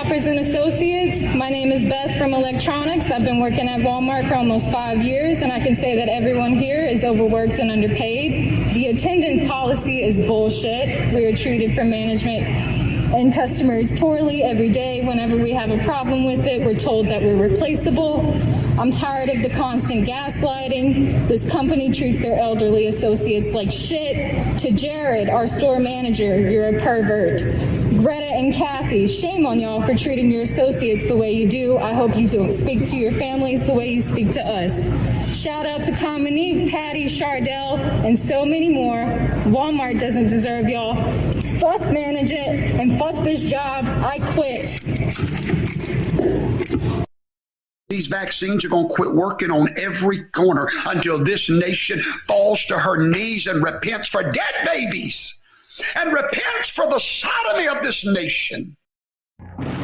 Shoppers and Associates. My name is Beth from Electronics. I've been working at Walmart for almost 5 years, and I can say that everyone here is overworked and underpaid. The attendant policy is bullshit. We are treated from management and customers poorly every day. Whenever we have a problem with it, we're told that we're replaceable. I'm tired of the constant gaslighting. This company treats their elderly associates like shit. To Jared, our store manager, you're a pervert. Greta and Kathy, shame on y'all for treating your associates the way you do. I hope you don't speak to your families the way you speak to us. Shout out to Cominique, Patty, Chardell, and so many more. Walmart doesn't deserve y'all. Fuck management and fuck this job. I quit. These vaccines are going to quit working on every corner until this nation falls to her knees and repents for dead babies and repents for the sodomy of this nation.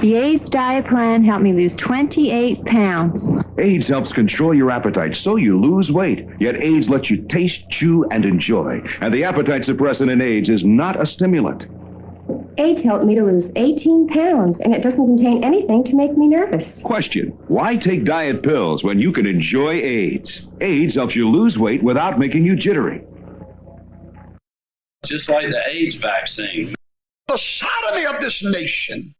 The AIDS diet plan helped me lose 28 pounds. AIDS helps control your appetite so you lose weight. Yet AIDS lets you taste, chew, and enjoy. And the appetite suppressant in AIDS is not a stimulant. AIDS helped me to lose 18 pounds, and it doesn't contain anything to make me nervous. Question: why take diet pills when you can enjoy AIDS? AIDS helps you lose weight without making you jittery. Just like the AIDS vaccine. The sodomy of this nation.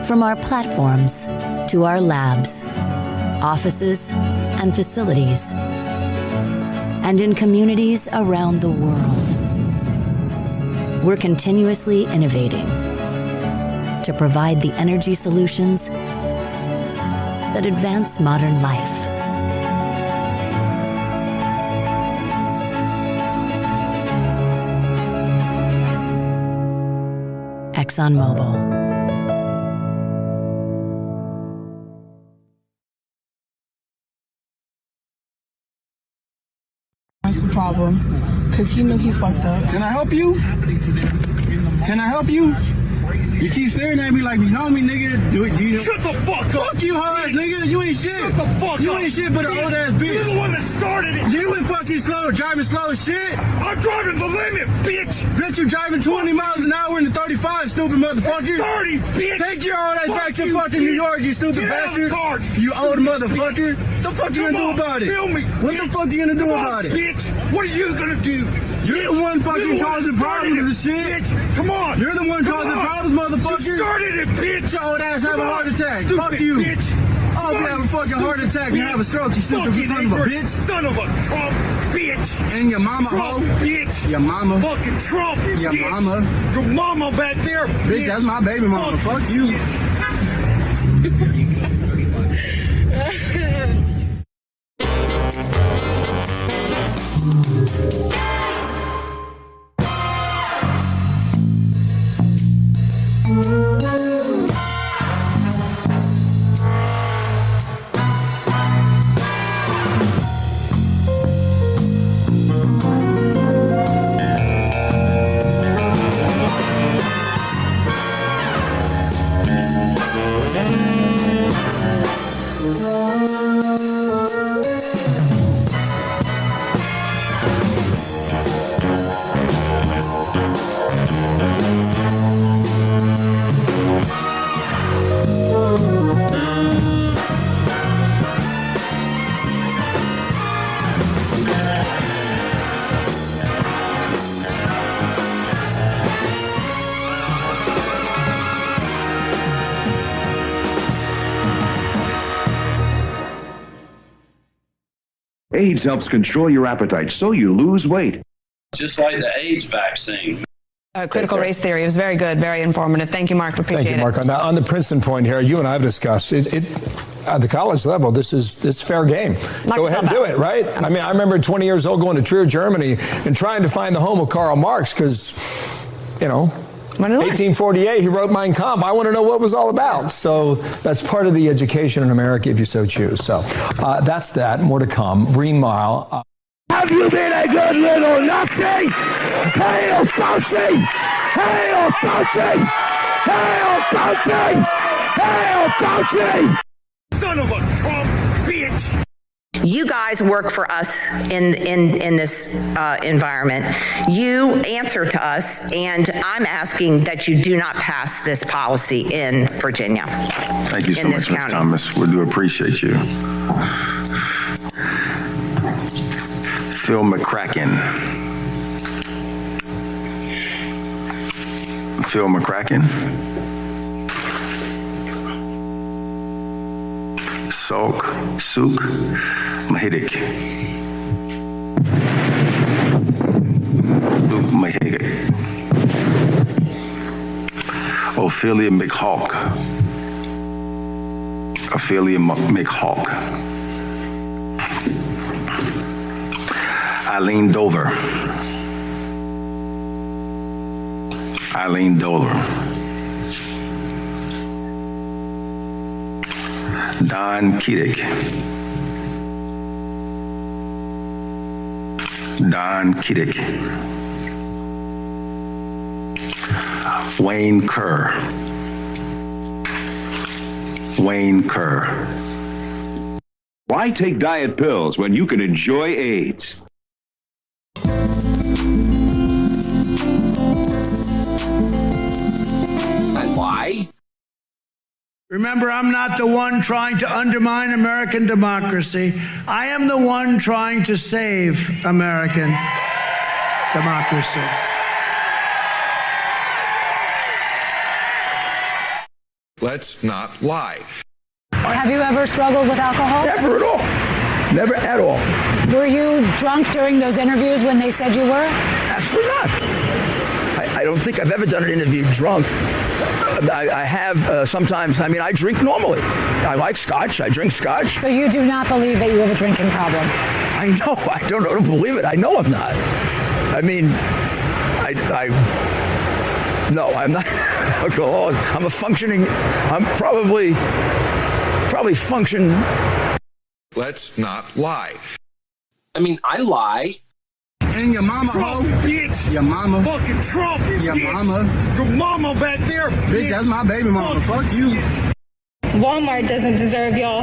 From our platforms to our labs, offices, and facilities, and in communities around the world, we're continuously innovating to provide the energy solutions that advance modern life. ExxonMobil. That's the problem, because he knew he fucked up. Can I help you? Can I help you? You keep staring at me like you know me, nigga. Shut the fuck up! Fuck you, hard ass nigga. You ain't shit. Shut the fuck you up! ain't shit but an old ass bitch. You're the one that started it! You been fucking slow, driving slow as shit. I'm driving the limit, bitch! Bitch, you driving 20 miles an hour in the 35, stupid motherfucker. 30, bitch! Take your old ass Fuck back to you, fucking New bitch. York, you stupid Get out of the bastard. car, You old motherfucker. bitch. The fuck you Come gonna on, do about it? film me, What the bitch. fuck you gonna do Come on, about it? bitch! What are you gonna do? You're the one fucking causing problems and shit. Bitch. Come on! You're the one Come causing on. problems, motherfucker. You started it, bitch! Your old ass have a heart attack. Stupid Fuck you. bitch! Oh, if you have a fucking heart attack, you have a stroke, you stupid Fucking son of a Trump, bitch. Son of a Trump, bitch! And your mama, Trump, hoe. bitch! Your mama. Fucking Trump, Your bitch. mama. Your mama back there, bitch! Bitch, that's my baby mama. Fuck you. AIDS helps control your appetite so you lose weight. Just like the AIDS vaccine. Critical race theory. It was very good, very informative. Thank you, Mark. Appreciate it. Thank you, Mark. On the Princeton point here, you and I have discussed it. At the college level, this is fair game. Go ahead and do it, right? I mean, I remember 20 years old going to Trier, Germany, and trying to find the home of Karl Marx because, 1848, he wrote Mein Kampf. I want to know what it was all about. So that's part of the education in America, if you so choose. So that's that. More to come. Green Mile. Have you been a good little Nazi? Hail Fauci! Hail Fauci! Hail Fauci! Hail Fauci! Son of a Trump bitch! You guys work for us in this environment. You answer to us, and I'm asking that you do not pass this policy in Virginia. Thank you so much, Ms. Thomas. We do appreciate you. Phil McCracken. Phil McCracken. Souk Mahidic. Souk Mahidic. Ophelia McHawk. Ophelia McHawk. Eileen Dover. Eileen Dover. Don Kiddick. Don Kiddick. Wayne Kerr. Wayne Kerr. Why take diet pills when you can enjoy AIDS? Why? Remember, I'm not the one trying to undermine American democracy. I am the one trying to save American democracy. Let's not lie. Have you ever struggled with alcohol? Never at all. Never at all. Were you drunk during those interviews when they said you were? Absolutely not. I don't think I've ever done an interview drunk. I have sometimes. I mean, I drink normally. I like scotch. I drink scotch. So you do not believe that you have a drinking problem? I know. I don't believe it. I know I'm not. I mean, no, I'm not alcoholic. I'm a functioning. I'm probably function. Let's not lie. I mean, I lie. And your mama, Trump, bitch. Your mama. Fucking Trump, your bitch. mama. Your mama back there, bitch. That's my baby mama. Fuck you. Walmart doesn't deserve y'all.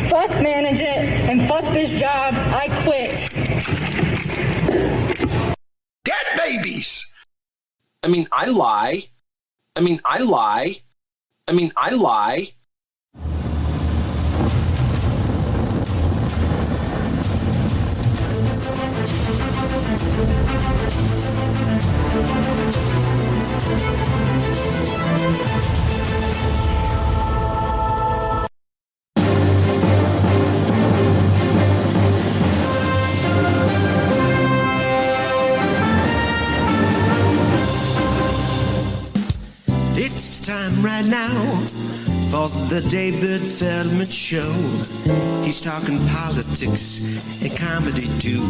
Fuck management and fuck this job. I quit. Dead babies. I mean, I lie. I mean, I lie. I mean, I lie. It's time right now for the David Feldman Show. He's talking politics and comedy too.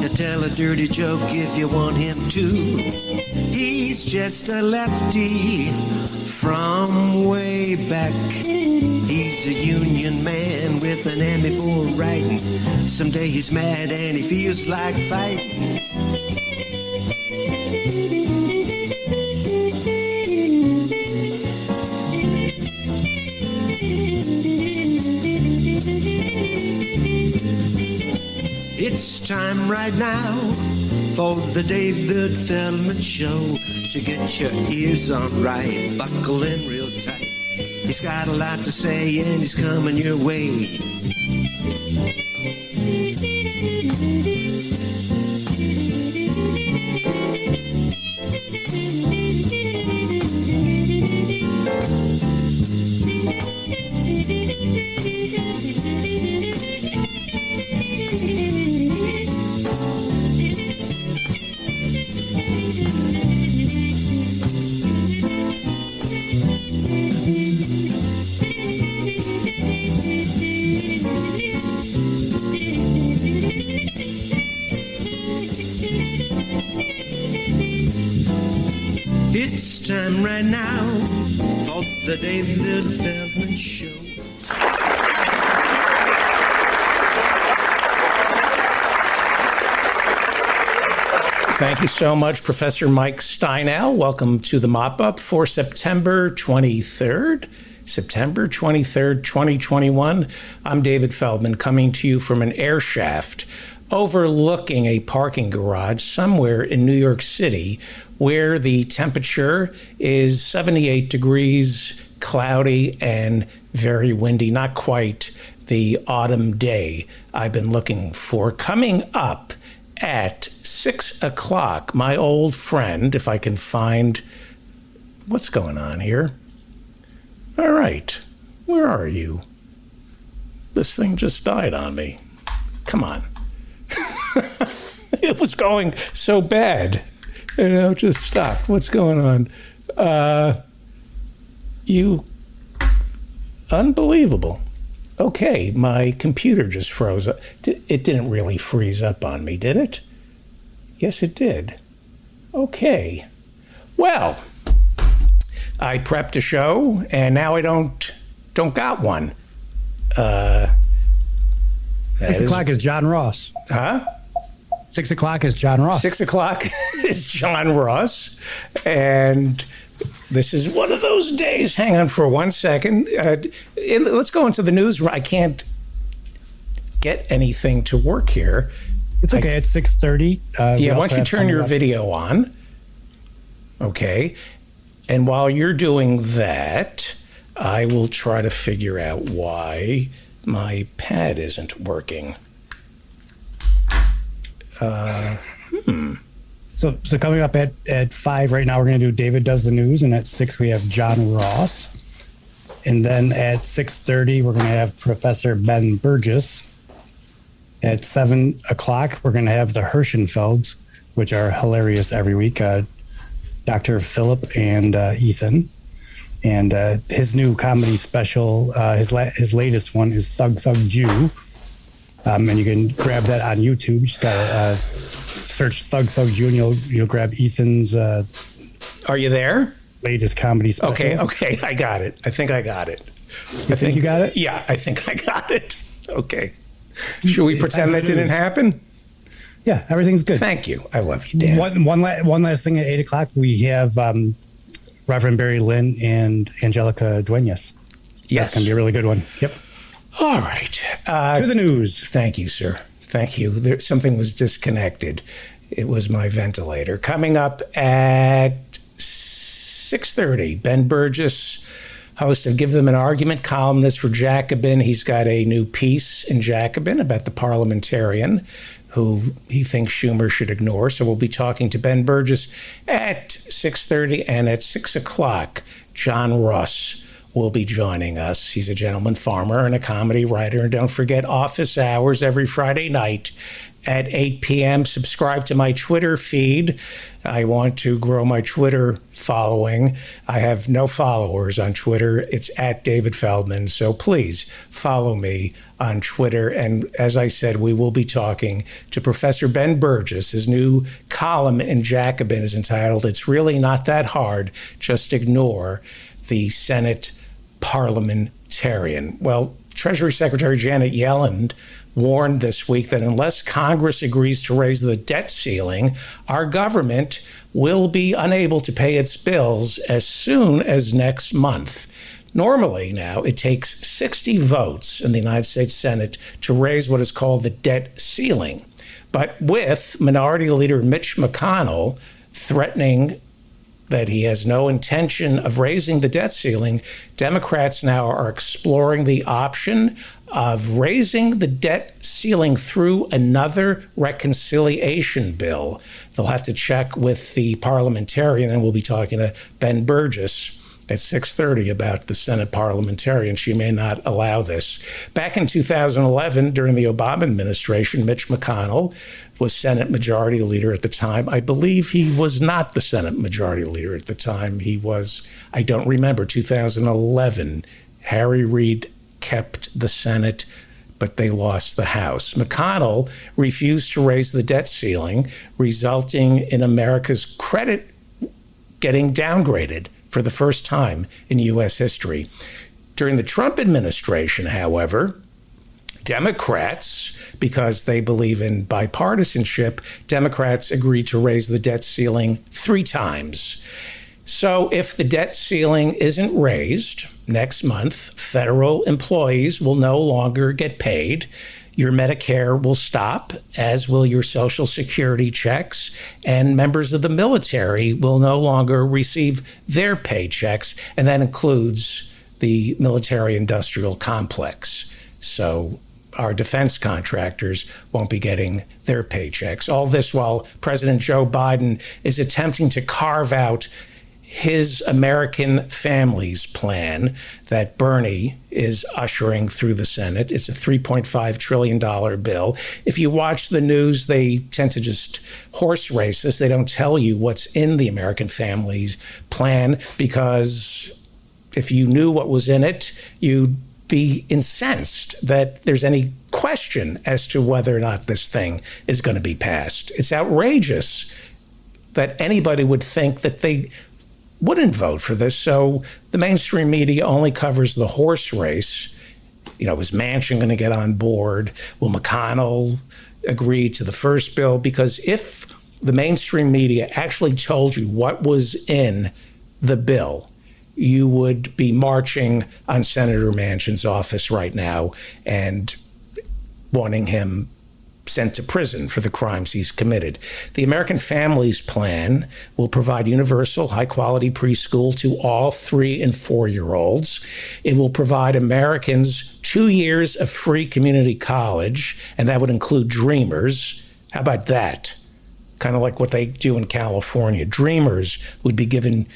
Now tell a dirty joke if you want him to. He's just a lefty from way back. He's a union man with an Emmy for writing. Someday he's mad and he feels like fighting. It's time right now for the David Feldman Show. So get your ears on right, buckle in real tight. He's got a lot to say and he's coming your way. right now for the David Feldman Show. Thank you so much, Professor Mike Steinau. Welcome to the mop-up for September 23rd. September 23rd, 2021. I'm David Feldman, coming to you from an air shaft overlooking a parking garage somewhere in New York City, where the temperature is 78 degrees, cloudy, and very windy. Not quite the autumn day I've been looking for. Coming up at 6 o'clock, my old friend, if I can find what's going on here. All right, where are you? This thing just died on me. Come on. It was going so bad. Just stopped. What's going on? Unbelievable. Okay, my computer just froze up. It didn't really freeze up on me, did it? Yes, it did. Okay. Well, I prepped a show, and now I don't got one. 6 o'clock is John Ross. Huh? 6 o'clock is John Ross. 6 o'clock is John Ross, and this is one of those days. Hang on for 1 second. Let's go into the news. I can't get anything to work here. It's okay. It's 6:30. Yeah, why don't you turn your video on? Okay. And while you're doing that, I will try to figure out why my pad isn't working. So coming up at 5 right now, we're going to do David Does the News, and at 6 we have John Ross. And then at 6:30, we're going to have Professor Ben Burgess. At 7 o'clock, we're going to have the Hirschenfelds, which are hilarious every week. Dr. Philip and Ethan. And his new comedy special, his latest one is Thug Thug Jew. And you can grab that on YouTube. You just got to search Thug Thug Jew, and you'll grab Ethan's. Are you there? Latest comedy special. Okay, I got it. I think I got it. You think you got it? Yeah, I think I got it. Okay. Should we pretend that didn't happen? Yeah, everything's good. Thank you. I love you, Dan. One last thing at 8 o'clock, we have Reverend Barry Lynn and Angelica Duenas. Yes. That's going to be a really good one. Yep. All right. To the news. Thank you, sir. Thank you. Something was disconnected. It was my ventilator. Coming up at 6:30, Ben Burgess, host of Give Them an Argument, columnist for Jacobin. He's got a new piece in Jacobin about the parliamentarian who he thinks Schumer should ignore. So we'll be talking to Ben Burgess at 6:30, and at 6 o'clock, John Ross will be joining us. He's a gentleman farmer and a comedy writer. And don't forget office hours every Friday night at 8 p.m. Subscribe to my Twitter feed. I want to grow my Twitter following. I have no followers on Twitter. It's at David Feldman. So please follow me on Twitter. And as I said, we will be talking to Professor Ben Burgess. His new column in Jacobin is entitled, "It's Really Not That Hard, Just Ignore the Senate Parliamentarian." Well, Treasury Secretary Janet Yellen warned this week that unless Congress agrees to raise the debt ceiling, our government will be unable to pay its bills as soon as next month. Normally now, it takes 60 votes in the United States Senate to raise what is called the debt ceiling. But with Minority Leader Mitch McConnell threatening that he has no intention of raising the debt ceiling, Democrats now are exploring the option of raising the debt ceiling through another reconciliation bill. They'll have to check with the parliamentarian, and we'll be talking to Ben Burgess at 6:30 about the Senate parliamentarian. She may not allow this. Back in 2011, during the Obama administration, Mitch McConnell was Senate Majority Leader at the time. I believe he was not the Senate Majority Leader at the time. He was, I don't remember, 2011. Harry Reid kept the Senate, but they lost the House. McConnell refused to raise the debt ceiling, resulting in America's credit getting downgraded for the first time in U.S. history. During the Trump administration, however, Democrats, because they believe in bipartisanship, Democrats agreed to raise the debt ceiling 3 times. So if the debt ceiling isn't raised next month, federal employees will no longer get paid. Your Medicare will stop, as will your Social Security checks, and members of the military will no longer receive their paychecks, and that includes the military-industrial complex. So our defense contractors won't be getting their paychecks. All this while President Joe Biden is attempting to carve out his American Families Plan that Bernie is ushering through the Senate. It's a $3.5 trillion bill. If you watch the news, they tend to just horse race this. They don't tell you what's in the American Families Plan, because if you knew what was in it, you'd be incensed that there's any question as to whether or not this thing is going to be passed. It's outrageous that anybody would think that they wouldn't vote for this. So the mainstream media only covers the horse race. You know, is Manchin going to get on board? Will McConnell agree to the first bill? Because if the mainstream media actually told you what was in the bill, you would be marching on Senator Manchin's office right now and wanting him sent to prison for the crimes he's committed. The American Families Plan will provide universal, high-quality preschool to all 3- and 4-year-olds. It will provide Americans 2 years of free community college, and that would include Dreamers. How about that? Kind of like what they do in California. Dreamers would be given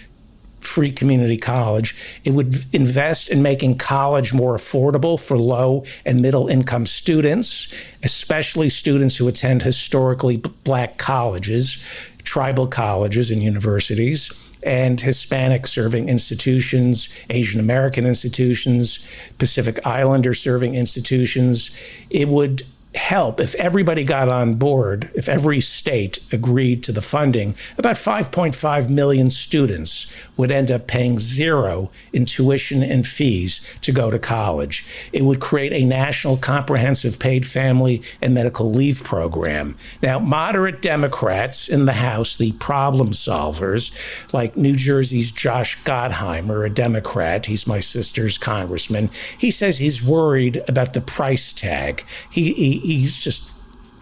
free community college. It would invest in making college more affordable for low and middle income students, especially students who attend historically black colleges, tribal colleges and universities, and Hispanic serving institutions, Asian American institutions, Pacific Islander serving institutions. It would help if everybody got on board, if every state agreed to the funding. About 5.5 million students would end up paying zero in tuition and fees to go to college. It would create a national comprehensive paid family and medical leave program. Now, moderate Democrats in the House, the problem solvers, like New Jersey's Josh Gottheimer, a Democrat, he's my sister's congressman, he says he's worried about the price tag. He's just,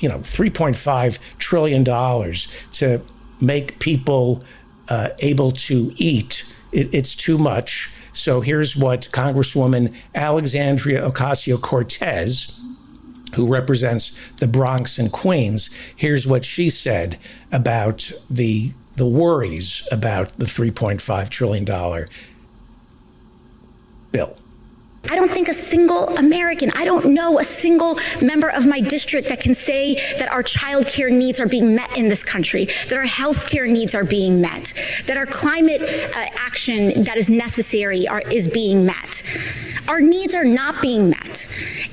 $3.5 trillion to make people able to eat. It's too much. So here's what Congresswoman Alexandria Ocasio-Cortez, who represents the Bronx and Queens, here's what she said about the worries about the $3.5 trillion bill. I don't think a single American, I don't know a single member of my district that can say that our child care needs are being met in this country, that our health care needs are being met, that our climate action that is necessary is being met. Our needs are not being met.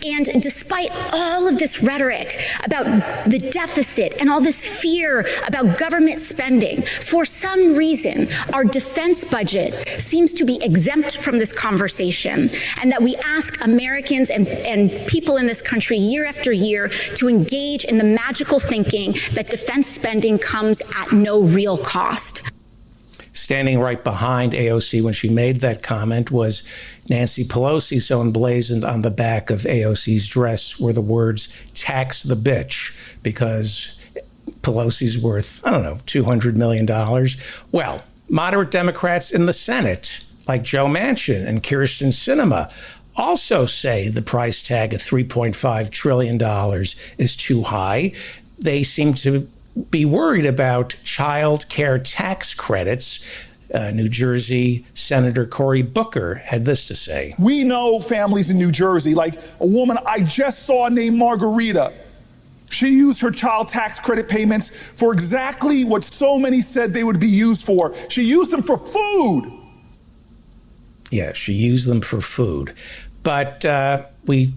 And despite all of this rhetoric about the deficit and all this fear about government spending, for some reason, our defense budget seems to be exempt from this conversation, and that we ask Americans and people in this country year after year to engage in the magical thinking that defense spending comes at no real cost. Standing right behind AOC when she made that comment was Nancy Pelosi. So emblazoned on the back of AOC's dress were the words, "Tax the bitch," because Pelosi's worth, $200 million. Well, moderate Democrats in the Senate, like Joe Manchin and Kyrsten Sinema, also say the price tag of $3.5 trillion is too high. They seem to be worried about child care tax credits. New Jersey Senator Cory Booker had this to say. We know families in New Jersey, like a woman I just saw named Margarita. She used her child tax credit payments for exactly what so many said they would be used for. She used them for food. Yeah, she used them for food. But we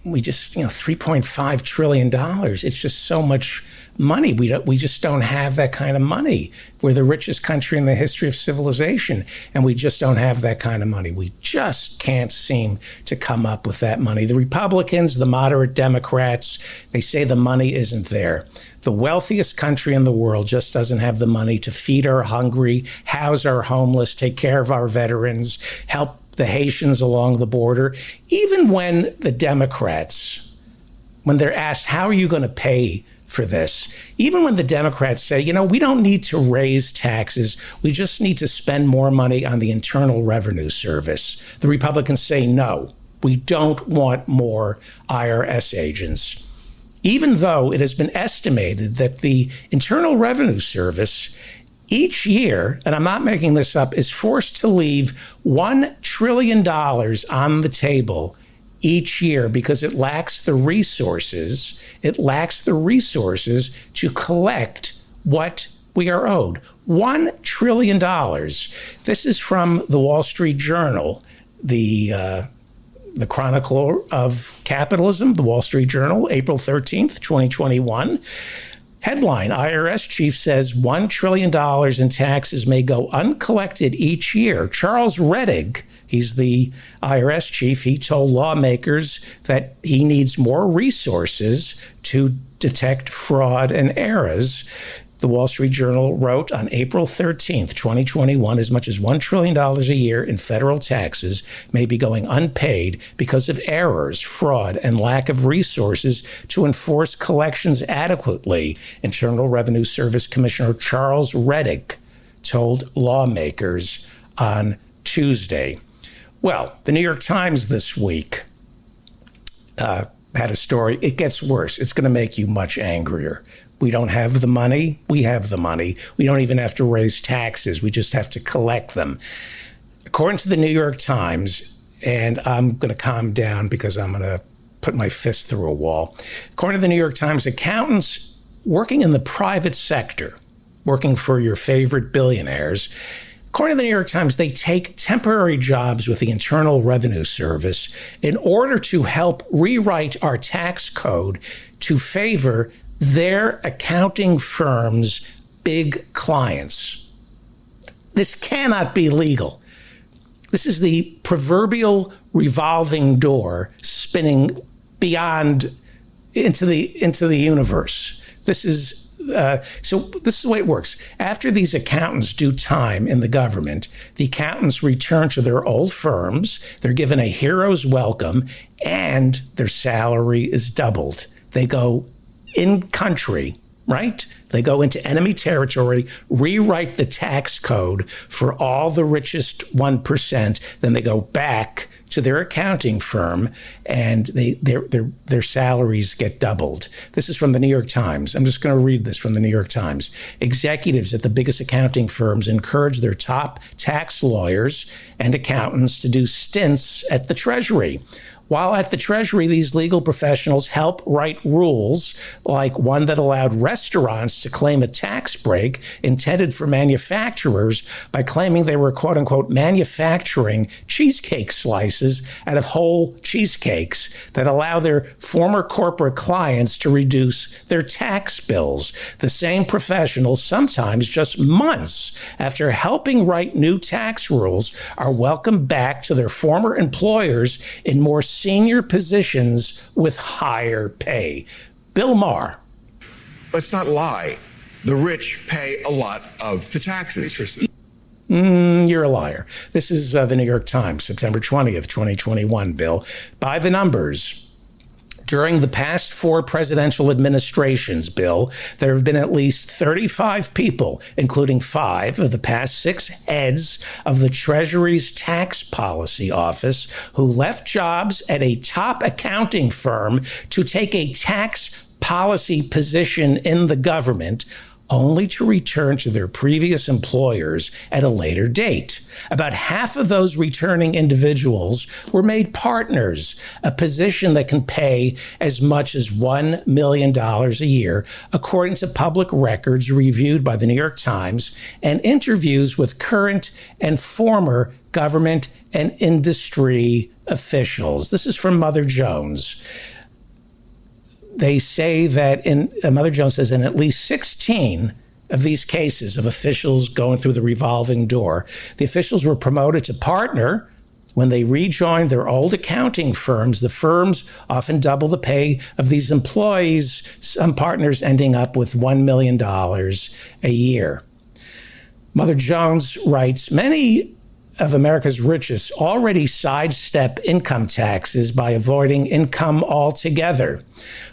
$3.5 trillion. It's just so much money. We just don't have that kind of money. We're the richest country in the history of civilization, and we just don't have that kind of money. We just can't seem to come up with that money. The Republicans, the moderate Democrats, they say the money isn't there. The wealthiest country in the world just doesn't have the money to feed our hungry, house our homeless, take care of our veterans, help the Haitians along the border. Even when the Democrats, when they're asked, how are you going to pay for this? Even when the Democrats say, we don't need to raise taxes, we just need to spend more money on the Internal Revenue Service, the Republicans say, no, we don't want more IRS agents. Even though it has been estimated that the Internal Revenue Service each year, and I'm not making this up, is forced to leave $1 trillion on the table each year because it lacks the resources. It lacks the resources to collect what we are owed. $1 trillion. This is from the Wall Street Journal, the Chronicle of Capitalism, the Wall Street Journal, April 13th, 2021. Headline, IRS chief says $1 trillion in taxes may go uncollected each year. Charles Rettig, he's the IRS chief, he told lawmakers that he needs more resources to detect fraud and errors. The Wall Street Journal wrote on April 13th, 2021, as much as $1 trillion a year in federal taxes may be going unpaid because of errors, fraud, and lack of resources to enforce collections adequately, Internal Revenue Service Commissioner Charles Rettig told lawmakers on Tuesday. Well, the New York Times this week had a story. It gets worse. It's going to make you much angrier. We don't have the money. We have the money. We don't even have to raise taxes. We just have to collect them. According to the New York Times, and I'm going to calm down because I'm going to put my fist through a wall. According to the New York Times, accountants working in the private sector, working for your favorite billionaires, according to the New York Times, they take temporary jobs with the Internal Revenue Service in order to help rewrite our tax code to favor their accounting firm's big clients. This cannot be legal. This is the proverbial revolving door spinning beyond into the universe. This is so this is the way it works. After these accountants do time in the government, the accountants return to their old firms, they're given a hero's welcome, and their salary is doubled. They go in country, right? They go into enemy territory, rewrite the tax code for all the richest 1%. Then they go back to their accounting firm, and their salaries get doubled. This is from the New York Times. I'm just going to read this from the New York Times. Executives at the biggest accounting firms encourage their top tax lawyers and accountants to do stints at the Treasury. While at the Treasury, these legal professionals help write rules like one that allowed restaurants to claim a tax break intended for manufacturers by claiming they were, quote unquote, manufacturing cheesecake slices out of whole cheesecakes that allow their former corporate clients to reduce their tax bills. The same professionals, sometimes just months after helping write new tax rules, are welcomed back to their former employers in more senior positions with higher pay. Bill Maher. Let's not lie. The rich pay a lot of the taxes. You're a liar. This is the New York Times, September 20th, 2021, Bill. By the numbers, during the past 4 presidential administrations, Bill, there have been at least 35 people, including 5 of the past 6 heads of the Treasury's Tax Policy Office, who left jobs at a top accounting firm to take a tax policy position in the government, only to return to their previous employers at a later date. About half of those returning individuals were made partners, a position that can pay as much as $1 million a year, according to public records reviewed by the New York Times and interviews with current and former government and industry officials. This is from Mother Jones. They say that Mother Jones says in at least 16 of these cases of officials going through the revolving door, the officials were promoted to partner. When they rejoined their old accounting firms, the firms often double the pay of these employees, some partners ending up with $1 million a year. Mother Jones writes, many of America's richest already sidestep income taxes by avoiding income altogether.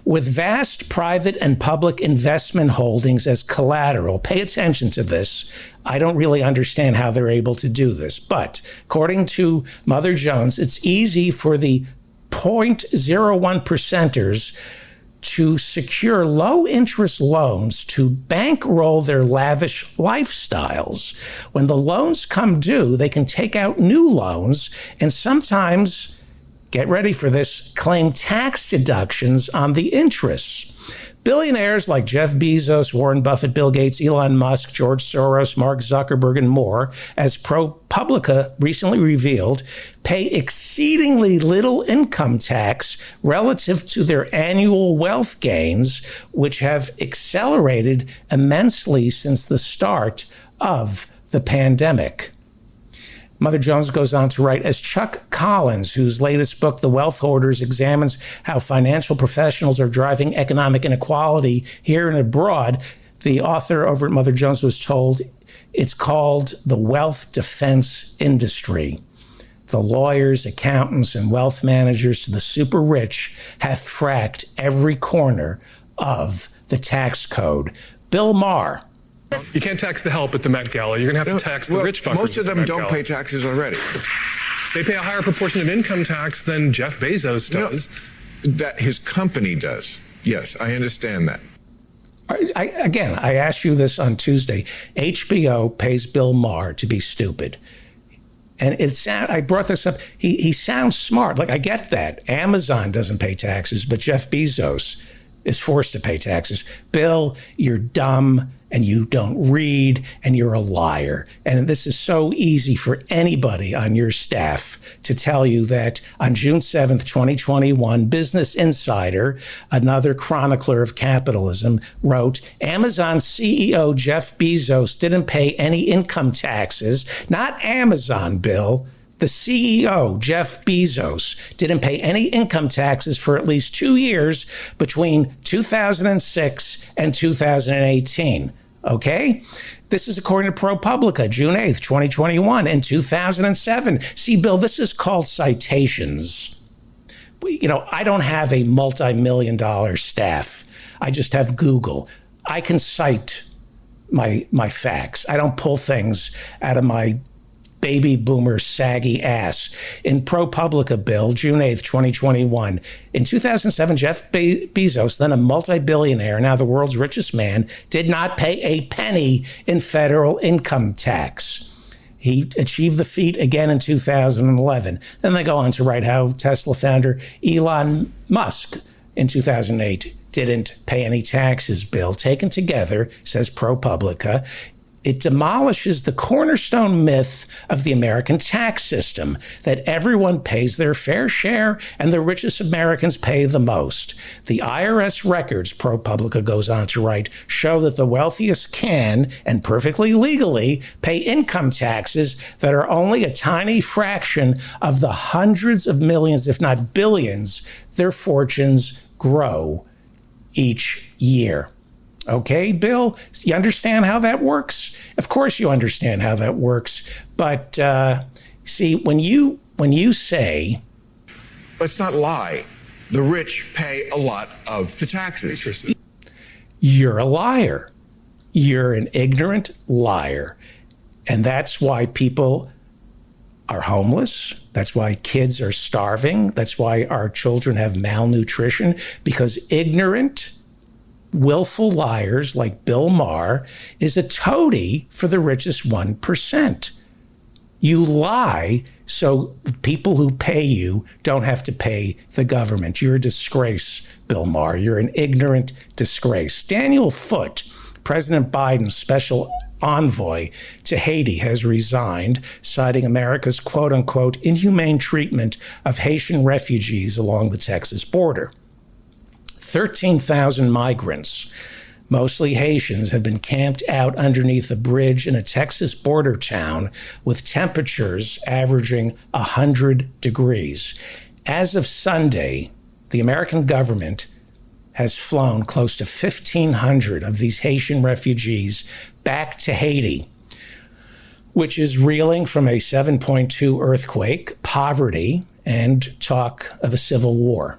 With vast private and public investment holdings as collateral, pay attention to this. I don't really understand how they're able to do this. But according to Mother Jones, it's easy for the 0.01 percenters to secure low-interest loans to bankroll their lavish lifestyles. When the loans come due, they can take out new loans and sometimes, get ready for this, claim tax deductions on the interests. Billionaires like Jeff Bezos, Warren Buffett, Bill Gates, Elon Musk, George Soros, Mark Zuckerberg, and more, as ProPublica recently revealed, pay exceedingly little income tax relative to their annual wealth gains, which have accelerated immensely since the start of the pandemic. Mother Jones goes on to write, as Chuck Collins, whose latest book, The Wealth Hoarders, examines how financial professionals are driving economic inequality here and abroad, the author over at Mother Jones was told it's called the wealth defense industry. The lawyers, accountants, and wealth managers to the super rich have fracked every corner of the tax code. Bill Maher. You can't tax the help at the Met Gala. You're going to have to tax the rich fuckers. Most of them don't pay taxes already. They pay a higher proportion of income tax than Jeff Bezos does. That his company does. Yes, I understand that. I asked you this on Tuesday. HBO pays Bill Maher to be stupid. And I brought this up. He sounds smart. Like, I get that. Amazon doesn't pay taxes, but Jeff Bezos is forced to pay taxes. Bill, you're dumb and you don't read and you're a liar. And this is so easy for anybody on your staff to tell you that on June 7th, 2021, Business Insider, another chronicler of capitalism, wrote, Amazon CEO Jeff Bezos didn't pay any income taxes. Not Amazon, Bill. The CEO, Jeff Bezos, didn't pay any income taxes for at least 2 years between 2006 and 2018. Okay? This is according to ProPublica, June 8th, 2021. In 2007, see, Bill, this is called citations. I don't have a multi-million-dollar staff. I just have Google. I can cite my facts. I don't pull things out of my baby boomer saggy ass. In ProPublica, Bill, June 8th, 2021. In 2007, Jeff Bezos, then a multi-billionaire, now the world's richest man, did not pay a penny in federal income tax. He achieved the feat again in 2011. Then they go on to write how Tesla founder Elon Musk in 2008 didn't pay any taxes. Bill, taken together, says ProPublica, it demolishes the cornerstone myth of the American tax system that everyone pays their fair share and the richest Americans pay the most. The IRS records, ProPublica goes on to write, show that the wealthiest can, and perfectly legally, pay income taxes that are only a tiny fraction of the hundreds of millions, if not billions, their fortunes grow each year. Okay, Bill, you understand how that works? Of course you understand how that works. But see, when you say... Let's not lie. The rich pay a lot of the taxes. You're a liar. You're an ignorant liar. And that's why people are homeless. That's why kids are starving. That's why our children have malnutrition, because ignorant willful liars like Bill Maher is a toady for the richest 1%. You lie so the people who pay you don't have to pay the government. You're a disgrace, Bill Maher. You're an ignorant disgrace. Daniel Foote, President Biden's special envoy to Haiti, has resigned, citing America's quote-unquote inhumane treatment of Haitian refugees along the Texas border. 13,000 migrants, mostly Haitians, have been camped out underneath a bridge in a Texas border town with temperatures averaging 100 degrees. As of Sunday, the American government has flown close to 1,500 of these Haitian refugees back to Haiti, which is reeling from a 7.2 earthquake, poverty, and talk of a civil war.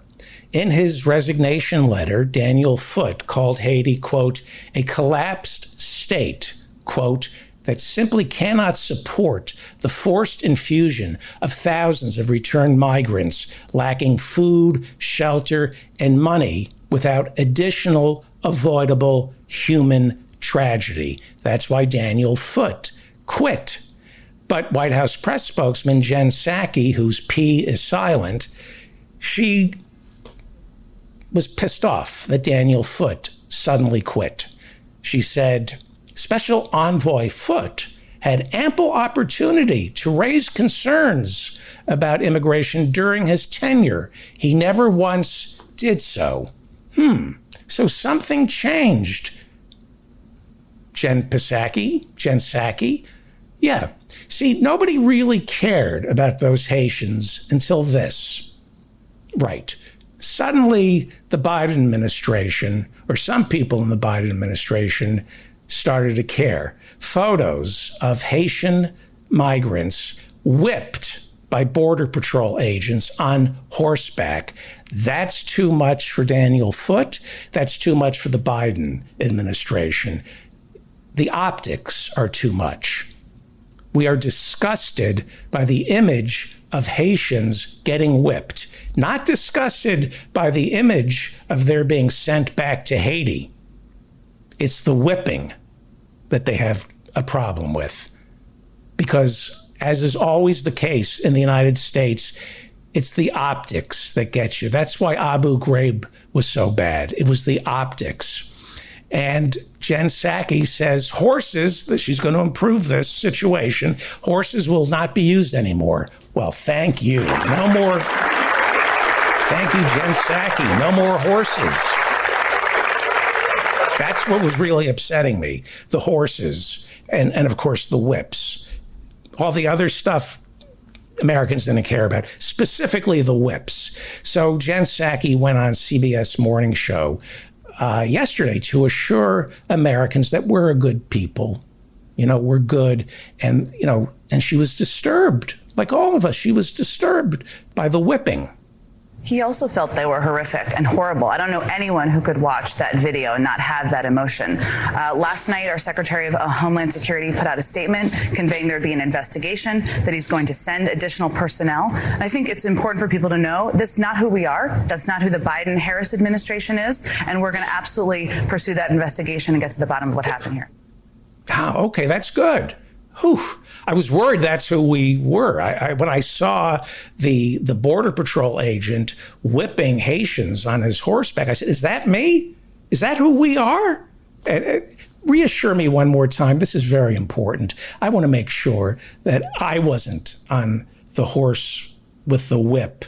In his resignation letter, Daniel Foote called Haiti, quote, a collapsed state, quote, that simply cannot support the forced infusion of thousands of returned migrants lacking food, shelter, and money without additional avoidable human tragedy. That's why Daniel Foote quit. But White House press spokesman Jen Psaki, whose P is silent, she was pissed off that Daniel Foote suddenly quit. She said, Special Envoy Foote had ample opportunity to raise concerns about immigration during his tenure. He never once did so. So something changed. Jen Psaki? Yeah. See, nobody really cared about those Haitians until this. Right. Suddenly, the Biden administration, or some people in the Biden administration, started to care. Photos of Haitian migrants whipped by Border Patrol agents on horseback. That's too much for Daniel Foote. That's too much for the Biden administration. The optics are too much. We are disgusted by the image of Haitians getting whipped, not disgusted by the image of their being sent back to Haiti. It's the whipping that they have a problem with. Because, as is always the case in the United States, it's the optics that get you. That's why Abu Ghraib was so bad. It was the optics. And Jen Psaki says horses, that she's going to improve this situation, horses will not be used anymore. Well, thank you. No more. Thank you, Jen Psaki. No more horses. That's what was really upsetting me, the horses, and of course, the whips. All the other stuff, Americans didn't care about, specifically the whips. So Jen Psaki went on CBS Morning Show yesterday to assure Americans that we're a good people. You know, we're good. And, you know, and she was disturbed, like all of us. She was disturbed by the whipping. He also felt they were horrific and horrible. I don't know anyone who could watch that video and not have that emotion. Last night, our Secretary of Homeland Security put out a statement conveying there'd be an investigation, that he's going to send additional personnel. And I think it's important for people to know this is not who we are. That's not who the Biden-Harris administration is. And we're going to absolutely pursue that investigation and get to the bottom of what happened here. Oh, okay, that's good. Whew. I was worried that's who we were. When I saw the Border Patrol agent whipping Haitians on his horseback, I said, is that me? Is that who we are? Reassure me one more time. This is very important. I want to make sure that I wasn't on the horse with the whip,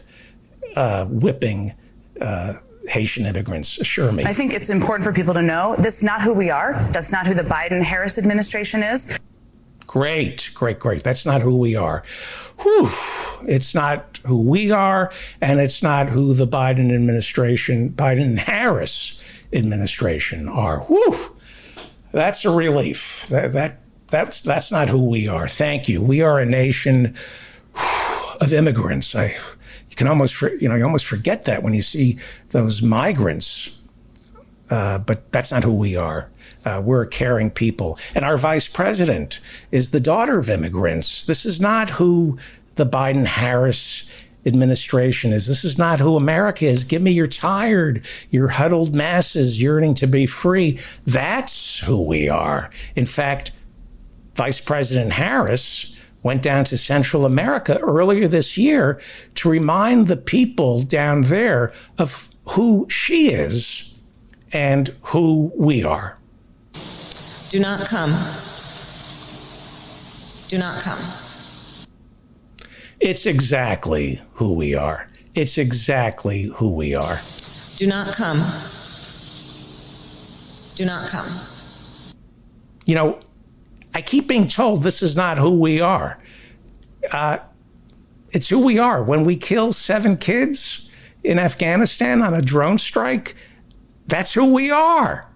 whipping Haitian immigrants. Assure me. I think it's important for people to know this is not who we are. That's not who the Biden-Harris administration is. Great. That's not who we are. Whew. It's not who we are, and it's not who the Biden administration, Biden-Harris administration are. Whew. That's a relief. That's not who we are. Thank you. We are a nation of immigrants. You almost forget that when you see those migrants. But that's not who we are. We're a caring people. And our vice president is the daughter of immigrants. This is not who the Biden-Harris administration is. This is not who America is. Give me your tired, your huddled masses yearning to be free. That's who we are. In fact, Vice President Harris went down to Central America earlier this year to remind the people down there of who she is and who we are. Do not come. Do not come. It's exactly who we are. It's exactly who we are. Do not come. Do not come. You know, I keep being told this is not who we are. It's who we are. When we kill 7 kids in Afghanistan on a drone strike, that's who we are.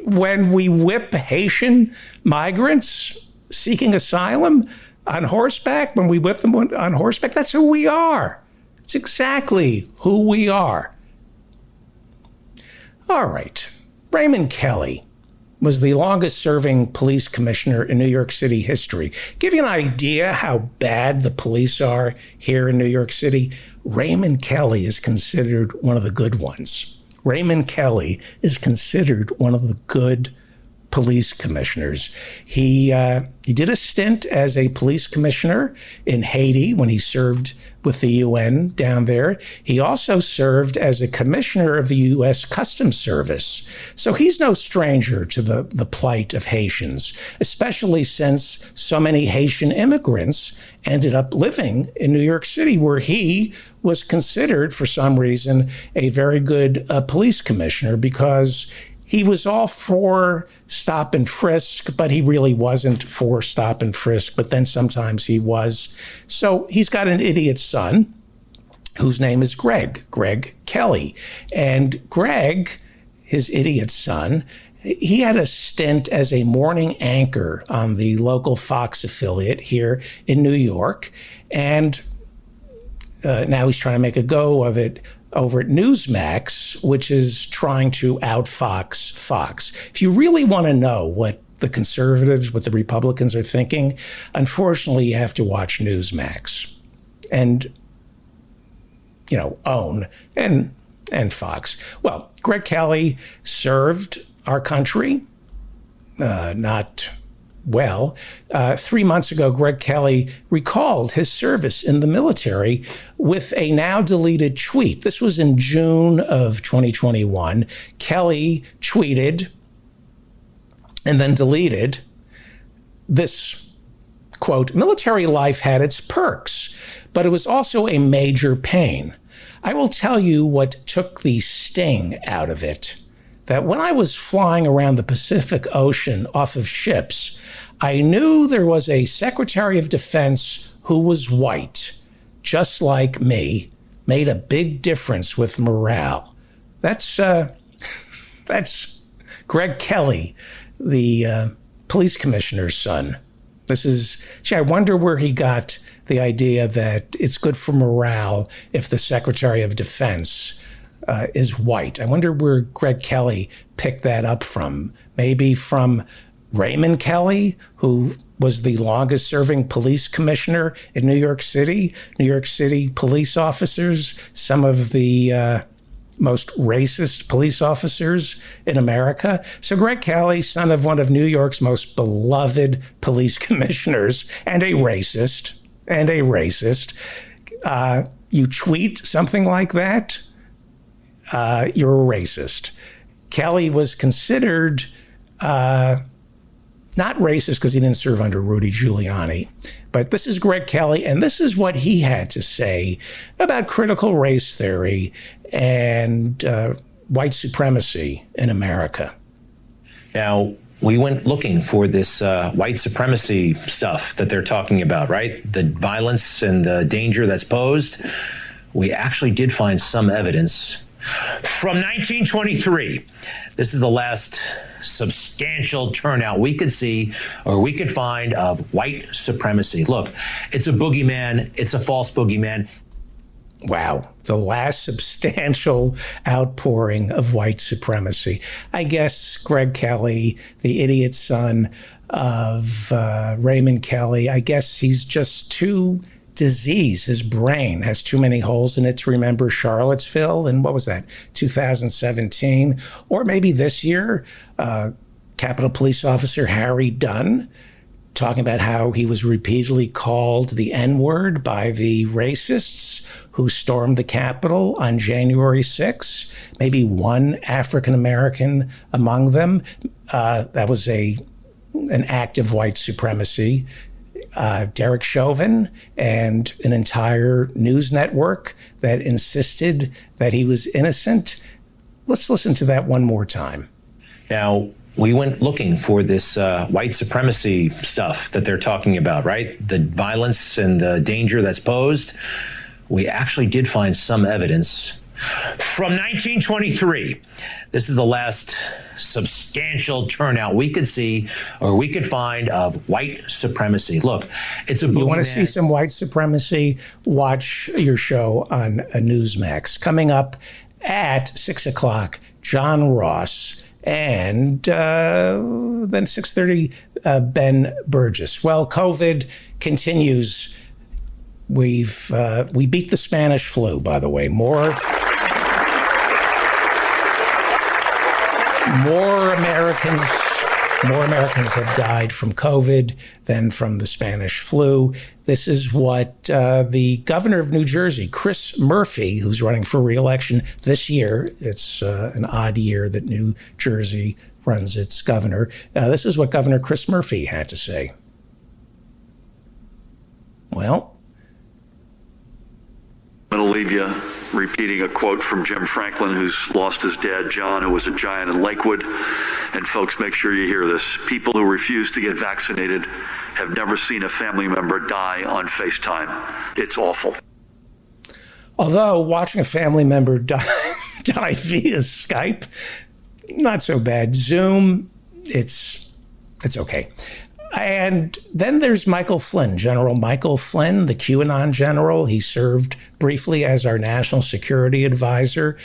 When we whip Haitian migrants seeking asylum on horseback, when we whip them on horseback, that's who we are. It's exactly who we are. All right. Raymond Kelly was the longest-serving police commissioner in New York City history. Give you an idea how bad the police are here in New York City, Raymond Kelly is considered one of the good ones. Raymond Kelly is considered one of the good police commissioners. He did a stint as a police commissioner in Haiti when he served with the UN down there. He also served as a commissioner of the U.S. Customs Service. So he's no stranger to the plight of Haitians, especially since so many Haitian immigrants ended up living in New York City, where he was considered, for some reason, a very good police commissioner, because he was all for stop and frisk, but he really wasn't for stop and frisk. But then sometimes he was. So he's got an idiot son whose name is Greg Kelly. And Greg, his idiot son, he had a stint as a morning anchor on the local Fox affiliate here in New York. And now he's trying to make a go of it over at Newsmax, which is trying to out-Fox Fox. If you really want to know what the conservatives, what the Republicans are thinking, unfortunately, you have to watch Newsmax and, OWN and Fox. Well, Greg Kelly served our country, not well. 3 months ago, Greg Kelly recalled his service in the military with a now deleted tweet. This was in June of 2021. Kelly tweeted and then deleted this, quote, "Military life had its perks, but it was also a major pain. I will tell you what took the sting out of it. That when I was flying around the Pacific Ocean off of ships, I knew there was a Secretary of Defense who was white, just like me, made a big difference with morale." That's Greg Kelly, the police commissioner's son. I wonder where he got the idea that it's good for morale if the Secretary of Defense is white. I wonder where Greg Kelly picked that up from. Maybe from Raymond Kelly, who was the longest serving police commissioner in New York City. New York City police officers, some of the most racist police officers in America. So Greg Kelly, son of one of New York's most beloved police commissioners, and a racist, you tweet something like that, you're a racist. Kelly was considered not racist because he didn't serve under Rudy Giuliani. But this is Greg Kelly, and this is what he had to say about critical race theory and white supremacy in America. Now, we went looking for this white supremacy stuff that they're talking about, right? The violence and the danger that's posed. We actually did find some evidence from 1923. This is the last substantial turnout we could see or we could find of white supremacy. Look, it's a boogeyman. It's a false boogeyman. Wow, the last substantial outpouring of white supremacy. I guess Greg Kelly, the idiot son of Raymond Kelly, I guess he's just too disease, his brain has too many holes in it to remember Charlottesville. And what was that, 2017? Or maybe this year, Capitol Police Officer Harry Dunn talking about how he was repeatedly called the N-word by the racists who stormed the Capitol on January 6th. Maybe one African-American among them. That was an act of white supremacy. Derek Chauvin and an entire news network that insisted that he was innocent. Let's listen to that one more time. Now, we went looking for this white supremacy stuff that they're talking about, right? The violence and the danger that's posed. We actually did find some evidence from 1923. This is the last substantial turnout we could see or we could find of white supremacy. Look, it's a boogeyman. You want to see some white supremacy? Watch your show on Newsmax. Coming up at 6 o'clock, John Ross. And then 6:30, Ben Burgess. Well, COVID continues. We beat the Spanish flu, by the way. More Americans have died from COVID than from the Spanish flu. This is what the governor of New Jersey, Chris Murphy, who's running for re-election this year. It's an odd year that New Jersey runs its governor. This is what Governor Chris Murphy had to say. Well, I'm going to leave you repeating a quote from Jim Franklin, who's lost his dad, John, who was a giant in Lakewood. And folks, make sure you hear this. People who refuse to get vaccinated have never seen a family member die on FaceTime. It's awful. Although watching a family member die via Skype, not so bad. Zoom, it's okay. And then there's Michael Flynn, General Michael Flynn, the QAnon general. He served briefly as our national security advisor,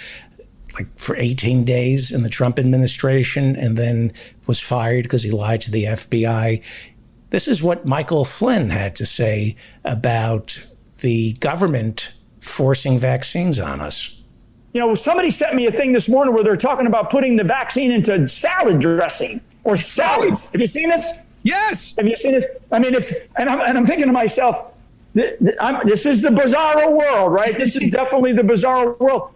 like for 18 days in the Trump administration, and then was fired because he lied to the FBI. This is what Michael Flynn had to say about the government forcing vaccines on us. You know, somebody sent me a thing this morning where they're talking about putting the vaccine into salad dressing or salads. Have you seen this? Yes. Have you seen this? I mean, I'm thinking to myself, this is the bizarro world, right? This is definitely the bizarro world.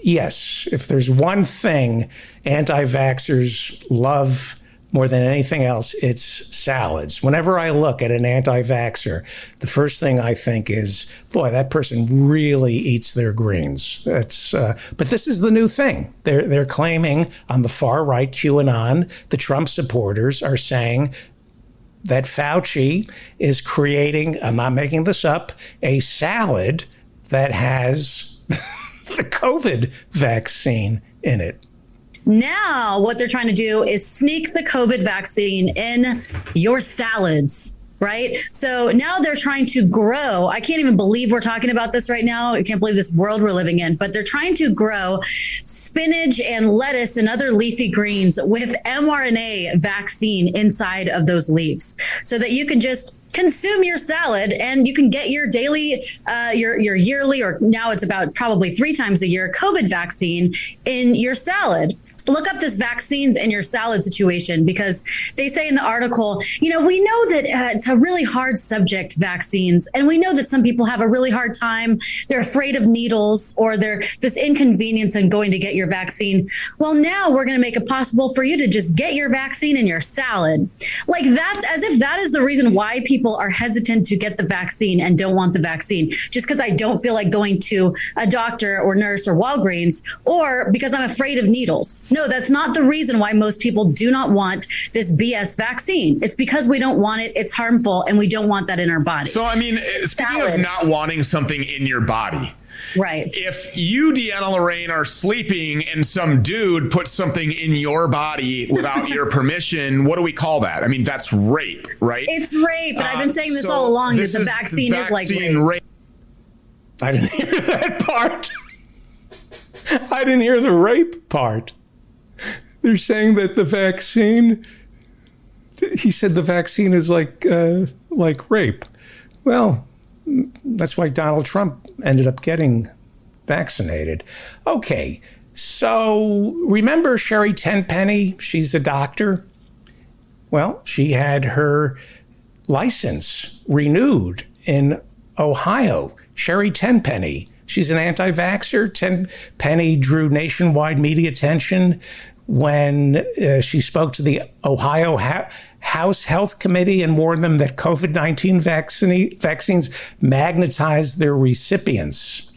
Yes, if there's one thing anti-vaxxers love more than anything else, it's salads. Whenever I look at an anti-vaxxer, the first thing I think is, boy, that person really eats their greens. But this is the new thing. They're claiming on the far right, QAnon, the Trump supporters are saying that Fauci is creating, I'm not making this up, a salad that has the COVID vaccine in it. Now, what they're trying to do is sneak the COVID vaccine in your salads, right? So now they're trying to grow. I can't even believe we're talking about this right now. I can't believe this world we're living in, but they're trying to grow spinach and lettuce and other leafy greens with mRNA vaccine inside of those leaves so that you can just consume your salad and you can get your daily, your yearly, or now it's about probably 3 times a year COVID vaccine in your salad. Look up this vaccines in your salad situation, because they say in the article, you know, we know that it's a really hard subject, vaccines, and we know that some people have a really hard time. They're afraid of needles, or they're this inconvenience in going to get your vaccine. Well, now we're going to make it possible for you to just get your vaccine in your salad. Like that's as if that is the reason why people are hesitant to get the vaccine and don't want the vaccine, just because I don't feel like going to a doctor or nurse or Walgreens, or because I'm afraid of needles. No, that's not the reason why most people do not want this BS vaccine. It's because we don't want it. It's harmful, and we don't want that in our body. So, I mean, speaking of not wanting something in your body, right? If you, Deanna Lorraine, are sleeping and some dude puts something in your body without your permission, what do we call that? I mean, that's rape, right? It's rape, and I've been saying this all along, that the vaccine is like rape. I didn't hear that part. I didn't hear the rape part. They're saying that the vaccine, he said the vaccine is like rape. Well, That's why Donald Trump ended up getting vaccinated. Okay, so remember Sherry Tenpenny? She's a doctor. Well, she had her license renewed in Ohio. Sherry Tenpenny. She's an anti-vaxxer. Tenpenny drew nationwide media attention when she spoke to the Ohio House Health Committee and warned them that COVID-19 vaccines magnetize their recipients.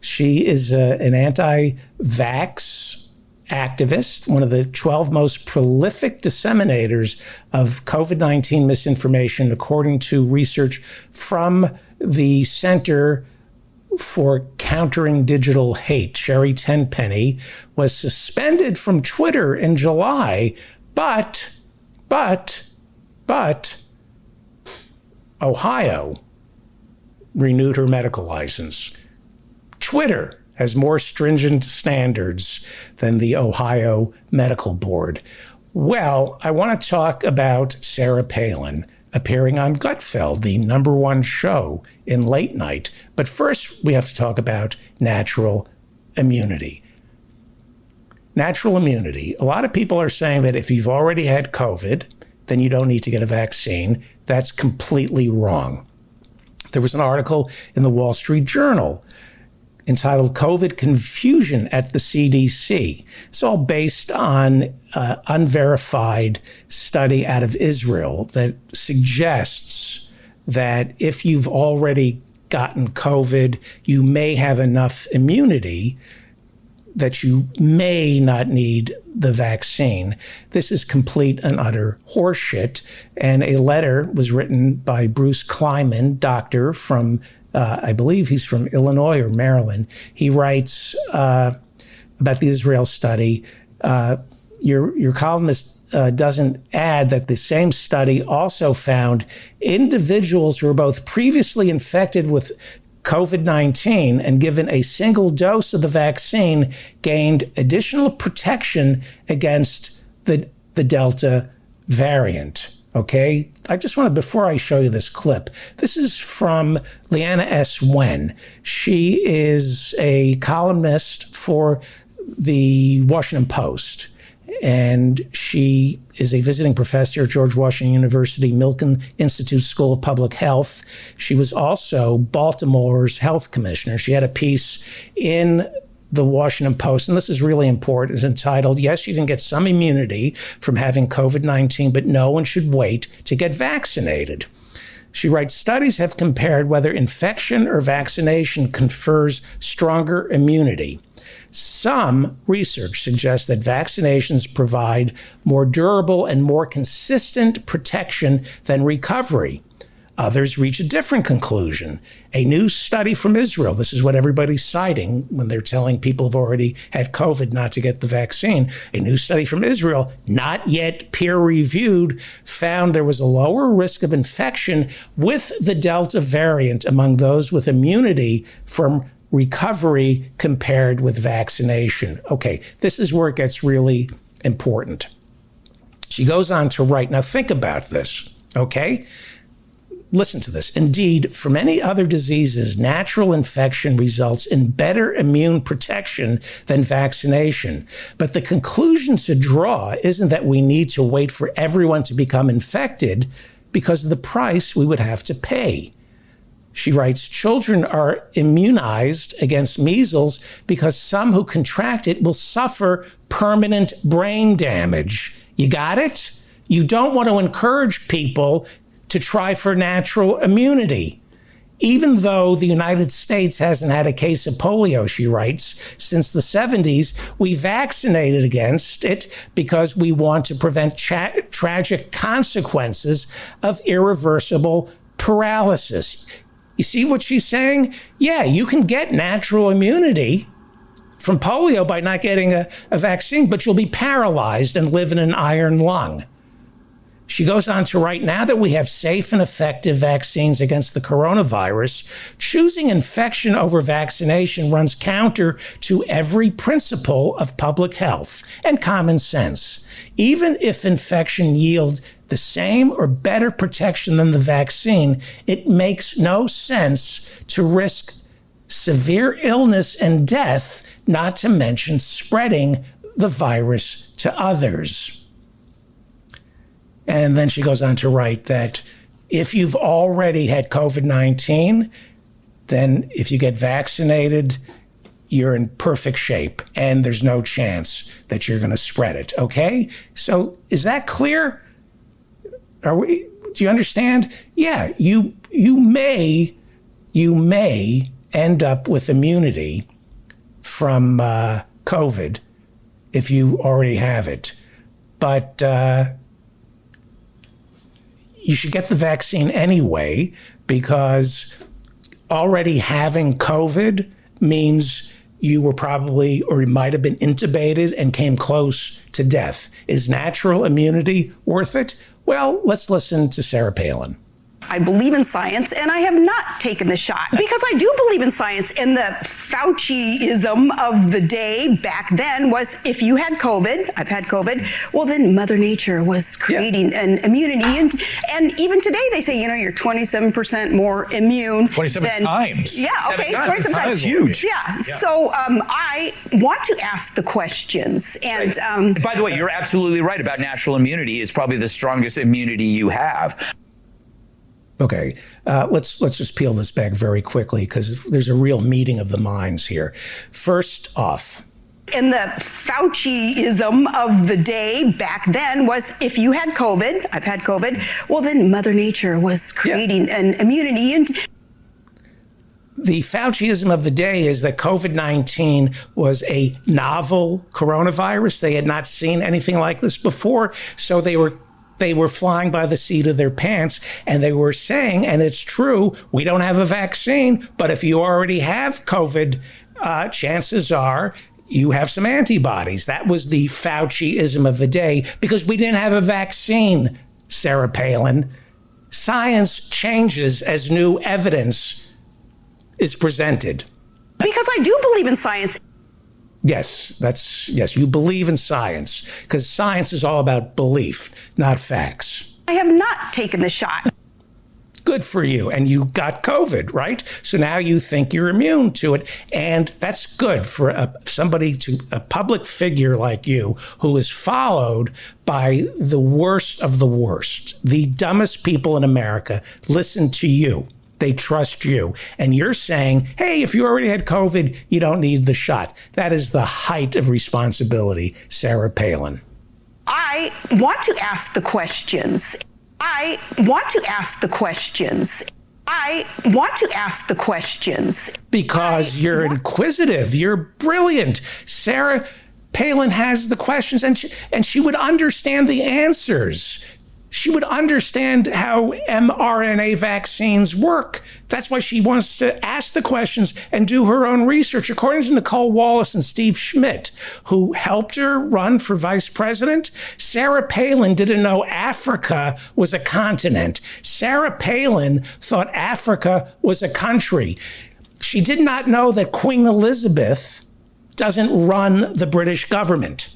She is an anti-vax activist, one of the 12 most prolific disseminators of COVID-19 misinformation, according to research from the Center for Countering Digital Hate. Sherry Tenpenny was suspended from Twitter in July, but Ohio renewed her medical license. Twitter has more stringent standards than the Ohio Medical Board. Well, I want to talk about Sarah Palin appearing on Gutfeld, the #1 show in late night. But first, we have to talk about natural immunity. Natural immunity. A lot of people are saying that if you've already had COVID, then you don't need to get a vaccine. That's completely wrong. There was an article in the Wall Street Journal entitled COVID Confusion at the CDC. It's all based on unverified study out of Israel that suggests that if you've already gotten COVID, you may have enough immunity that you may not need the vaccine. This is complete and utter horseshit. And a letter was written by Bruce Kleiman, doctor from I believe he's from Illinois or Maryland. He writes about the Israel study. Your columnist doesn't add that the same study also found individuals who were both previously infected with COVID-19 and given a single dose of the vaccine gained additional protection against the Delta variant. Okay, I just want to, before I show you this clip, this is from Leanna S. Wen. She is a columnist for the Washington Post, and she is a visiting professor at George Washington University Milken Institute School of Public Health. She was also Baltimore's health commissioner. She had a piece in the Washington Post, and this is really important, is entitled, "Yes, you can get some immunity from having COVID-19, but no one should wait to get vaccinated." She writes, studies have compared whether infection or vaccination confers stronger immunity. Some research suggests that vaccinations provide more durable and more consistent protection than recovery. Others reach a different conclusion. A new study from Israel, this is what everybody's citing when they're telling people who've already had COVID not to get the vaccine. A new study from Israel, not yet peer-reviewed, found there was a lower risk of infection with the Delta variant among those with immunity from recovery compared with vaccination. Okay, this is where it gets really important. She goes on to write, now think about this, okay? Listen to this. Indeed, for many other diseases, natural infection results in better immune protection than vaccination. But the conclusion to draw isn't that we need to wait for everyone to become infected because of the price we would have to pay. She writes, children are immunized against measles because some who contract it will suffer permanent brain damage. You got it? You don't want to encourage people to try for natural immunity. Even though the United States hasn't had a case of polio, she writes, since the 70s, we vaccinated against it because we want to prevent tragic consequences of irreversible paralysis. You see what she's saying? Yeah, you can get natural immunity from polio by not getting a vaccine, but you'll be paralyzed and live in an iron lung. She goes on to write, now that we have safe and effective vaccines against the coronavirus, choosing infection over vaccination runs counter to every principle of public health and common sense. Even if infection yields the same or better protection than the vaccine, it makes no sense to risk severe illness and death, not to mention spreading the virus to others. And then she goes on to write that if you've already had COVID-19, then if you get vaccinated, you're in perfect shape and there's no chance that you're going to spread it. Okay? So is that clear? Do you understand? Yeah, you may end up with immunity from COVID if you already have it. But you should get the vaccine anyway, because already having COVID means you were probably, or you might have been intubated and came close to death. Is natural immunity worth it? Well, let's listen to Sarah Palin. I believe in science, and I have not taken the shot because I do believe in science. And the Fauciism of the day back then was, if you had COVID, I've had COVID, well, then Mother Nature was creating an immunity. And even today they say, you're 27% more immune. 27 times. Yeah, okay, 27 times. That's huge. Yeah. So I want to ask the questions. And by the way, you're absolutely right about natural immunity is probably the strongest immunity you have. Okay, let's just peel this back very quickly, because there's a real meeting of the minds here. First off, and the Fauciism of the day back then was, if you had COVID, I've had COVID, well, then Mother Nature was creating an immunity. And the Fauciism of the day is that COVID-19 was a novel coronavirus. They had not seen anything like this before, so they were flying by the seat of their pants, and they were saying, and it's true, we don't have a vaccine, but if you already have COVID, chances are you have some antibodies. That was the Fauciism of the day, because we didn't have a vaccine, Sarah Palin. Science changes as new evidence is presented. Because I do believe in science. Yes, you believe in science, because science is all about belief, not facts. I have not taken the shot. Good for you. And you got COVID, right? So now you think you're immune to it. And that's good for a public figure like you, who is followed by the worst of the worst. The dumbest people in America listen to you. They trust you. And you're saying, hey, if you already had COVID, you don't need the shot. That is the height of responsibility, Sarah Palin. I want to ask the questions. I want to ask the questions. I want to ask the questions. Because you're inquisitive. You're brilliant. Sarah Palin has the questions, and she would understand the answers. She would understand how mRNA vaccines work. That's why she wants to ask the questions and do her own research. According to Nicole Wallace and Steve Schmidt, who helped her run for vice president, Sarah Palin didn't know Africa was a continent. Sarah Palin thought Africa was a country. She did not know that Queen Elizabeth doesn't run the British government.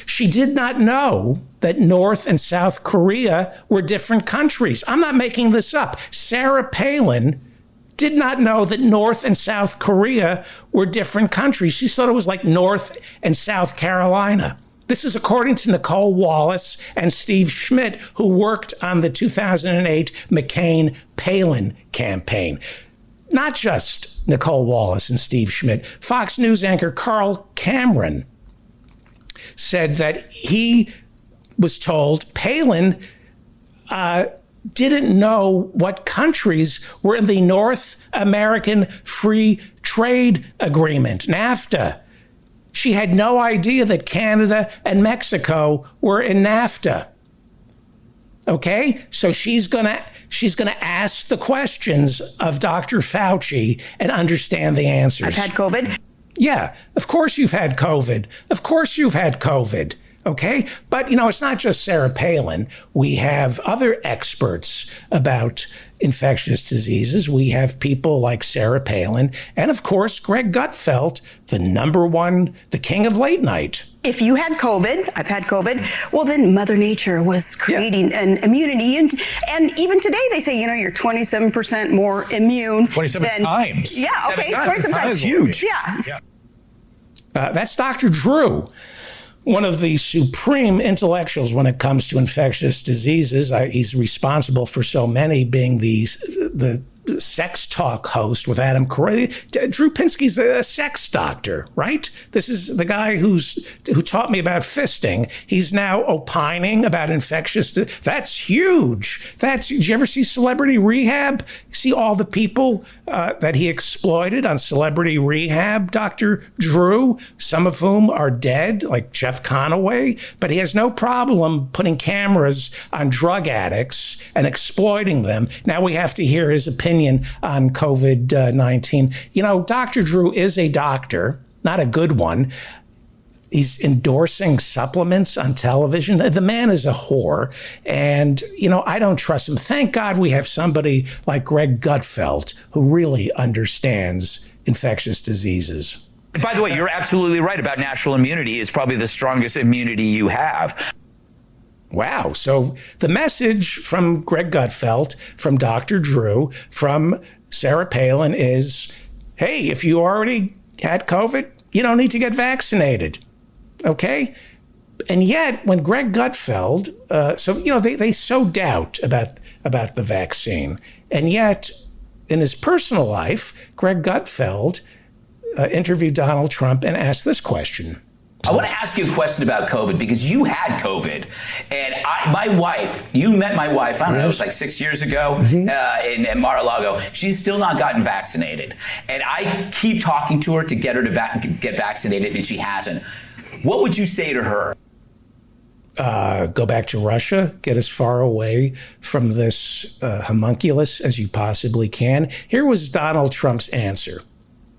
She did not know that North and South Korea were different countries. I'm not making this up. Sarah Palin did not know that North and South Korea were different countries. She thought it was like North and South Carolina. This is according to Nicole Wallace and Steve Schmidt, who worked on the 2008 McCain-Palin campaign. Not just Nicole Wallace and Steve Schmidt. Fox News anchor Carl Cameron said that he was told Palin didn't know what countries were in the North American Free Trade Agreement, NAFTA. She had no idea that Canada and Mexico were in NAFTA. Okay, so she's gonna ask the questions of Dr. Fauci and understand the answers. I've had COVID. Yeah, of course you've had COVID. Of course you've had COVID. Okay, but it's not just Sarah Palin. We have other experts about infectious diseases. We have people like Sarah Palin and, of course, Greg Gutfeld, the king of late night. If you had COVID, I've had COVID, well, then Mother Nature was creating an immunity. And even today, they say, you're 27% more immune. 27 times. Yeah, okay, 27 times. That's huge. Yeah. That's Dr. Drew, one of the supreme intellectuals when it comes to infectious diseases. He's responsible for so many, being the sex talk host with Adam Carolla. Drew Pinsky's a sex doctor, right? This is the guy who taught me about fisting. He's now opining about infectious. That's huge. Did you ever see Celebrity Rehab? See all the people that he exploited on Celebrity Rehab, Dr. Drew, some of whom are dead, like Jeff Conaway, but he has no problem putting cameras on drug addicts and exploiting them. Now we have to hear his opinion on COVID-19. Dr. Drew is a doctor, not a good one. He's endorsing supplements on television. The man is a whore. And, I don't trust him. Thank God we have somebody like Greg Gutfeld who really understands infectious diseases. By the way, you're absolutely right about natural immunity is probably the strongest immunity you have. Wow. So the message from Greg Gutfeld, from Dr. Drew, from Sarah Palin is, hey, if you already had COVID, you don't need to get vaccinated. Okay? And yet, when Greg Gutfeld, they sow doubt about the vaccine. And yet, in his personal life, Greg Gutfeld interviewed Donald Trump and asked this question. I want to ask you a question about COVID because you had COVID, and my wife, you met my wife, I don't know, it was like 6 years ago in Mar-a-Lago. She's still not gotten vaccinated, and I keep talking to her to get her to get vaccinated, and she hasn't. What would you say to her? Go back to Russia, get as far away from this homunculus as you possibly can. Here was Donald Trump's answer.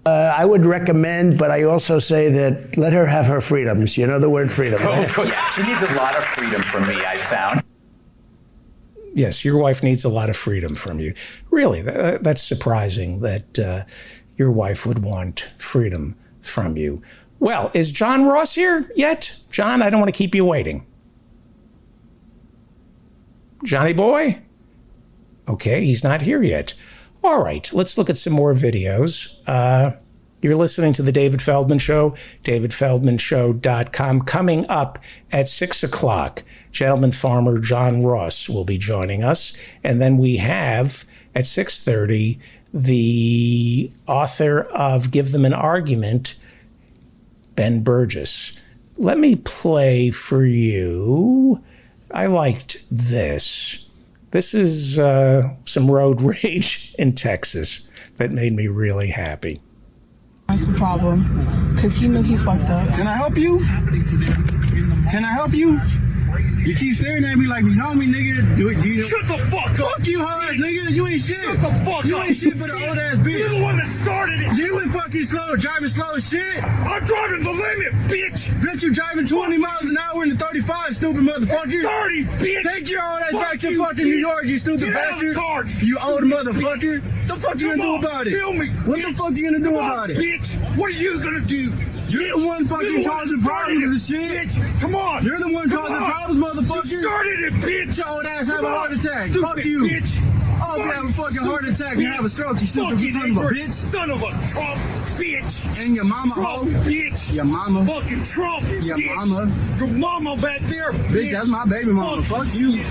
I would recommend, but I also say that let her have her freedoms. You know the word freedom. Right? Yeah, she needs a lot of freedom from me, I found. Yes, your wife needs a lot of freedom from you. Really, that's surprising that your wife would want freedom from you. Well, is John Ross here yet? John, I don't want to keep you waiting. Johnny boy? Okay, he's not here yet. All right, let's look at some more videos. You're listening to The David Feldman Show, davidfeldmanshow.com. Coming up at 6 o'clock, gentleman farmer John Ross will be joining us. And then we have, at 6:30, the author of Give Them an Argument, Ben Burgess. Let me play for you. I liked this. This is some road rage in Texas that made me really happy. That's the problem, because he knew he fucked up. Can I help you? Can I help you? You keep staring at me like you know me, nigga. Shut the fuck up. Fuck you, hoe ass nigga. You ain't shit. Shut the fuck up. You ain't shit for the old ass bitch. You're the one that started it. You ain't fucking slow, driving slow as shit. I'm driving the limit, bitch. Bitch, you driving 20 miles an hour in the 35, stupid motherfucker. 30, bitch. Take your old ass back to fucking New York, you stupid bastard. You old motherfucker. What the fuck you gonna do about it? Kill me. What the fuck you gonna do about it? Bitch, what are you gonna do? You're the one fucking causing problems and shit. Bitch, come on. You're the one causing problems, motherfucker. You started it, bitch. Your old ass have a heart attack. Fuck you. Bitch. Oh, you have a fucking heart attack and have a stroke, you stupid son of a bitch. Son of a Trump, bitch. And your mama, Trump, bitch. Your mama. Fucking Trump, your bitch. Mama. Your mama back there, bitch. Bitch, that's my baby mama. Fuck you.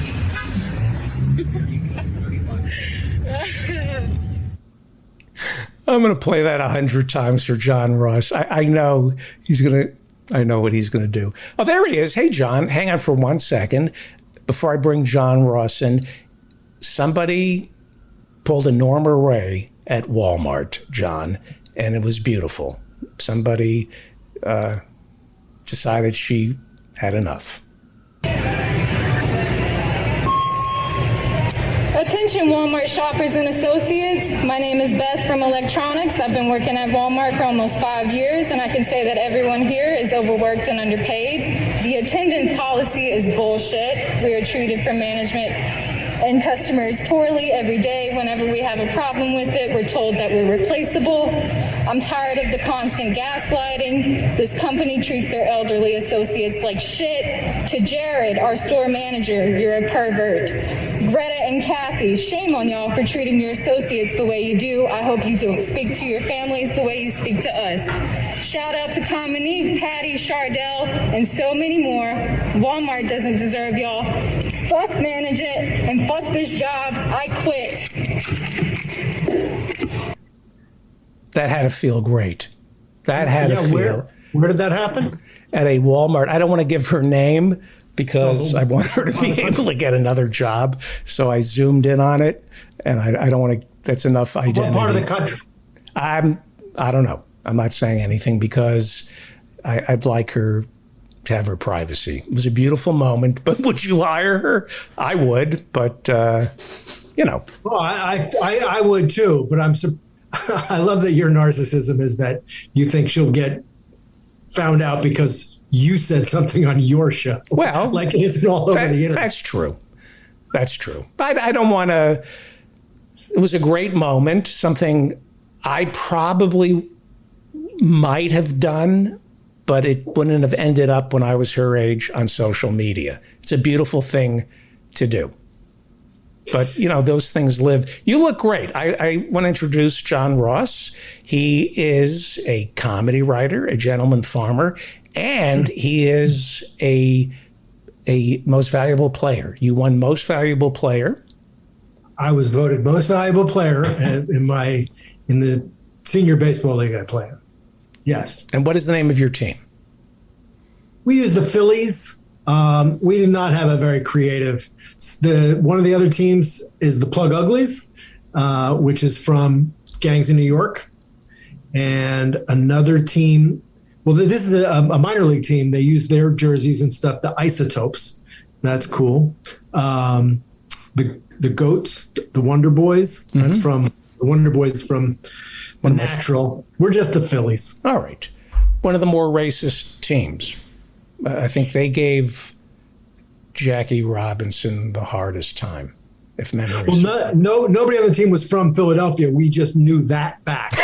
I'm going to play that 100 times for John Ross. I know I know what he's going to do. Oh, there he is. Hey, John, hang on for 1 second. Before I bring John Ross in, somebody pulled a Norma Ray at Walmart, John, and it was beautiful. Somebody decided she had enough. Attention Walmart shoppers and associates. My name is Beth from Electronics. I've been working at Walmart for almost 5 years, and I can say that everyone here is overworked and underpaid. The attendant policy is bullshit. We are treated for management and customers poorly every day. Whenever we have a problem with it, we're told that we're replaceable. I'm tired of the constant gaslighting. This company treats their elderly associates like shit. To Jared, our store manager, you're a pervert. Greta and Kathy, shame on y'all for treating your associates the way you do. I hope you speak to your families the way you speak to us. Shout out to Cominique, Patty, Chardell, and so many more. Walmart doesn't deserve y'all. Fuck management and fuck this job. I quit. That had to feel great. That had to feel. Where did that happen? At a Walmart. I don't want to give her name because I want her to be able to get another job. So I zoomed in on it, and I don't want to. That's enough identity. What part of the country? I don't know. I'm not saying anything because I'd like her to have her privacy. It was a beautiful moment, but would you hire her? I would, but you know. Well, I would too, but I love that your narcissism is that you think she'll get found out because you said something on your show. Well, like it isn't all over the internet. That's true. That's true. I don't want to. It was a great moment, something I probably might have done, but it wouldn't have ended up when I was her age on social media. It's a beautiful thing to do. But, you know, those things live. You look great. I want to introduce John Ross. He is a comedy writer, a gentleman farmer, and he is a most valuable player. You won most valuable player. I was voted most valuable player in the senior baseball league I play in. Yes. And what is the name of your team? We use the Phillies. We did not have a very creative. One of the other teams is the Plug Uglies, which is from Gangs in New York, and another team. Well, this is a minor league team. They use their jerseys and stuff. The Isotopes. That's cool. The Goats, the Wonder Boys. Mm-hmm. That's from the Wonder Boys from The Natural. We're just the Phillies. All right. One of the more racist teams. I think they gave Jackie Robinson the hardest time, if memory serves. Well, nobody on the team was from Philadelphia. We just knew that fact.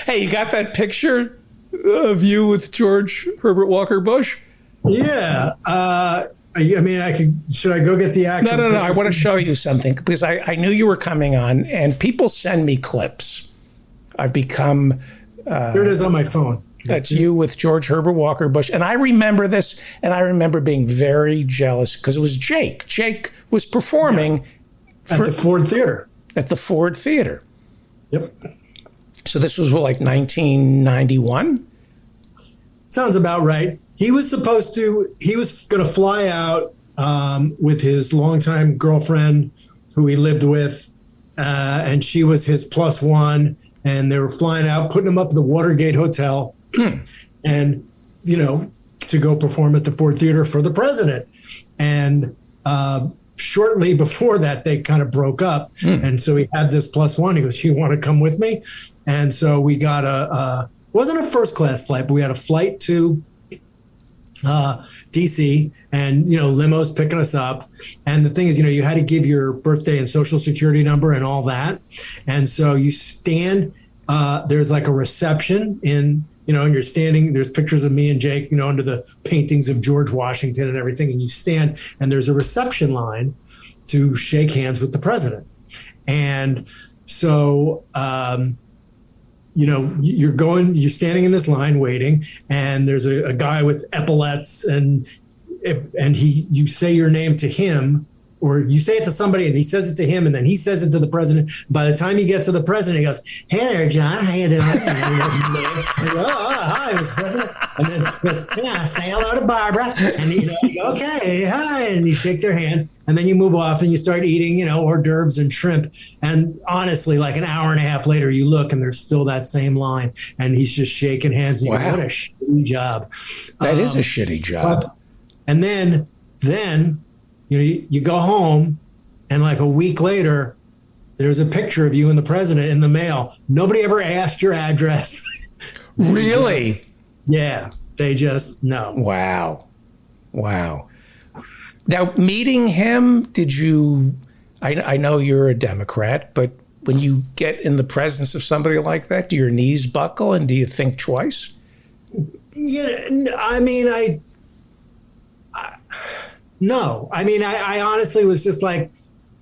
Hey, you got that picture of you with George Herbert Walker Bush? Yeah. I mean, should I go get the actual? No. I want to show you something because I knew you were coming on, and people send me clips. I've become. Here it is on my phone. That's you with George Herbert Walker Bush. And I remember this, and I remember being very jealous because it was Jake. Jake was performing at the Ford Theater. At the Ford Theater. Yep. So this was like 1991? Sounds about right. He was going to fly out with his longtime girlfriend who he lived with, and she was his plus one. And they were flying out, putting him up at the Watergate Hotel, and, you know, to go perform at the Ford Theater for the president. And shortly before that, they kind of broke up. And so he had this plus one. He goes, "You want to come with me?" And so we got it wasn't a first class flight, but we had a flight to DC, and, you know, limos picking us up. And the thing is, you know, you had to give your birthday and social security number and all that. And so you stand, there's like a reception and you're standing, there's pictures of me and Jake, you know, under the paintings of George Washington and everything. And you stand and there's a reception line to shake hands with the president. And so, you know, you're standing in this line waiting, and there's a guy with epaulets, and you say your name to him, or you say it to somebody, and he says it to him, and then he says it to the president. By the time you get to the president, he goes, "Hey there, John, how you doing?" And "Oh, hi, Mr. President." And then he goes, "Yeah, say hello to Barbara." And you go, "Okay, hi," and you shake their hands, and then you move off and you start eating, you know, hors d'oeuvres and shrimp. And honestly, like an hour and a half later, you look and there's still that same line, and he's just shaking hands. And you go, "What a shitty job." That is a shitty job. And then you go home, and like a week later, there's a picture of you and the president in the mail. Nobody ever asked your address. Really? Yeah. They just know. Wow. Now, meeting him, did you, I know you're a Democrat, but when you get in the presence of somebody like that, do your knees buckle and do you think twice? Yeah, I mean, no. I mean, I honestly was just like,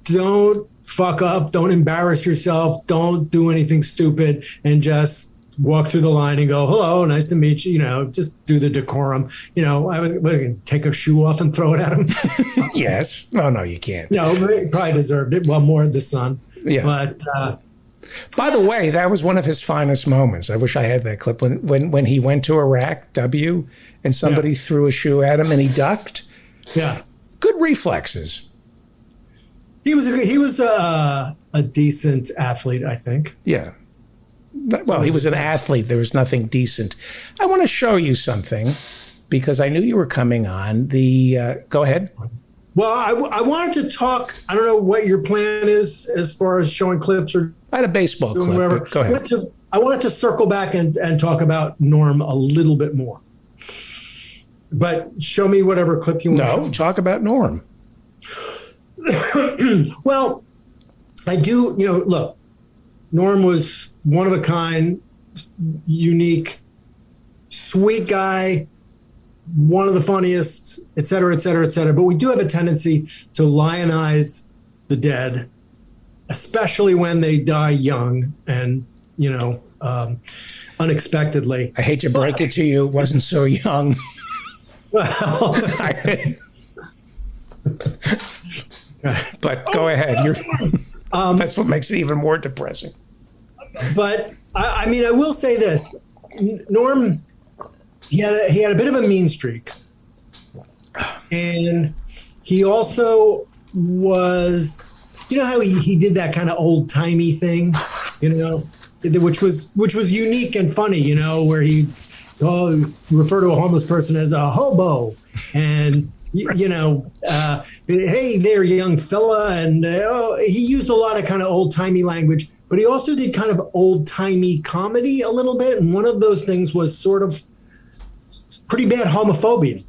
don't fuck up, don't embarrass yourself, don't do anything stupid, and just walk through the line and go, hello, nice to meet you, just do the decorum. I was going to take a shoe off and throw it at him. Yes. No, you can't. No, he probably deserved it. Well, more the son. Yeah. But by the way, that was one of his finest moments. I wish I had that clip when he went to Iraq, and somebody threw a shoe at him and he ducked. Yeah. Good reflexes. He was a decent athlete, I think. Yeah. Well, he was an athlete. There was nothing decent. I want to show you something because I knew you were coming on. Go ahead. Well, I wanted to talk. I don't know what your plan is as far as showing clips or. I had a baseball clip. Whatever. Go ahead. I wanted to circle back and talk about Norm a little bit more. But show me whatever clip you want. No, talk about Norm. Well, I do. Look, Norm was one of a kind, unique, sweet guy, one of the funniest, et cetera, et cetera, et cetera. But we do have a tendency to lionize the dead, especially when they die young and, unexpectedly. I hate to break it to you, it wasn't so young. Well, but go ahead. That's what makes it even more depressing. But I mean, I will say this: Norm, he had a bit of a mean streak, and he also was, how he did that kind of old timey thing, which was unique and funny, where he'd refer to a homeless person as a hobo, and hey there, young fella, and he used a lot of kind of old timey language. But he also did kind of old-timey comedy a little bit. And one of those things was sort of pretty bad homophobia.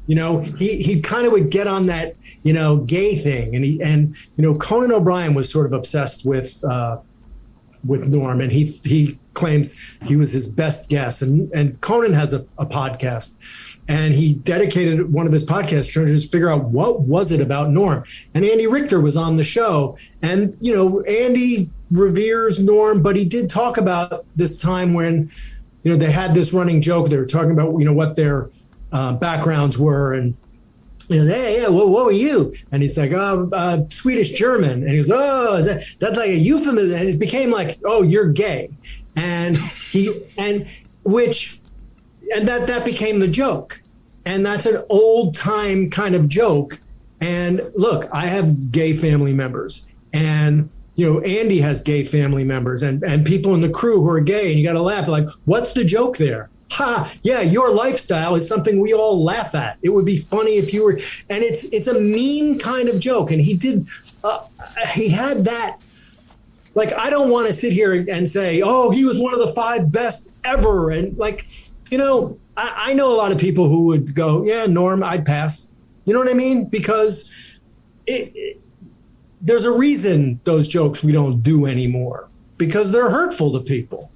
He kind of would get on that, gay thing. And Conan O'Brien was sort of obsessed with Norm. And he claims he was his best guest. And Conan has a podcast. And he dedicated one of his podcasts trying to just figure out what was it about Norm. And Andy Richter was on the show. And, Andy reveres Norm, but he did talk about this time when, they had this running joke. They were talking about, what their backgrounds were. And, hey, what were you? And he's like, Swedish German. And he goes, that's like a euphemism. And it became like, oh, you're gay. And that became the joke. And that's an old time kind of joke. And look, I have gay family members, and Andy has gay family members, and people in the crew who are gay, and you got to laugh. They're like, what's the joke there? Ha, yeah, your lifestyle is something we all laugh at. It would be funny if you were, and it's a mean kind of joke. And he had that. Like, I don't want to sit here and say, oh, he was one of the 5 best ever. And I know a lot of people who would go, yeah, Norm, I'd pass. You know what I mean? Because there's a reason those jokes we don't do anymore, because they're hurtful to people.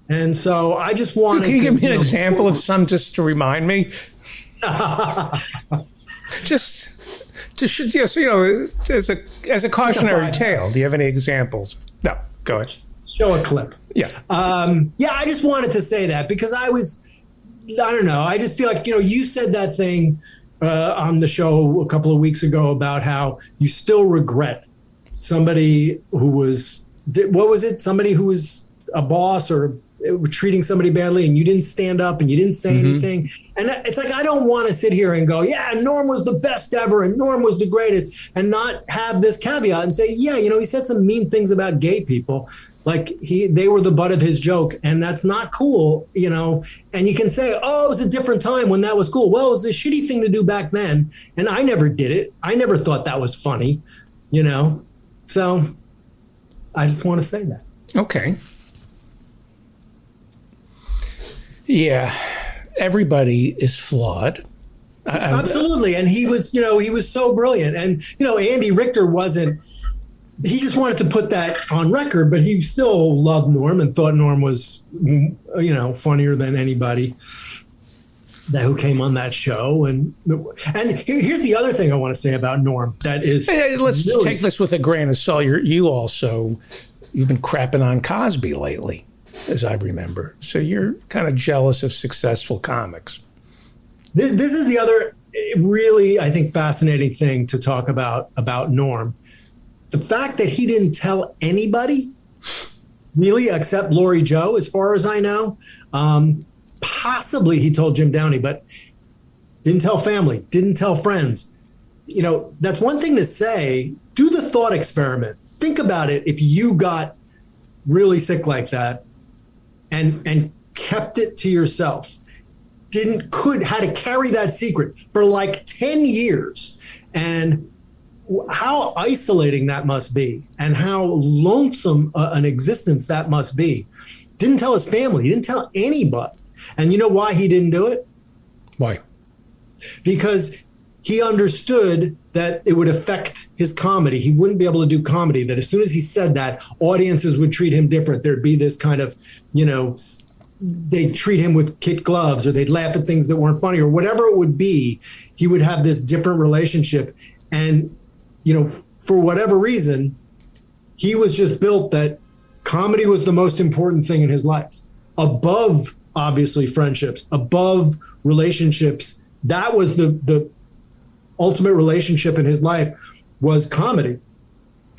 And so I just wanted Can you give me an example of some just to remind me? Just as a cautionary tale. Do you have any examples? No, go ahead. Show a clip. Yeah. I just wanted to say that because I don't know. I just feel like, you said that thing on the show a couple of weeks ago about how you still regret somebody who was, somebody who was a boss or treating somebody badly, and you didn't stand up and you didn't say anything. And it's like, I don't want to sit here and go, yeah, Norm was the best ever and Norm was the greatest, and not have this caveat and say, yeah, he said some mean things about gay people. Like they were the butt of his joke, and that's not cool, and you can say, oh, it was a different time when that was cool. Well, it was a shitty thing to do back then. And I never did it. I never thought that was funny, so I just want to say that. Okay. Yeah. everybody is flawed. Absolutely. And he was so brilliant. And, Andy Richter he just wanted to put that on record, but he still loved Norm and thought Norm was, funnier than anybody who came on that show. And here's the other thing I want to say about Norm that is. Hey, let's take this with a grain of salt. You've been crapping on Cosby lately, as I remember. So you're kind of jealous of successful comics. This is the other really, I think, fascinating thing to talk about Norm. The fact that he didn't tell anybody, really, except Lori Joe, as far as I know. Possibly he told Jim Downey, but didn't tell family, didn't tell friends. That's one thing to say. Do the thought experiment. Think about it if you got really sick like that and kept it to yourself. Had to carry that secret for like 10 years. And how isolating that must be and how lonesome an existence that must be. Didn't tell his family, he didn't tell anybody. And you know why he didn't do it? Why? Because he understood that it would affect his comedy. He wouldn't be able to do comedy, that as soon as he said that, audiences would treat him different. There'd be this kind of, they'd treat him with kid gloves, or they'd laugh at things that weren't funny, or whatever it would be. He would have this different relationship. And, for whatever reason, he was just built that comedy was the most important thing in his life, above, obviously, friendships, above relationships. That was the ultimate relationship in his life, was comedy.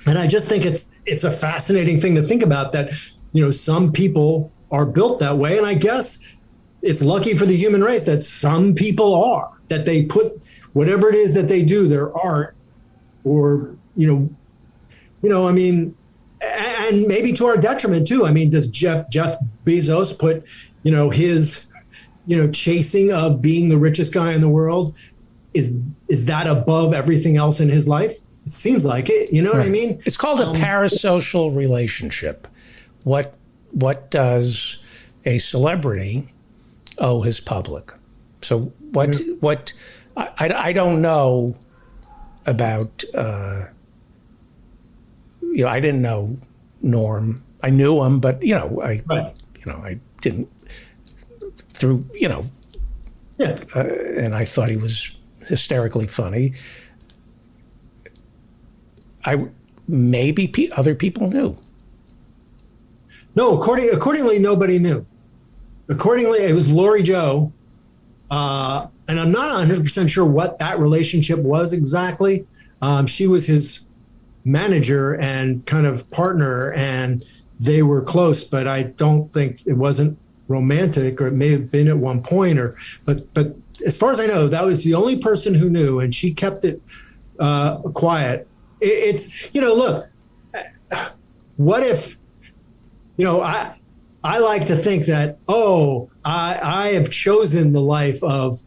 And I just think it's a fascinating thing to think about, that, some people are built that way. And I guess it's lucky for the human race that some people are, that they put whatever it is that they do, their art, or, I mean, and maybe to our detriment too. I mean, does Jeff Bezos put, his, chasing of being the richest guy in the world, is that above everything else in his life? It seems like it. You know what I mean? It's called a parasocial relationship. What does a celebrity owe his public? So what I don't know about, I didn't know Norm. I knew him, but, I didn't through, and I thought he was hysterically funny. Maybe other people knew. No, accordingly, nobody knew. Accordingly, it was Lori Joe. And I'm not 100% sure what that relationship was exactly. She was his manager and kind of partner, and they were close, but I don't think it wasn't romantic, or it may have been at one point, but as far as I know, that was the only person who knew, and she kept it quiet. It's, look, what if, I like to think that, I have chosen the life of,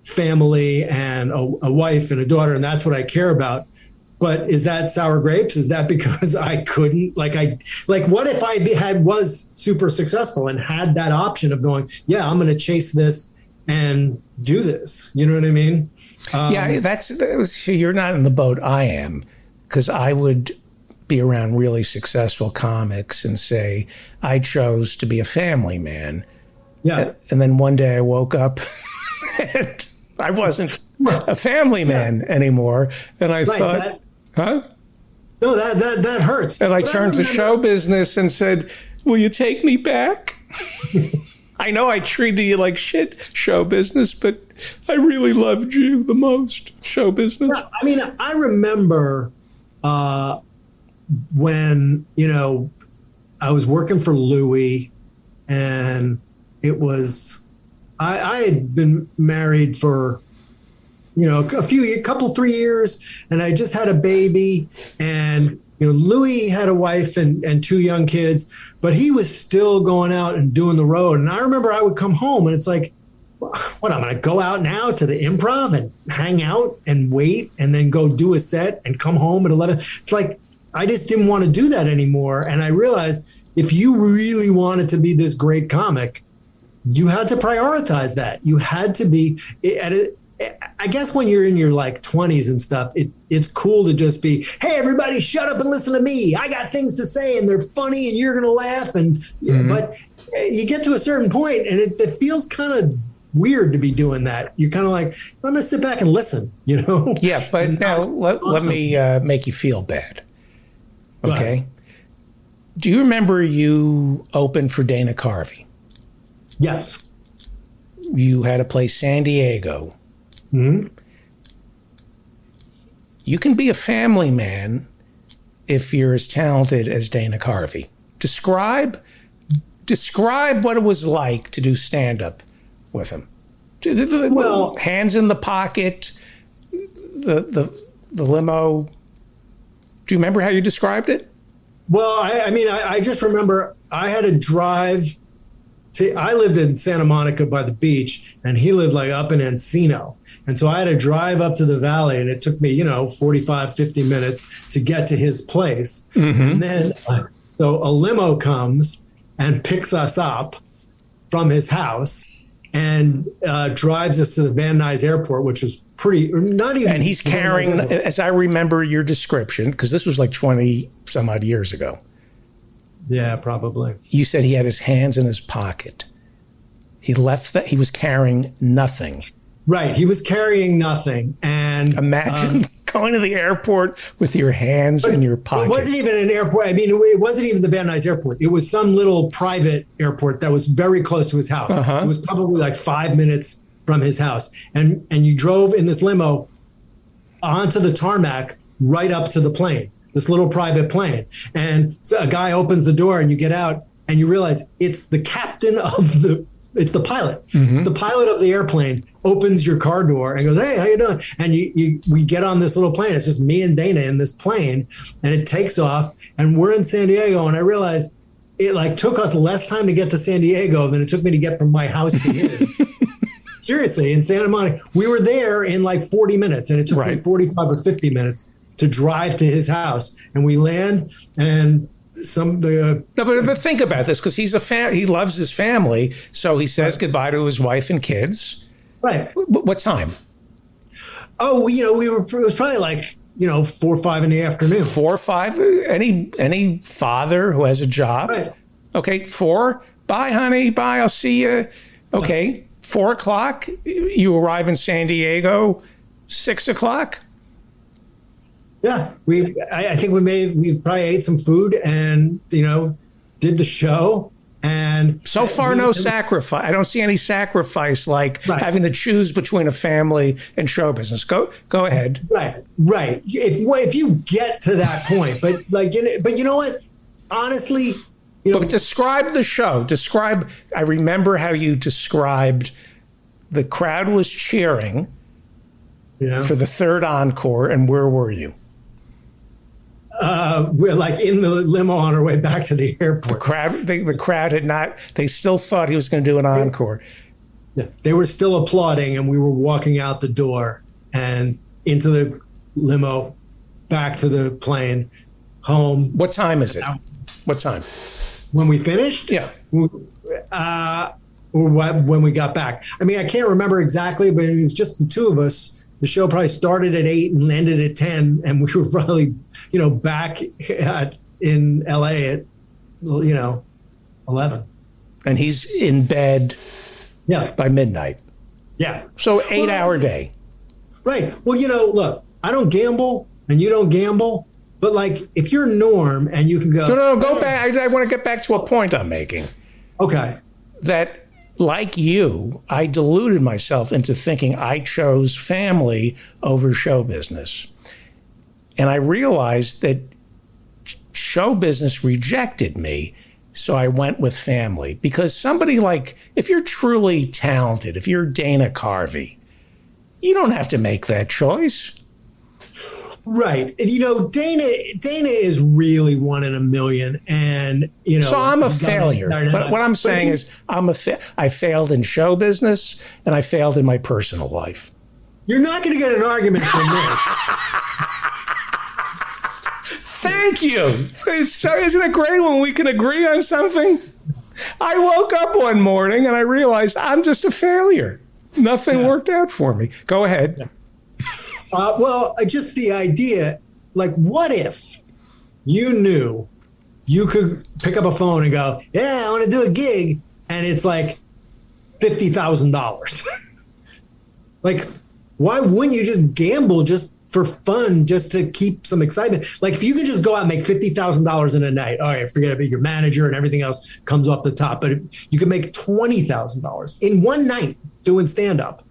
family and a wife and a daughter, and that's what I care about. But is that sour grapes? Is that because I couldn't, what if I was super successful and had that option of going, yeah, I'm going to chase this and do this. You know what I mean? You're not in the boat I am, because I would be around really successful comics and say, I chose to be a family man. Yeah. And then one day I woke up and I wasn't a family man anymore. And I thought, huh? No, that hurts. And I turned to show business and said, will you take me back? I know I treated you like shit, show business, but I really loved you the most, show business. Yeah, I mean, I remember when, I was working for Louis, and it was, I had been married for, a couple, 3 years, and I just had a baby, and, Louis had a wife and 2 young kids, but he was still going out and doing the road. And I remember I would come home and it's like, what, I'm going to go out now to the Improv and hang out and wait and then go do a set and come home at 11. It's like, I just didn't want to do that anymore. And I realized if you really wanted to be this great comic, you had to prioritize that. You had to be at it. I guess when you're in your like 20s and stuff, it's cool to just be, hey, everybody shut up and listen to me. I got things to say and they're funny and you're going to laugh. And but you get to a certain point and it feels kind of weird to be doing that. You're kind of like, I'm going to sit back and listen, you know? Yeah, but now let me make you feel bad. Okay. Do you remember you opened for Dana Carvey? Yes. You had to play San Diego. Mm-hmm. You can be a family man if you're as talented as Dana Carvey. Describe what it was like to do stand-up with him. Well, hands in the pocket, the limo. Do you remember how you described it? Well, I just remember I had to drive I lived in Santa Monica by the beach, and he lived like up in Encino. And so I had to drive up to the valley, and it took me, 45, 50 minutes to get to his place. Mm-hmm. And then so a limo comes and picks us up from his house and drives us to the Van Nuys Airport, which is not even. And he's carrying, as I remember your description, because this was like 20 some odd years ago. Yeah, probably. You said he had his hands in his pocket. He left that. He was carrying nothing. Right. He was carrying nothing. And imagine going to the airport with your hands in your pocket. It wasn't even an airport. I mean, it wasn't even the Van Nuys Airport. It was some little private airport that was very close to his house. It was probably like 5 minutes from his house. And you drove in this limo onto the tarmac right up to the plane, this little private plane. And so a guy opens the door and you get out and you realize it's the captain of it's the pilot. Mm-hmm. It's the pilot of the airplane opens your car door and goes, hey, how you doing? And we get on this little plane. It's just me and Dana in this plane, and it takes off, and we're in San Diego. And I realized it like took us less time to get to San Diego than it took me to get from my house to his. Seriously, in Santa Monica, we were there in like 40 minutes, and it took me 45 or 50 minutes to drive to his house. And we land, and but think about this, because he's he loves his family, so he says goodbye to his wife and kids. Right. What time? Oh, it was probably like 4 or 5 in the afternoon. 4 or 5. Any father who has a job. Right. Okay. 4. Bye, honey. Bye. I'll see you. Okay. 4 o'clock. You arrive in San Diego. 6 o'clock. Yeah, I think we probably ate some food and, did the show. And so far, no sacrifice. I don't see any sacrifice like having to choose between a family and show business. Go ahead. Right. If you get to that point, but you know what? Honestly, but describe the show. I remember how you described the crowd was cheering for the third encore, and where were you? We're like in the limo on our way back to the airport. The crowd had not, they still thought he was going to do an encore. Yeah, they were still applauding, and we were walking out the door and into the limo, back to the plane, home. What time is it? What time? When we finished? Yeah. When we got back. I mean, I can't remember exactly, but it was just the two of us. The show probably started at 8 and ended at 10, and we were probably, back in LA at, 11. And he's in bed by midnight. Yeah. So 8-hour day. Right. Well, look, I don't gamble and you don't gamble, but like if you're Norm and you can go. No, go back. I want to get back to a point I'm making. Okay. That, like you, I deluded myself into thinking I chose family over show business. And I realized that show business rejected me, so I went with family. Because somebody like, if you're truly talented, if you're Dana Carvey, you don't have to make that choice. Right. Dana is really 1 in a million, and So I'm a failure. But what I'm saying is, I failed in show business, and I failed in my personal life. You're not going to get an argument from me. Thank you. Isn't it great when we can agree on something? I woke up one morning and I realized I'm just a failure. Nothing worked out for me. Go ahead. Well, just the idea, like, what if you knew you could pick up a phone and go, yeah, I want to do a gig, and it's like $50,000. Like, why wouldn't you just gamble just for fun, just to keep some excitement? Like, if you could just go out and make $50,000 in a night, all right, forget about your manager and everything else comes off the top, but if you could make $20,000 in one night doing stand-up.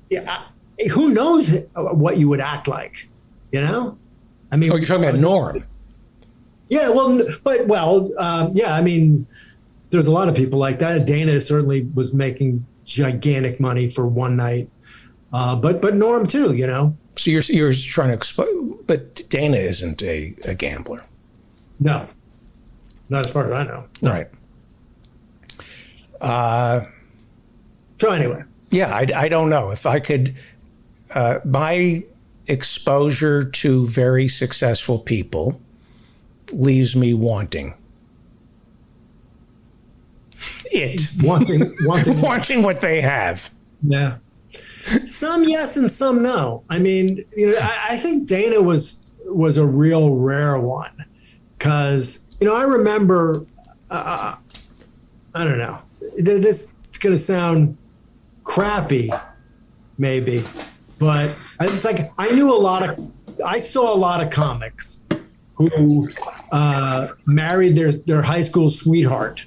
Yeah, who knows what you would act like, you know? I mean, you're talking about Norm. Yeah, I mean, there's a lot of people like that. Dana certainly was making gigantic money for one night, but Norm too, you know. So you're trying to explain, but Dana isn't a gambler. No, not as far as I know. Right. So anyway. Yeah, I don't know if I could. My exposure to very successful people leaves me wanting. Wanting what they have. Yeah. Some yes and some no. I mean, you know, I think Dana was a real rare one, because, you know, I remember, I don't know, this is going to sound crappy, maybe, but it's like I saw a lot of comics who married their high school sweetheart,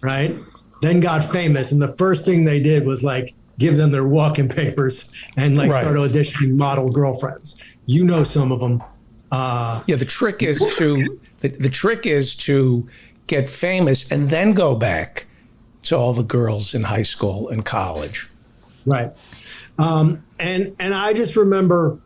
right? Then got famous, and the first thing they did was like give them their walk-in papers and like start auditioning model girlfriends. You know, some of them. The trick is to get famous and then go back to all the girls in high school and college. Right. And I just remember,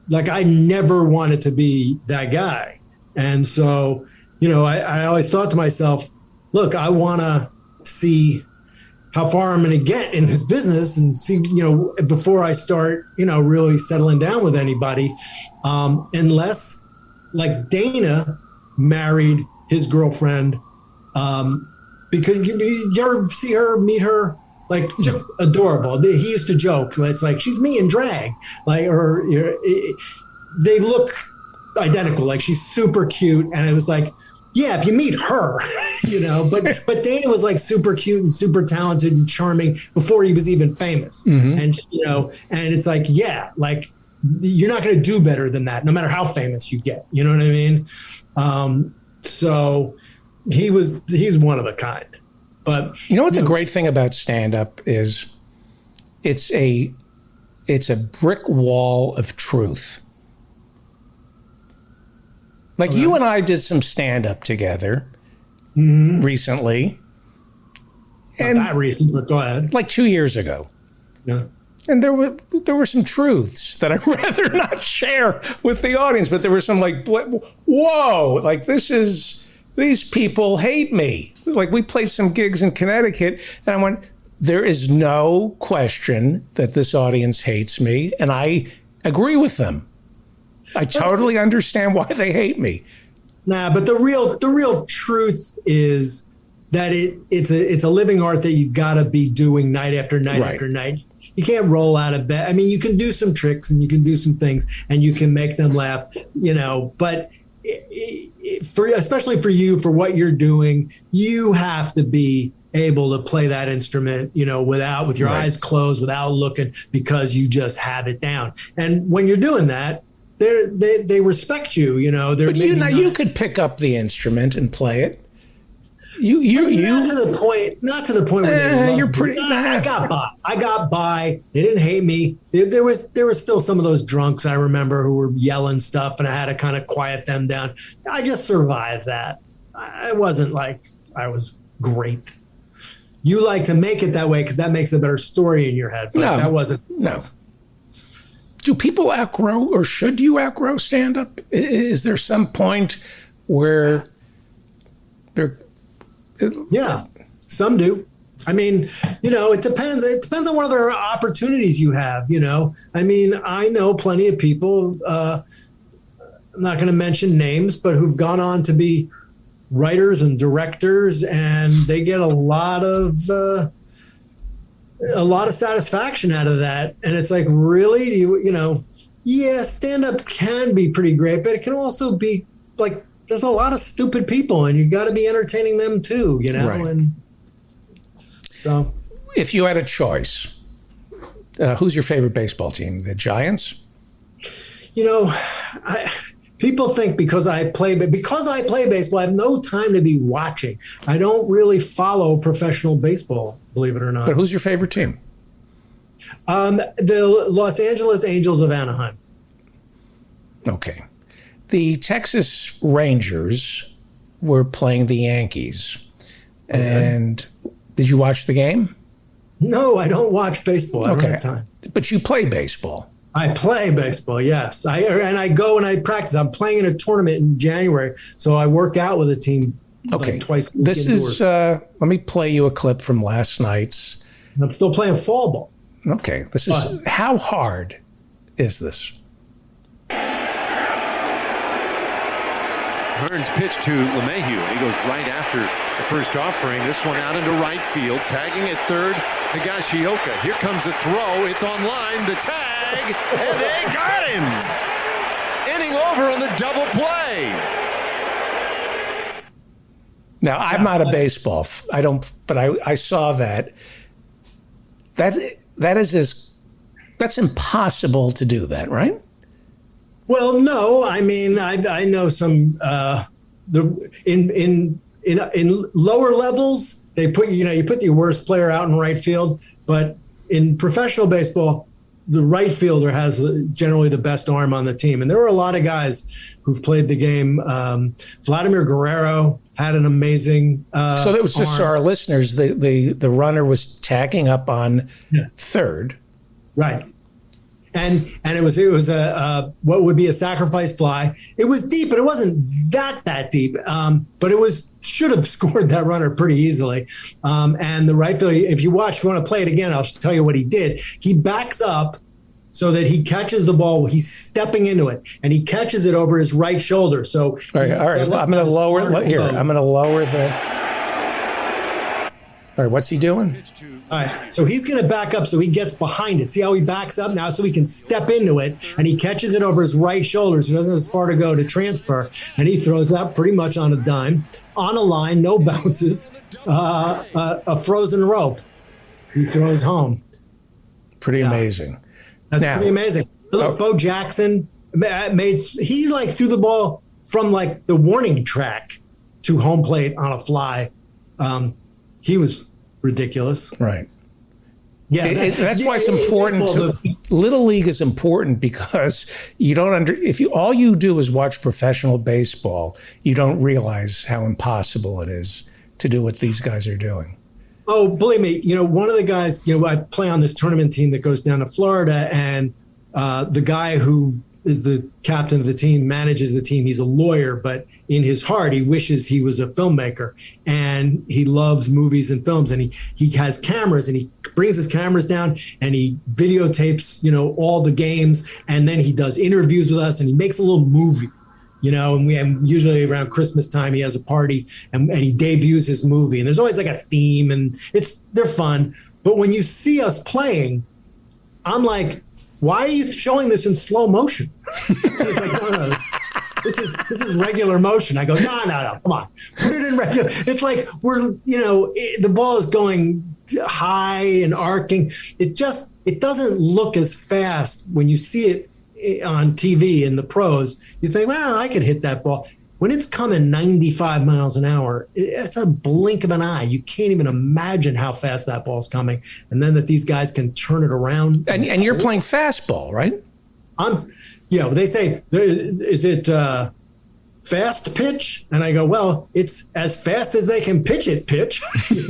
like, I never wanted to be that guy. And so, you know, I always thought to myself, look, I want to see how far I'm going to get in this business and see, you know, before I start, you know, really settling down with anybody, unless, like, Dana married his girlfriend, because you ever see her, meet her, like, just adorable. He used to joke, it's like, she's me in drag, like, or they look identical, like she's super cute. And it was like, yeah, if you meet her, you know, but Dana was like super cute and super talented and charming before he was even famous. Mm-hmm. And, you know, and it's like, yeah, like, you're not going to do better than that, no matter how famous you get. You know what I mean? So he's one of a kind. But you know what the great thing about stand-up is? It's a brick wall of truth. Like, you and I did some stand-up together recently. Not that recent, but go ahead. Like 2 years ago. Yeah. And there were some truths that I'd rather not share with the audience, but there were some like, whoa, like these people hate me. Like, we played some gigs in Connecticut, and I went, there is no question that this audience hates me, and I agree with them. I totally understand why they hate me. Nah, but the real truth is that it's a living art that you got to be doing night after night after night. You can't roll out of bed. I mean, you can do some tricks and you can do some things and you can make them laugh, you know, but especially for you, for what you're doing, you have to be able to play that instrument, you know, with your eyes closed, without looking, because you just have it down. And when you're doing that, they respect you, you know. But you could pick up the instrument and play it. Not to the point where you're pretty. I got by. They didn't hate me. There was still some of those drunks I remember who were yelling stuff, and I had to kind of quiet them down. I just survived that. I wasn't like I was great. You like to make it that way because that makes a better story in your head. But that wasn't. No. Do people outgrow, or should you outgrow stand-up? Is there some point where they're... Yeah, some do. I mean, you know, it depends. It depends on what other opportunities you have, you know. I mean, I know plenty of people, I'm not going to mention names, but who've gone on to be writers and directors, and they get a lot of satisfaction out of that. And it's like, really, yeah, stand-up can be pretty great, but it can also be like, there's a lot of stupid people, and you got to be entertaining them too, Right. And so, if you had a choice, who's your favorite baseball team? The Giants? People think because I play baseball, I have no time to be watching. I don't really follow professional baseball, believe it or not. But who's your favorite team? The Los Angeles Angels of Anaheim. Okay. The Texas Rangers were playing the Yankees. Okay. And did you watch the game? No, I don't watch baseball. I don't have time. But you play baseball. I play baseball, yes. I go and I practice. I'm playing in a tournament in January, so I work out with a team like twice a week. This is, let me play you a clip from last night's. I'm still playing fall ball. Okay, this is, how hard is this? Burns pitch to LeMahieu. He goes right after the first offering. This one out into right field. Tagging at third, Higashioka. Here comes the throw. It's on line. The tag. And they got him. Inning over on the double play. Now, I'm not a baseball. I don't, but I saw that. That's impossible to do that, right? Well, no. I mean, I know some in lower levels they put you put your worst player out in right field, but in professional baseball, the right fielder has generally the best arm on the team, and there were a lot of guys who've played the game. Vladimir Guerrero had an amazing. So that was just arm. For our listeners. The runner was tagging up on third, right? And it was a what would be a sacrifice fly. It was deep, but it wasn't that deep. But it should have scored that runner pretty easily. And the right fielder, if you want to play it again, I'll tell you what he did. He backs up so that he catches the ball. He's stepping into it, and he catches it over his right shoulder. So all right. I'm going to lower here. I'm going to lower the. All right, what's he doing? All right, so he's going to back up so he gets behind it. See how he backs up now so he can step into it, and he catches it over his right shoulder so he doesn't have as far to go to transfer, and he throws that pretty much on a dime, on a line, no bounces, a frozen rope. He throws home. Pretty amazing. That's pretty amazing. Look, Bo Jackson threw the ball from like the warning track to home plate on a fly. He was ridiculous. Right. Yeah. That's why it's important. Little League is important because you don't all you do is watch professional baseball, you don't realize how impossible it is to do what these guys are doing. Oh, believe me, one of the guys, I play on this tournament team that goes down to Florida, and the guy who is the captain of the team, manages the team. He's a lawyer, but in his heart, he wishes he was a filmmaker, and he loves movies and films, and he has cameras, and he brings his cameras down and he videotapes, all the games. And then he does interviews with us, and he makes a little movie, and usually around Christmas time, he has a party and he debuts his movie, and there's always like a theme, and they're fun. But when you see us playing, I'm like, why are you showing this in slow motion? He's like, no, this is regular motion. I go, no, come on, put it in regular. It's like the ball is going high and arcing. It doesn't look as fast when you see it on TV in the pros. You think, well, I could hit that ball. When it's coming 95 miles an hour, it's a blink of an eye. You can't even imagine how fast that ball's coming. And then that these guys can turn it around. And you're playing fastball, right? They say, is it fast pitch? And I go, well, it's as fast as they can pitch it, pitch.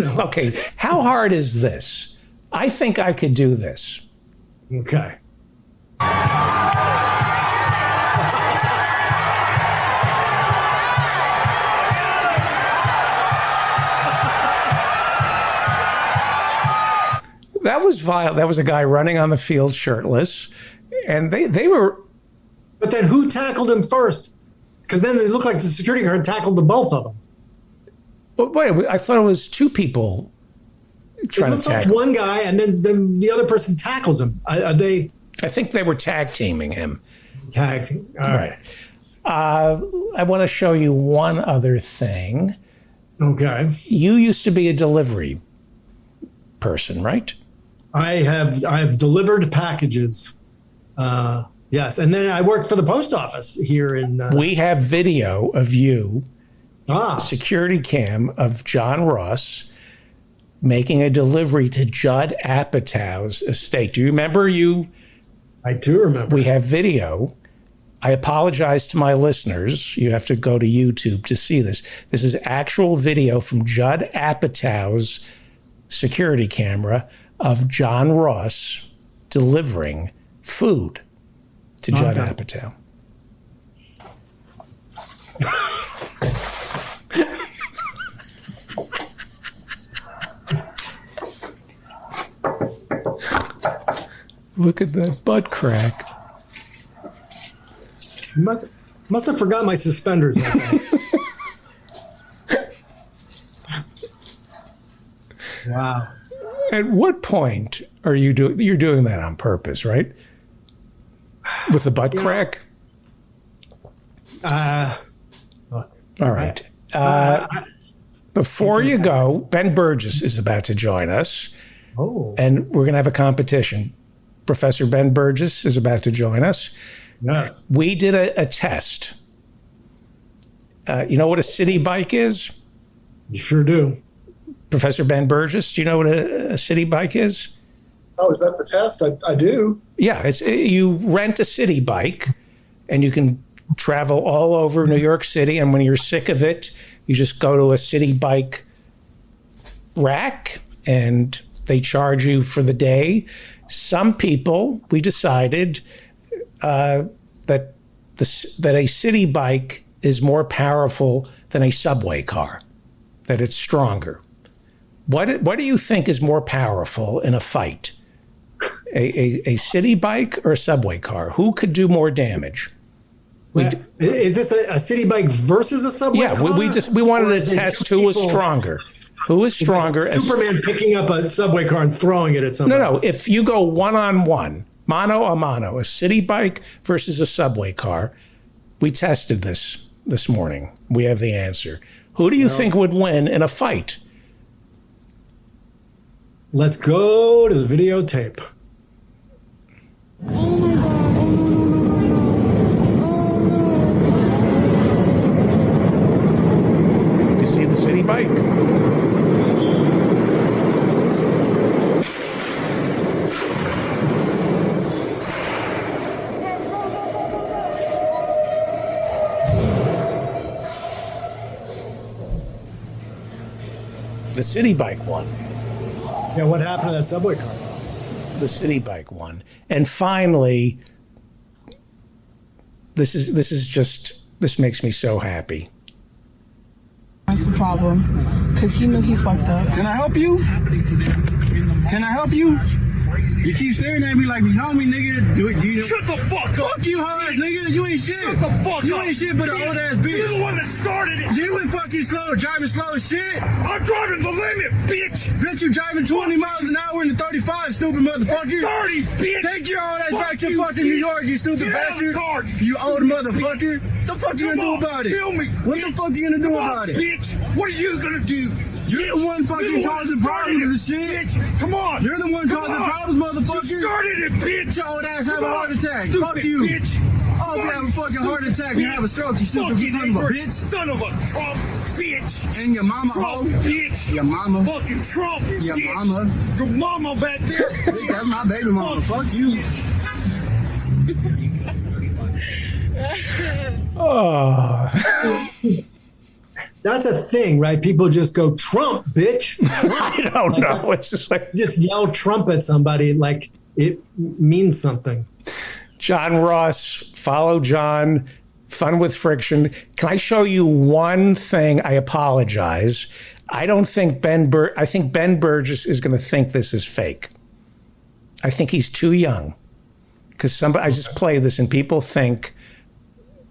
Okay, how hard is this? I think I could do this. Okay. That was vile. That was a guy running on the field shirtless, and they were. But then who tackled him first? Because then it looked like the security guard tackled the both of them. Wait, I thought it was two people It trying to looks like tackle. one guy, and then the other person tackles him. Are they I think they were tag teaming him. tagged? All right. I want to show you one other thing. Okay. You used to be a delivery person, right? I have delivered packages. Yes, and then I worked for the post office here in. We have video of you, security cam of John Ross making a delivery to Judd Apatow's estate. Do you remember you? I do remember. We have video. I apologize to my listeners. You have to go to YouTube to see this. This is actual video from Judd Apatow's security camera of John Ross delivering food to Judd Apatow. Look at that butt crack. Must have forgot my suspenders. Wow. At what point are you doing? You're doing that on purpose, right? With the butt crack. Look, all right. Before you go, Ben Burgess is about to join us. Oh. And we're going to have a competition. Professor Ben Burgess is about to join us. Yes. We did a test. You know what a city bike is? You sure do. Professor Ben Burgess, do you know what a city bike is? Oh, is that the test? I do. Yeah, you rent a city bike and you can travel all over New York City. And when you're sick of it, you just go to a city bike rack and they charge you for the day. Some people, we decided that a city bike is more powerful than a subway car, that it's stronger. What do you think is more powerful in a fight? A city bike or a subway car? Who could do more damage? Is this a city bike versus a subway car? Yeah, we wanted to test who was stronger. Who is stronger? Like Superman picking up a subway car and throwing it at somebody. No. If you go one-on-one, mano a mano, a city bike versus a subway car, we tested this morning. We have the answer. Who do you think would win in a fight? Let's go to the videotape. You see the city bike? The city bike won. Yeah, what happened to that subway car? The city bike won. And finally, this makes me so happy. That's the problem. Because he knew he fucked up. Can I help you? Can I help you? You keep staring at me like you know me, nigga. Shut the fuck up. Fuck you, Hans, nigga. You ain't shit. Shut the fuck up. You ain't shit but an old ass bitch. You're the one that started it. You ain't fucking slow, driving slow as shit. I'm driving the limit, bitch. Bitch, you driving 20 miles an hour in the 35, stupid motherfucker. 30, bitch. Take your old ass back to fucking New York, you stupid bastard. You old motherfucker. What the fuck you gonna do about it? Kill me. What the fuck you gonna do about it? Bitch, what are you gonna do? You're the one fucking causing problems and shit. Bitch. Come on. You're the one causing problems, motherfucker. You started it, bitch. Your old ass have a heart attack. Stupid fuck you. Bitch. Oh, you have a fucking heart attack. You have a stroke, you stupid son of a bitch. Son of a Trump, bitch. And your mama, Trump, bitch. Your mama. Fucking Trump, your bitch. Mama. Your mama back there. That's my baby mama. Fuck you. Oh. That's a thing, right? People just go, Trump, bitch. Trump. I don't know. It's just like just yell Trump at somebody like it means something. John Ross, follow John, Fun with Friction. Can I show you one thing? I apologize. I think Ben Burgess is going to think this is fake. I think he's too young. Because I just play this and people think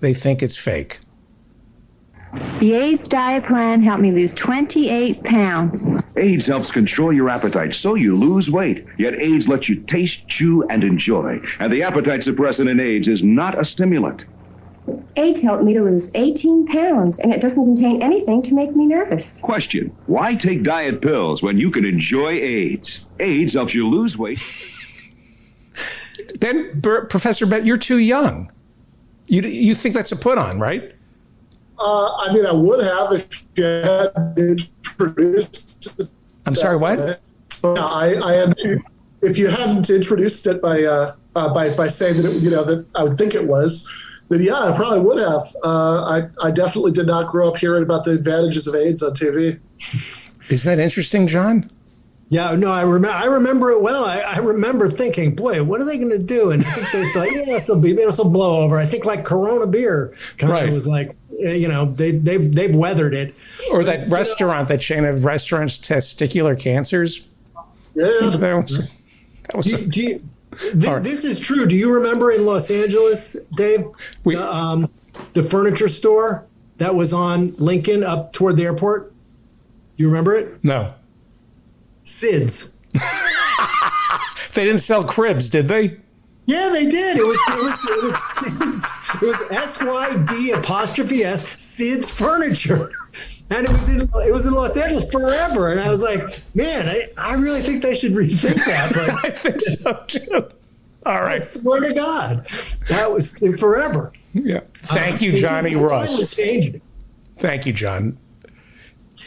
it's fake. The AIDS diet plan helped me lose 28 pounds. AIDS helps control your appetite so you lose weight. Yet AIDS lets you taste, chew, and enjoy. And the appetite suppressant in AIDS is not a stimulant. AIDS helped me to lose 18 pounds, and it doesn't contain anything to make me nervous. Question: why take diet pills when you can enjoy AIDS? AIDS helps you lose weight. Professor Ben, you're too young. You think that's a put on, right? I mean, I would have if you had introduced it. I'm sorry, what? I am. If you hadn't introduced it by saying that that I would think it was, then yeah, I probably would have. I definitely did not grow up hearing about the advantages of AIDS on TV. Is that interesting, John? Yeah, no, I remember it well. I remember thinking, boy, what are they going to do? And I think they thought, yeah, this will blow over. I think like Corona beer kind of was like, they've weathered it. Or that restaurant, that chain of restaurants, Testicular Cancers. Yeah, that was. This is true. Do you remember in Los Angeles, Dave, the furniture store that was on Lincoln up toward the airport? You remember it? No. Sid's. They didn't sell cribs, did they? Yeah, they did. It was Sid's. It was SYD''S Sid's Furniture. And it was in Los Angeles forever. And I was like, man, I really think they should rethink that. But I think so too. All right. I swear to God, that was forever. Yeah. Thank you, Johnny Russ. Thank you, John.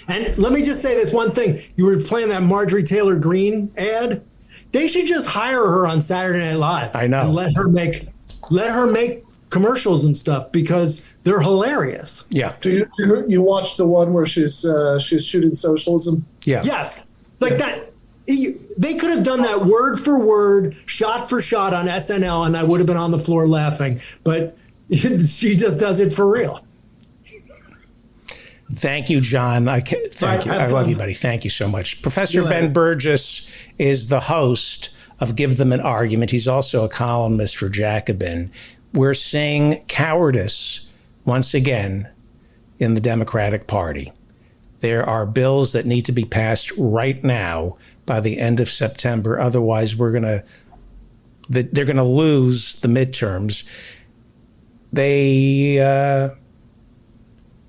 And let me just say this one thing. You were playing that Marjorie Taylor Greene ad. They should just hire her on Saturday Night Live. I know. And let her make commercials and stuff because they're hilarious. Yeah. Do you watch the one where she's shooting socialism? Yeah. Yes. Like that. They could have done that word for word, shot for shot on SNL, and I would have been on the floor laughing. But she just does it for real. Thank you, John. Thank you. I love you, buddy. Thank you so much. Professor Ben Burgess is the host of Give Them an Argument. He's also a columnist for Jacobin. We're seeing cowardice once again in the Democratic Party. There are bills that need to be passed right now by the end of September. Otherwise, they're going to lose the midterms. They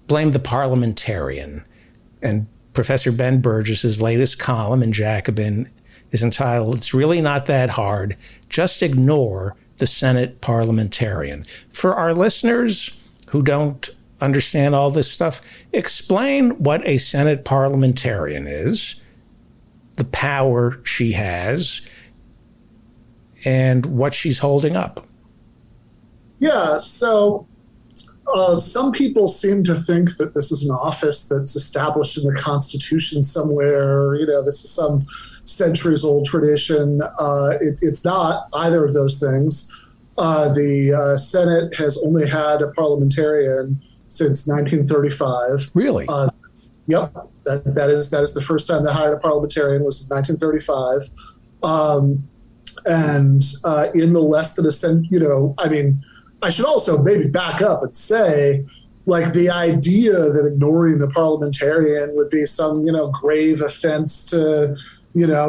blame the parliamentarian. And Professor Ben Burgess's latest column in Jacobin is entitled, "It's Really Not That Hard. Just Ignore the Senate Parliamentarian." For our listeners who don't understand all this stuff, explain what a Senate parliamentarian is, the power she has, and what she's holding up. Yeah, so some people seem to think that this is an office that's established in the Constitution somewhere. This is some centuries-old tradition. It's not either of those things. The Senate has only had a parliamentarian since 1935. Really? Yep. That is the first time they hired a parliamentarian was in 1935. And in the less than a century, I should also maybe back up and say, like, the idea that ignoring the parliamentarian would be some, grave offense to,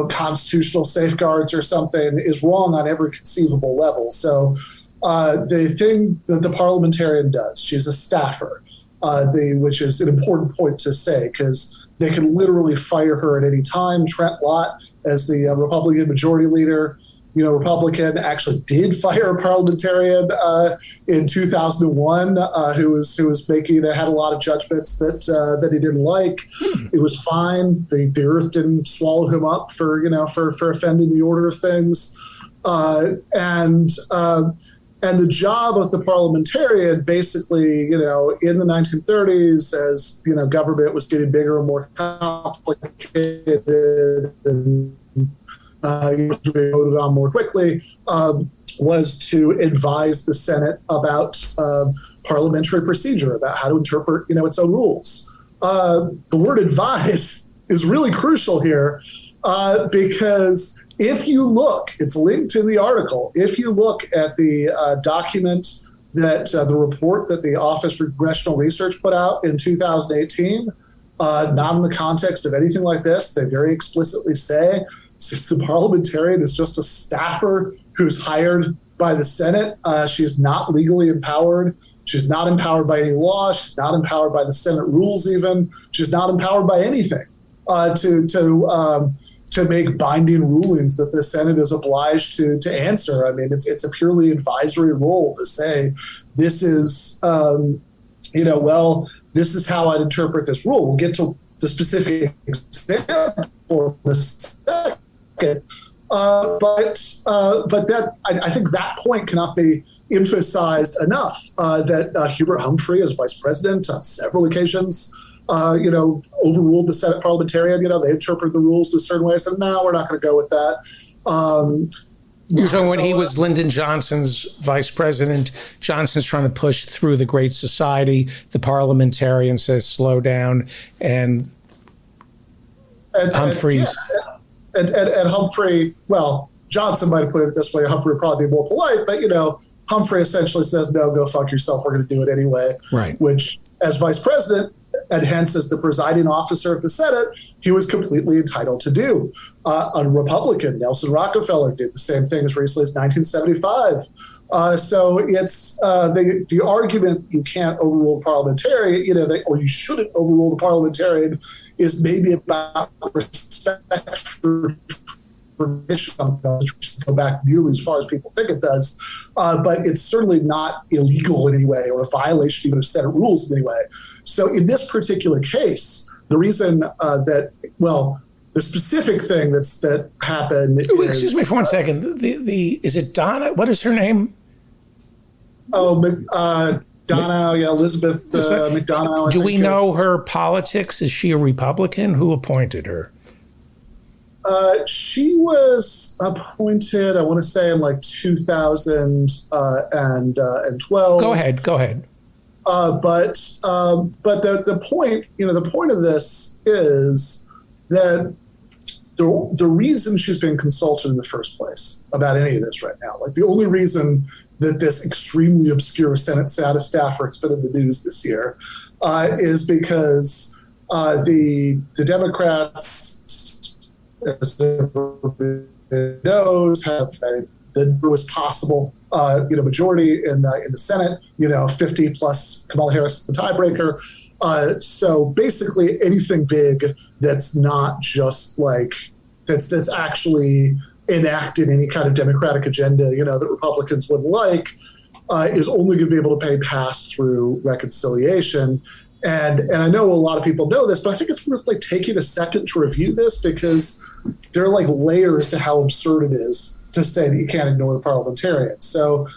constitutional safeguards or something is wrong on every conceivable level. So the thing that the parliamentarian does, she's a staffer, which is an important point to say because they can literally fire her at any time. Trent Lott, as the Republican majority leader, Republican, actually did fire a parliamentarian in 2001 who was had a lot of judgments that he didn't like. It was fine. The earth didn't swallow him up for offending the order of things. And the job of the parliamentarian, basically, in the 1930s, as government was getting bigger and more complicated and voted on more quickly, was to advise the Senate about parliamentary procedure, about how to interpret, its own rules. The word advise is really crucial here because if you look, it's linked in the article, if you look at the document that the report that the Office for Congressional Research put out in 2018, not in the context of anything like this. They very explicitly say, since the parliamentarian is just a staffer who's hired by the Senate, she's not legally empowered. She's not empowered by any law. She's not empowered by the Senate rules even. She's not empowered by anything to make binding rulings that the Senate is obliged to answer. I mean, it's a purely advisory role to say, this is, this is how I'd interpret this rule. We'll get to the specific example in a second. But that I think that point cannot be emphasized enough. That Hubert Humphrey, as vice president, on several occasions, overruled the Senate parliamentarian. They interpreted the rules to a certain way. I said, no, we're not going to go with that. You're talking when he was Lyndon Johnson's vice president. Johnson's trying to push through the Great Society. The parliamentarian says, slow down. And Humphrey's... And Humphrey, well, Johnson might have put it this way. Humphrey would probably be more polite, but, Humphrey essentially says, no, go fuck yourself. We're going to do it anyway. Right. Which, as vice president, and hence as the presiding officer of the Senate, he was completely entitled to do. A Republican, Nelson Rockefeller, did the same thing as recently as 1975. So it's the argument that you can't overrule the parliamentarian, or you shouldn't overrule the parliamentarian, is maybe about respect for tradition. Go back nearly as far as people think it does, but it's certainly not illegal in any way or a violation even of Senate rules in any way. So in this particular case, the reason the specific thing that happened. Excuse me for 1 second. Is it Donna? What is her name? Oh, Donna, Elizabeth McDonough. Do we know her politics? Is she a Republican? Who appointed her? She was appointed, I want to say, in like 2012. Go ahead. But the point, the point of this is that the reason she's been consulted in the first place about any of this right now, like the only reason that this extremely obscure Senate staffer has been in the news this year, is because the Democrats, as everybody knows, have that was possible, majority in the Senate, 50 plus Kamala Harris is the tiebreaker. So basically anything big that's not just like, that's actually enacted any kind of Democratic agenda, that Republicans would like, is only going to be able to pass through reconciliation. And I know a lot of people know this, but I think it's worth taking a second to review this, because there are layers to how absurd it is to say that you can't ignore the parliamentarians. So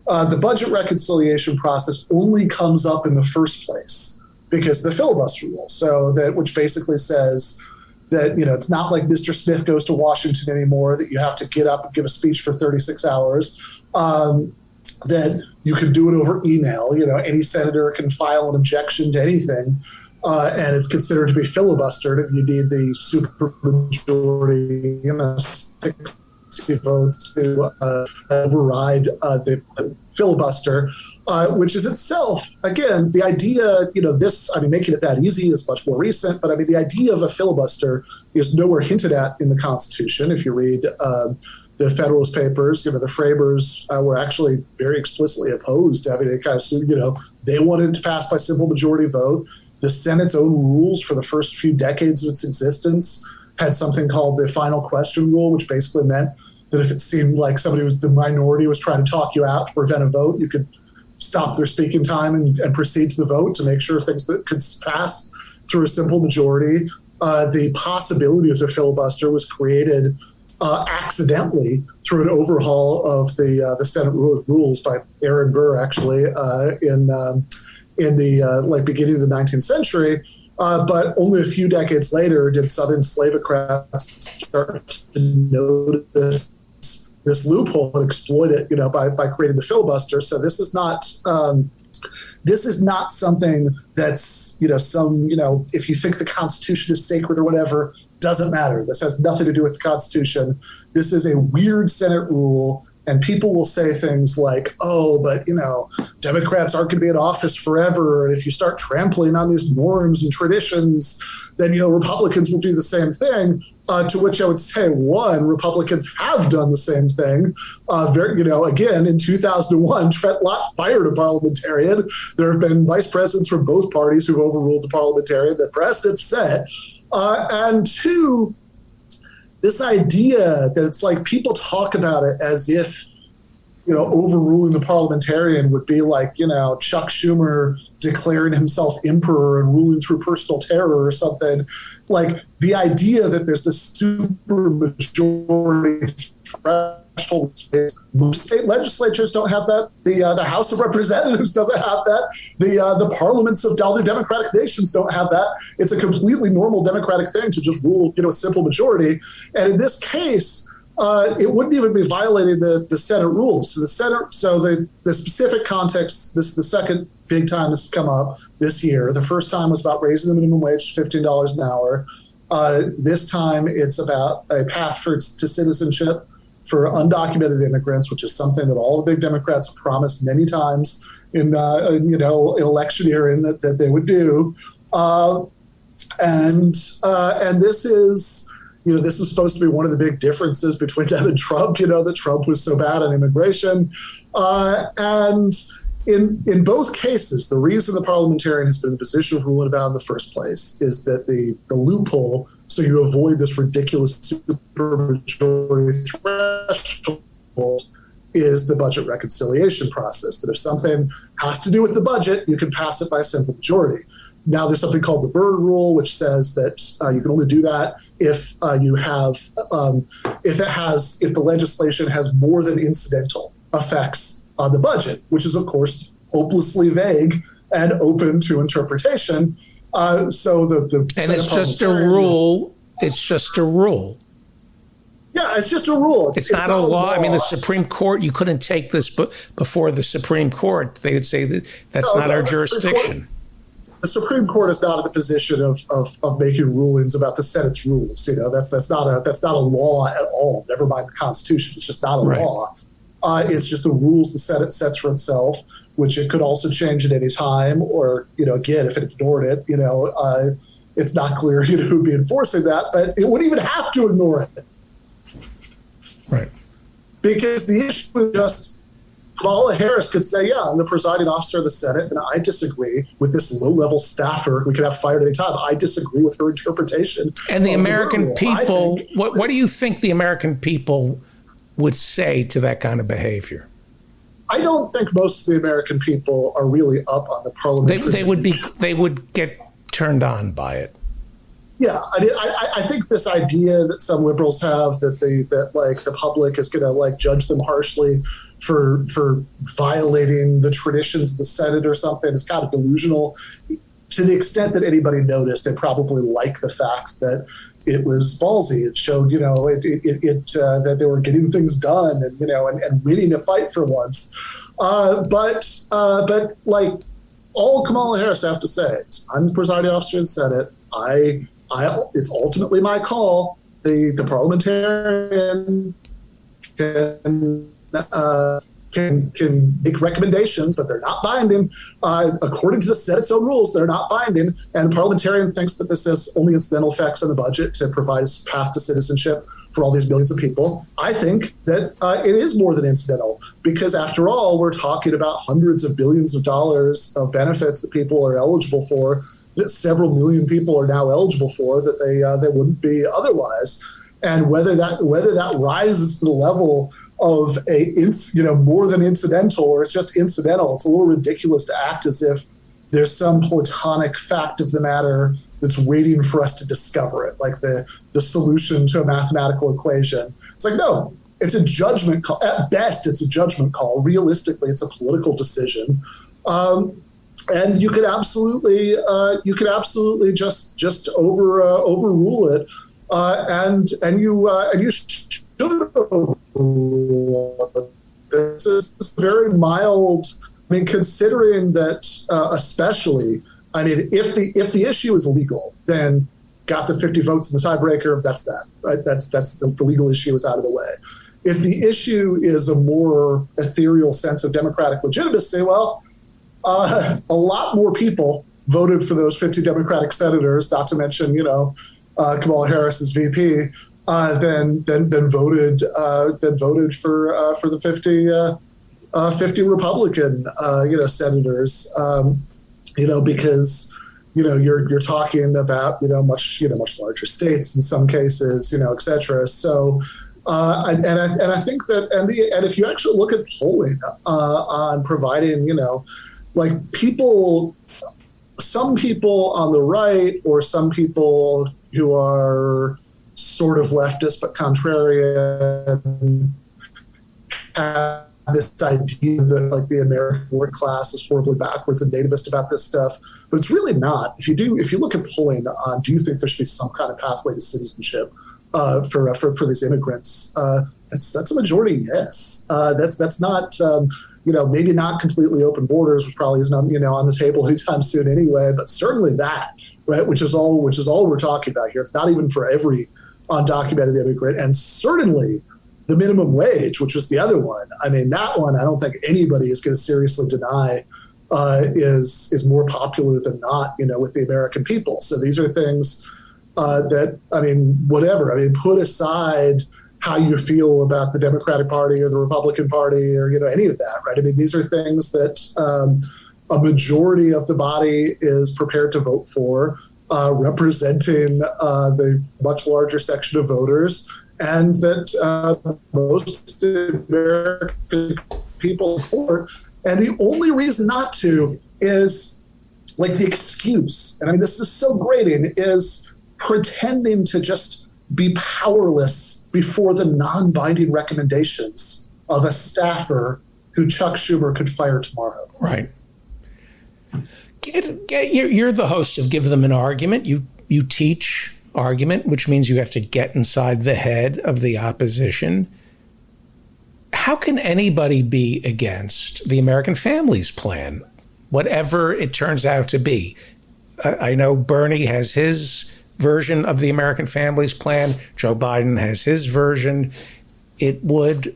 the budget reconciliation process only comes up in the first place because of the filibuster rule. So which basically says that, it's not like Mr. Smith goes to Washington anymore, that you have to get up and give a speech for 36 hours. That you can do it over email. Any senator can file an objection to anything, and it's considered to be filibustered if you need the supermajority, 60 votes to override the filibuster, which is itself, again, the idea, making it that easy is much more recent, but the idea of a filibuster is nowhere hinted at in the Constitution. If you read the Federalist Papers, the framers were actually very explicitly opposed to having a kind of, they wanted to pass by simple majority vote. The Senate's own rules for the first few decades of its existence had something called the final question rule, which basically meant that if it seemed like the minority was trying to talk you out to prevent a vote, you could stop their speaking time and proceed to the vote to make sure things that could pass through a simple majority. The possibility of a filibuster was created accidentally through an overhaul of the Senate rules by Aaron Burr, actually, in the beginning of the 19th century. But only a few decades later did Southern slavocrats start to notice this loophole and exploit it, by creating the filibuster. So this is not something that's, if you think the Constitution is sacred or whatever, doesn't matter. This has nothing to do with the Constitution. This is a weird Senate rule, And people will say things like, oh, but, Democrats aren't going to be in office forever. And if you start trampling on these norms and traditions, then, Republicans will do the same thing. To which I would say, one, Republicans have done the same thing. Again, in 2001, Trent Lott fired a parliamentarian. There have been vice presidents from both parties who've overruled the parliamentarian. The precedent's set. And two, this idea that it's like people talk about it as if, overruling the parliamentarian would be like, Chuck Schumer declaring himself emperor and ruling through personal terror or something. Like the idea that there's this super majority threshold. Most state legislatures don't have that. The House of Representatives doesn't have that. The parliaments of other democratic nations don't have that. It's a completely normal democratic thing to just rule, a simple majority. And in this case, it wouldn't even be violating the Senate rules. So the specific context, this is the second big time this has come up this year. The first time was about raising the minimum wage to $15 an hour. This time it's about a path to citizenship for undocumented immigrants, which is something that all the big Democrats have promised many times in electioneering that they would do. And this is, this is supposed to be one of the big differences between them and Trump, that Trump was so bad on immigration. And in both cases, the reason the parliamentarian has been in a position of ruling about in the first place is that the loophole, so you avoid this ridiculous supermajority threshold, is the budget reconciliation process, that if something has to do with the budget, you can pass it by a simple majority. Now there's something called the Byrne Rule, which says that you can only do that if if the legislation has more than incidental effects on the budget, which is of course hopelessly vague and open to interpretation. And it's just a rule. It's just a rule. Yeah, it's just a rule. It's not a law. I mean, the Supreme Court, you couldn't take this before the Supreme Court. They would say that that's not our jurisdiction. The Supreme Court is not in the position of making rulings about the Senate's rules. That's not a law at all. Never mind the Constitution. It's just not a law. It's just the rules the Senate sets for itself, which it could also change at any time. Or again, if it ignored it, it's not clear who'd be enforcing that. But it wouldn't even have to ignore it, right? Because the issue is just. Kamala Harris could say, yeah, I'm the presiding officer of the Senate, and I disagree with this low-level staffer we could have fired any time. I disagree with her interpretation. And the American people, what do you think the American people would say to that kind of behavior? I don't think most of the American people are really up on the parliamentary. They would get turned on by it. Yeah, I mean, I think this idea that some liberals have that the public is going to judge them harshly for violating the traditions of the Senate or something is kind of delusional. To the extent that anybody noticed, they probably like the fact that it was ballsy. It showed, that they were getting things done and winning a fight for once. But all Kamala Harris have to say is, I'm the presiding officer of the Senate. It's ultimately my call. The parliamentarian can make recommendations, but they're not binding. According to the Senate's own rules, they're not binding. And the parliamentarian thinks that this has only incidental effects on the budget to provide a path to citizenship for all these millions of people. I think that it is more than incidental, because after all, we're talking about hundreds of billions of dollars of benefits that people are eligible for, that several million people are now eligible for, that they wouldn't be otherwise. And whether that rises to the level of more than incidental, or it's just incidental, it's a little ridiculous to act as if there's some platonic fact of the matter that's waiting for us to discover it, like the solution to a mathematical equation. It's like, no, it's a judgment call. At best, it's a judgment call. Realistically, it's a political decision. And you could absolutely just overrule it, and you should overrule it. This is very mild. I mean, considering that, especially, I mean, if the issue is legal, then got the 50 votes in the tiebreaker. That's that, right? That's the legal issue is out of the way. if the issue is a more ethereal sense of democratic legitimacy, well, a lot more people voted for those 50 Democratic senators, not to mention, Kamala Harris as VP, than voted for the 50 Republican senators, because you're talking about much larger states in some cases, et cetera. So. And I think that and if you actually look at polling on providing some people on the right or some people who are sort of leftist but contrarian have this idea that the American working class is horribly backwards and nativist about this stuff, but it's really not. If you look at polling on, do you think there should be some kind of pathway to citizenship for these immigrants? That's a majority yes. That's not maybe not completely open borders, which probably isn't on the table anytime soon anyway, but certainly that, right, which is all we're talking about here. It's not even for every undocumented immigrant, and certainly the minimum wage, which was the other one. I mean, that one I don't think anybody is going to seriously deny is more popular than not, with the American people. So these are things that, whatever. Put aside how you feel about the Democratic Party or the Republican Party or, any of that, right? These are things that a majority of the body is prepared to vote for, representing the much larger section of voters, and that most American people support. And the only reason not to is the excuse, and this is so grating, is pretending to just be powerless before the non-binding recommendations of a staffer who Chuck Schumer could fire tomorrow. Right. You're the host of Give Them an Argument. You teach argument, which means you have to get inside the head of the opposition. How can anybody be against the American Families Plan, whatever it turns out to be? I know Bernie has his version of the American Families Plan. Joe Biden has his version. It would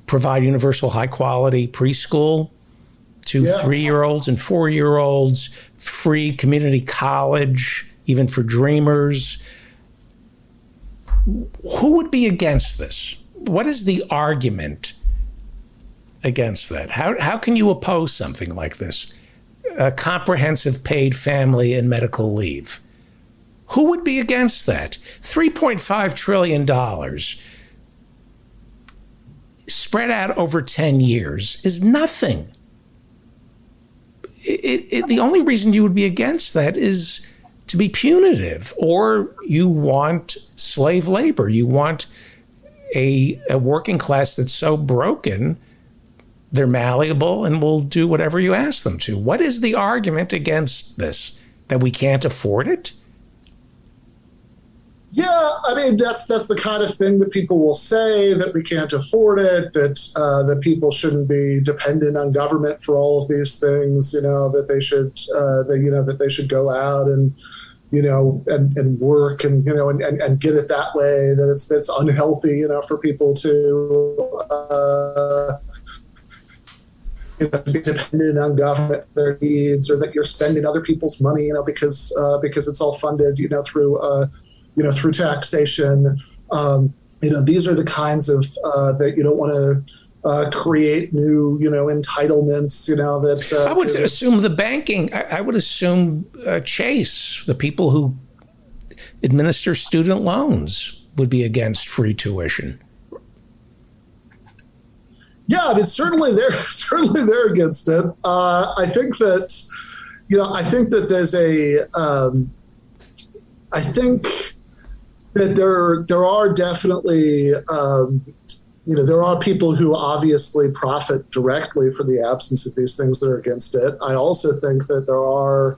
provide universal high-quality preschool to 3-year-olds and 4-year-olds, free community college, even for dreamers. Who would be against this? What is the argument against that? How can you oppose something like this? A comprehensive paid family and medical leave. Who would be against that? $3.5 trillion spread out over 10 years is nothing. The only reason you would be against that is to be punitive, or you want slave labor. You want a working class that's so broken, they're malleable and will do whatever you ask them to. What is the argument against this? That we can't afford it? Yeah, that's the kind of thing that people will say, that we can't afford it, that people shouldn't be dependent on government for all of these things, that they should that they should go out and and work and get it that way, that it's unhealthy for people to be dependent on government for their needs, or that you're spending other people's money because it's all funded through taxation. These are the kinds of that you don't want to create new, entitlements, that... I would assume the banking, I would assume Chase, the people who administer student loans, would be against free tuition. Yeah, certainly they're against it. I think that there's I think that there are definitely, there are people who obviously profit directly from the absence of these things that are against it. I also think that there are,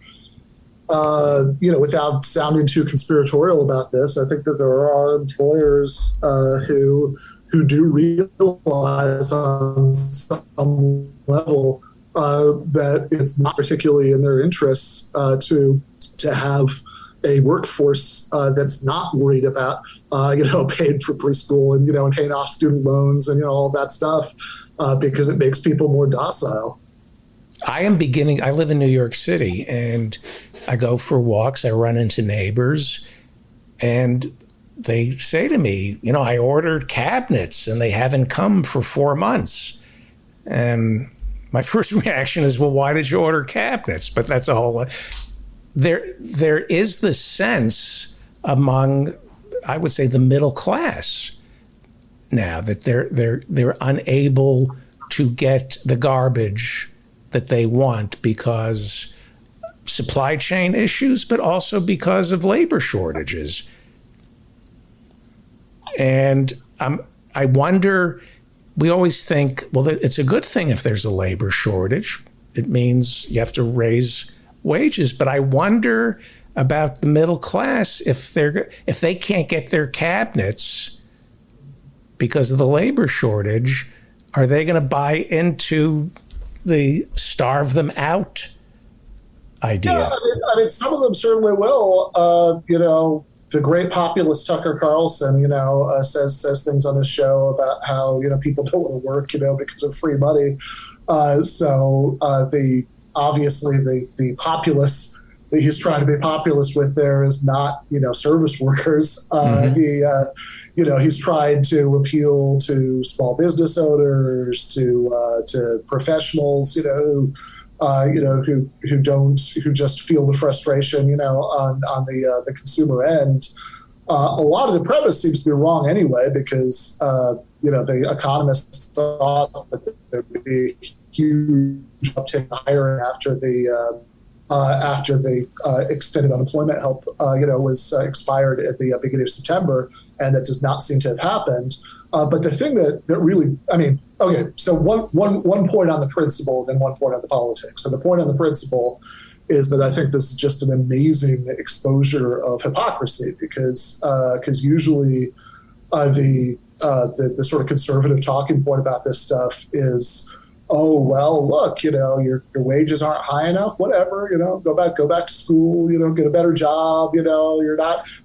without sounding too conspiratorial about this, I think that there are employers who do realize on some level that it's not particularly in their interests to have a workforce that's not worried about paying for preschool and and paying off student loans and all that stuff because it makes people more docile. I live in New York City, and I go for walks. I run into neighbors, and they say to me, I ordered cabinets and they haven't come for 4 months. And my first reaction is, well, why did you order cabinets? But that's a whole. There is the sense among, I would say, the middle class now that they're unable to get the garbage that they want because supply chain issues, but also because of labor shortages. And I wonder, we always think, well, it's a good thing if there's a labor shortage. It means you have to raise wages. But I wonder about the middle class, if they can't get their cabinets because of the labor shortage, are they going to buy into the starve them out idea? Yeah, I mean, some of them certainly will. The great populist Tucker Carlson, says things on his show about how people don't want to work, because of free money. Obviously the populace that he's trying to be populist with there is not service workers. He's tried to appeal to small business owners, to professionals, who just feel the frustration, on the consumer end. A lot of the premise seems to be wrong anyway, because the economists thought that there would be a huge uptick in hiring after the extended unemployment help was expired at the beginning of September, and that does not seem to have happened. But the thing that really, so one point on the principle, then one point on the politics. So the point on the principle is that I think this is just an amazing exposure of hypocrisy, because usually the sort of conservative talking point about this stuff is, oh, well, look, your wages aren't high enough, whatever, go back to school, get a better job,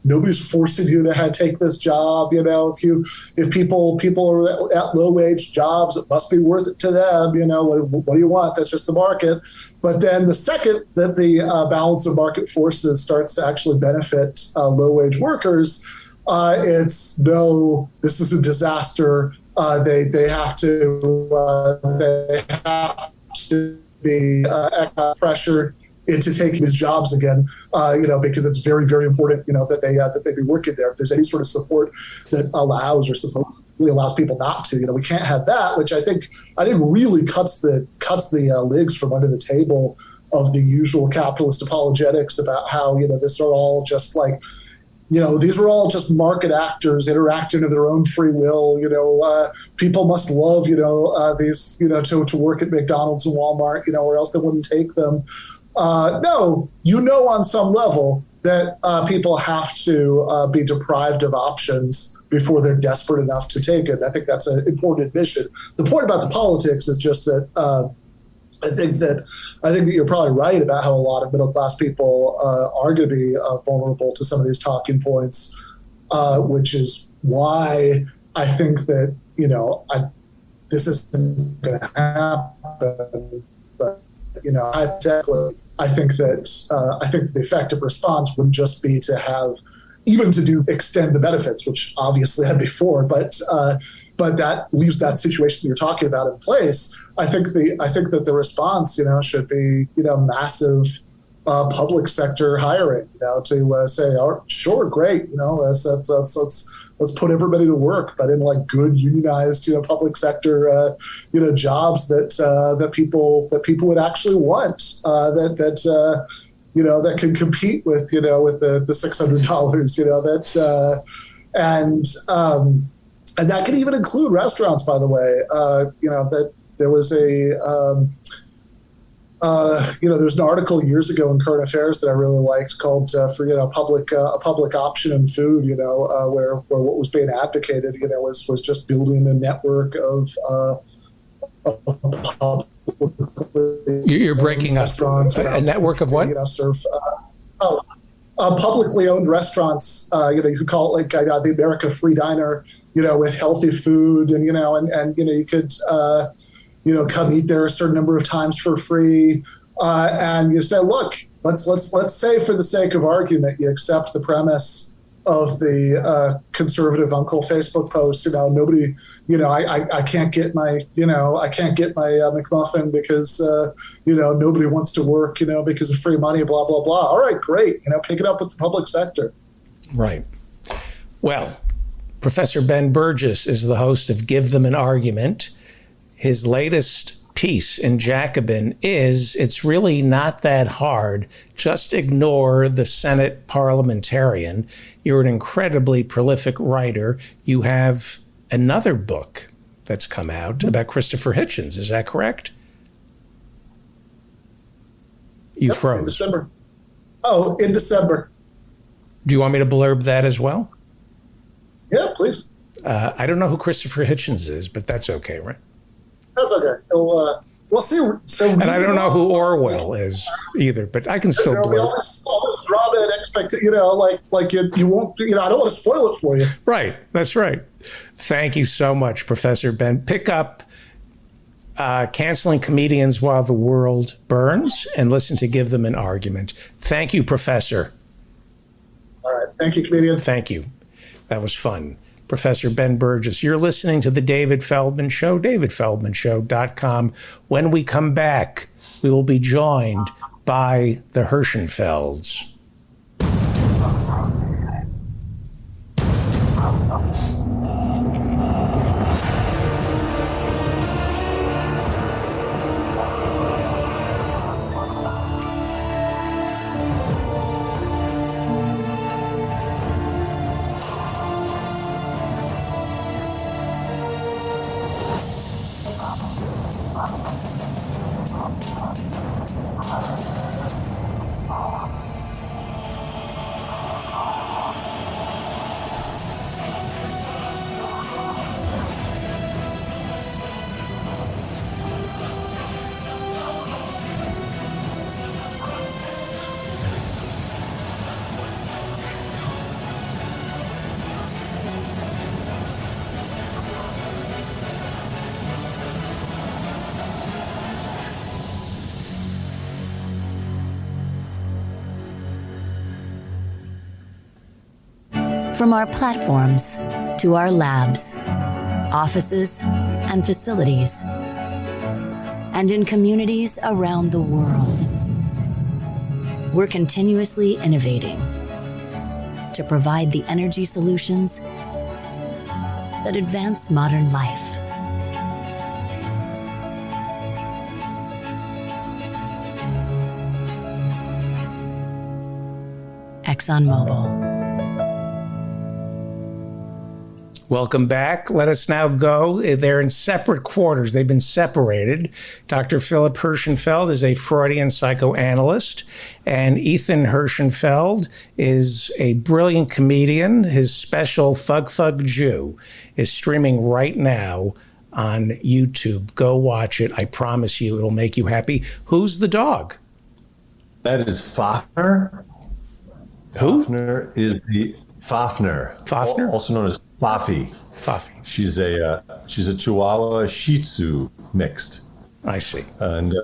nobody's forcing you to take this job, if people are at low wage jobs, it must be worth it to them, what do you want? That's just the market. But then the second that the balance of market forces starts to actually benefit low wage workers, it's no, this is a disaster. They have to be pressured into taking these jobs again, because it's very, very important, that they be working there. If there's any sort of support that allows or supposedly allows people not to, we can't have that, which I think really cuts the legs from under the table of the usual capitalist apologetics about how this are all just like. These are all just market actors interacting of their own free will. People must love, these, to work at McDonald's and Walmart, or else they wouldn't take them. No, on some level that people have to be deprived of options before they're desperate enough to take it. I think that's an important admission. The point about the politics is just that I think that you're probably right about how a lot of middle class people are going to be vulnerable to some of these talking points, which is why I think that this isn't going to happen. But hypothetically, I think the effective response would just be to have extend the benefits, which obviously had before, but that leaves that situation that you're talking about in place. I think that the response, should be, massive public sector hiring, to say, oh, sure, great, let's put everybody to work, but in like good unionized, public sector, jobs that people would actually want, that can compete with, with the $600, and that can even include restaurants, by the way. That there was there's an article years ago in Current Affairs that I really liked called a public option in food, where what was being advocated, was just building a network of You're breaking up. A network of what? Serve publicly owned restaurants, you could call it like the America Free Diner, with healthy food and, and you could, come eat there a certain number of times for free. And you say, look, let's say for the sake of argument, you accept the premise of the conservative uncle Facebook post. Nobody, I can't get my, I can't get my McMuffin because, nobody wants to work, because of free money, blah, blah, blah. All right, great. Pick it up with the public sector. Right. Well, Professor Ben Burgis is the host of Give Them an Argument. His latest piece in Jacobin is, it's really not that hard. Just ignore the Senate parliamentarian. You're an incredibly prolific writer. You have another book that's come out about Christopher Hitchens. Is that correct? You froze. In December. Oh, in December. Do you want me to blurb that as well? Yeah, please. I don't know who Christopher Hitchens is, but that's okay, right? That's okay. We'll see. So and I don't know who Orwell is either, but I can still blurb. All this drama and expectation, like you won't, I don't want to spoil it for you. Right. That's right. Thank you so much, Professor Ben. Pick up Canceling Comedians While the World Burns and listen to Give Them an Argument. Thank you, Professor. All right. Thank you, comedian. Thank you. That was fun. Professor Ben Burgis. You're listening to The David Feldman Show, davidfeldmanshow.com. When we come back, we will be joined by the Hirschenfelds. From our platforms to our labs, offices, and facilities, and in communities around the world, we're continuously innovating to provide the energy solutions that advance modern life. ExxonMobil. Welcome back. Let us now go. They're in separate quarters. They've been separated. Dr. Philip Hirschenfeld is a Freudian psychoanalyst, and Ethan Hirschenfeld is a brilliant comedian. His special Thug Thug Jew is streaming right now on YouTube. Go watch it. I promise you it'll make you happy. Who's the dog? That is Fafner. Who? Fafner is the Fafner. Fafner? Also known as Fafi. Fafi. She's a Chihuahua Shih Tzu mixed. I see. And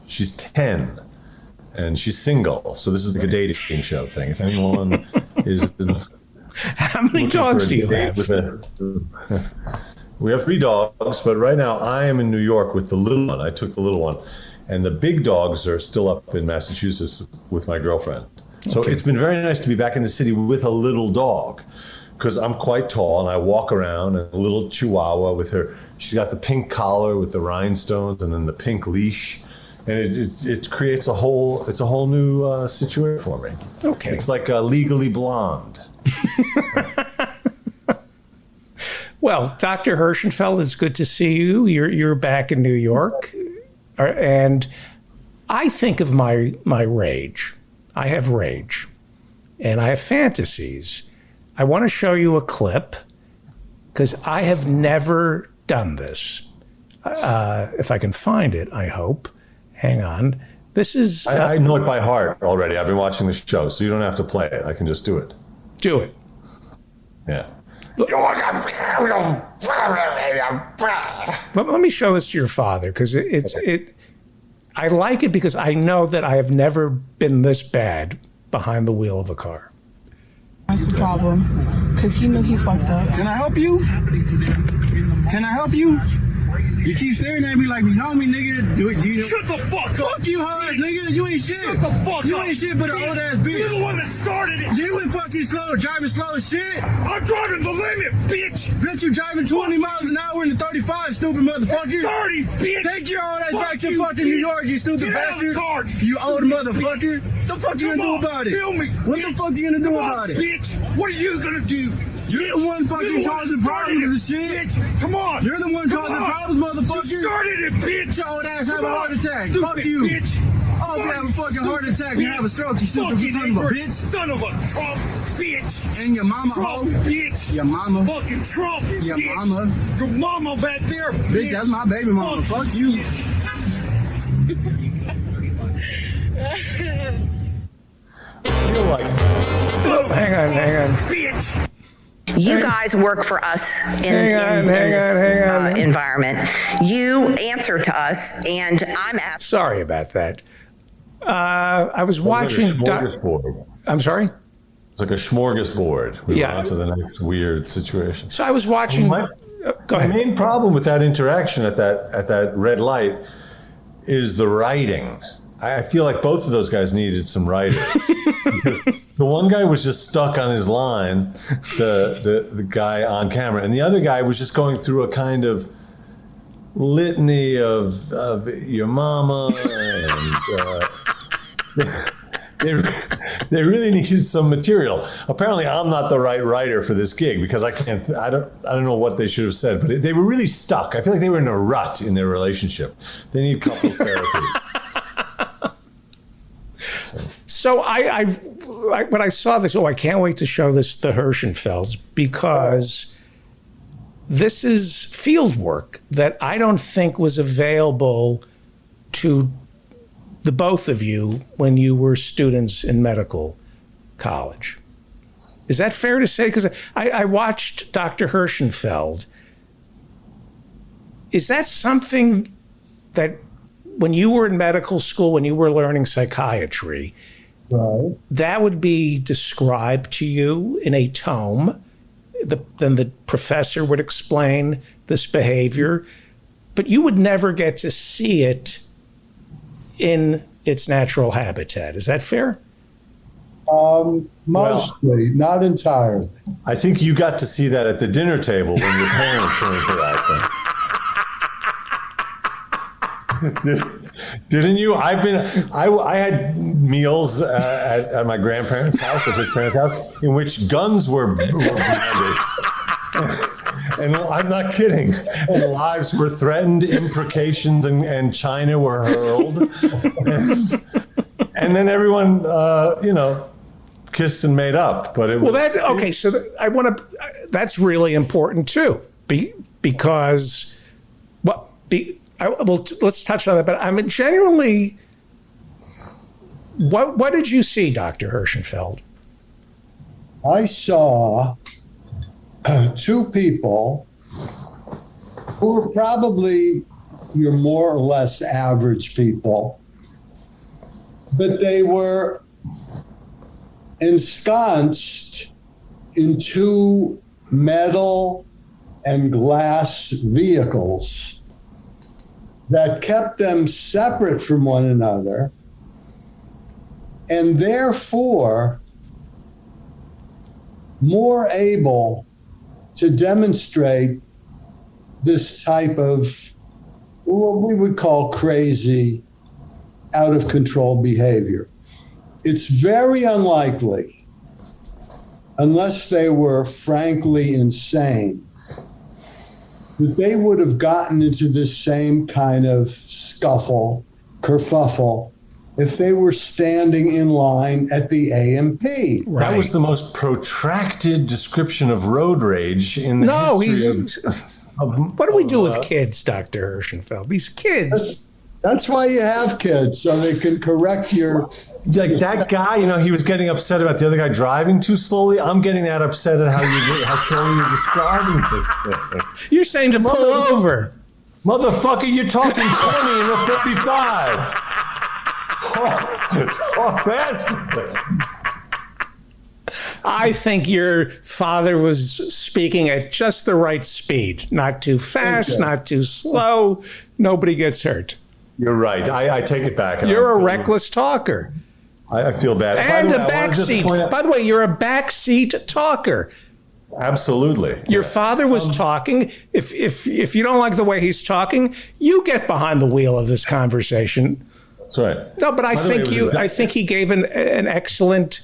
she's 10, and she's single. So this is like a dating show thing. If anyone is, how many dogs do you have? We have 3 dogs, but right now I am in New York with the little one. I took the little one, and the big dogs are still up in Massachusetts with my girlfriend. So It's been very nice to be back in the city with a little dog, because I'm quite tall and I walk around, and a little Chihuahua with her. She's got the pink collar with the rhinestones and then the pink leash, and it creates a whole new situation for me. Okay, it's like Legally Blonde. Well, Dr. Hirschenfeld, it's good to see you. You're back in New York, and I think of my rage. I have rage, and I have fantasies. I want to show you a clip because I have never done this. If I can find it, I hope. Hang on. This is. I know it by heart already. I've been watching the show, so you don't have to play it. I can just do it. Do it. Yeah. Let me show this to your father, because I like it because I know that I have never been this bad behind the wheel of a car. That's the problem. Because he knew he fucked up. Can I help you? Can I help you? You keep staring at me like you know me, nigga. Do it, you know? Shut the fuck up. Fuck you, hard nigga. You ain't shit. Shut the fuck you up. Ain't shit but an old ass bitch. You're the one that started it. You ain't fucking slow, driving slow as shit. I'm driving the limit, bitch. Bitch, you driving 20 miles an hour in the 35, stupid motherfucker. 30, bitch. Take your old ass back to fucking New York, you stupid bastard. You old motherfucker. What the fuck you gonna do about it? Kill me. What the fuck you gonna do about it? Bitch, what are you gonna do? You're the one fucking causing problems and shit. Bitch. Come on. You're the one causing problems, motherfucker. You started it, bitch. Your old ass have a heart attack. Stupid fuck you. Bitch. Oh, if you have a fucking heart attack, you have a stroke, you stupid son of a bitch. Son of a Trump, bitch. And your mama, Trump, bitch. Your mama. Fucking Trump, your bitch. Mama. Your mama back there, bitch. Bitch, that's my baby mama. Fuck you. Hang on. Bitch. You guys work for us in this environment. You answer to us, and I'm sorry about that. I was watching. I'm sorry. It's like a smorgasbord. We went on to the next weird situation. So I was watching. Go ahead. The main problem with that interaction at that red light is the writing. I feel like both of those guys needed some writers. Because the one guy was just stuck on his line, the guy on camera, and the other guy was just going through a kind of litany of your mama, and they really needed some material. Apparently, I'm not the right writer for this gig because I don't know what they should have said, but they were really stuck. I feel like they were in a rut in their relationship. They need couples therapy. So when I saw this, I can't wait to show this to Hirschenfelds, because this is field work that I don't think was available to the both of you when you were students in medical college. Is that fair to say? Because I watched Dr. Hirschenfeld. Is that something that when you were in medical school, when you were learning psychiatry, that would be described to you in a tome? Then the professor would explain this behavior, but you would never get to see it in its natural habitat. Is that fair? Mostly, not entirely. I think you got to see that at the dinner table when your parents were interacting. Didn't you? I had meals at my grandparents' house, at his parents' house, in which guns were branded. And I'm not kidding. And lives were threatened, imprecations and china were hurled. And then everyone, kissed and made up. But it was... that's really important too, because... let's touch on that, but I mean, genuinely, what did you see, Dr. Hirschenfeld? I saw two people who were probably your more or less average people, but they were ensconced in two metal and glass vehicles that kept them separate from one another, and therefore more able to demonstrate this type of what we would call crazy, out of control behavior. It's very unlikely, unless they were frankly insane, that they would have gotten into this same kind of kerfuffle, if they were standing in line at the AMP. Right. That was the most protracted description of road rage in the history of what do we do with kids, Dr. Hirschenfeld? These kids. That's why you have kids, so they can correct your. Like that guy, he was getting upset about the other guy driving too slowly. I'm getting that upset at how slowly you're describing this thing. You're saying to pull over. Motherfucker, you're talking 20 and you're 35. Bastard. I think your father was speaking at just the right speed. Not too fast, not too slow. Nobody gets hurt. You're right. I take it back. You're a reckless talker. I feel bad. And a backseat. By the way, you're a backseat talker. Absolutely. Your father was talking. If you don't like the way he's talking, you get behind the wheel of this conversation. That's right. No, but I think he gave an excellent.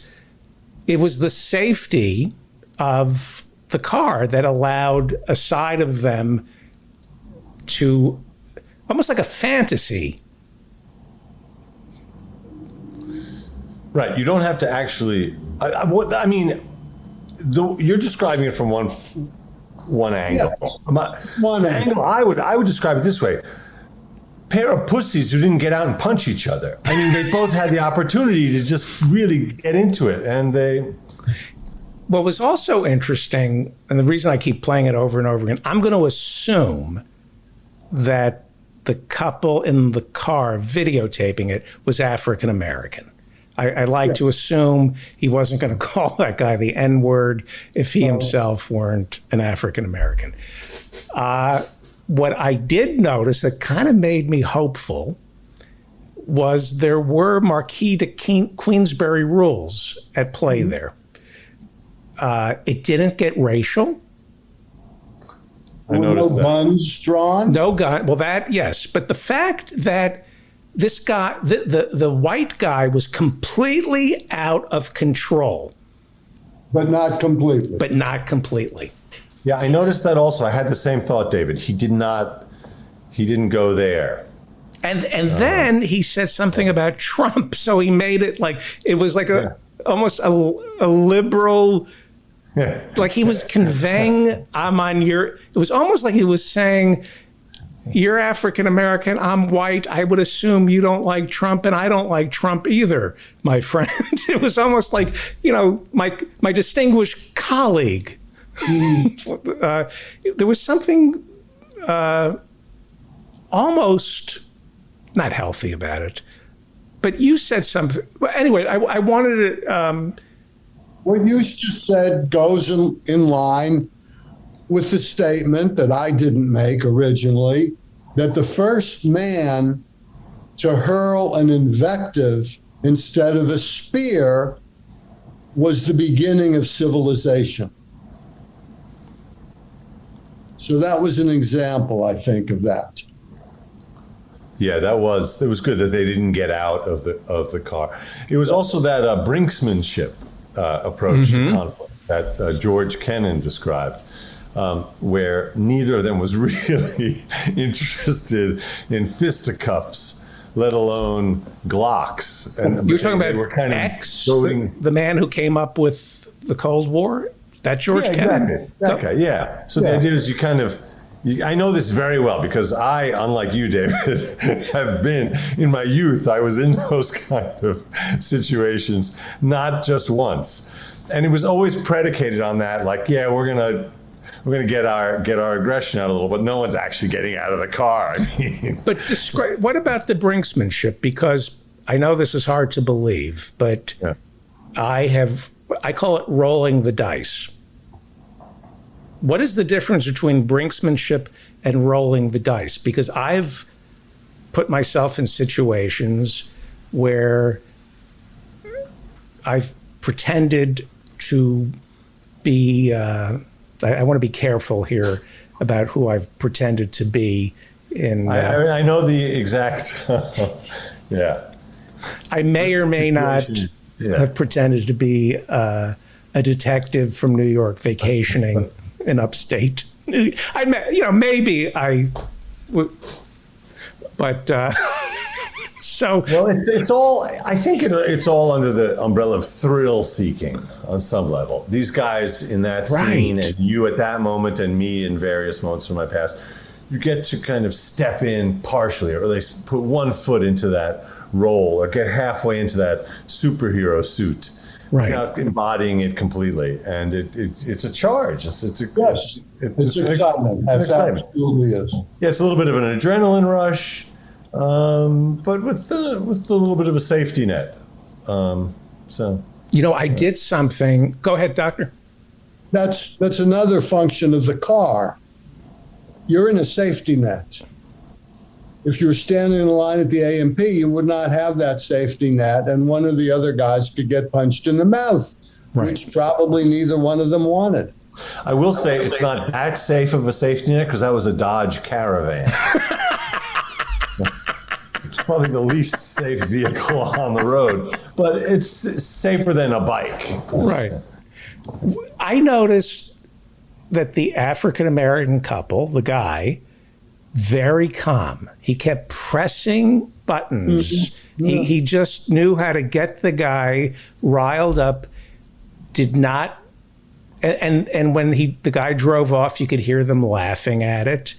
It was the safety of the car that allowed a side of them to almost like a fantasy. Right. You don't have to actually. You're describing it from one angle. Yeah. One angle. I would describe it this way: pair of pussies who didn't get out and punch each other. I mean, they both had the opportunity to just really get into it, and they. What was also interesting, and the reason I keep playing it over and over again, I'm going to assume that the couple in the car videotaping it was African American. I like to assume he wasn't going to call that guy the N-word if he himself weren't an African American. What I did notice that kind of made me hopeful was there were Marquis de Queensberry rules at play there. It didn't get racial. No guns drawn? No gun. Well, that, yes. But the fact that this guy, the white guy, was completely out of control. But not completely. But not completely. Yeah, I noticed that also. I had the same thought, David. He didn't go there. And then he said something about Trump. So he made it like, it was like almost a liberal, like he was conveying, I'm on your, it was almost like he was saying, you're African American, I'm white. I would assume you don't like Trump, and I don't like Trump either, my friend. It was almost like, my distinguished colleague. There was something almost not healthy about it. But you said something. Well, anyway, I wanted to. What you just said goes in line with the statement that I didn't make originally, that the first man to hurl an invective instead of a spear was the beginning of civilization. So that was an example, I think, of that. Yeah, it was good that they didn't get out of the car. It was also that brinksmanship approach to conflict that George Kennan described, where neither of them was really interested in fisticuffs, let alone Glocks. And you're talking about X, the man who came up with the Cold War? That George Kennan? Exactly. Okay, yeah. So the idea is you kind of, I know this very well because I, unlike you, David, have been, in my youth, I was in those kind of situations, not just once. And it was always predicated on that, like, yeah, we're gonna get our aggression out a little, but no one's actually getting out of the car. I mean. But what about the brinksmanship? Because I know this is hard to believe, but I call it rolling the dice. What is the difference between brinksmanship and rolling the dice? Because I've put myself in situations where I've pretended to be, I want to be careful here about who I've pretended to be. I know the exact, I may or may not have pretended to be a detective from New York vacationing in upstate. Maybe I would, but so. Well, it's all. I think it's all under the umbrella of thrill seeking on some level. These guys in that scene, and you at that moment, and me in various moments from my past, you get to kind of step in partially, or at least put one foot into that role, or get halfway into that superhero suit, without embodying it completely. And it's a charge. It's excitement. Absolutely is. Yeah, it's a little bit of an adrenaline rush, but with a little bit of a safety net. So, I did something. Go ahead, Doctor. That's another function of the car. You're in a safety net. If you were standing in line at the A&P, you would not have that safety net, and one of the other guys could get punched in the mouth, which probably neither one of them wanted. I will say it's not that safe of a safety net because that was a Dodge Caravan. It's probably the least safe vehicle on the road, but it's safer than a bike. Right. I noticed that the African-American couple, the guy, very calm. He kept pressing buttons. Mm-hmm. Yeah. He just knew how to get the guy riled up, did not, and when the guy drove off, you could hear them laughing at it.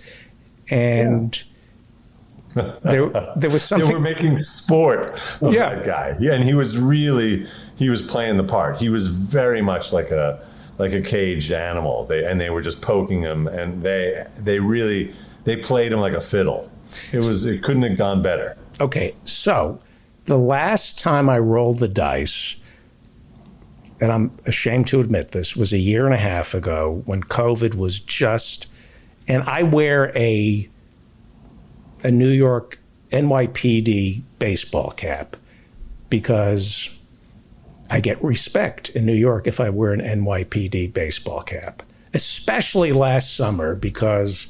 And there was something. They were making sport of that guy. Yeah, and he was playing the part. He was very much like a caged animal. They were just poking him, and they played him like a fiddle. It couldn't have gone better. Okay, so the last time I rolled the dice, and I'm ashamed to admit this, was a year and a half ago when COVID was just, and I wear a New York NYPD baseball cap because I get respect in New York if I wear an NYPD baseball cap, especially last summer because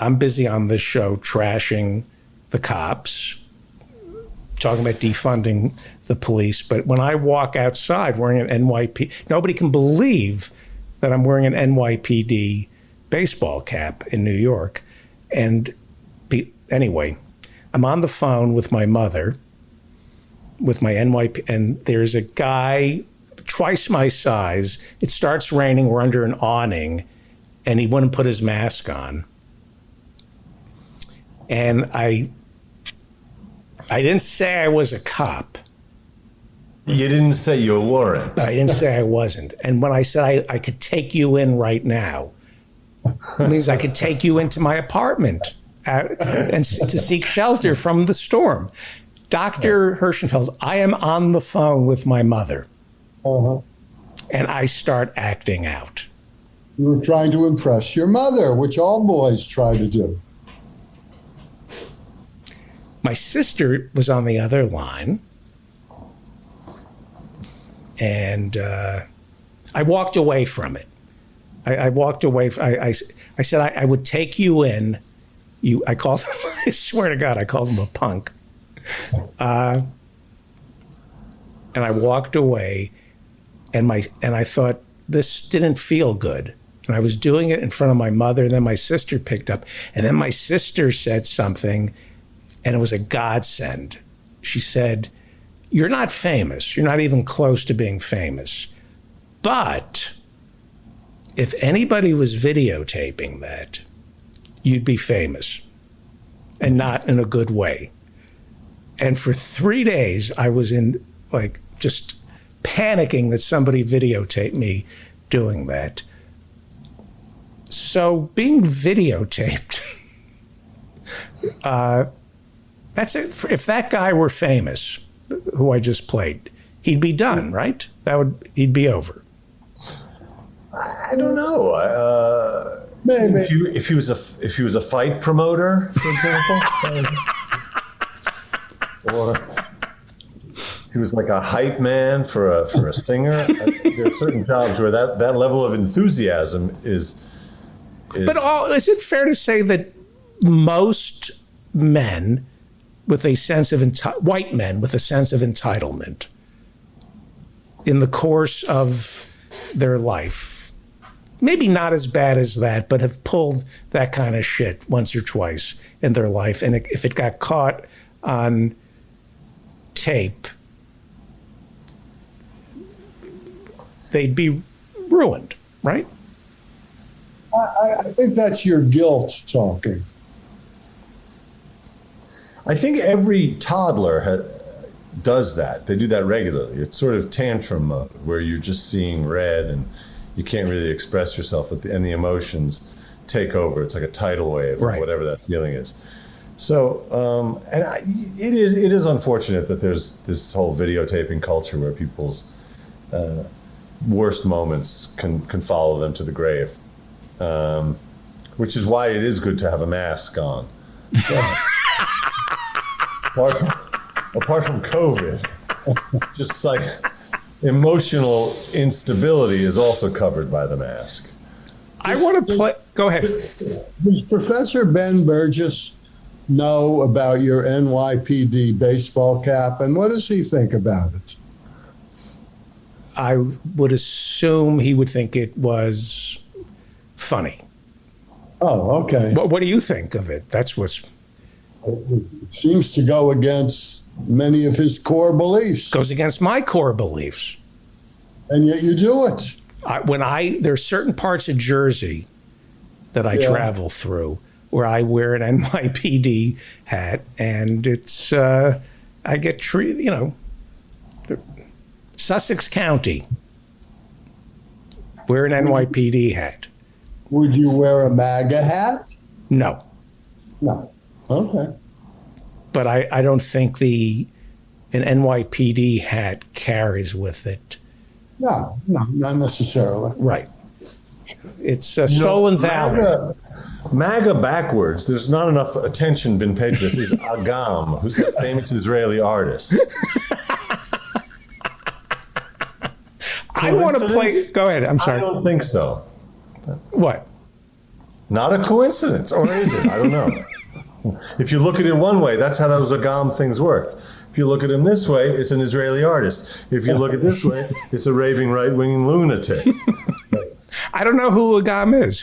I'm busy on this show trashing the cops, talking about defunding the police. But when I walk outside wearing an NYPD, nobody can believe that I'm wearing an NYPD baseball cap in New York. And anyway, I'm on the phone with my mother, with my NYPD, and there's a guy twice my size. It starts raining. We're under an awning, and he wouldn't put his mask on. And I didn't say I was a cop. You didn't say you weren't. I didn't say I wasn't. And when I said I could take you in right now, it means I could take you into my apartment and to seek shelter from the storm. Dr. Hirschenfeld, I am on the phone with my mother. Uh-huh. And I start acting out. You were trying to impress your mother, which all boys try to do. My sister was on the other line, and I walked away from it. I walked away. I said I would take you in. I called him, I swear to God, I called him a punk. And I walked away, and I thought this didn't feel good. And I was doing it in front of my mother, and then my sister picked up, and then my sister said something. And it was a godsend. She said, "You're not famous. You're not even close to being famous. But if anybody was videotaping that, you'd be famous. And not in a good way." And for 3 days, I was in just panicking that somebody videotaped me doing that. So being videotaped, that's it. If that guy were famous, who I just played, he'd be done, right? He'd be over. I don't know. Maybe if he was a fight promoter, for example, or he was like a hype man for a singer. There are certain jobs where that level of enthusiasm is. But is it fair to say that most men with a sense of white men with a sense of entitlement in the course of their life, maybe not as bad as that, but have pulled that kind of shit once or twice in their life, and if it got caught on tape, they'd be ruined, right? I think that's your guilt talking. I think every toddler does that. They do that regularly. It's sort of tantrum mode where you're just seeing red and you can't really express yourself, and the emotions take over. It's like a tidal wave, or whatever that feeling is. So, it is unfortunate that there's this whole videotaping culture where people's worst moments can follow them to the grave, which is why it is good to have a mask on. Apart from COVID, just like emotional instability is also covered by the mask. I want to play. Go ahead. Does Professor Ben Burgess know about your NYPD baseball cap, and what does he think about it? I would assume he would think it was funny. Oh, okay. What do you think of it? That's what's. It seems to go against many of his core beliefs. Goes against my core beliefs. And yet you do it. There's certain parts of Jersey that I travel through where I wear an NYPD hat, and it's I get treated, Sussex County. Wear an NYPD hat. Would you wear a MAGA hat? No. No. Okay. But I don't think an NYPD hat carries with it. No, not necessarily. Right. It's stolen valor. MAGA backwards, there's not enough attention been paid to this, is Agam, who's a famous Israeli artist. I want to play. Go ahead. I'm sorry. I don't think so. What? Not a coincidence, or is it? I don't know. If you look at it one way, that's how those Agam things work. If you look at him this way, it's an Israeli artist. If you look at this way, it's a raving right-wing lunatic. I don't know who Agam is.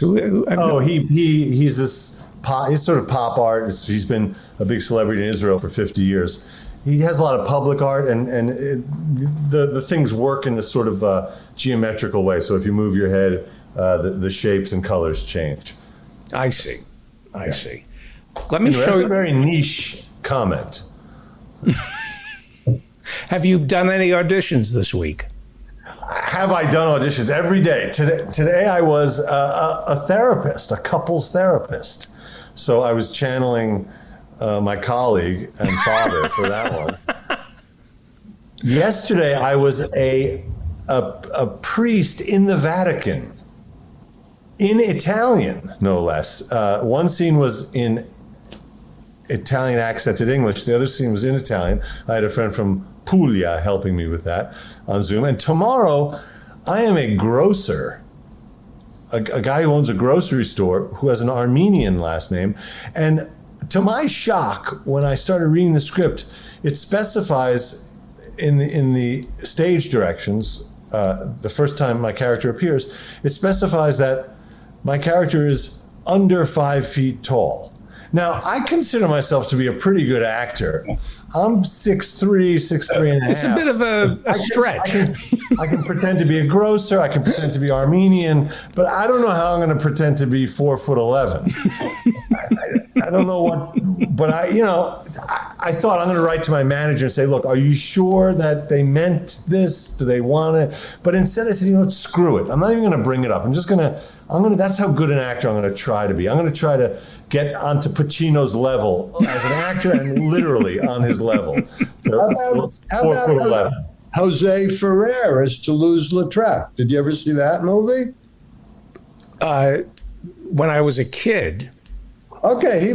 He's this he's sort of pop art. He's been a big celebrity in Israel for 50 years. He has a lot of public art, and the things work in this sort of geometrical way. So if you move your head, the shapes and colors change. I see. I see. Let me show that's you. a very niche comment. Have you done any auditions this week? Have I done auditions every day? Today I was a therapist, a couples therapist. So I was channeling my colleague and father for that one. Yesterday I was a priest in the Vatican, in Italian, no less. One scene was in Italian accented English. The other scene was in Italian. I had a friend from Puglia helping me with that on Zoom. And tomorrow, I am a grocer, a guy who owns a grocery store who has an Armenian last name. And to my shock, when I started reading the script, it specifies in the stage directions, the first time my character appears, it specifies that my character is under 5 feet tall. Now, I consider myself to be a pretty good actor. I'm 6'3", 6'3 and a half. It's a bit of a stretch. I can pretend to be a grocer. I can pretend to be Armenian, but I don't know how I'm going to pretend to be 4'11". I don't know what, but I thought I'm going to write to my manager and say, look, are you sure that they meant this? Do they want it? But instead I said, screw it. I'm not even going to bring it up. That's how good an actor I'm going to try to be. I'm going to try to get onto Pacino's level as an actor and literally on his level. So, how about Jose Ferrer as Toulouse-Lautrec? Did you ever see that movie? When I was a kid. Okay,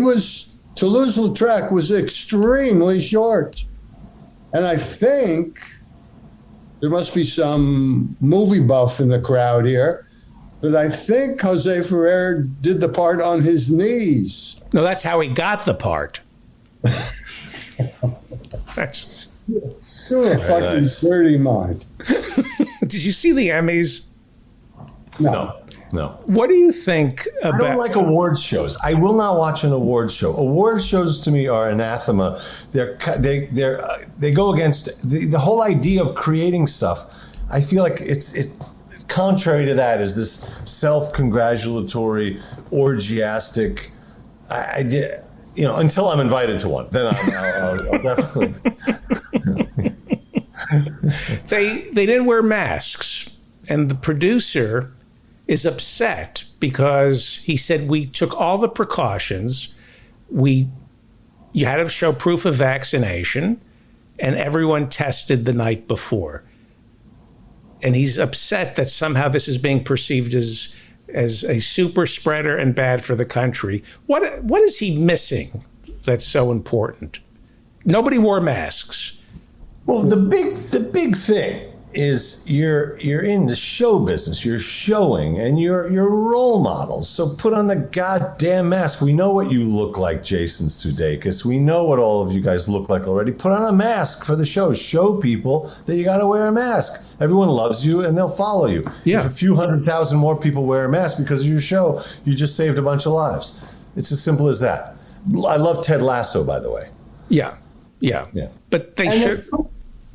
Toulouse-Lautrec was extremely short. And I think there must be some movie buff in the crowd here. But I think Jose Ferrer did the part on his knees. No, that's how he got the part. That's You're a fucking dirty mind. Did you see the Emmys? No. What do you think about? I don't like awards shows. I will not watch an awards show. Awards shows to me are anathema. They go against the whole idea of creating stuff. I feel like it's contrary to that is this self-congratulatory, orgiastic. Until I'm invited to one, then I'll definitely. They didn't wear masks, and the producer is upset because he said we took all the precautions. You had to show proof of vaccination, and everyone tested the night before. And he's upset that somehow this is being perceived as a super spreader and bad for the country. What is he missing that's so important? Nobody wore masks. Well, the big thing is you're in the show business. You're showing, and you're role models. So put on the goddamn mask. We know what you look like, Jason Sudeikis. We know what all of you guys look like already. Put on a mask for the show. Show people that you got to wear a mask. Everyone loves you, and they'll follow you. Yeah. If a few 100,000 more people wear a mask because of your show, you just saved a bunch of lives. It's as simple as that. I love Ted Lasso, by the way. Yeah. But they should.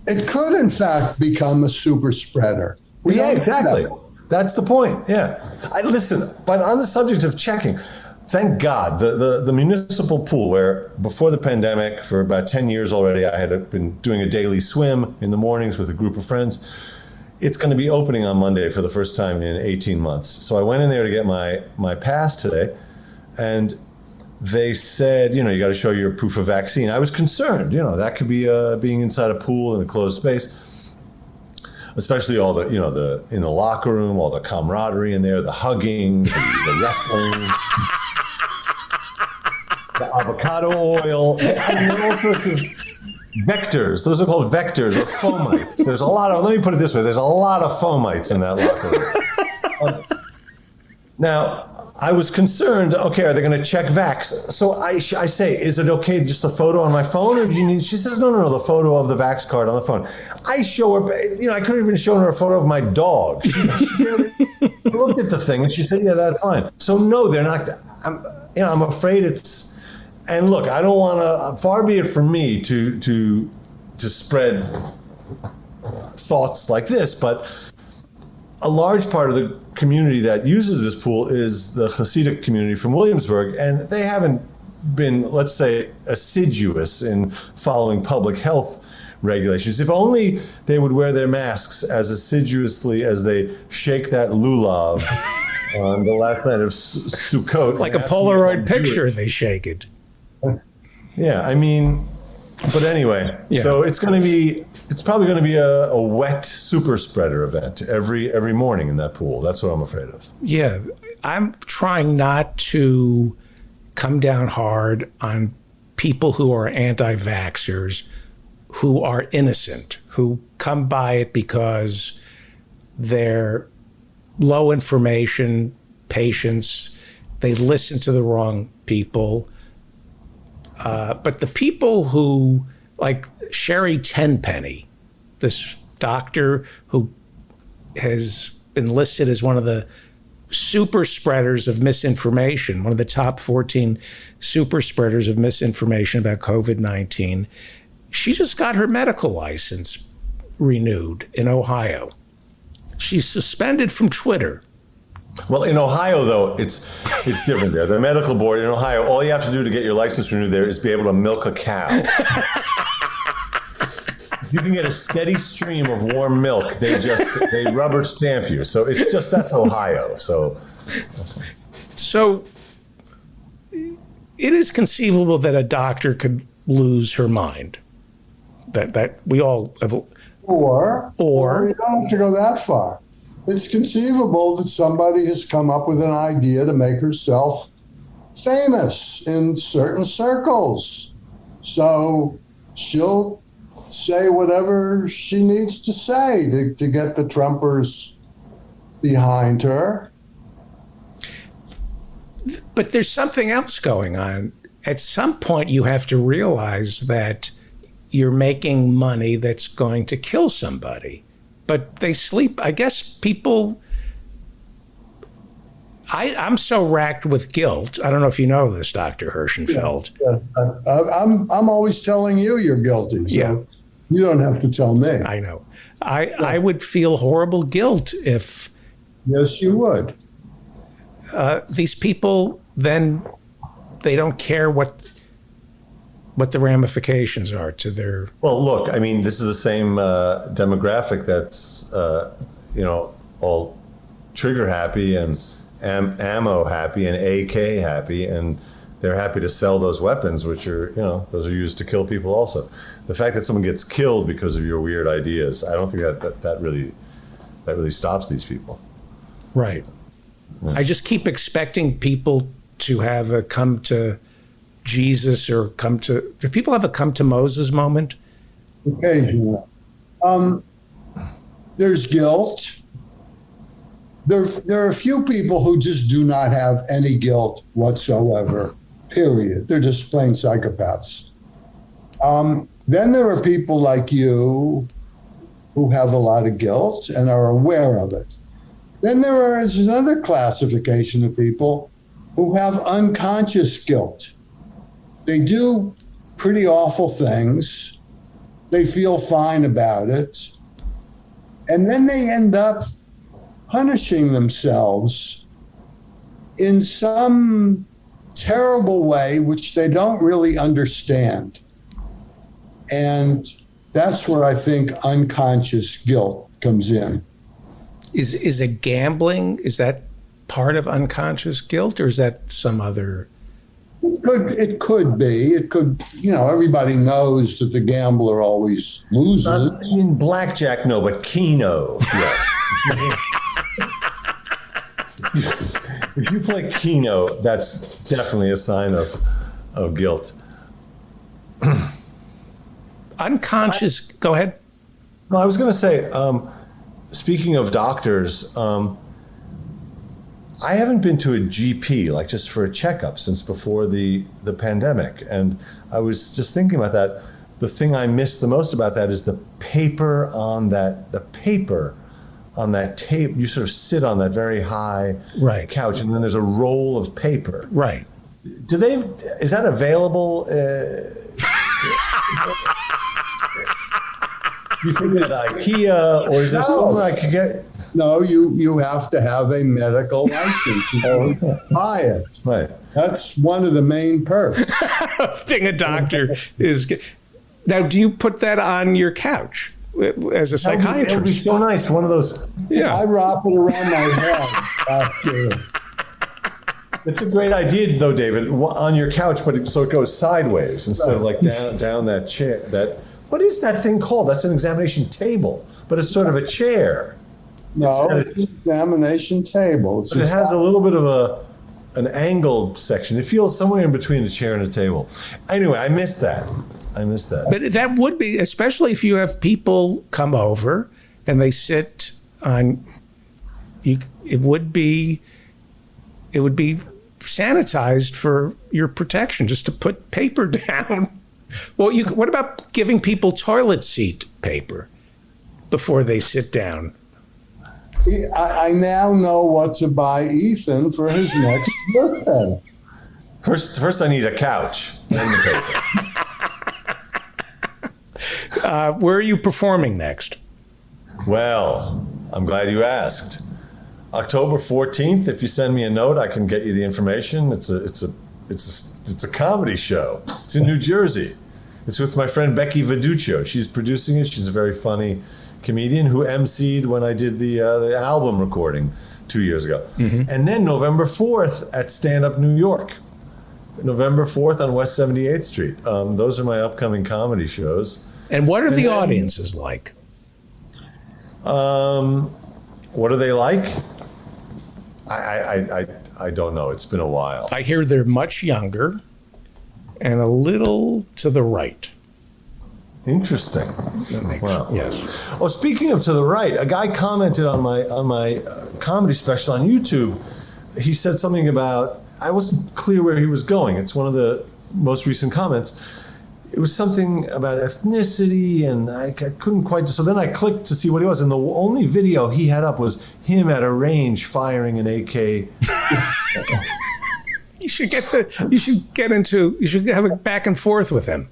It could, in fact, become a super spreader. Exactly. That's the point. Yeah. Listen, but on the subject of checking, thank God the municipal pool, where before the pandemic, for about 10 years already, I had been doing a daily swim in the mornings with a group of friends. It's going to be opening on Monday for the first time in 18 months. So I went in there to get my pass today, and they said, you got to show your proof of vaccine. I was concerned, that could be being inside a pool in a closed space, especially all the, in the locker room, all the camaraderie in there, the hugging, the wrestling, the avocado oil, all sorts of vectors. Those are called vectors or fomites. There's a lot of, let me put it this way, there's a lot of fomites in that locker room. Now, I was concerned, okay, are they going to check vax? So I say, is it okay, just a photo on my phone? Or do you need, she says, no, the photo of the vax card on the phone. I show her, I could have even shown her a photo of my dog. She looked at the thing and she said, yeah, that's fine. So no, they're not, I'm afraid it's, and look, I don't want to, far be it from me to spread thoughts like this, but a large part of the community that uses this pool is the Hasidic community from Williamsburg, and they haven't been, let's say, assiduous in following public health regulations. If only they would wear their masks as assiduously as they shake that lulav on the last night of Sukkot. Like a Polaroid picture, they shake it. Yeah, but anyway, so it's probably going to be a wet super spreader event every morning in that pool. That's what I'm afraid of. Yeah, I'm trying not to come down hard on people who are anti-vaxxers, who are innocent, who come by it because they're low information patients. They listen to the wrong people. But the people who, like Sherry Tenpenny, this doctor who has been listed as one of the super spreaders of misinformation, one of the top 14 super spreaders of misinformation about COVID-19, she just got her medical license renewed in Ohio. She's suspended from Twitter. Well, in Ohio, though, it's different there. The medical board in Ohio, all you have to do to get your license renewed there is be able to milk a cow. You can get a steady stream of warm milk. They rubber stamp you. So that's Ohio. So it is conceivable that a doctor could lose her mind. That we all have. Or you don't have to go that far. It's conceivable that somebody has come up with an idea to make herself famous in certain circles. So she'll say whatever she needs to say to get the Trumpers behind her. But there's something else going on. At some point, you have to realize that you're making money that's going to kill somebody. But they sleep. I guess people. I'm so racked with guilt. I don't know if you know this, Dr. Hirschenfeld. Yeah. I'm always telling you you're guilty. So you don't have to tell me. I know. I would feel horrible guilt if Yes, you would. These people then, they don't care what the ramifications are to their. Well, look, I mean, this is the same demographic that's, all trigger happy and ammo happy and AK happy, and they're happy to sell those weapons, which are, those are used to kill people also. The fact that someone gets killed because of your weird ideas, I don't think that really stops these people. Right. Yeah. I just keep expecting people to have a come to Jesus or do people have a come to Moses moment? Occasionally. There's guilt. There are a few people who just do not have any guilt whatsoever, period. They're just plain psychopaths. Then there are people like you who have a lot of guilt and are aware of it. Then there is another classification of people who have unconscious guilt. They do pretty awful things. They feel fine about it. And then they end up punishing themselves in some terrible way, which they don't really understand. And that's where I think unconscious guilt comes in. Is it gambling? Is that part of unconscious guilt, or is that some other? It could be. It could, everybody knows that the gambler always loses. In blackjack, no, but Keno, yes. If you play Keno, that's definitely a sign of guilt. Unconscious, go ahead. No, I was going to say, speaking of doctors, I haven't been to a GP, like just for a checkup, since before the pandemic. And I was just thinking about that. The thing I miss the most about that is the paper on that tape. You sort of sit on that very high couch, and then there's a roll of paper. Right. Is that available? You think at IKEA, or is there somewhere I could get? No, you have to have a medical license to buy it. Right. That's one of the main perks. Being a doctor is. Now, do you put that on your couch as a psychiatrist? It would be so nice. One of those. Yeah. I wrap it around my head after. It's a great idea, though, David. On your couch, but so it goes sideways instead of like down that chair. What is that thing called? That's an examination table, but it's sort of a chair. No, it's an examination table. But it has a little bit of an angled section. It feels somewhere in between a chair and a table. Anyway, I missed that. But that would be, especially if you have people come over and they sit on. It would be sanitized for your protection, just to put paper down. Well, what about giving people toilet seat paper before they sit down? I now know what to buy Ethan for his next birthday. First I need a couch, then the paper. Where are you performing next? Well, I'm glad you asked. October 14th, if you send me a note, I can get you the information. It's a comedy show. It's in New Jersey. It's with my friend Becky Viduccio. She's producing it. She's a very funny comedian who emceed when I did the album recording 2 years ago. Mm-hmm. And then November 4th at Stand Up New York. November 4th on West 78th Street. Those are my upcoming comedy shows. And what are the audiences like? What are they like? I don't know. It's been a while. I hear they're much younger and a little to the right. Interesting. Wow. Yes. Oh, speaking of to the right, a guy commented on my comedy special on YouTube. He said something about, I wasn't clear where he was going. It's one of the most recent comments. It was something about ethnicity, and I couldn't quite. So then I clicked to see what he was, and the only video he had up was him at a range firing an AK. You should have a back and forth with him.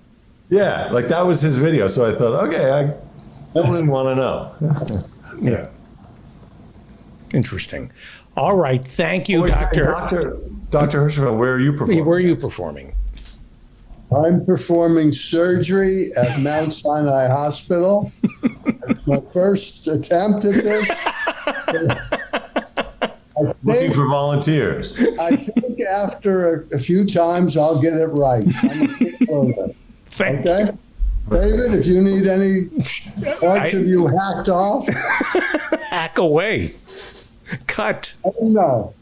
Yeah, like that was his video. So I thought, okay, I wouldn't want to know. Yeah. Interesting. All right. Thank you, Doctor. Dr. Hirschfeld, where are you performing? Where are you performing? I'm performing surgery at Mount Sinai Hospital. It's my first attempt at this. Looking for volunteers. I think after a few times, I'll get it right. I'm a quick learner. Okay? David, if you need any parts of you hacked off, hack away. Cut. No.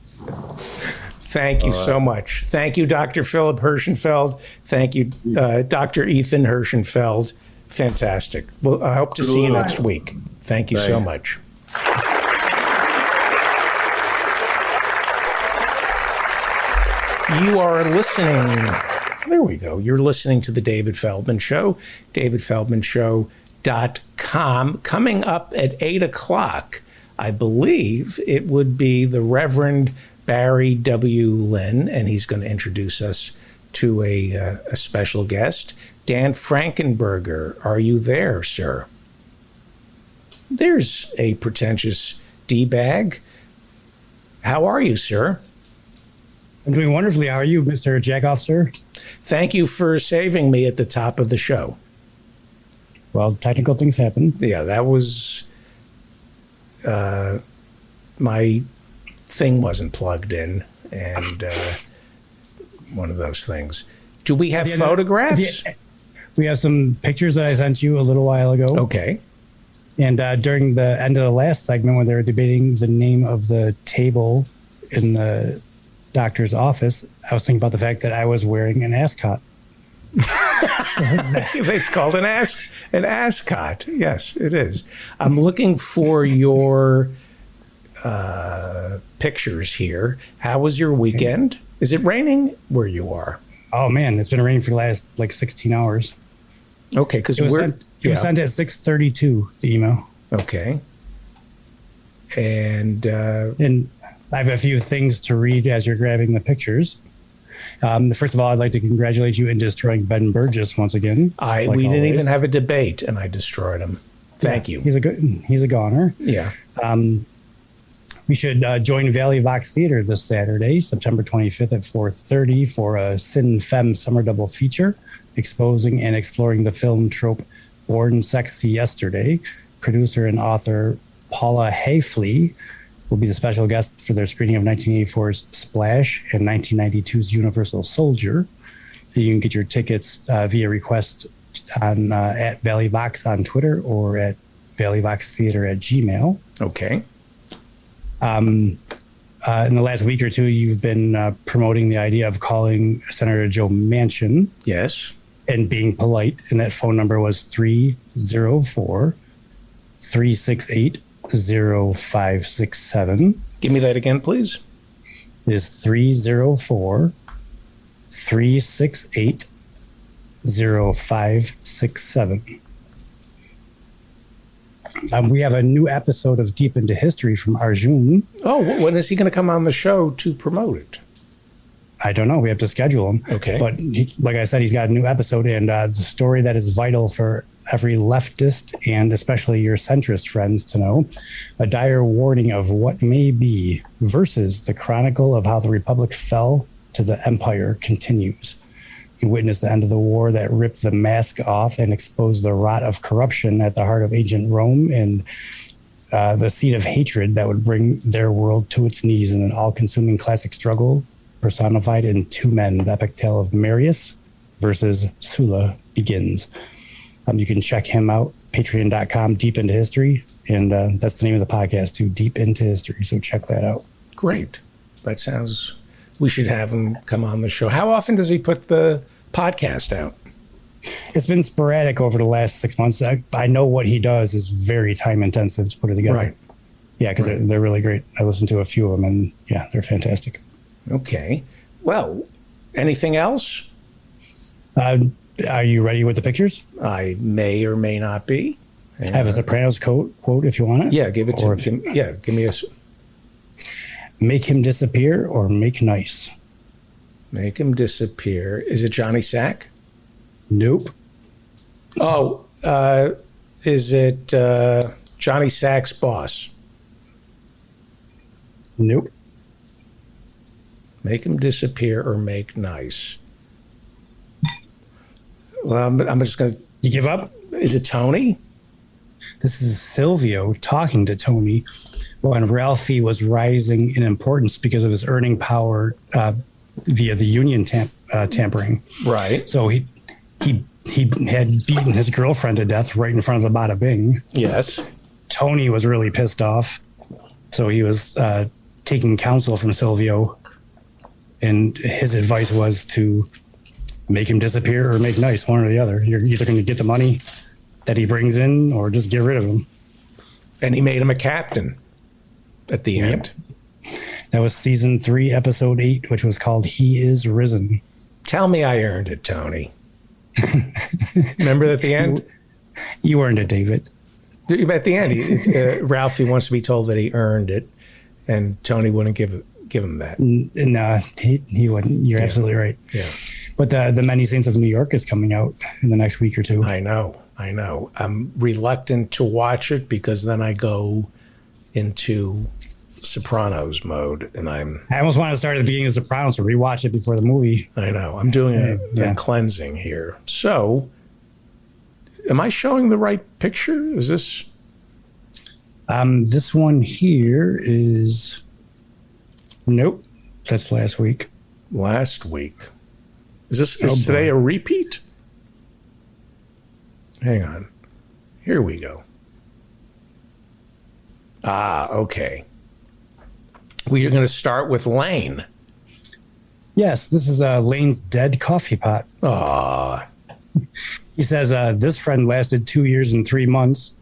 Thank you so much. Thank you, Dr. Philip Hirschenfeld. Thank you, Dr. Ethan Hirschenfeld. Fantastic. Well, I hope to see you next week. Thank you so much. You are listening. There we go. You're listening to The David Feldman Show, davidfeldmanshow.com. Coming up at 8 o'clock, I believe it would be the Reverend Barry W. Lynn, and he's going to introduce us to a special guest. Dan Frankenberger, are you there, sir? There's a pretentious D-bag. How are you, sir? I'm doing wonderfully. How are you, Mr. Jackoff, sir? Thank you for saving me at the top of the show. Well, technical things happen. Yeah, that was... my thing wasn't plugged in, and one of those things. Do we have photographs? We have some pictures that I sent you a little while ago. Okay. And during the end of the last segment, when they were debating the name of the table in the doctor's office, I was thinking about the fact that I was wearing an ascot. It's called an ascot. Yes, it is. I'm looking for your pictures here. How was your weekend? Is it raining where you are? Oh man, it's been raining for the last 16 hours. Okay, because it was sent at 6:32. The email. Okay. And I have a few things to read as you're grabbing the pictures. First of all, I'd like to congratulate you in destroying Ben Burgess once again. We didn't even have a debate, and I destroyed him. Thank you. He's a goner. Yeah. We should join Valley Vox Theater this Saturday, September 25th at 4:30 for a Sin Femme summer double feature, exposing and exploring the film trope Born Sexy Yesterday. Producer and author Paula Hayfley will be the special guest for their screening of 1984's Splash and 1992's Universal Soldier. You can get your tickets via request on at Valley Vox on Twitter or at valleyvoxtheater@gmail.com. Okay. In the last week or two, you've been promoting the idea of calling Senator Joe Manchin. Yes. And being polite. And that phone number was 304-368-0567. Give me that again, please. It is 304-368-0567. We have a new episode of Deep into History from Arjun. Oh, when is he going to come on the show to promote it? I don't know. We have to schedule him. Okay. But like I said, he's got a new episode, and the story that is vital for every leftist and especially your centrist friends to know, a dire warning of what may be versus the chronicle of how the Republic fell to the empire continues. You witness the end of the war that ripped the mask off and exposed the rot of corruption at the heart of ancient Rome and the seed of hatred that would bring their world to its knees in an all-consuming classic struggle personified in two men. The epic tale of Marius versus Sulla begins. You can check him out, patreon.com, Deep Into History. And that's the name of the podcast, too, Deep Into History. So check that out. Great. That sounds... We should have him come on the show. How often does he put the podcast out? It's been sporadic over the last 6 months. I know what he does is very time intensive to put it together. Right. Yeah, because they're really great. I listened to a few of them, and yeah, they're fantastic. Okay. Well, anything else? Are you ready with the pictures? I may or may not be. I have a Sopranos quote if you want it. Yeah, give it to me. Yeah, give me a... Make him disappear or make nice? Make him disappear. Is it Johnny Sack? Nope. Oh, is it Johnny Sack's boss? Nope. Make him disappear or make nice. Well, I'm just going to... You give up? Is it Tony? This is Silvio talking to Tony when Ralphie was rising in importance because of his earning power via the union tampering. Right. So he had beaten his girlfriend to death right in front of the Bada Bing. Yes. Tony was really pissed off. So he was taking counsel from Silvio. And his advice was to make him disappear or make nice, one or the other. You're either going to get the money that he brings in or just get rid of him. And he made him a captain at the end. That was season 3, episode 8, which was called He Is Risen. Tell me I earned it, Tony. Remember at the end? You earned it, David. At the end, Ralphie wants to be told that he earned it, and Tony wouldn't give him that. No, he wouldn't. You're absolutely right. Yeah. But the Many Saints of New York is coming out in the next week or two. I know. I'm reluctant to watch it because then I go into Sopranos mode, and I almost want to start at the beginning of Sopranos to rewatch it before the movie. I know. I'm doing a cleansing here. So, am I showing the right picture? Is this? This one here is. Nope, that's last week. Last week. Is today a repeat? Hang on. Here we go. Okay. We are going to start with Lane. Yes, this is Lane's dead coffee pot. He says this friend lasted 2 years and 3 months,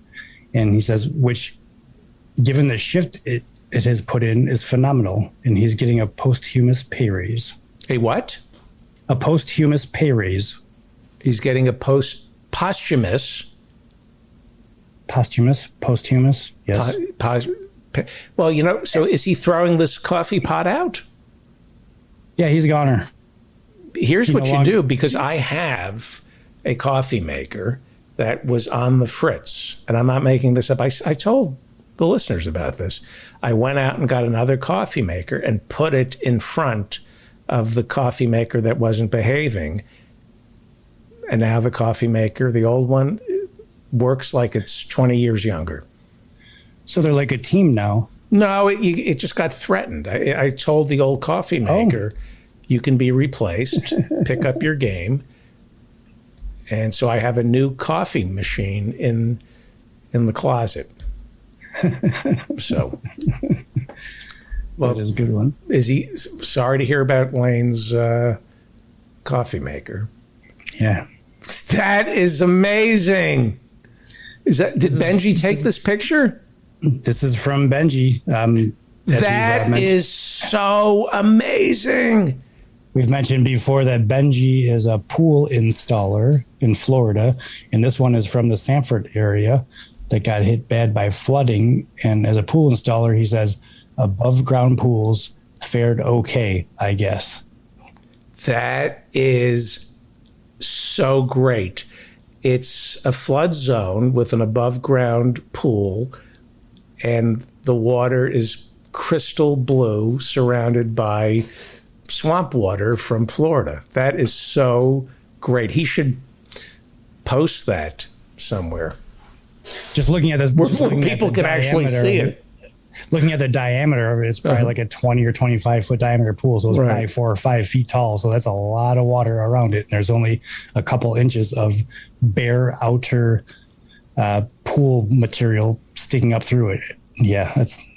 and he says, which, given the shift it has put in, is phenomenal, and he's getting a posthumous pay raise. A what? A posthumous pay raise. He's getting a posthumous. Posthumous, yes. Well, so is he throwing this coffee pot out? Yeah, he's a goner. Here's what you do, because I have a coffee maker that was on the fritz, and I'm not making this up. I told the listeners about this. I went out and got another coffee maker and put it in front of the coffee maker that wasn't behaving. And now the coffee maker, the old one, works like it's 20 years younger. So they're like a team now. No, it just got threatened. I told the old coffee maker, you can be replaced, pick up your game. And so I have a new coffee machine in the closet. So, well, that is a good one. Is he sorry to hear about Lane's coffee maker? Yeah, that is amazing. Did Benji take this picture? This is from Benji. That is so amazing. We've mentioned before that Benji is a pool installer in Florida, and this one is from the Sanford area that got hit bad by flooding. And as a pool installer, he says above ground pools fared okay, I guess. That is so great. It's a flood zone with an above ground pool, and the water is crystal blue, surrounded by swamp water from Florida. That is so great. He should post that somewhere. Just looking at this, where people can actually see it. Looking at the diameter of it, it's probably like a 20 or 25 foot diameter pool. So it's probably 4 or 5 feet tall. So that's a lot of water around it. There's only a couple inches of bare outer pool material sticking up through it. Yeah,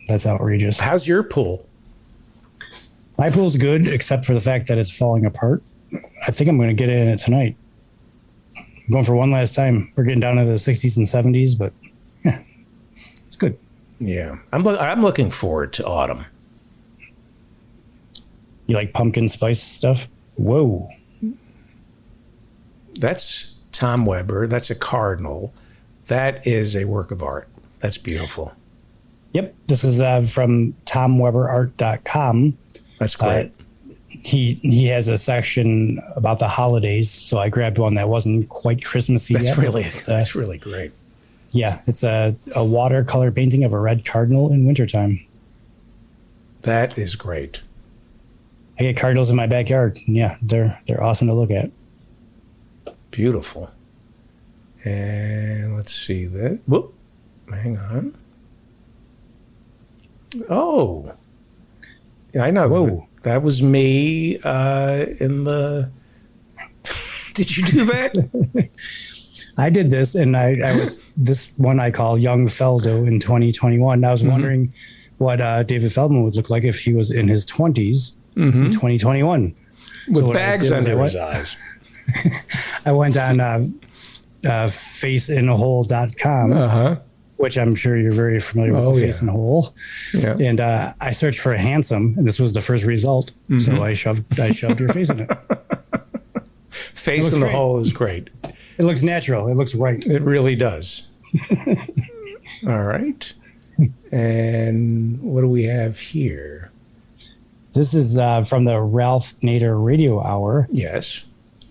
that's outrageous. How's your pool? My pool's good, except for the fact that it's falling apart. I think I'm going to get in it tonight. I'm going for one last time. We're getting down to the 60s and 70s, but yeah, it's good. Yeah, I'm looking forward to autumn. You like pumpkin spice stuff? Whoa. That's Tom Weber. That's a cardinal. That is a work of art. That's beautiful. Yep. This is from TomWeberArt.com. That's great. He has a section about the holidays, so I grabbed one that wasn't quite Christmassy yet. That's really great. Yeah, it's a watercolor painting of a red cardinal in wintertime. That is great. I get cardinals in my backyard. Yeah, they're awesome to look at. Beautiful. And let's see that. Whoop. Hang on. Oh. I know. Whoa. That was me in the... Did you do that? I did this, and I was this one I call Young Feldo in 2021. I was wondering what David Feldman would look like if he was in his 20s in 2021. With bags under his eyes. I went on faceinahole.com, which I'm sure you're very familiar with, Face in a Hole. Yeah. And I searched for handsome, and this was the first result. So I shoved your face in it. Face in the Hole is great. It looks natural. It looks right. It really does. All right. And what do we have here? This is from the Ralph Nader Radio Hour. Yes.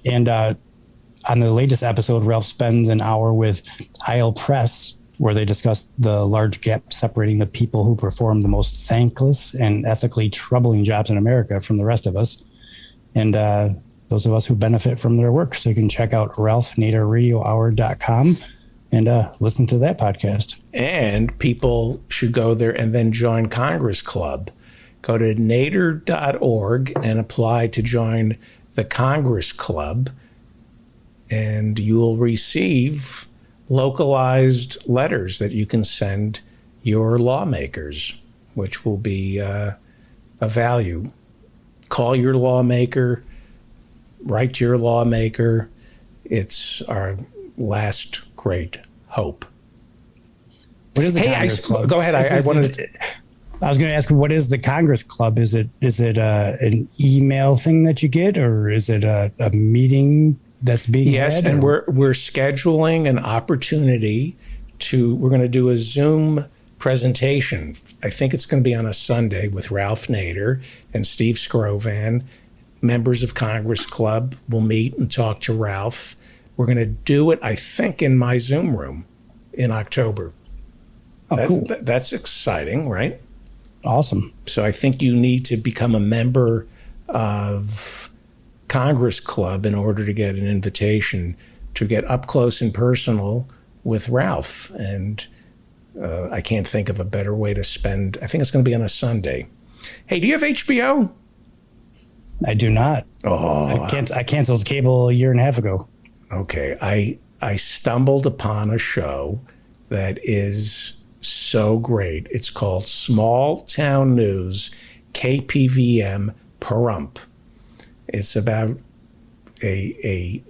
And on the latest episode, Ralph spends an hour with Isle Press, where they discuss the large gap separating the people who perform the most thankless and ethically troubling jobs in America from the rest of us. And those of us who benefit from their work. So you can check out ralphnaderradiohour.com and listen to that podcast. And people should go there and then join Congress Club. Go to nader.org and apply to join the Congress Club, and you will receive localized letters that you can send your lawmakers, which will be a value. Call your lawmaker, write to your lawmaker. It's our last great hope. What is the Congress Club? Go ahead. I wanted to... I was going to ask, what is the Congress Club? Is it an email thing that you get, or is it a meeting that's being had? Yes, and we're scheduling an opportunity we're going to do a Zoom presentation. I think it's going to be on a Sunday with Ralph Nader and Steve Scrovan. Members of Congress Club will meet and talk to Ralph. We're going to do it, I think, in my Zoom room in October. Cool. That's exciting, right? Awesome. So I think you need to become a member of Congress Club in order to get an invitation to get up close and personal with Ralph. And I can't think of a better way to spend. I think it's going to be on a Sunday. Hey, do you have HBO? I do not. Oh, I canceled cable a year and a half ago. Okay. I stumbled upon a show that is so great. It's called Small Town News, KPVM Pahrump. It's about a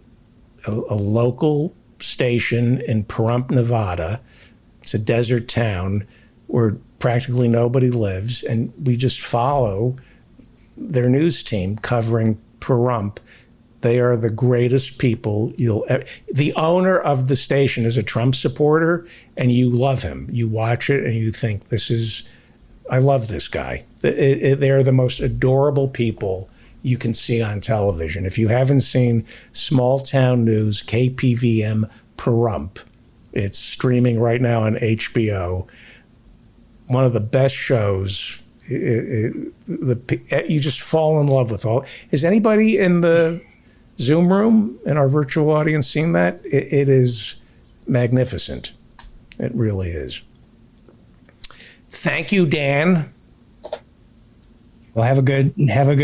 local station in Pahrump, Nevada. It's a desert town where practically nobody lives, and we just follow their news team covering Pahrump. They are the greatest people the owner of the station is a Trump supporter, and you love him. You watch it and you think, I love this guy. They're the most adorable people you can see on television. If you haven't seen Small Town News, KPVM Pahrump, it's streaming right now on HBO. One of the best shows. You just fall in love with all. Is anybody in the Zoom room in our virtual audience seen that? It is magnificent. It really is. Thank you, Dan. Well, have a good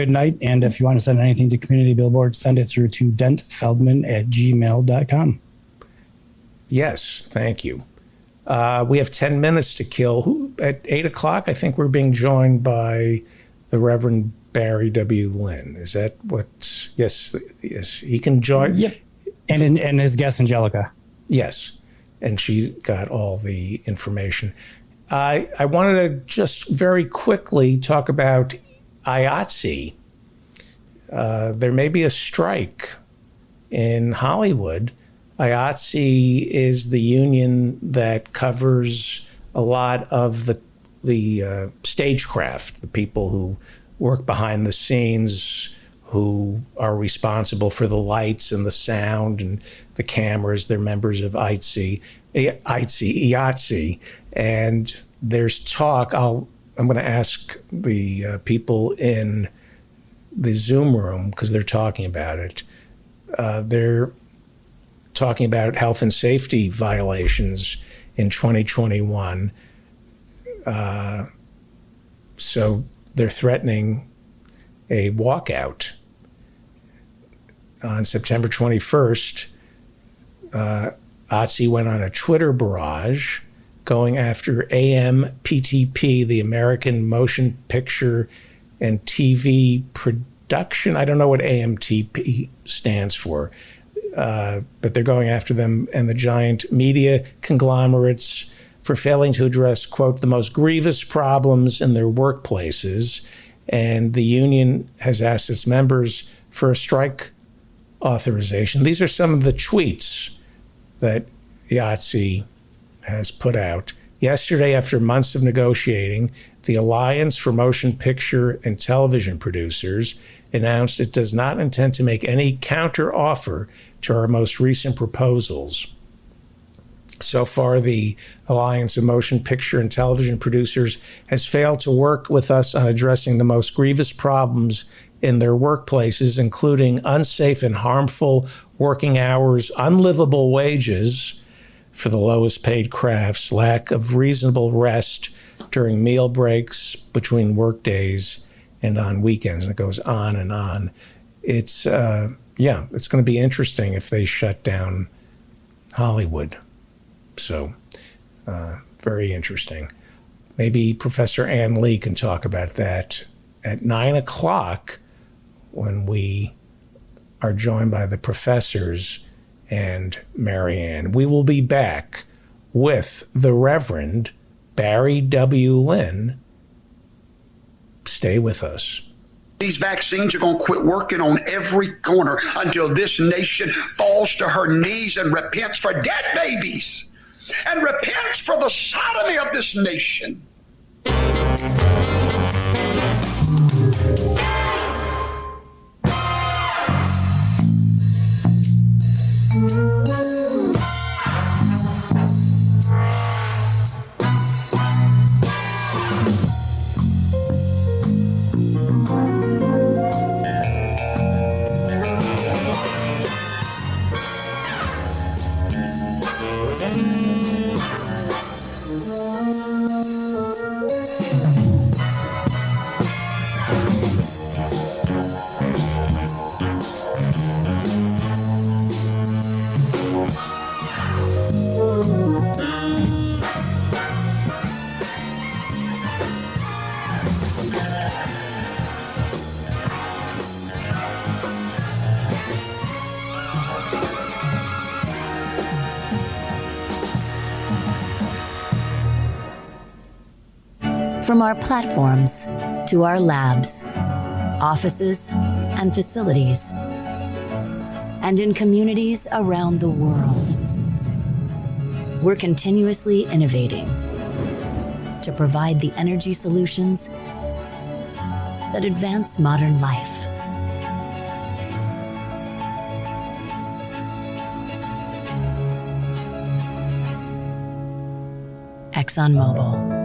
night. And if you want to send anything to Community Billboard, send it through to dentfeldman@gmail.com. Yes, thank you. We have 10 minutes to kill. At 8 o'clock, I think we're being joined by the Reverend Barry W. Lynn. Is that what? Yes, he can join. Yeah, and his guest Angelica. Yes, and she got all the information. I wanted to just very quickly talk about IATSE. There may be a strike in Hollywood. IATSE is the union that covers a lot of the stagecraft, the people who work behind the scenes, who are responsible for the lights and the sound and the cameras. They're members of IATSE. And there's talk. I'll I'm going to ask the people in the Zoom room, because they're talking about it. They're talking about health and safety violations in 2021. So they're threatening a walkout. On September 21st, OTC went on a Twitter barrage going after AMPTP, the American Motion Picture and TV Production. I don't know what AMTP stands for, but they're going after them and the giant media conglomerates for failing to address, quote, the most grievous problems in their workplaces. And the union has asked its members for a strike authorization. These are some of the tweets that IATSE has put out. Yesterday, after months of negotiating, the Alliance for Motion Picture and Television Producers announced it does not intend to make any counter offer to our most recent proposals. So far, the Alliance of Motion Picture and Television Producers has failed to work with us on addressing the most grievous problems in their workplaces, including unsafe and harmful working hours, unlivable wages for the lowest paid crafts, lack of reasonable rest during meal breaks, between work days, and on weekends. And it goes on and on. It's going to be interesting if they shut down Hollywood. So very interesting. Maybe Professor Ann Lee can talk about that at 9 o'clock when we are joined by the professors and Marianne. We will be back with the Reverend Barry W. Lynn. Stay with us. These vaccines are going to quit working on every corner until this nation falls to her knees and repents for dead babies and repents for the sodomy of this nation. From our platforms to our labs, offices, and facilities, and in communities around the world, we're continuously innovating to provide the energy solutions that advance modern life. ExxonMobil.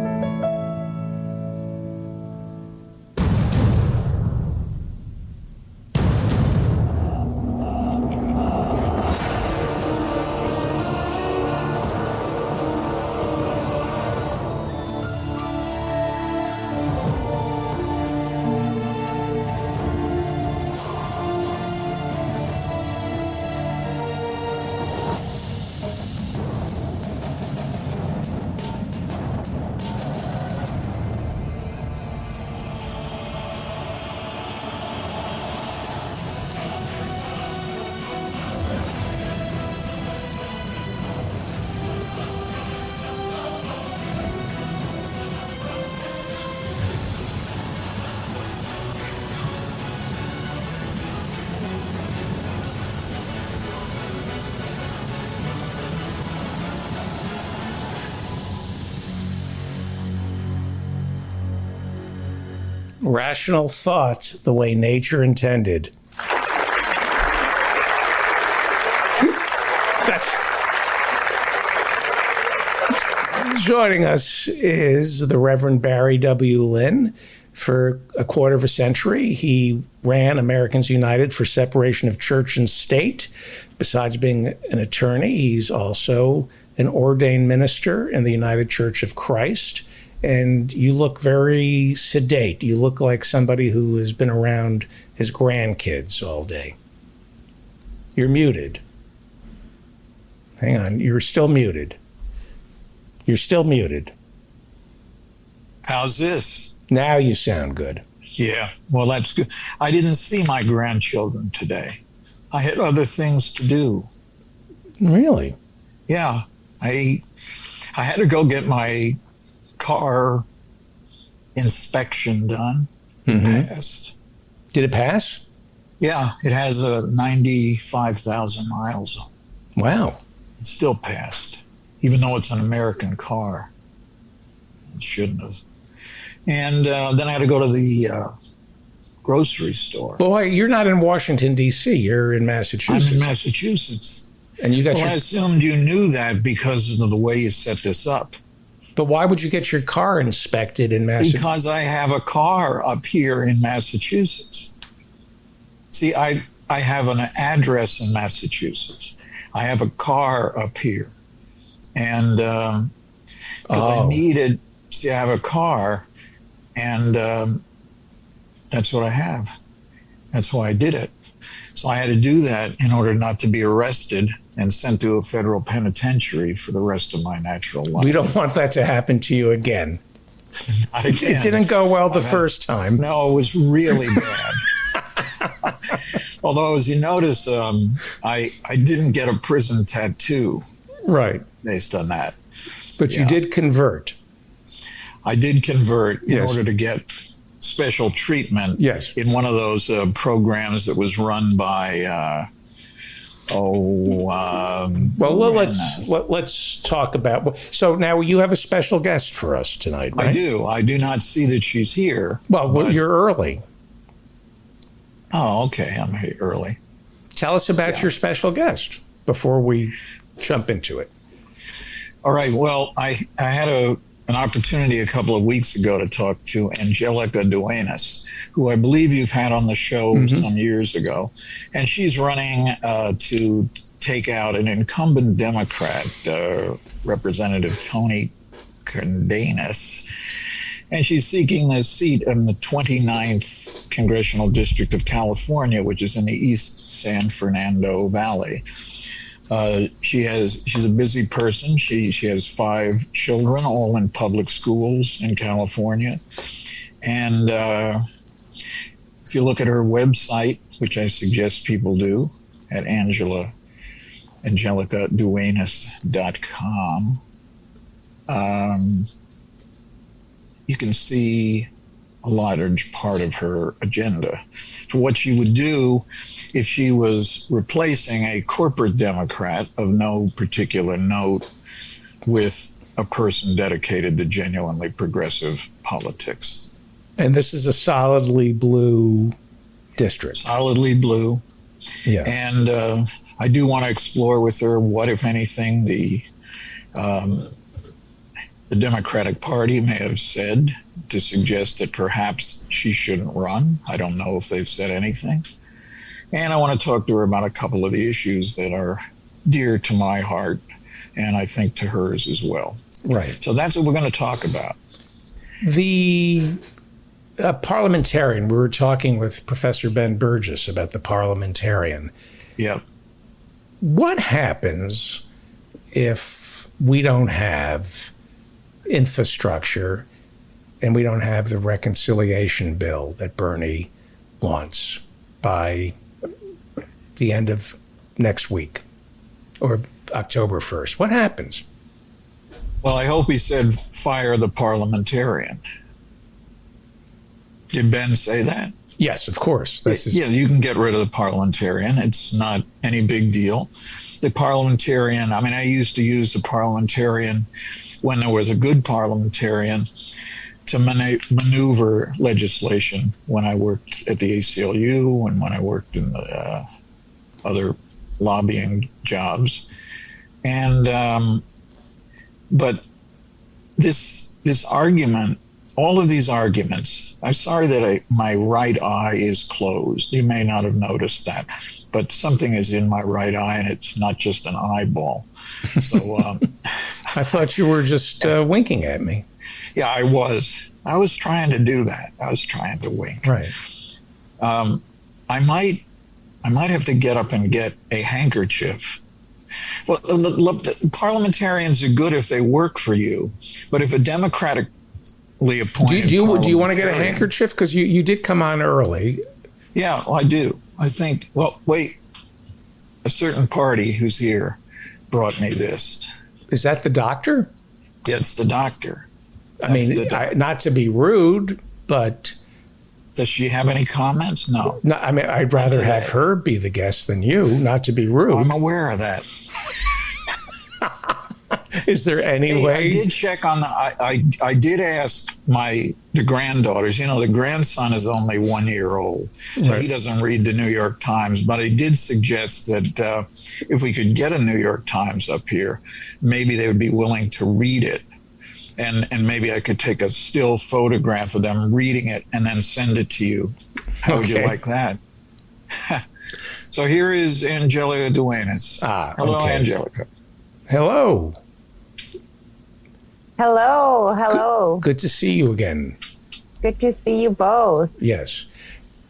Rational thought the way nature intended. Joining us is the Reverend Barry W. Lynn. For a quarter of a century, he ran Americans United for separation of church and state. Besides being an attorney, he's also an ordained minister in the United Church of Christ. And you look very sedate. You look like somebody who has been around his grandkids all day. You're muted. Hang on, you're still muted. You're still muted. How's this? Now you sound good. Yeah, well, that's good. I didn't see my grandchildren today. I had other things to do. Really? Yeah, I had to go get my car inspection done. It passed. Did it pass? Yeah, it has 95,000 miles. Wow. It still passed, even though it's an American car. It shouldn't have. And then I had to go to the grocery store. Boy, you're not in Washington, D.C. You're in Massachusetts. I'm in Massachusetts. And you got I assumed you knew that because of the way you set this up. But why would you get your car inspected in Massachusetts? Because I have a car up here in Massachusetts. See, I have an address in Massachusetts. I have a car up here. And because I needed to have a car, and that's what I have. That's why I did it. So I had to do that in order not to be arrested and sent to a federal penitentiary for the rest of my natural life. We don't want that to happen to you again. Not again. It didn't go well the first time. No, it was really bad. Although, as you notice, I didn't get a prison tattoo. Right. Based on that. But you did convert. I did convert in order to get special treatment in one of those programs that was run by let's talk about. So now you have a special guest for us tonight, right? I do. I do not see that she's here. Well, you're early. Oh, okay. I'm here early. Tell us about your special guest before we jump into it. All right. Well, I had an opportunity a couple of weeks ago to talk to Angelica Duenas, who I believe you've had on the show some years ago. And she's running to take out an incumbent Democrat, Representative Tony Cardenas. And she's seeking a seat in the 29th Congressional District of California, which is in the East San Fernando Valley. She's a busy person. She has 5 children, all in public schools in California. And if you look at her website, which I suggest people do, at angelicaduenas.com, you can see a large part of her agenda for what she would do if she was replacing a corporate Democrat of no particular note with a person dedicated to genuinely progressive politics. And this is a solidly blue district. Solidly blue. Yeah. And I do want to explore with her what, if anything, the Democratic Party may have said to suggest that perhaps she shouldn't run. I don't know if they've said anything. And I want to talk to her about a couple of the issues that are dear to my heart, and I think to hers as well. Right. So that's what we're going to talk about. The parliamentarian, we were talking with Professor Ben Burgess about the parliamentarian. Yep. What happens if we don't have infrastructure and we don't have the reconciliation bill that Bernie wants by the end of next week or October 1st? What happens? Well, I hope he said fire the parliamentarian. Did Ben say that? Yes, of course. Yeah, you can get rid of the parliamentarian. It's not any big deal. The parliamentarian, I mean, I used to use the parliamentarian when there was a good parliamentarian to maneuver legislation when I worked at the ACLU and when I worked in other lobbying jobs. And but this argument, all of these arguments, I'm sorry that my right eye is closed. You may not have noticed that, but something is in my right eye, and it's not just an eyeball. So I thought you were just winking at me. Yeah, I was trying to do that. I was trying to wink. Right. I might have to get up and get a handkerchief. Well, look, parliamentarians are good if they work for you, but if a democratically appointed do you want to get a handkerchief? Because you did come on early. Yeah, well, I do. I think, well, wait, a certain party who's here brought me this. Is that the doctor? Yeah, it's the doctor. I mean, not to be rude, but... Does she have any comments? No. No, I mean, I'd rather have her be the guest than you, not to be rude. I'm aware of that. Is there any way? I did check on I did ask the granddaughters. You know, the grandson is only 1 year old, so he doesn't read the New York Times. But I did suggest that if we could get a New York Times up here, maybe they would be willing to read it. And maybe I could take a still photograph of them reading it and then send it to you. How would you like that? So here is Angelica Duenas. Hello, okay. Angelica. Hello. Hello. Good to see you again. Good to see you both. Yes.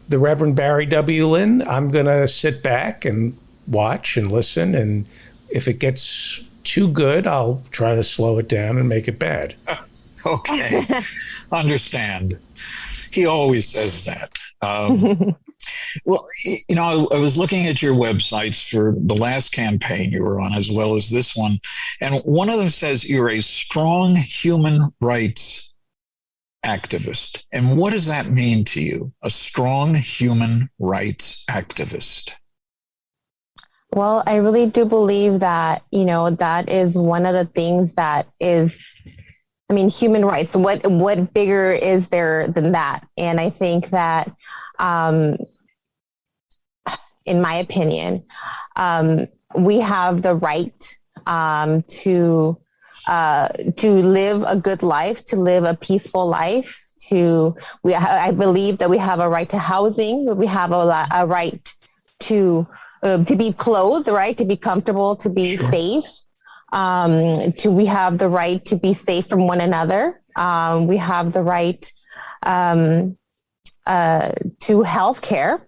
The Reverend Barry W. Lynn, I'm going to sit back and watch and listen. And if it gets too good, I'll try to slow it down and make it bad. Okay. Understand. He always says that. Well, you know, I was looking at your websites for the last campaign you were on, as well as this one. And one of them says you're a strong human rights activist. And what does that mean to you? A strong human rights activist? Well, I really do believe that, you know, that is one of the things that is, I mean, human rights. What bigger is there than that? And I think that, in my opinion, we have the right to live a good life, to live a peaceful life. I believe that we have a right to housing. We have a right to be clothed, right? To be comfortable, to be safe. We have the right to be safe from one another. We have the right to health care.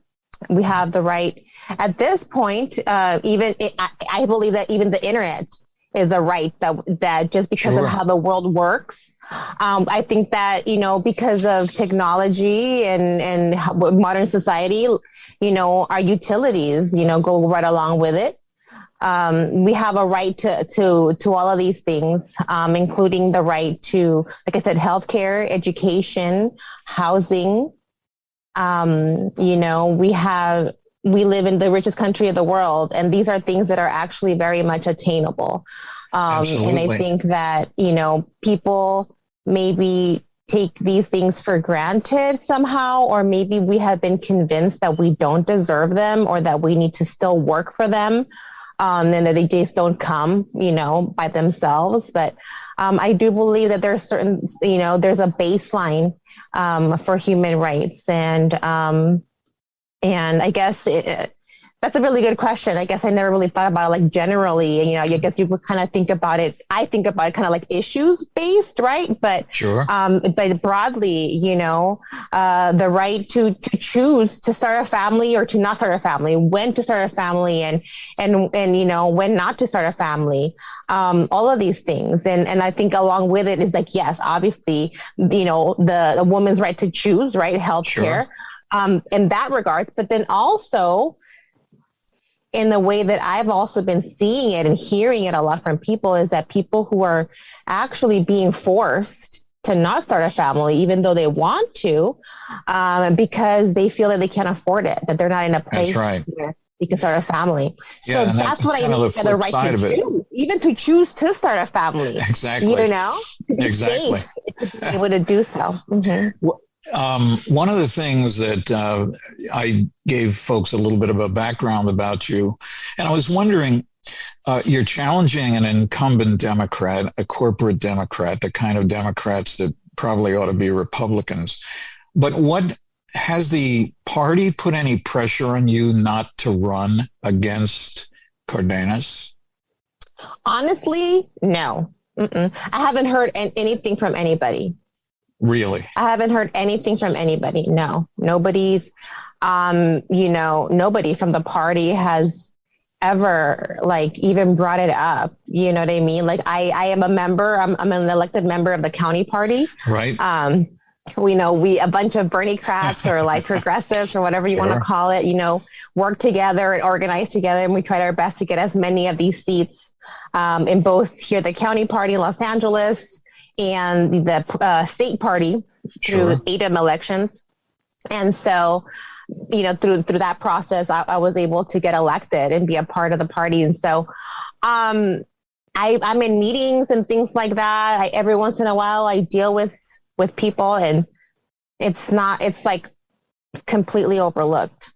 We have the right at this point, I believe that even the internet is a right that just because of how the world works. I think that, you know, because of technology and modern society, you know, our utilities, you know, go right along with it. We have a right to all of these things, including the right to, like I said, healthcare, education, housing. You know, we live in the richest country of the world, and these are things that are actually very much attainable. And I think that, you know, people maybe take these things for granted somehow, or maybe we have been convinced that we don't deserve them or that we need to still work for them, and that they just don't come, you know, by themselves. But I do believe that there's certain, you know, there's a baseline for human rights. And I guess that's a really good question. I guess I never really thought about it like generally, you know, I guess you would kind of think about it. I think about it kind of like issues based, right? But but broadly, you know, the right to choose to start a family or to not start a family, when to start a family and you know, when not to start a family, all of these things. And I think along with it is like, yes, obviously, you know, the woman's right to choose, right? Healthcare, in that regards, but then also, in the way that I've also been seeing it and hearing it a lot from people is that people who are actually being forced to not start a family, even though they want to, because they feel that they can't afford it, that they're not in a place where they can start a family. Yeah, so that's what I mean, the right to choose, even to choose to start a family. Exactly. You know, to be safe, to be able to do so. Mm-hmm. One of the things that I gave folks a little bit of a background about you, and I was wondering, You're challenging an incumbent Democrat, a corporate Democrat, the kind of Democrats that probably ought to be Republicans. But what has the party put any pressure on you not to run against Cardenas? Honestly, no. I haven't heard anything from anybody. Really? I haven't heard anything from anybody. No, nobody's, nobody from the party has ever like even brought it up. You know what I mean? Like I am a member, I'm an elected member of the county party. Right. We a bunch of Bernie crats or like progressives or whatever you want to call it, work together and organize together. And we tried our best to get as many of these seats in both here, the county party in Los Angeles and the state party through 8 elections. And so, through that process, I was able to get elected and be a part of the party. And so I'm in meetings and things like that. Every once in a while, I deal with people, and it's like completely overlooked.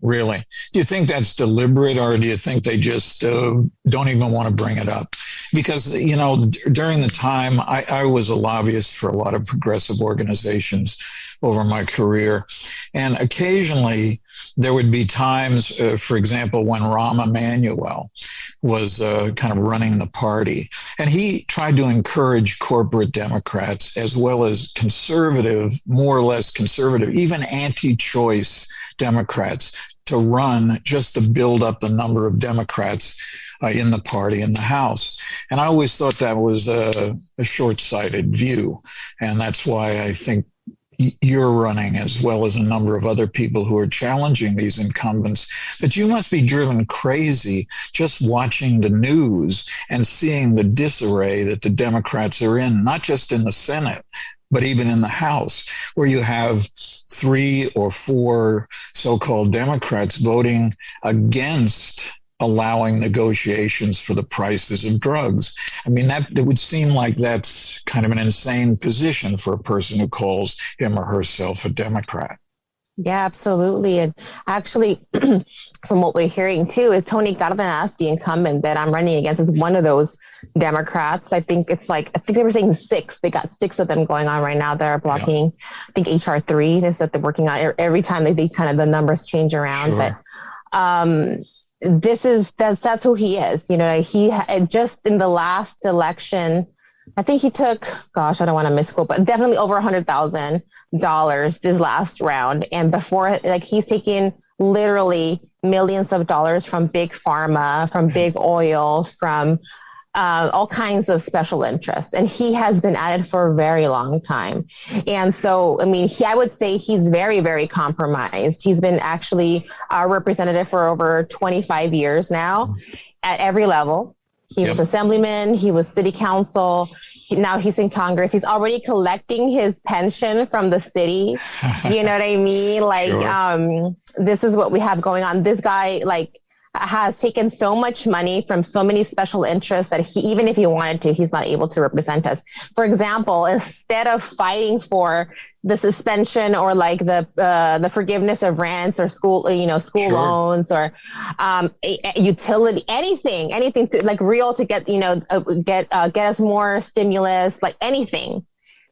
Really? Do you think that's deliberate, or do you think they just don't even want to bring it up? Because, during the time I was a lobbyist for a lot of progressive organizations over my career. And occasionally there would be times, for example, when Rahm Emanuel was kind of running the party, and he tried to encourage corporate Democrats as well as conservative, more or less conservative, even anti-choice Democrats to run just to build up the number of Democrats in the party in the House. And I always thought that was a short-sighted view. And that's why I think you're running, as well as a number of other people who are challenging these incumbents. But you must be driven crazy just watching the news and seeing the disarray that the Democrats are in, not just in the Senate, but even in the House, where you have 3 or 4 so-called Democrats voting against allowing negotiations for the prices of drugs. I mean, it would seem like that's kind of an insane position for a person who calls him or herself a Democrat. Yeah, absolutely. And actually, from what we're hearing too, is Tony Cardenas, the incumbent that I'm running against, is one of those Democrats. I think they were saying 6. They got 6 of them going on right now that are blocking, I think HR 3 is that they're working on. Every time they kind of, the numbers change around. Sure. But that's who he is. He just in the last election, I think he took, I don't want to misquote, but definitely over $100,000 this last round. And before, he's taking literally millions of dollars from big pharma, from big oil, from all kinds of special interests. And he has been at it for a very long time. And so, I would say he's very, very compromised. He's been actually our representative for over 25 years now at every level. He was assemblyman, he was city council, now he's in Congress. He's already collecting his pension from the city. You know what I mean? This is what we have going on. This guy, has taken so much money from so many special interests that even if he wanted to, he's not able to represent us. For example, instead of fighting for the suspension or the forgiveness of rents or school loans or utility, anything to real to get us more stimulus, anything.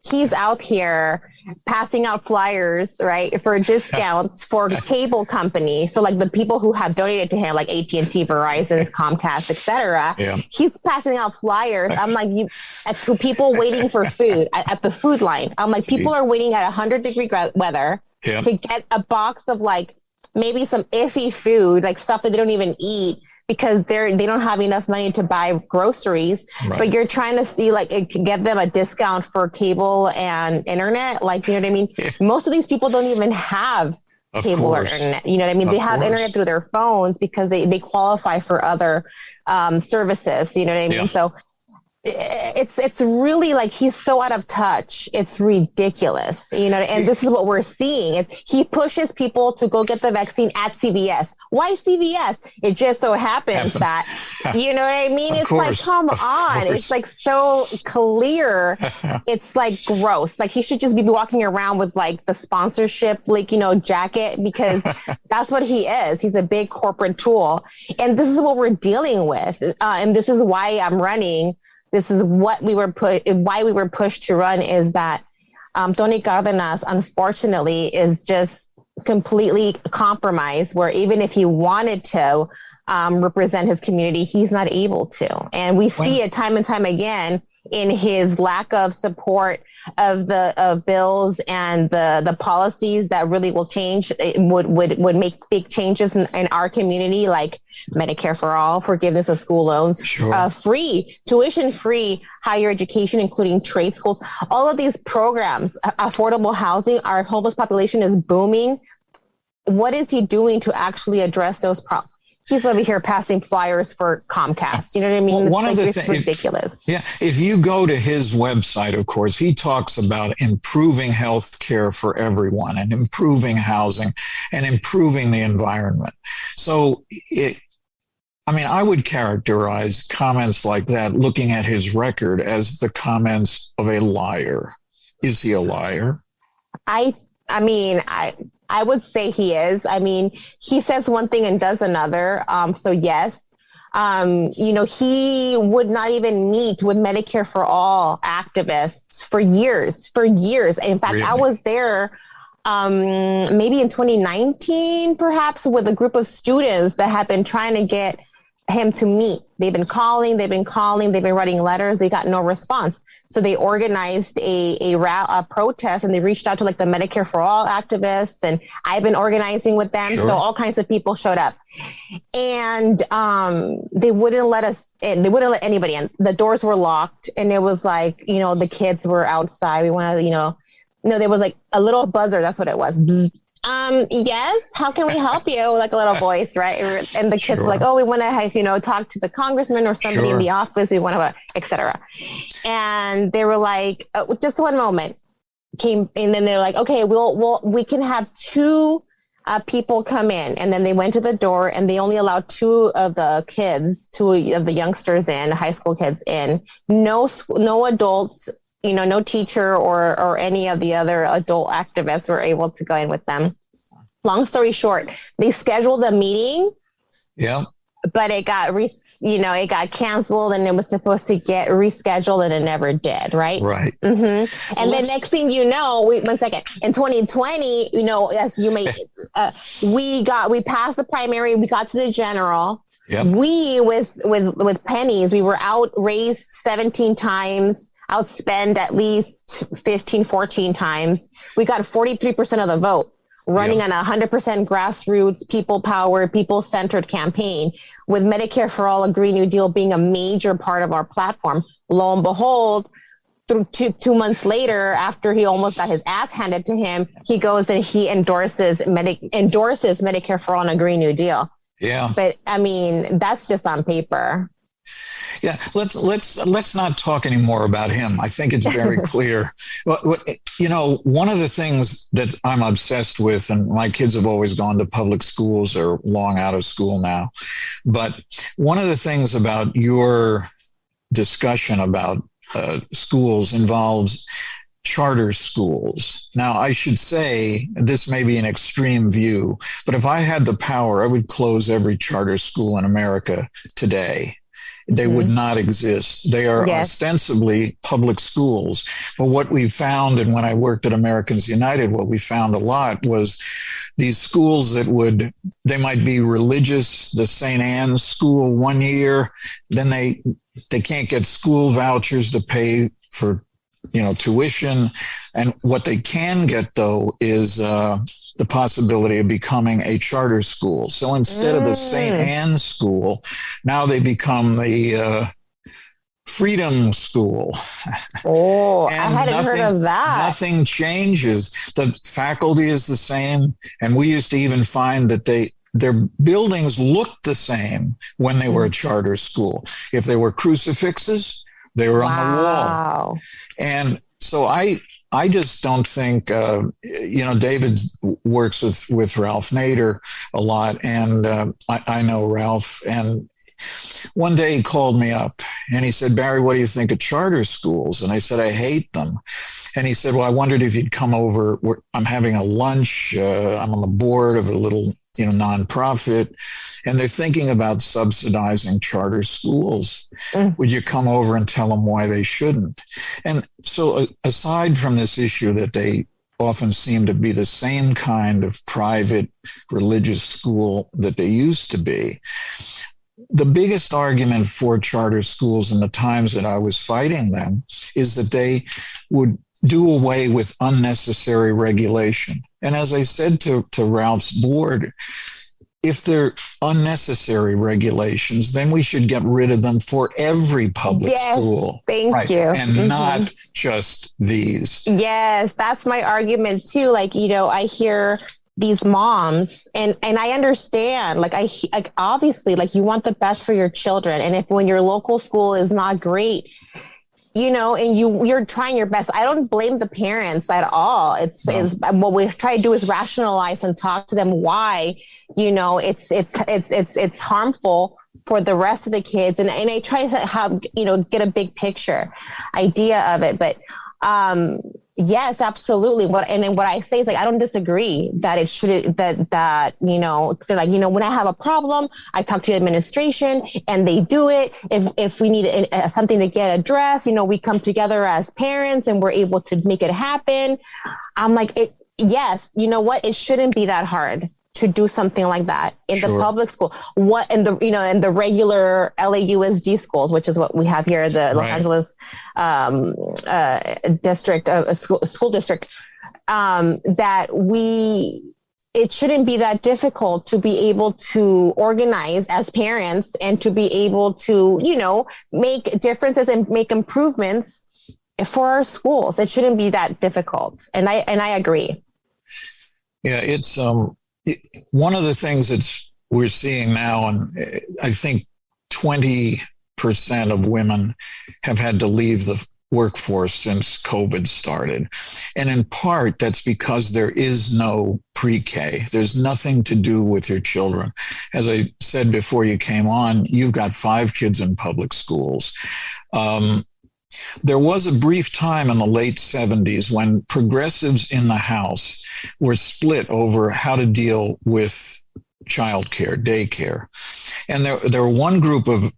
He's out here passing out flyers, right, for discounts for cable companies. So the people who have donated to him, like AT&T, Verizon, Comcast, etc. He's passing out flyers. I'm to people waiting for food at the food line. I'm people are waiting at 100-degree weather to get a box of maybe some iffy food, stuff that they don't even eat, because they don't have enough money to buy groceries, but you're trying to see get them a discount for cable and internet. You know what I mean? Most of these people don't even have cable or internet. You know what I mean? They have internet through their phones because they qualify for other services. You know what I mean? So it's really like he's so out of touch. It's ridiculous, and this is what we're seeing. He pushes people to go get the vaccine at CVS. Why CVS? It just so happens that, you know what I mean? It's like, come on. It's like so clear. It's like gross. Like he should just be walking around with like the sponsorship, jacket, because that's what he is. He's a big corporate tool. And this is what we're dealing with. And this is why I'm running. This is why we were pushed to run, is that Tony Cárdenas, unfortunately, is just completely compromised, where even if he wanted to represent his community, he's not able to. And we see it time and time again in his lack of support of bills and the policies that really will change, would make big changes in our community, like Medicare for all, forgiveness of school loans, free tuition, free higher education, including trade schools, all of these programs, affordable housing. Our homeless population is booming. What is he doing to actually address those problems? He's over here passing flyers for Comcast. You know what I mean? Well, it's ridiculous. If you go to his website, of course, he talks about improving health care for everyone and improving housing and improving the environment. So I would characterize comments like that, looking at his record, as the comments of a liar. Is he a liar? I would say he is. He says one thing and does another. So yes, he would not even meet with Medicare for All activists for years. In fact, really? I was there maybe in 2019, perhaps, with a group of students that had been trying to get him to meet. They've been calling, they've been writing letters. They got no response. So they organized a protest, and they reached out to like the Medicare for All activists, and I've been organizing with them. Sure. So all kinds of people showed up, and they wouldn't let us in. They wouldn't let anybody in. The doors were locked, and it was like, the kids were outside. We wanted, there was like a little buzzer. That's what it was. Bzz. Yes, how can we help you? Like a little voice, right? And the kids were like, oh, we want to, talk to the congressman or somebody in the office. We want to, etc. And they were like, oh, just one moment. And then they're like, okay, we can have two people come in. And then they went to the door, and they only allowed two of the youngsters in, high school kids in. No adults. No teacher or any of the other adult activists were able to go in with them. Long story short, they scheduled a meeting. Yeah. But it got it got canceled, and it was supposed to get rescheduled, and it never did. Right. Right. Mm-hmm. And then next thing you know, one second. In 2020, as you may, we passed the primary. We got to the general. Yep. We with pennies, we were outraised 17 times. Outspend at least 15, 14 times. We got 43% of the vote, running on a 100% grassroots, people-powered, people-centered campaign, with Medicare for All, a Green New Deal being a major part of our platform. Lo and behold, through two months later, after he almost got his ass handed to him, he goes and he endorses Medicare for All and a Green New Deal. Yeah. But that's just on paper. Yeah, let's not talk anymore about him. I think it's very clear. One of the things that I'm obsessed with, and my kids have always gone to public schools, or long out of school now, but one of the things about your discussion about schools involves charter schools. Now, I should say, this may be an extreme view, but if I had the power, I would close every charter school in America today. They would not exist. They are ostensibly public schools. But what we found, and when I worked at Americans United, what we found a lot was these schools that they might be religious, the St. Anne's School one year, then they can't get school vouchers to pay for tuition. And what they can get, though, is the possibility of becoming a charter school. So instead of the St. Anne's School, now they become the Freedom School. Oh, I hadn't heard of that. Nothing changes. The faculty is the same. And we used to even find that their buildings looked the same when they were a charter school. If there were crucifixes, They were on the wall. Wow. And so I just don't think, David works with Ralph Nader a lot, and I know Ralph. And one day he called me up and he said, Barry, what do you think of charter schools? And I said, I hate them. And he said, well, I wondered if you'd come over. I'm having a lunch. I'm on the board of a little nonprofit, and they're thinking about subsidizing charter schools. Would you come over and tell them why they shouldn't? And so aside from this issue that they often seem to be the same kind of private religious school that they used to be, the biggest argument for charter schools in the times that I was fighting them is that they would do away with unnecessary regulation. And as I said to Ralph's board, if they're unnecessary regulations, then we should get rid of them for every public school. Thank you. And not just these. Yes, that's my argument too. Like, I hear these moms and I understand, like obviously, like you want the best for your children. And if when your local school is not great, and you're trying your best. I don't blame the parents at all. It's what we try to do is rationalize and talk to them why, it's harmful for the rest of the kids. And I try to have, get a big picture idea of it. But yes, absolutely. What I say is like, I don't disagree that it should, that, they're like, when I have a problem, I talk to the administration and they do it. If we need something to get addressed, we come together as parents and we're able to make it happen. I'm like, yes, you know what? It shouldn't be that hard to do something like that in the public school. What in the regular LAUSD schools, which is what we have here, the Los Angeles district, school district, it shouldn't be that difficult to be able to organize as parents and to be able to, make differences and make improvements for our schools. It shouldn't be that difficult. And I agree. Yeah, it's one of the things we're seeing now, and I think 20% of women have had to leave the workforce since COVID started. And in part, that's because there is no pre-K. There's nothing to do with your children. As I said before you came on, you've got 5 kids in public schools. There was a brief time in the late 70s when progressives in the House were split over how to deal with childcare, daycare. And there were one group of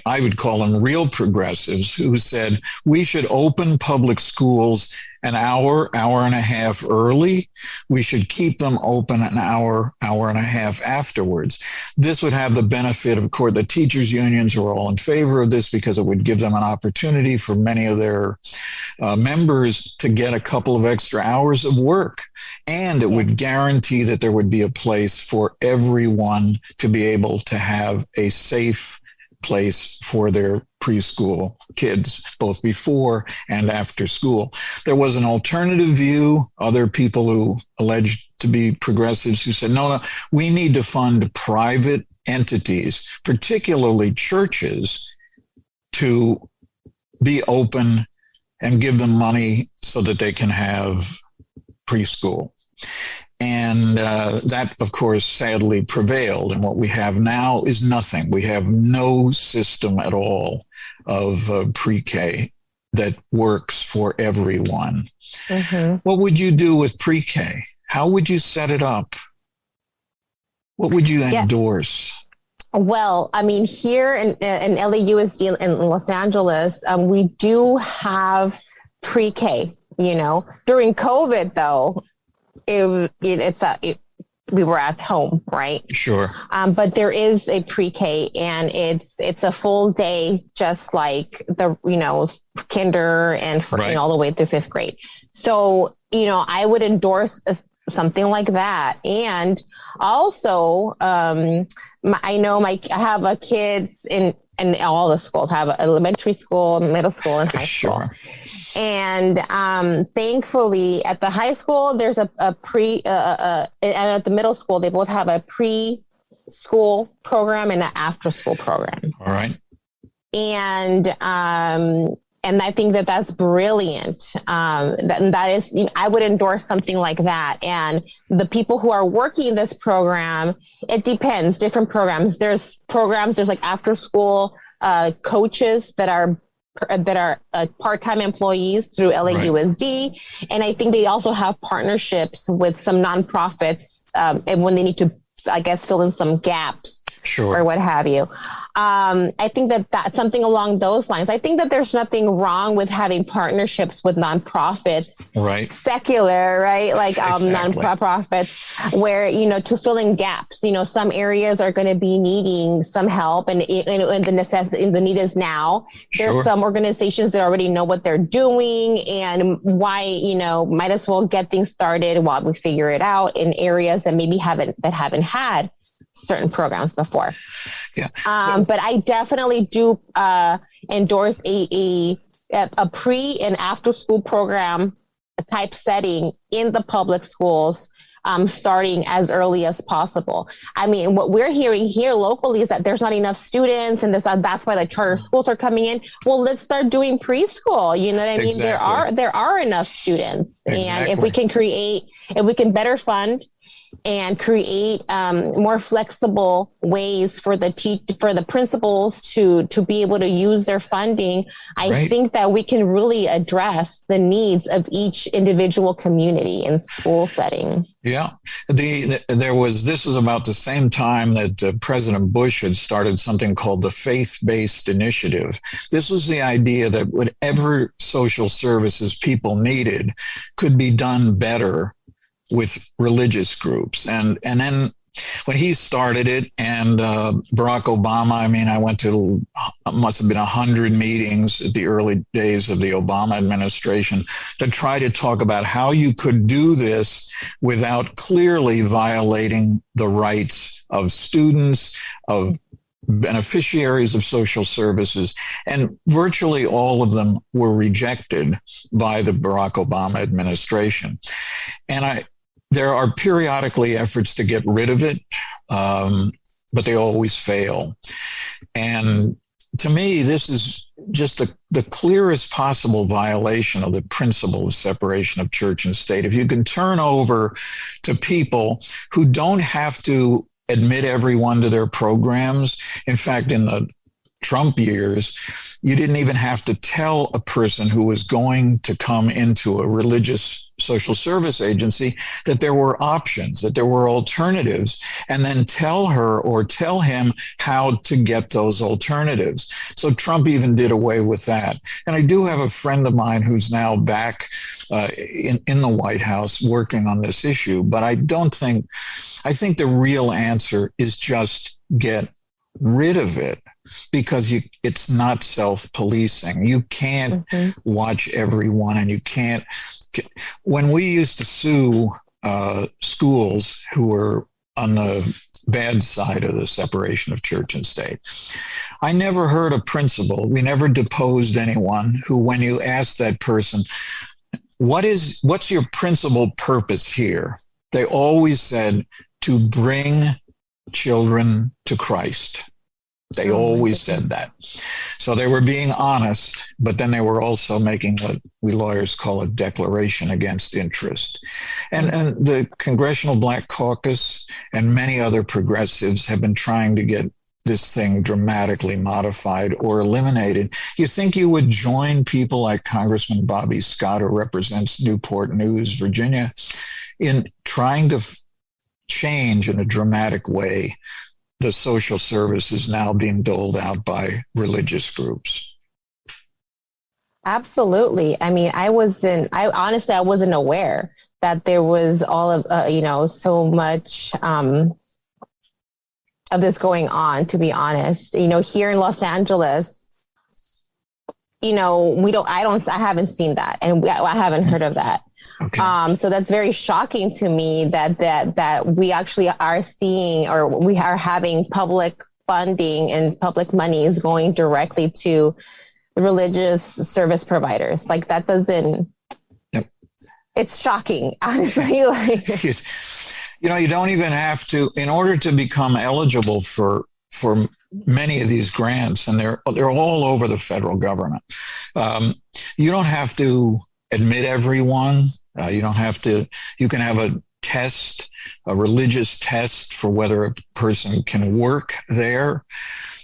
I would call them real progressives who said we should open public schools an hour and a half early. We should keep them open an hour and a half afterwards. This would have the benefit, of course, the teachers' unions were all in favor of this because it would give them an opportunity for many of their members to get a couple of extra hours of work. And it would guarantee that there would be a place for everyone to be able to have a safe place for their preschool kids, both before and after school. There was an alternative view, other people who alleged to be progressives who said, no, we need to fund private entities, particularly churches, to be open and give them money so that they can have preschool. And that, of course, sadly prevailed. And what we have now is nothing. We have no system at all of pre-K that works for everyone. Mm-hmm. What would you do with pre-K? How would you set it up? What would you endorse? Well, I mean, here in LAUSD in Los Angeles, we do have pre-K, During COVID, though, we were at home, right? Sure. But there is a pre-K and it's a full day, just like the, kinder and all the way through 5th grade. So, I would endorse something like that. And also, I have kids in all the schools, have elementary school, middle school, and high school. And thankfully, at the high school, there's a pre, and at the middle school, they both have a pre-school program and an after-school program. All right. And I think that that's brilliant. That is, I would endorse something like that. And the people who are working this program, it depends, different programs. There's like after school coaches that are part-time employees through LAUSD. And I think they also have partnerships with some nonprofits and when they need to, I guess, fill in some gaps. Sure. Or what have you. I think that that's something along those lines. I think that there's nothing wrong with having partnerships with nonprofits, right? Secular, right? Like Exactly. nonprofits where, to fill in gaps, some areas are going to be needing some help and the need is now. There's Sure. some organizations that already know what they're doing and why, might as well get things started while we figure it out in areas that maybe haven't had certain programs before. Yeah. But I definitely do endorse a pre and after school program type setting in the public schools, starting as early as possible. I mean, what we're hearing here locally is that there's not enough students and that's why the charter schools are coming in. Well, let's start doing preschool. You know what I mean? Exactly. There are enough students. And Exactly. if we can better fund and create more flexible ways for the principals to be able to use their funding, I Right. think that we can really address the needs of each individual community and school setting. Yeah. This was about the same time that President Bush had started something called the Faith-Based Initiative. This was the idea that whatever social services people needed could be done better with religious groups. And then when he started it and Barack Obama, I went to, must have been 100 meetings at the early days of the Obama administration to try to talk about how you could do this without clearly violating the rights of students, of beneficiaries of social services, and virtually all of them were rejected by the Barack Obama administration. And there are periodically efforts to get rid of it, but they always fail. And to me, this is just the clearest possible violation of the principle of separation of church and state. If you can turn over to people who don't have to admit everyone to their programs. In fact, in the Trump years, you didn't even have to tell a person who was going to come into a religious social service agency that there were options, that there were alternatives, and then tell her or tell him how to get those alternatives. So Trump even did away with that. And I do have a friend of mine who's now back in the White House working on this issue, but I think the real answer is just get rid of it, because it's not self-policing. You can't watch everyone, and you can't. When we used to sue schools who were on the bad side of the separation of church and state, I never heard a principal. We never deposed anyone who, when you asked that person, what's your principal purpose here? They always said, to bring children to Christ. They always said that. So they were being honest, but then they were also making what we lawyers call a declaration against interest. And the Congressional Black Caucus and many other progressives have been trying to get this thing dramatically modified or eliminated. You think you would join people like Congressman Bobby Scott, who represents Newport News, Virginia, in trying to change in a dramatic way the social services now being doled out by religious groups? Absolutely. I mean, I honestly wasn't aware that there was all of, so much of this going on, to be honest. Here in Los Angeles, I haven't seen that, and I haven't heard of that. Okay. So that's very shocking to me that we actually are seeing, or we are having public funding and public money is going directly to religious service providers. Like, that doesn't. Yep. It's shocking, honestly. You don't even have to, in order to become eligible for many of these grants, and they're all over the federal government. You don't have to admit everyone. You don't have to. You can have a test, a religious test for whether a person can work there.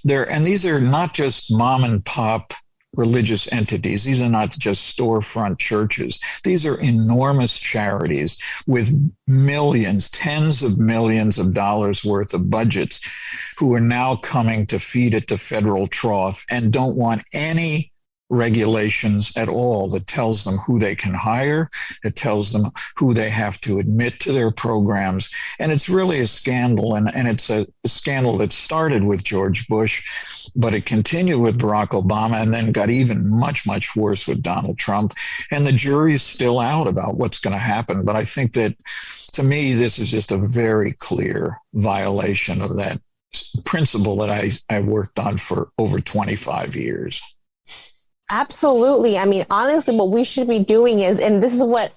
And these are not just mom and pop religious entities. These are not just storefront churches. These are enormous charities with millions, tens of millions of dollars worth of budgets, who are now coming to feed at the federal trough and don't want any regulations at all that tells them who they can hire, that tells them who they have to admit to their programs. And it's really a scandal. And it's a scandal that started with George Bush, but it continued with Barack Obama and then got even much, much worse with Donald Trump. And the jury's still out about what's going to happen. But I think that, to me, this is just a very clear violation of that principle that I worked on for over 25 years. Absolutely. I mean, honestly, what we should be doing is, and this is what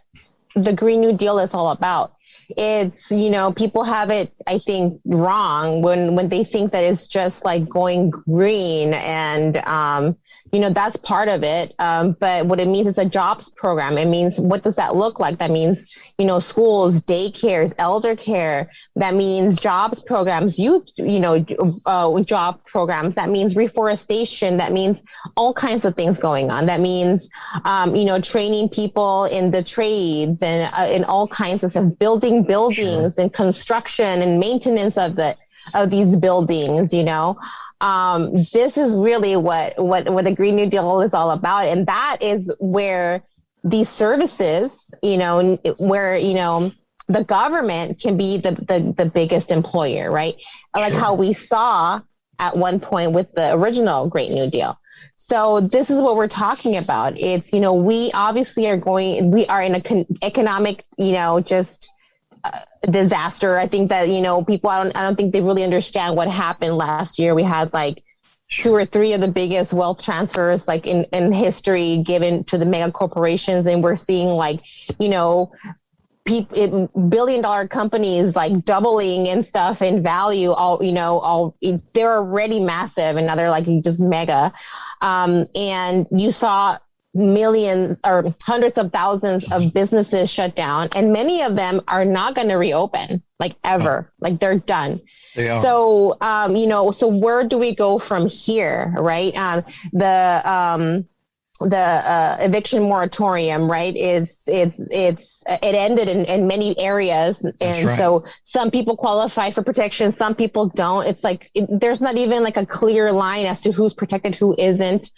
the Green New Deal is all about. It's, people have it, I think, wrong when they think that it's just like going green and, that's part of it. But what it means is a jobs program. It means, what does that look like? That means, schools, daycares, elder care. That means jobs programs, job programs. That means reforestation. That means all kinds of things going on. That means, training people in the trades and in all kinds of stuff, building buildings and construction and maintenance of these buildings. This is really what the Green New Deal is all about, and that is where these services, where the government can be the biggest employer, right? Like how we saw at one point with the original Great New Deal. So this is what we're talking about. It's we obviously we are in an economic disaster. I think that people, I don't think they really understand what happened last year. We had like 2 or 3 of the biggest wealth transfers like in history given to the mega corporations, and we're seeing like billion-dollar companies like doubling and stuff in value. They're already massive, and now they're like just mega. And you saw millions or hundreds of thousands of businesses shut down, and many of them are not going to reopen like ever. Like they're done. They are. So so where do we go from here, right? The eviction moratorium, right? It ended in many areas, and right. So some people qualify for protection, some people don't. It's like there's not even like a clear line as to who's protected, who isn't.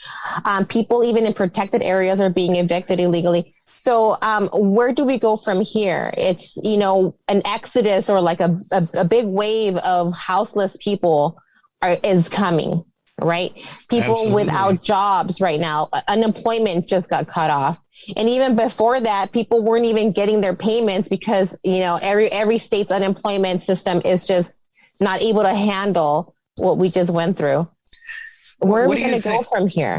People even in protected areas are being evicted illegally. So where do we go from here? It's an exodus or like a big wave of houseless people is coming. Right? People Absolutely. Without jobs right now, unemployment just got cut off. And even before that, people weren't even getting their payments because, every state's unemployment system is just not able to handle what we just went through. Where are we going to go from here,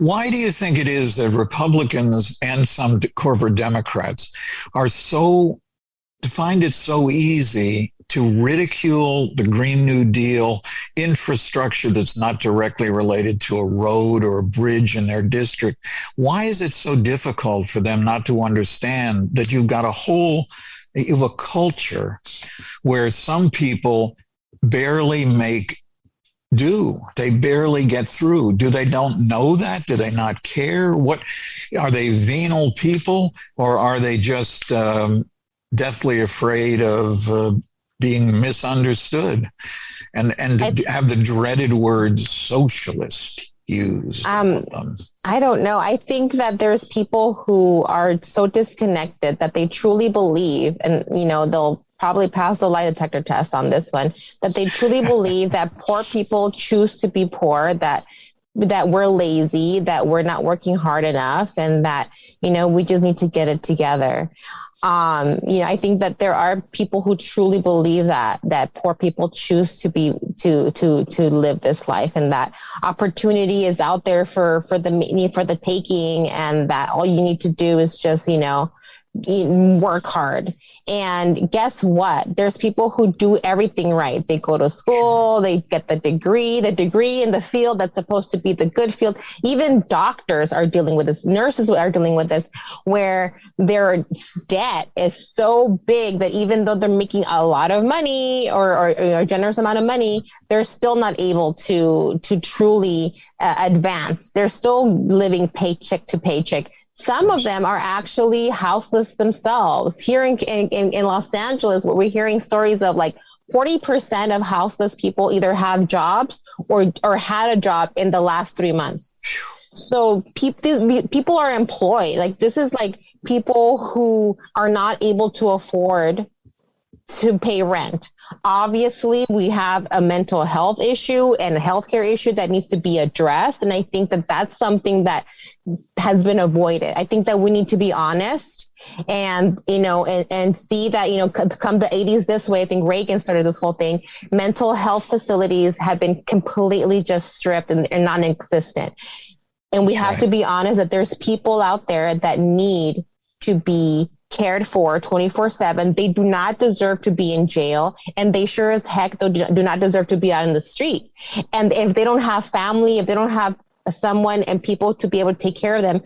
Why do you think it is that Republicans and some corporate Democrats find it so easy to ridicule the Green New Deal infrastructure that's not directly related to a road or a bridge in their district? Why is it so difficult for them not to understand that you have a culture where some people barely make do? They barely get through. Do they don't know that? Do they not care? What are they, venal people, or are they just deathly afraid of being misunderstood and to have the dreaded word socialist used? I don't know. I think that there's people who are so disconnected that they truly believe, and they'll probably pass the lie detector test on this one, that they truly believe that poor people choose to be poor, that we're lazy, that we're not working hard enough, and that we just need to get it together. I think that there are people who truly believe that poor people choose to live this life, and that opportunity is out there for the taking, and that all you need to do is just, work hard. And guess what? There's people who do everything right. They go to school, they get the degree in the field that's supposed to be the good field. Even doctors are dealing with this. Nurses are dealing with this, where their debt is so big that even though they're making a lot of money or a generous amount of money, they're still not able to truly advance. They're still living paycheck to paycheck. Some of them are actually houseless themselves. Here in Los Angeles, where we're hearing stories of like 40% of houseless people either have jobs or had a job in the last 3 months. So people are employed. Like, this is like people who are not able to afford to pay rent. Obviously, we have a mental health issue and a healthcare issue that needs to be addressed. And I think that that's something that has been avoided. I think that we need to be honest and, and see that, come the 80s this way. I think Reagan started this whole thing. Mental health facilities have been completely just stripped and non-existent. And we have to be honest that there's people out there that need to be cared for 24/7. They do not deserve to be in jail, and they sure as heck do not deserve to be out in the street. And if they don't have family, if they don't have someone and people to be able to take care of them,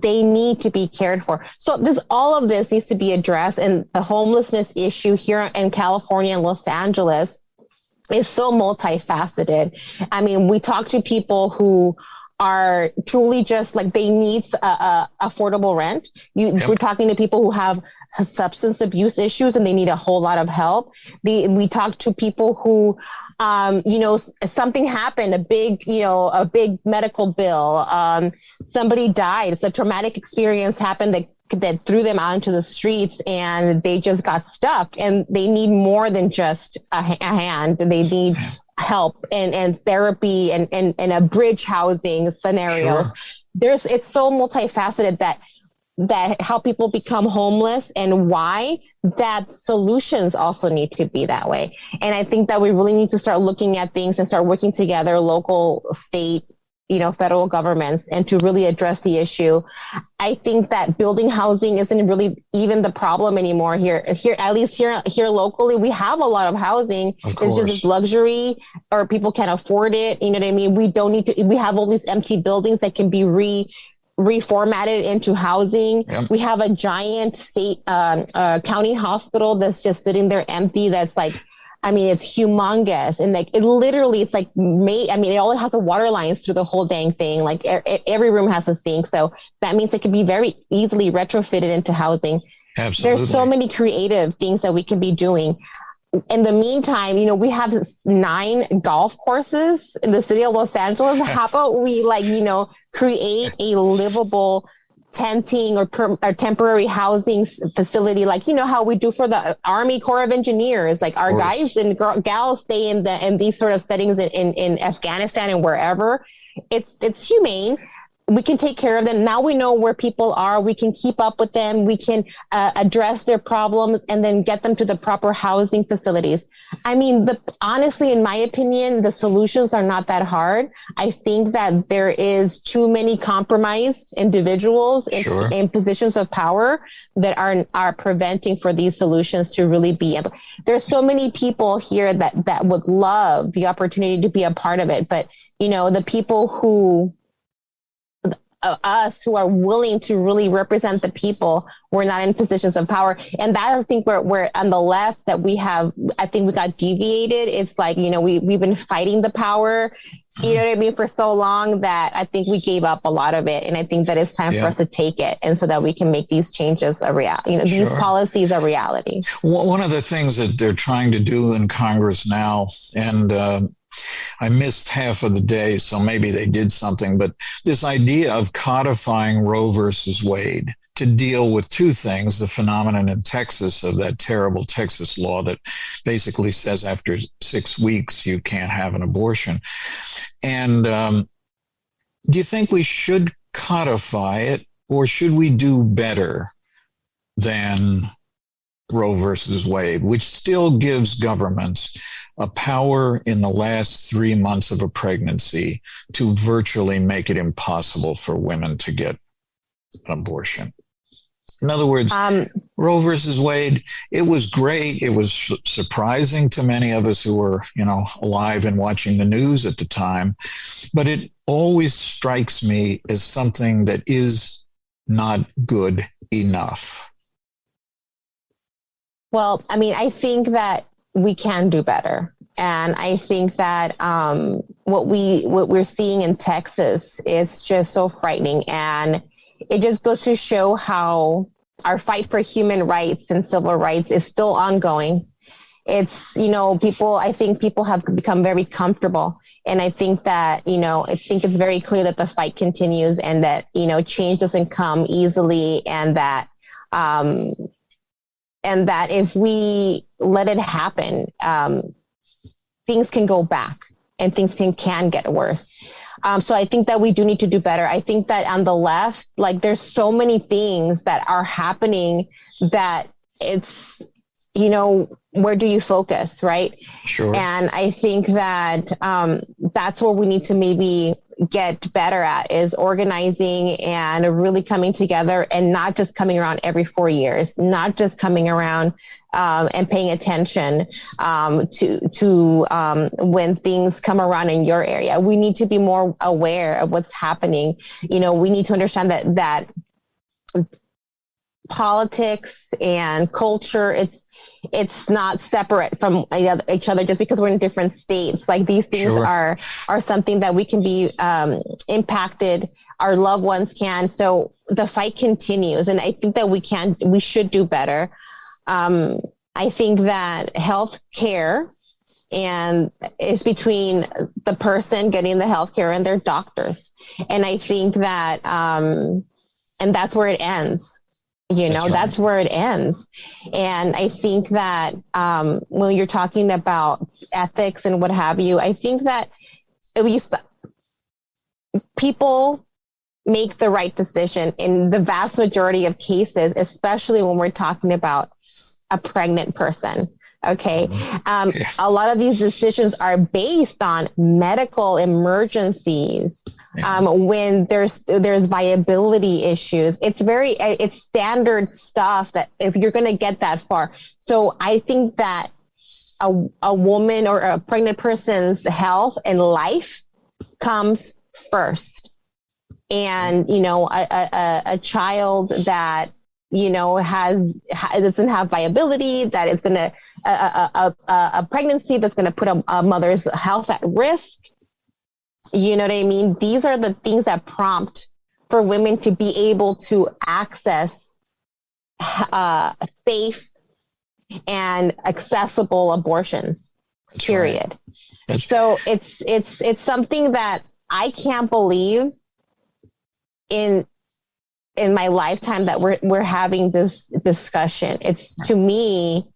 they need to be cared for. So all of this needs to be addressed. And the homelessness issue here in California and Los Angeles is so multifaceted. I mean, we talk to people who are truly just like they need affordable rent. We're talking to people who have substance abuse issues and they need a whole lot of help. We talk to people who, something happened, a big medical bill. Somebody died. It's a traumatic experience happened that threw them out into the streets, and they just got stuck, and they need more than just a hand. They need help and therapy and a bridge housing scenario. Sure. It's so multifaceted that how people become homeless and why that solutions also need to be that way. And I think that we really need to start looking at things and start working together, local, state, federal governments, and to really address the issue. I think that building housing isn't really even the problem anymore here, at least here locally. We have a lot of housing. It's just this luxury, or people can't afford it. You know what I mean? We don't need to, we have all these empty buildings that can be reformatted into housing. Yep. We have a giant state, county hospital that's just sitting there empty. That's like, I mean, it's humongous. And like, it all has a water lines through the whole dang thing. Like every room has a sink. So that means it can be very easily retrofitted into housing. Absolutely. There's so many creative things that we can be doing. In the meantime, we have 9 golf courses in the city of Los Angeles. How about we create a livable tenting or temporary housing facility, like how we do for the Army Corps of Engineers. Like our guys and gals stay in these sort of settings in Afghanistan and wherever. It's humane. We can take care of them. Now we know where people are. We can keep up with them. We can address their problems and then get them to the proper housing facilities. I mean, honestly, in my opinion, the solutions are not that hard. I think that there is too many compromised individuals in positions of power that are preventing for these solutions to really be able. There's so many people here that would love the opportunity to be a part of it. But, the people who us who are willing to really represent the people, we're not in positions of power. And that, I think we're on the left that I think we got deviated. It's like, we've been fighting the power, you know what I mean, for so long that I think we gave up a lot of it. And I think that it's time for us to take it. And so that we can make these changes a reality, these policies a reality. One of the things that they're trying to do in Congress now, and I missed half of the day, so maybe they did something, but this idea of codifying Roe versus Wade to deal with 2 things, the phenomenon in Texas of that terrible Texas law that basically says after 6 weeks you can't have an abortion. And do you think we should codify it, or should we do better than Roe versus Wade, which still gives governments a power in the last 3 months of a pregnancy to virtually make it impossible for women to get an abortion? In other words, Roe versus Wade, it was great. It was surprising to many of us who were, alive and watching the news at the time. But it always strikes me as something that is not good enough. Well, I mean, I think that we can do better. And I think that what we're seeing in Texas is just so frightening. And it just goes to show how our fight for human rights and civil rights is still ongoing. It's, I think people have become very comfortable. And I think that, I think it's very clear that the fight continues and that, change doesn't come easily, and that if we let it happen, things can go back and things can get worse. So I think that we do need to do better. I think that on the left, there's so many things that are happening that it's, where do you focus, right? Sure. And I think that that's where we need to maybe get better at, is organizing and really coming together, and not just coming around every 4 years, not just coming around and paying attention to when things come around in your area. We need to be more aware of what's happening. We need to understand that politics and culture, it's not separate from each other just because we're in different states. These things Sure. are something that we can be impacted. Our loved ones can. So the fight continues, and I think that we should do better. I think that health care is between the person getting the health care and their doctors. And I think that, and that's where it ends. That's where it ends. And I think that when you're talking about ethics and what have you, I think that people make the right decision in the vast majority of cases, especially when we're talking about a pregnant person. Okay. A lot of these decisions are based on medical emergencies. When there's viability issues, it's standard stuff that if you're going to get that far. So I think that a woman or a pregnant person's health and life comes first. And, a child that, doesn't have viability, that is going to, a pregnancy that's going to put a mother's health at risk. You know what I mean? These are the things that prompt for women to be able to access safe and accessible abortions. That's period. Right. So it's something that I can't believe in my lifetime that we're having this discussion. It's, to me,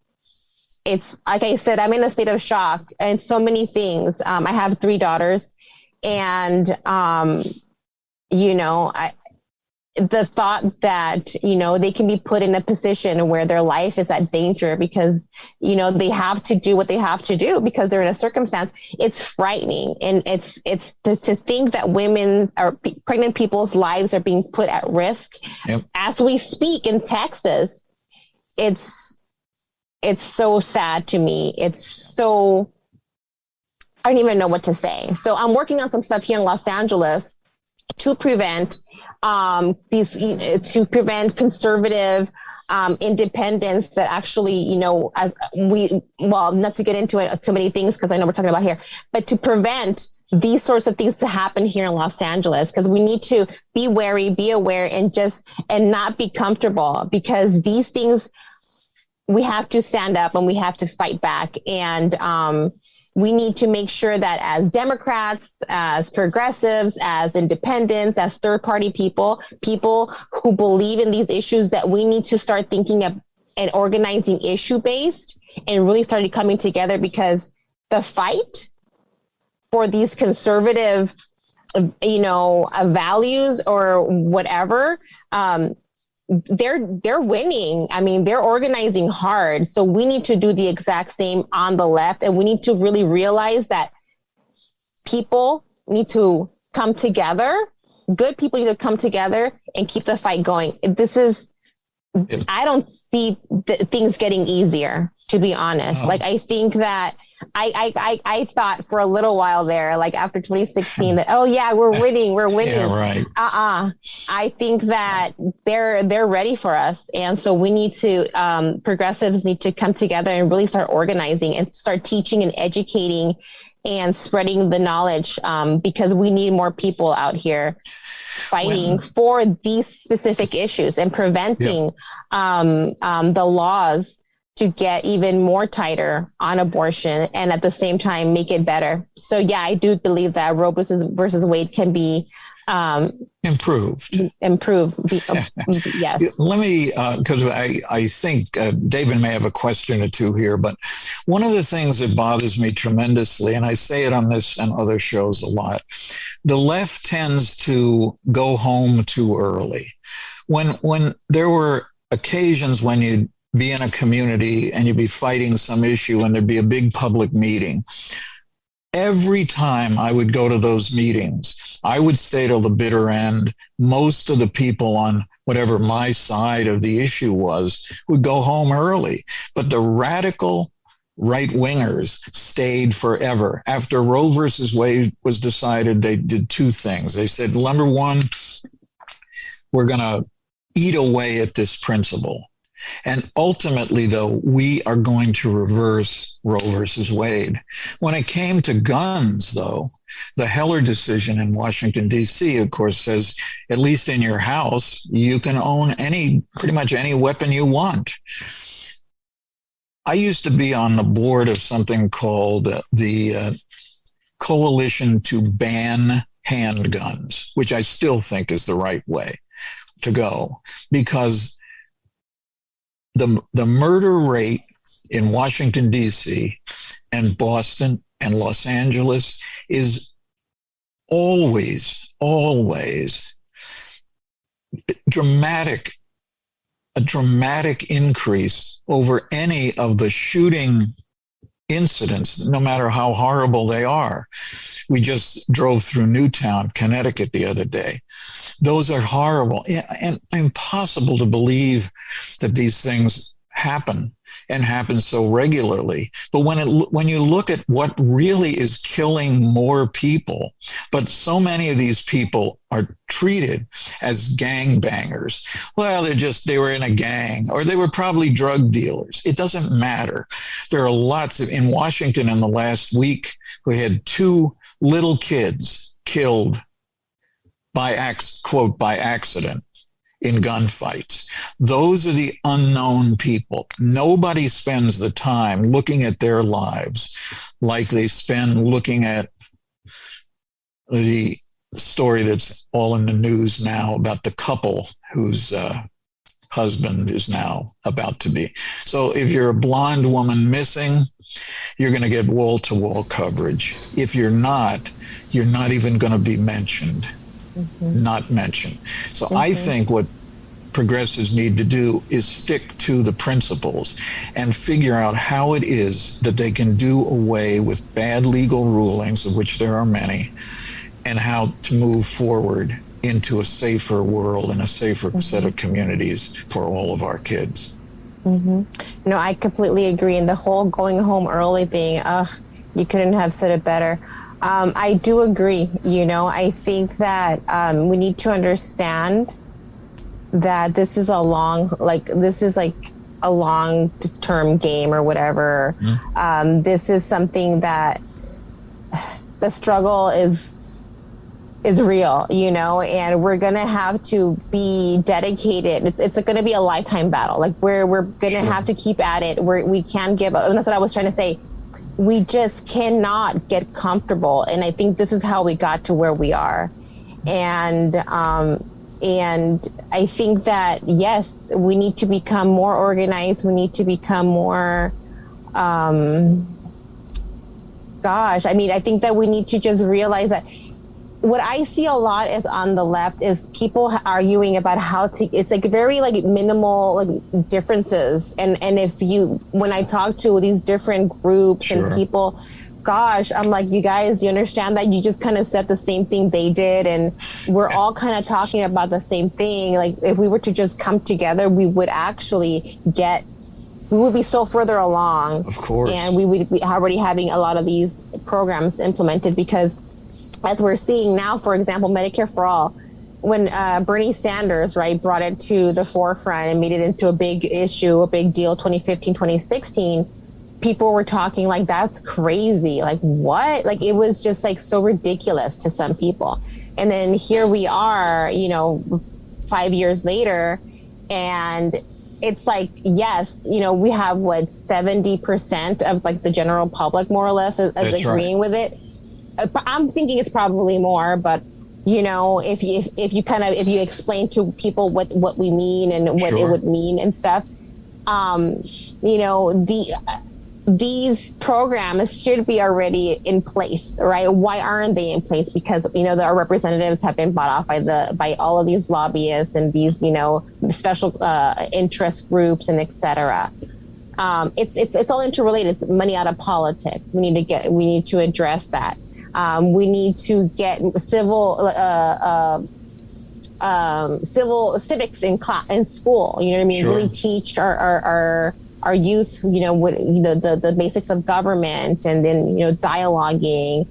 it's like I said, I'm in a state of shock and so many things. I have 3 daughters, and the thought that they can be put in a position where their life is at danger because they have to do what they have to do because they're in a circumstance, it's frightening. And it's to think that women or pregnant people's lives are being put at risk. Yep. As we speak in Texas. It's so sad to me. I don't even know what to say. So I'm working on some stuff here in Los Angeles to prevent conservative independence that actually, not to get into it too many things because I know we're talking about here, but to prevent these sorts of things to happen here in Los Angeles, because we need to be wary, be aware, and not be comfortable, because these things, we have to stand up and we have to fight back. And we need to make sure that as Democrats, as progressives, as independents, as third-party people who believe in these issues, that we need to start thinking of and organizing issue-based and really starting coming together, because the fight for these conservative, values or whatever, they're winning. I mean, they're organizing hard. So we need to do the exact same on the left. And we need to really realize that people need to come together. Good people need to come together and keep the fight going. I don't see things getting easier, to be honest. Like, I think that I thought for a little while there, like after 2016, that, oh yeah, we're winning. Yeah, right. I think that they're ready for us. And so we need to, progressives need to come together and really start organizing and start teaching and educating and spreading the knowledge, because we need more people out here fighting for these specific issues and preventing the laws to get even more tighter on abortion and at the same time make it better. So yeah, I do believe that Roe versus Wade can be improved. Yes. Let me, because I think David may have a question or two here, but one of the things that bothers me tremendously, and I say it on this and other shows a lot, the left tends to go home too early. When there were occasions when you'd be in a community and you'd be fighting some issue and there'd be a big public meeting, every time I would go to those meetings, I would stay till the bitter end. Most of the people on whatever my side of the issue was would go home early. But the radical right-wingers stayed forever. After Roe versus Wade was decided, they did two things. They said, number one, we're going to eat away at this principle. And ultimately, though, we are going to reverse Roe versus Wade. When it came to guns, though, the Heller decision in Washington, D.C., of course, says, at least in your house, you can own pretty much any weapon you want. I used to be on the board of something called the Coalition to Ban Handguns, which I still think is the right way to go, because the murder rate in Washington, D.C. and Boston and Los Angeles is always a dramatic increase over any of the shooting incidents, no matter how horrible they are. We just drove through Newtown, Connecticut the other day. Those are horrible and impossible to believe that these things happen and happen so regularly. But when you look at what really is killing more people, but so many of these people are treated as gangbangers. Well, they were in a gang, or they were probably drug dealers. It doesn't matter. There are lots in Washington in the last week, we had 2 little kids killed by accident in gunfights. Those are the unknown people. Nobody spends the time looking at their lives like they spend looking at the story that's all in the news now about the couple whose husband is now about to be. So if you're a blonde woman missing, you're going to get wall-to-wall coverage. If you're not even going to be mentioned. Not mentioned. So I think what progressives need to do is stick to the principles and figure out how it is that they can do away with bad legal rulings, of which there are many, and how to move forward into a safer world and a safer set of communities for all of our kids. No, I completely agree. And the whole going home early thing, you couldn't have said it better. I do agree. I think that we need to understand that this is a long-term game or whatever. This is something that the struggle is real, and we're going to have to be dedicated. It's going to be a lifetime battle. Like we're going to have to keep at it. We can't give up. And that's what I was trying to say. We just cannot get comfortable. And I think this is how we got to where we are. And I think that, yes, we need to become more organized. We need to become more, I think that we need to just realize that what I see a lot is on the left is people arguing about it's like very like minimal differences. And when I talk to these different groups and people, gosh, I'm like, you guys, you understand that you just kind of said the same thing they did, and we're all kind of talking about the same thing. Like, if we were to just come together, we would actually we would be so further along. Of course. And we would be already having a lot of these programs implemented, because as we're seeing now, for example, Medicare for All, when Bernie Sanders, right, brought it to the forefront and made it into a big issue, a big deal, 2015, 2016, people were talking like, that's crazy. Like, what? Like, it was just like so ridiculous to some people. And then here we are, 5 years later, and it's like, yes, we have 70% of like the general public more or less is agreeing with it. I'm thinking it's probably more, but if you explain to people what we mean and what it would mean and stuff, these programs should be already in place, right? Why aren't they in place? Because our representatives have been bought off by all of these lobbyists and these special interest groups and etc. It's all interrelated. It's money out of politics. We need to address that. We need to get civil civics in school. You know what I mean? Really teach our youth, the basics of government, and then, dialoguing.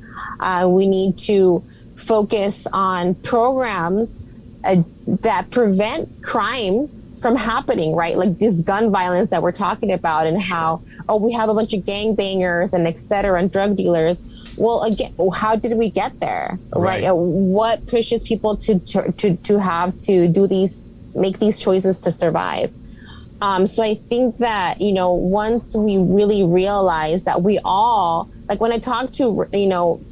We need to focus on programs that prevent crime from happening, right? Like this gun violence that we're talking about, and how, we have a bunch of gangbangers and et cetera, and drug dealers. Well, again, how did we get there, right? What pushes people to have to make these choices to survive? So I think that, once we really realize that we all, like when I talk to,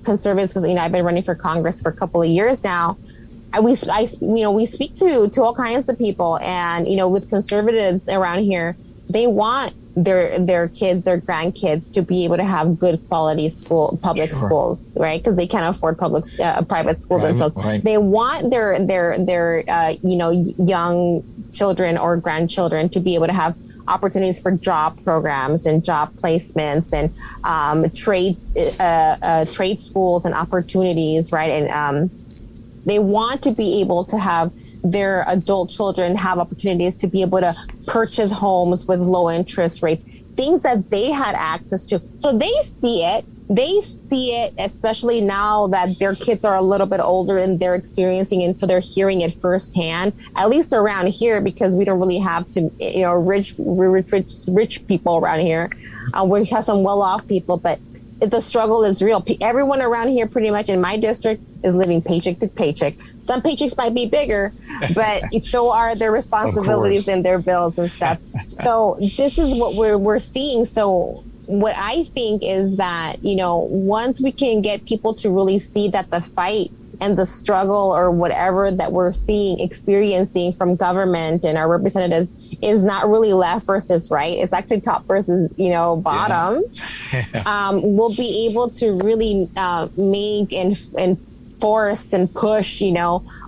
conservatives, because, I've been running for Congress for a couple of years now, we speak to all kinds of people, and, with conservatives around here, they want their kids, their grandkids to be able to have good quality public schools, right? Because they can't afford private schools themselves. Right. They want their young children or grandchildren to be able to have opportunities for job programs and job placements and trade schools and opportunities, right? And they want to be able to have their adult children have opportunities to be able to purchase homes with low interest rates, things that they had access to. So they see it, especially now that their kids are a little bit older and they're experiencing it, so they're hearing it firsthand, at least around here, because we don't really have to, rich people around here. We have some well-off people, but the struggle is real. Everyone around here, pretty much in my district, is living paycheck to paycheck. Some paychecks might be bigger, but so are their responsibilities and their bills and stuff. So this is what we're seeing. So what I think is that, once we can get people to really see that the fight and the struggle or whatever that we're experiencing from government and our representatives is not really left versus right, it's actually top versus, bottom, we'll be able to really make and force and push,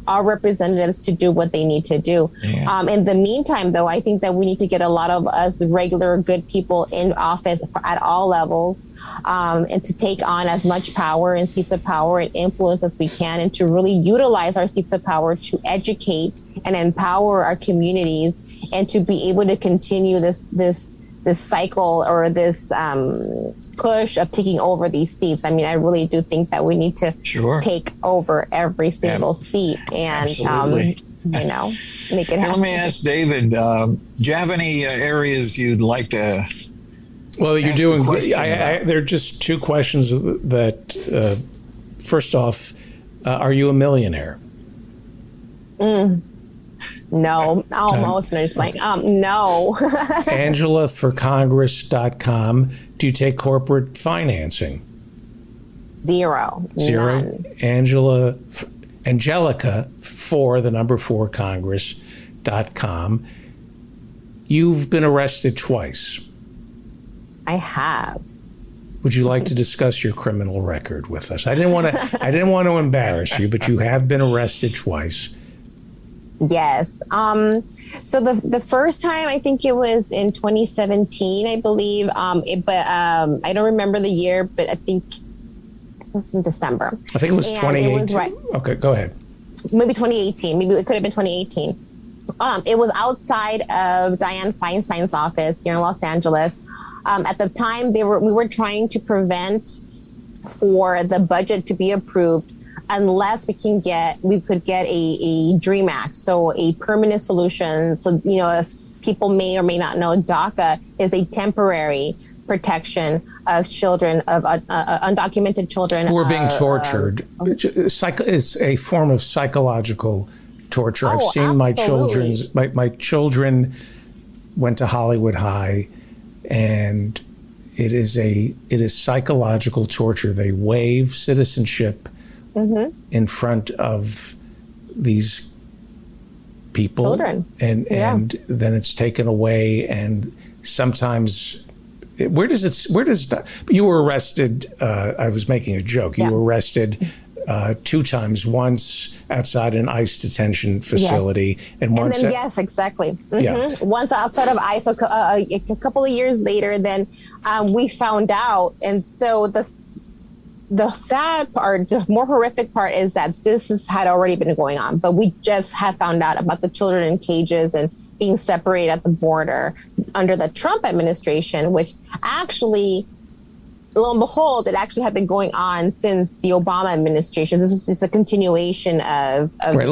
our representatives to do what they need to do. In the meantime, though, I think that we need to get a lot of us regular good people in office at all levels, and to take on as much power and seats of power and influence as we can, and to really utilize our seats of power to educate and empower our communities, and to be able to continue this cycle or this push of taking over these seats. I mean, I really do think that we need to take over every single seat and, make it happen. Let me ask David, do you have any areas you'd like to Well, you're doing great. There are just two questions that, first off, are you a millionaire? No, almost. No, just like, no. AngelaForCongress.com. Do you take corporate financing? Zero. None. Angelica for the number 4 Congress.com. You've been arrested twice. I have. Would you like to discuss your criminal record with us? I didn't want to embarrass you, but you have been arrested twice. Yes. So the first time, I think it was in 2017, I believe. I don't remember the year, but I think it was in December. I think it was 2018. It was right. Okay, go ahead. Maybe 2018. Maybe it could have been 2018. It was outside of Dianne Feinstein's office here in Los Angeles. At the time, we were trying to prevent for the budget to be approved unless we could get a DREAM Act, so a permanent solution. So, as people may or may not know, DACA is a temporary protection of children, of undocumented children who are being tortured. It's a form of psychological torture. I've seen my children went to Hollywood High, and it is psychological torture. They waive citizenship in front of these people, children, and then it's taken away. And sometimes, where does that? You were arrested. I was making a joke. You were arrested 2 times. Once outside an ICE detention facility, and once. And then, yes, exactly. Yeah. Once outside of ICE, a couple of years later, then we found out, and so the sad part, the more horrific part, is that this had already been going on, but we just had found out about the children in cages and being separated at the border under the Trump administration, which actually, lo and behold, it actually had been going on since the Obama administration. This was just a continuation of right.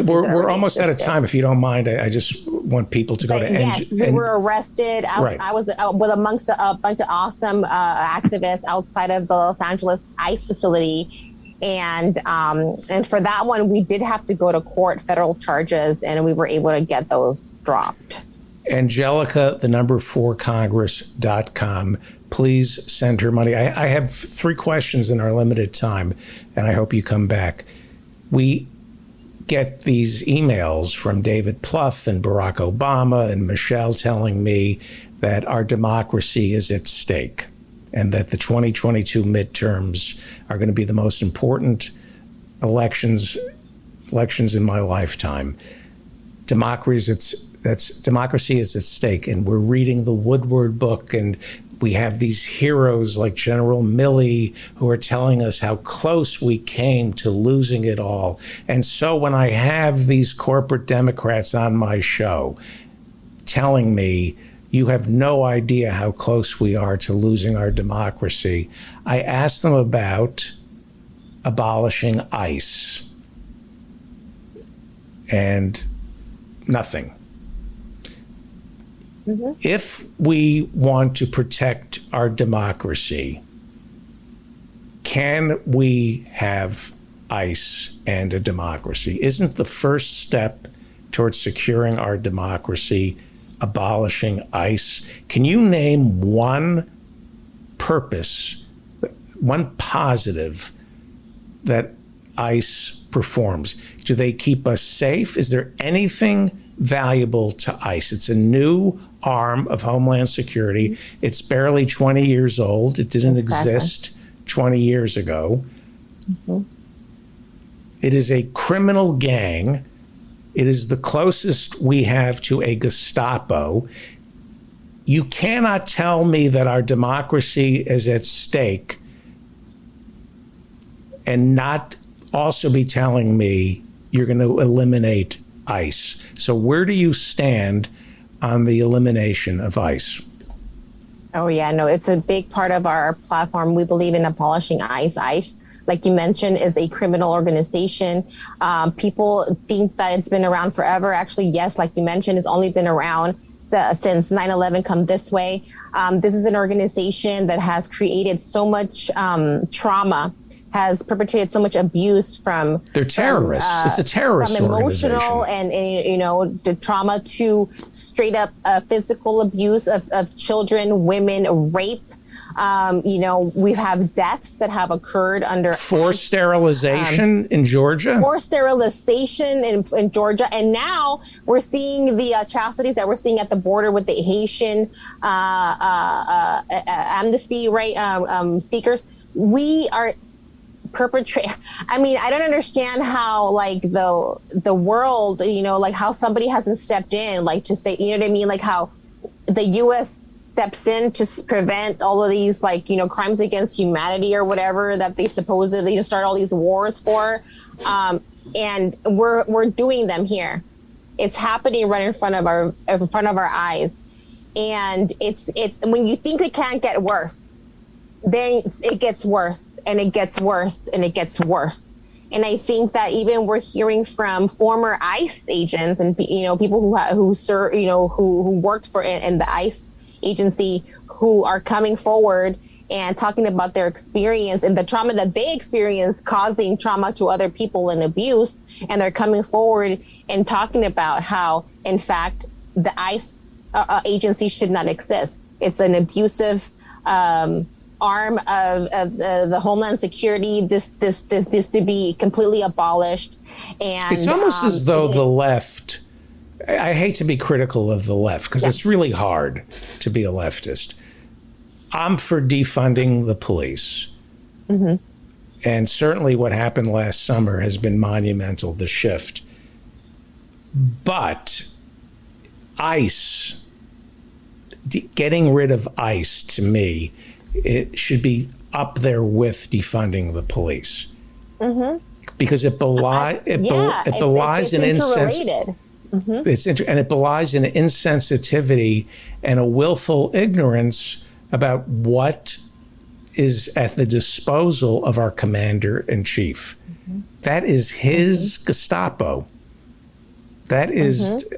We're almost out of time. If you don't mind, I just want people to go to Yes, we were arrested. I was with amongst a bunch of awesome activists outside of the Los Angeles ICE facility. And for that one, we did have to go to court, federal charges, and we were able to get those dropped. Angelica, 4congress.com. Please send her money. I have 3 questions in our limited time, and I hope you come back. We get these emails from David Plouffe and Barack Obama and Michelle telling me that our democracy is at stake and that the 2022 midterms are going to be the most important elections in my lifetime. Democracy is at stake, and we're reading the Woodward book, and we have these heroes like General Milley who are telling us how close we came to losing it all. And so when I have these corporate Democrats on my show telling me, you have no idea how close we are to losing our democracy, I ask them about abolishing ICE. And nothing. If we want to protect our democracy, can we have ICE and a democracy? Isn't the first step towards securing our democracy abolishing ICE? Can you name one purpose, one positive that ICE performs? Do they keep us safe? Is there anything valuable to ICE? It's a new arm of Homeland Security. It's barely 20 years old. It didn't exist 20 years ago. It is a criminal gang. It is the closest we have to a Gestapo. You cannot tell me that our democracy is at stake and not also be telling me you're going to eliminate ICE. So where do you stand on the elimination of ICE? Oh, yeah, no, it's a big part of our platform. We believe in abolishing ICE. ICE, like you mentioned, is a criminal organization. People think that it's been around forever. Actually, yes, like you mentioned, it's only been around since 9/11 come this way. This is an organization that has created so much trauma, has perpetrated so much abuse from... They're terrorists. It's a terrorist from organization. Emotional and the trauma to straight up physical abuse of children, women, rape. We have deaths that have occurred under... Forced sterilization in Georgia? Forced sterilization in Georgia. And now we're seeing the atrocities that we're seeing at the border with the Haitian amnesty seekers. We are perpetrate. I mean, I don't understand how like the world, you know, like how somebody hasn't stepped in, like to say, you know what I mean, like how the U.S. steps in to prevent all of these, like, you know, crimes against humanity or whatever that they supposedly start all these wars for, and we're doing them here. It's happening right in front of our eyes, and it's when you think it can't get worse, then it gets worse. And it gets worse and it gets worse. And I think that even we're hearing from former ICE agents and, you know, people who serve, you know, who worked for in the ICE agency, who are coming forward and talking about their experience and the trauma that they experienced causing trauma to other people and abuse. And they're coming forward and talking about how, in fact, the ICE agency should not exist. It's an abusive arm of the Homeland Security. This to be completely abolished. And it's almost as though the left, I hate to be critical of the left because it's really hard to be a leftist. I'm for defunding the police. Mm-hmm. And certainly what happened last summer has been monumental, the shift. But ICE, getting rid of ICE, to me, it should be up there with defunding the police. Mm-hmm. Because it belies an insensitivity. Mm-hmm. And it belies an insensitivity and a willful ignorance about what is at the disposal of our commander-in-chief. Mm-hmm. That is his Gestapo. That is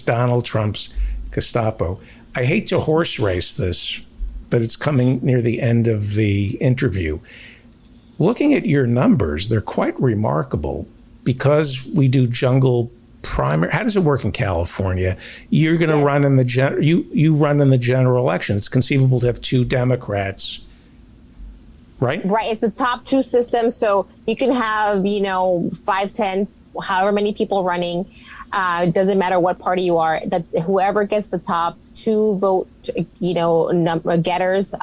Donald Trump's Gestapo. I hate to horse race this, but it's coming near the end of the interview. Looking at your numbers, they're quite remarkable because we do jungle primary. How does it work in California? You're going to run in the you run in the general election. It's conceivable to have two Democrats, right? Right. It's the top two system, so you can have 5, 10, however many people running. It doesn't matter what party you are. That whoever gets the top two vote, getters,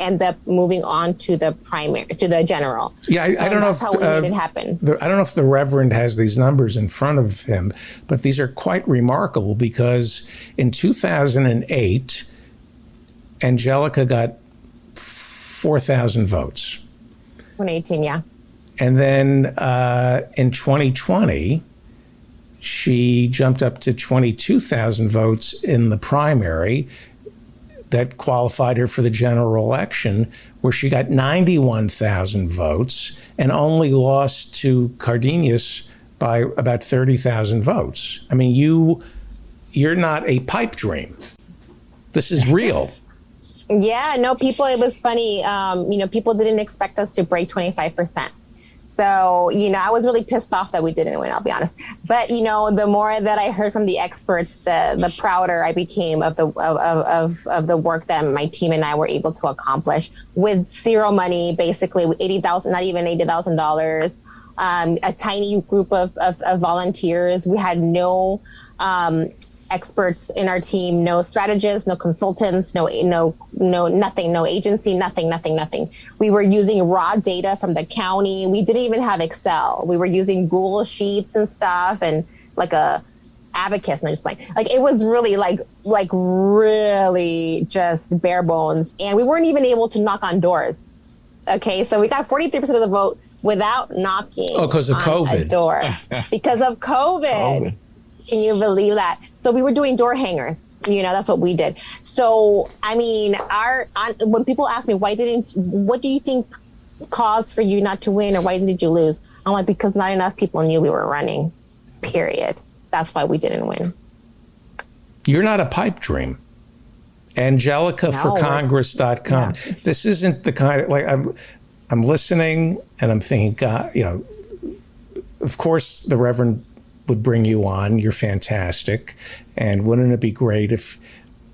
end up moving on to the primary, to the general. Yeah, I don't know if that's how we made it happen. I don't know if the Reverend has these numbers in front of him, but these are quite remarkable because in 2008, Angelica got 4,000 votes. 2018, yeah. And then in 2020. She jumped up to 22,000 votes in the primary that qualified her for the general election, where she got 91,000 votes and only lost to Cardenas by about 30,000 votes. I mean, you're not a pipe dream. This is real. Yeah, no, it was funny. People didn't expect us to break 25%. So, I was really pissed off that we didn't win, I'll be honest. But, the more that I heard from the experts, the prouder I became of the work that my team and I were able to accomplish with zero money, basically $80,000, not even $80,000, a tiny group of volunteers. We had no experts in our team, no strategists, no consultants, no nothing, no agency, nothing. We were using raw data from the county. We didn't even have Excel. We were using Google Sheets and stuff and like a abacus. And I just like it was really like really just bare bones. And we weren't even able to knock on doors. Okay, so we got 43% of the vote without knocking because of COVID. A door. Because of COVID. Can you believe that? So we were doing door hangers. That's what we did. So, I mean, when people ask me, what do you think caused for you not to win or why did you lose? I'm like, because not enough people knew we were running, period. That's why we didn't win. You're not a pipe dream. AngelicaForCongress.com. Yeah. This isn't the kind of, I'm listening and I'm thinking, God, of course the Reverend would bring you on. You're fantastic. And wouldn't it be great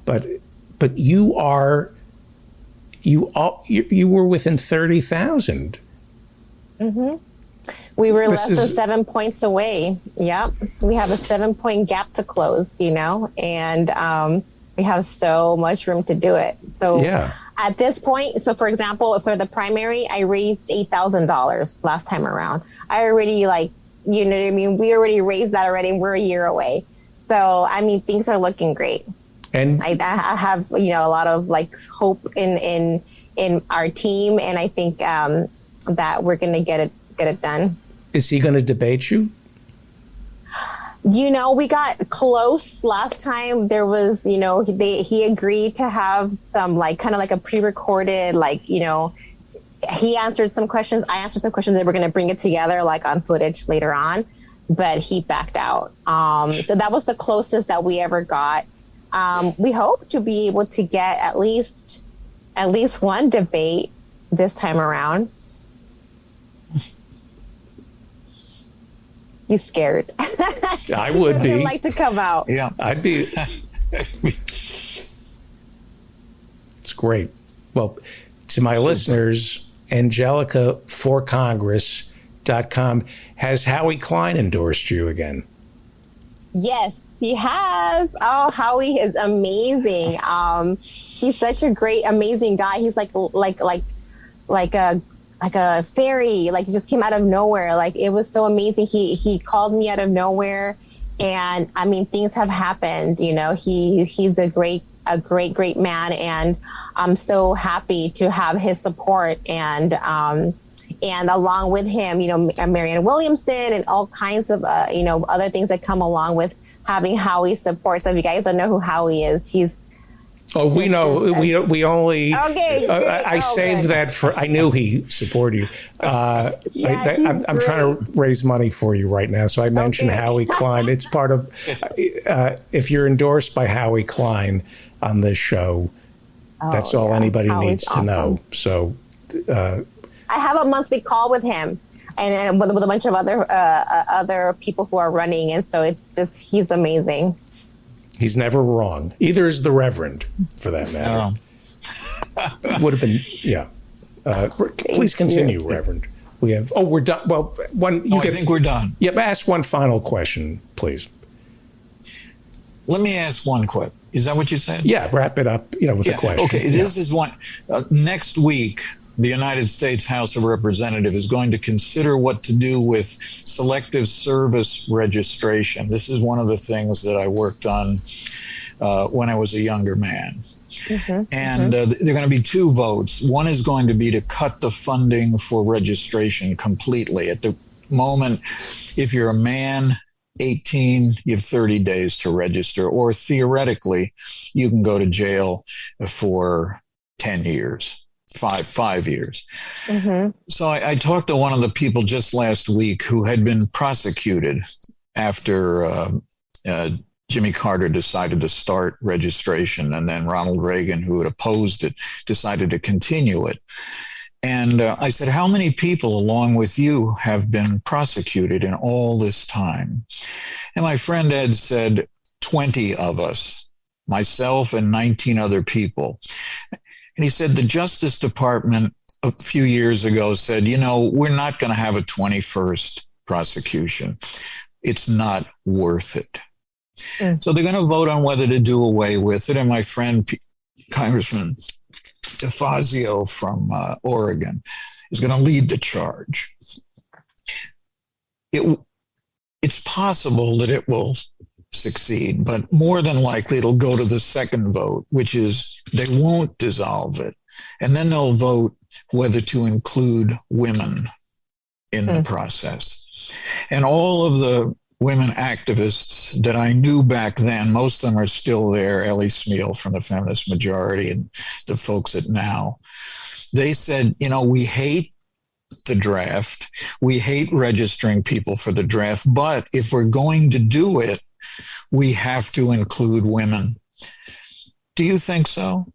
but you were within 30,000. Mm-hmm. We were less than 7 points away. Yep. We have a 7-point gap to close, and we have so much room to do it. So, yeah. At this point, so for example, for the primary, I raised $8,000 last time around. I already like, you know what I mean? We already raised that already, and we're a year away. So, I mean, things are looking great. And I have, you know, a lot of like hope in our team, and I think that we're going to get it done. Is he going to debate you? You know, we got close last time. There was, you know, he agreed to have some like kind of like a pre-recorded, like, you know, he answered some questions, I answered some questions. They were going to bring it together like on footage later on, but he backed out. So that was the closest that we ever got. We hope to be able to get at least one debate this time around. You scared? I would be. I'd like to come out. Yeah, I'd be. It's great. Well, to my listeners, AngelicaForCongress.com. Has Howie Klein endorsed you again? Yes, he has. Oh, Howie is amazing. He's such a great, amazing guy. He's like a fairy, like he just came out of nowhere. Like it was so amazing. He called me out of nowhere, and I mean things have happened. You know, he's a great man, and I'm so happy to have his support and along with him, you know, Marianne Williamson and all kinds of you know, other things that come along with having Howie's support. So if you guys don't know who Howie is, he's Oh, we know. We only. Okay. I saved that for. I knew he supported you. I'm trying to raise money for you right now, so I mentioned Howie Klein. It's part of. If you're endorsed by Howie Klein on this show, that's all anybody needs to know. So. I have a monthly call with him, and with a bunch of other people who are running, and so it's just he's amazing. He's never wrong. Either is the Reverend, for that matter. Would have been, yeah. Please continue, Reverend. We have. Oh, we're done. Well, one. I think we're done. Yeah, ask one final question, please. Let me ask one question. Is that what you said? Yeah, wrap it up. You know, with a question. Okay, this is one. Next week, the United States House of Representatives is going to consider what to do with selective service registration. This is one of the things that I worked on when I was a younger man. And there are going to be two votes. One is going to be to cut the funding for registration completely. At the moment, if you're a man, 18, you have 30 days to register, or theoretically, you can go to jail for 10 years. Five years. So I talked to one of the people just last week who had been prosecuted after Jimmy Carter decided to start registration, and then Ronald Reagan, who had opposed it, decided to continue it. And I said, how many people along with you have been prosecuted in all this time? And my friend Ed said, 20 of us, myself and 19 other people. And he said the Justice Department a few years ago said, you know, we're not going to have a 21st prosecution. It's not worth it. So they're going to vote on whether to do away with it. And my friend, Congressman DeFazio from Oregon, is going to lead the charge. It's possible that it will succeed, but more than likely it'll go to the second vote, which is they won't dissolve it. And then they'll vote whether to include women in the process. And all of the women activists that I knew back then, most of them are still there, Ellie Smeal from the Feminist Majority and the folks at Now, they said, you know, we hate the draft. We hate registering people for the draft. But if we're going to do it, we have to include women. Do you think so?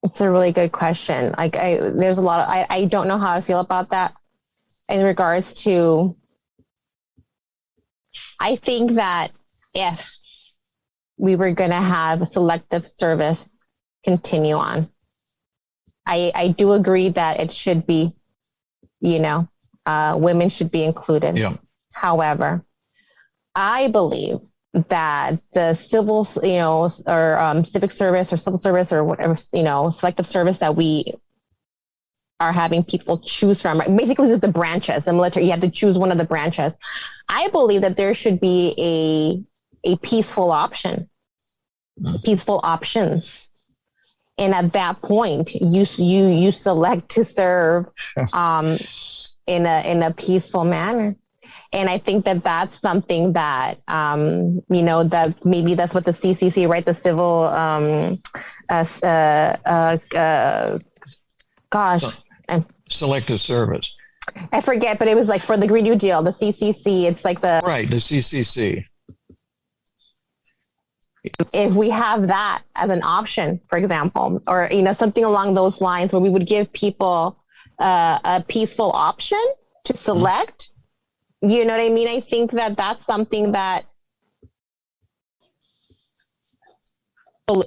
It's a really good question. Like, there's a lot of, I don't know how I feel about that in regards to, I think that if we were going to have selective service continue on, I do agree that it should be, you know, women should be included. Yeah. However, I believe that the civil, or civic service or civil service or whatever, selective service that we are having people choose from. Basically, it's the branches, the military. You have to choose one of the branches. I believe that there should be a peaceful option, peaceful options. And at that point, you select to serve in a peaceful manner. And I think that that's something that, that maybe that's what the CCC, right? The civil, selective service. I forget, but it was like for the Green New Deal, the CCC, it's like the CCC. If we have that as an option, for example, or, something along those lines where we would give people a peaceful option to select, you know what I mean? I think that that's something that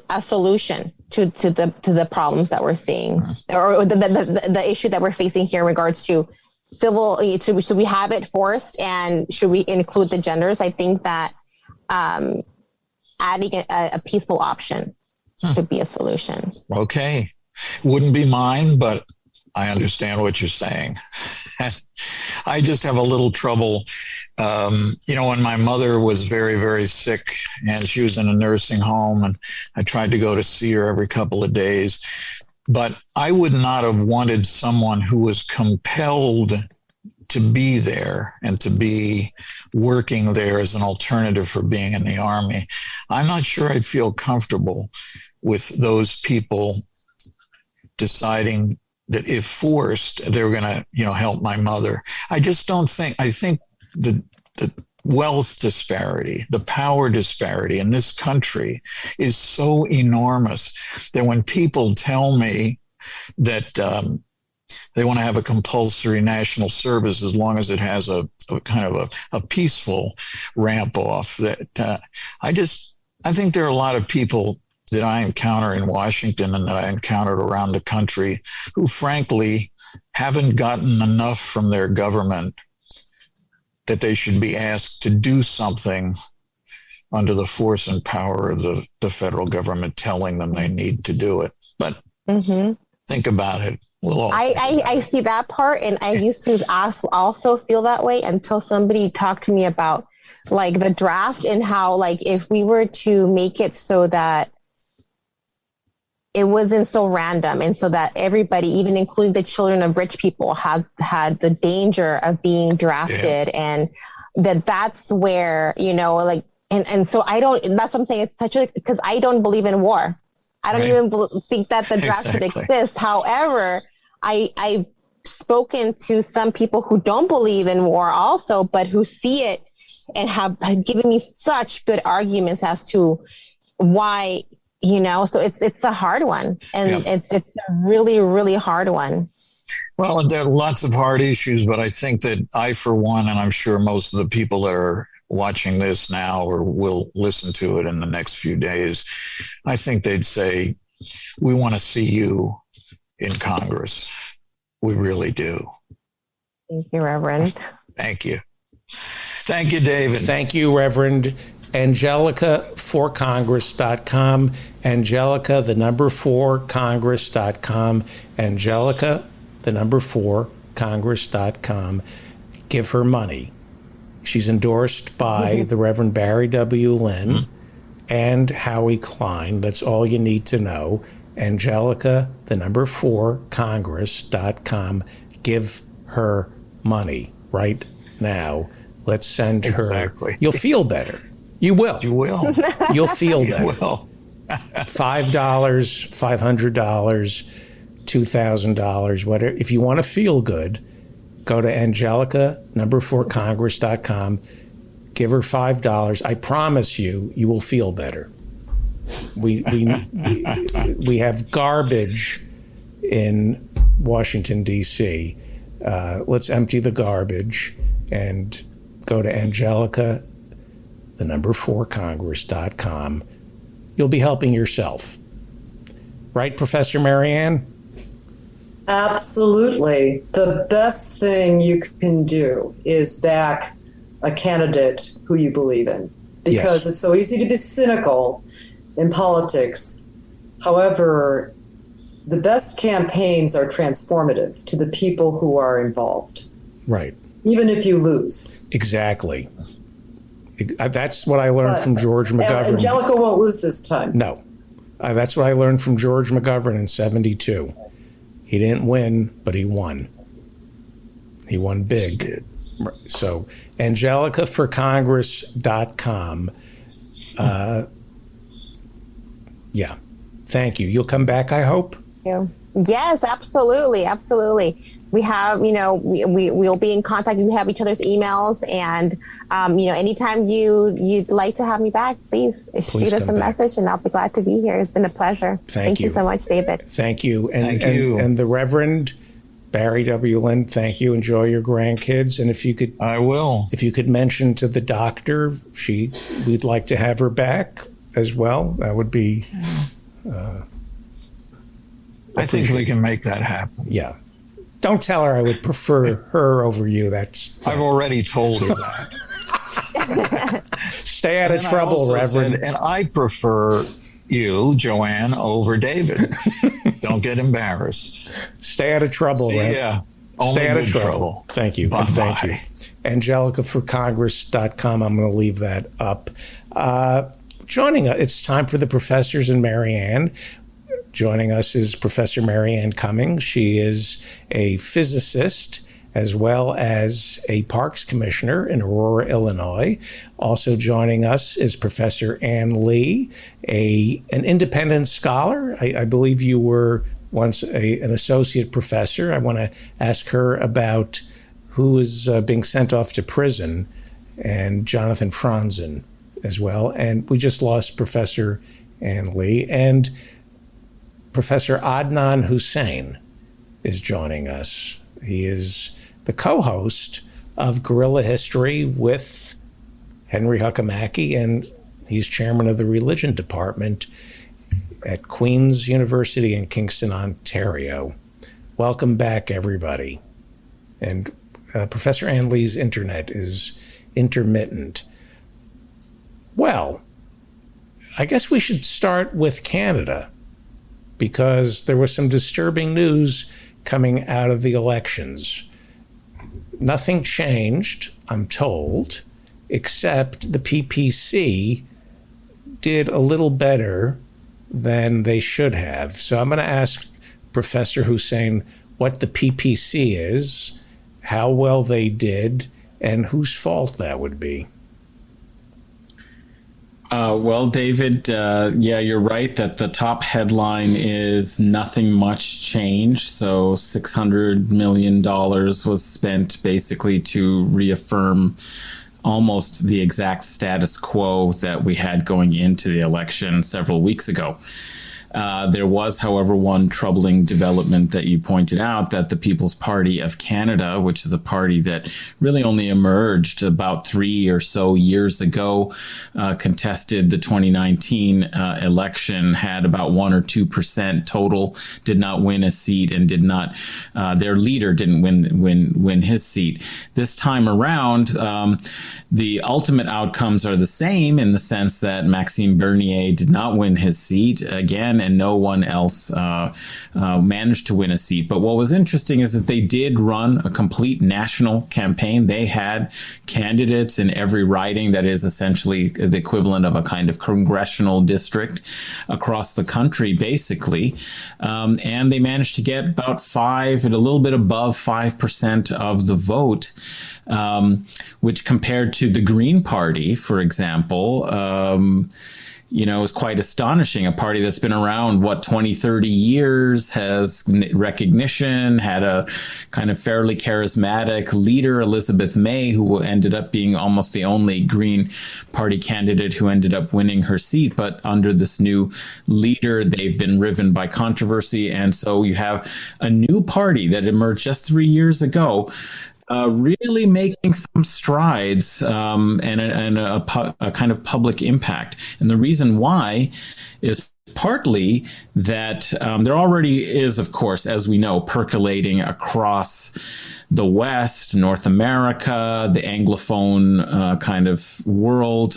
a solution to the problems that we're seeing, or the issue that we're facing here in regards to civil. Should we have it forced, and should we include the genders? I think that adding a peaceful option could be a solution. Okay, wouldn't be mine, but I understand what you're saying. I just have a little trouble. When my mother was very, very sick and she was in a nursing home, and I tried to go to see her every couple of days, but I would not have wanted someone who was compelled to be there and to be working there as an alternative for being in the Army. I'm not sure I'd feel comfortable with those people deciding that if forced, they were going to, help my mother. I just don't think, I think the wealth disparity, the power disparity in this country is so enormous that when people tell me that they want to have a compulsory national service as long as it has a kind of a peaceful ramp off, that I think there are a lot of people that I encounter in Washington and that I encountered around the country who frankly haven't gotten enough from their government that they should be asked to do something under the force and power of the federal government telling them they need to do it. But think about it. I see that part, and I used to also feel that way until somebody talked to me about like the draft and how, like, if we were to make it so that it wasn't so random, and so that everybody, even including the children of rich people, had the danger of being drafted, and that's where, and so that's what I'm saying. It's because I don't believe in war. I don't even think that the draft should exist. However, I've spoken to some people who don't believe in war also, but who see it and have given me such good arguments as to why, so it's a hard one, and it's a really, really hard one. Well, there are lots of hard issues, but I think that I, for one, and I'm sure most of the people that are watching this now or will listen to it in the next few days, I think they'd say, we want to see you in Congress. We really do. Thank you, Reverend. Thank you. Thank you, David. Thank you, Reverend. Angelica4Congress.com. Angelica, 4Congress.com. Angelica, 4Congress.com. Give her money. She's endorsed by the Reverend Barry W. Lynn and Howie Klein. That's all you need to know. Angelica, 4Congress.com. Give her money right now. Let's send her. You'll feel better. You will. You will. You'll feel better. You will. $5, $500, $2,000, whatever. If you want to feel good, go to Angelica, 4Congress.com. Give her $5. I promise you, you will feel better. We have garbage in Washington, D.C. Let's empty the garbage and go to Angelica, 4Congress.com. You'll be helping yourself. Right, Professor Marianne? Absolutely. The best thing you can do is back a candidate who you believe in. because it's so easy to be cynical in politics. However, the best campaigns are transformative to the people who are involved. Right. Even if you lose. Exactly. That's what I learned from George McGovern. Angelica won't lose this time. No. That's what I learned from George McGovern in 1972. He didn't win, but he won. He won big. So, angelicaforcongress.com. Yeah. Thank you. You'll come back, I hope? Yes, absolutely. We have, we'll be in contact. We have each other's emails, and anytime you'd like to have me back, please shoot us a message, and I'll be glad to be here. It's been a pleasure. Thank you so much, David. Thank you, and the Reverend Barry W. Lind. Thank you. Enjoy your grandkids, and if you could, I will. If you could mention to the doctor, we'd like to have her back as well. That would be. I think we can make that happen. Yeah. Don't tell her I would prefer her over you. I've already told her that. Stay out of trouble, Reverend. And I prefer you, Joanne, over David. Don't get embarrassed. Stay out of trouble, Rev. Yeah. Stay out of trouble. Thank you. Bye-bye. Thank you. angelicaforcongress.com. I'm going to leave that up. Joining us, it's time for the professors and Marianne. Joining us is Professor Marianne Cummings. She is a physicist as well as a parks commissioner in Aurora, Illinois. Also joining us is Professor Ann Lee, an independent scholar. I believe you were once an associate professor. I want to ask her about who is being sent off to prison, and Jonathan Franzen as well. And we just lost Professor Ann Lee. And Professor Adnan Hussein is joining us. He is the co-host of Guerrilla History with Henry Huckamaki, and he's chairman of the religion department at Queen's University in Kingston, Ontario. Welcome back, everybody. And Professor Ann Lee's internet is intermittent. Well, I guess we should start with Canada, because there was some disturbing news coming out of the elections. Nothing changed, I'm told, except the PPC did a little better than they should have. So I'm going to ask Professor Hussein what the PPC is, how well they did, and whose fault that would be. Well, David, yeah, you're right that the top headline is nothing much changed. So $600 million was spent basically to reaffirm almost the exact status quo that we had going into the election several weeks ago. There was, however, one troubling development that you pointed out, that the People's Party of Canada, which is a party that really only emerged about 3 or so years ago, contested the 2019 election, had about 1 or 2% total, did not win a seat, and did not, their leader didn't win his seat. This time around, the ultimate outcomes are the same, in the sense that Maxime Bernier did not win his seat again, and no one else managed to win a seat. But what was interesting is that they did run a complete national campaign. They had candidates in every riding, that is essentially the equivalent of a kind of congressional district across the country, basically. And they managed to get about a little bit above 5% of the vote, which compared to the Green Party, for example, is quite astonishing. A party that's been around, 20, 30 years, has recognition, had a kind of fairly charismatic leader, Elizabeth May, who ended up being almost the only Green Party candidate who ended up winning her seat. But under this new leader, they've been riven by controversy. And so you have a new party that emerged just 3 years ago, really making some strides and a kind of public impact. And the reason why is partly that there already is, of course, as we know, percolating across the West, North America, the Anglophone kind of world,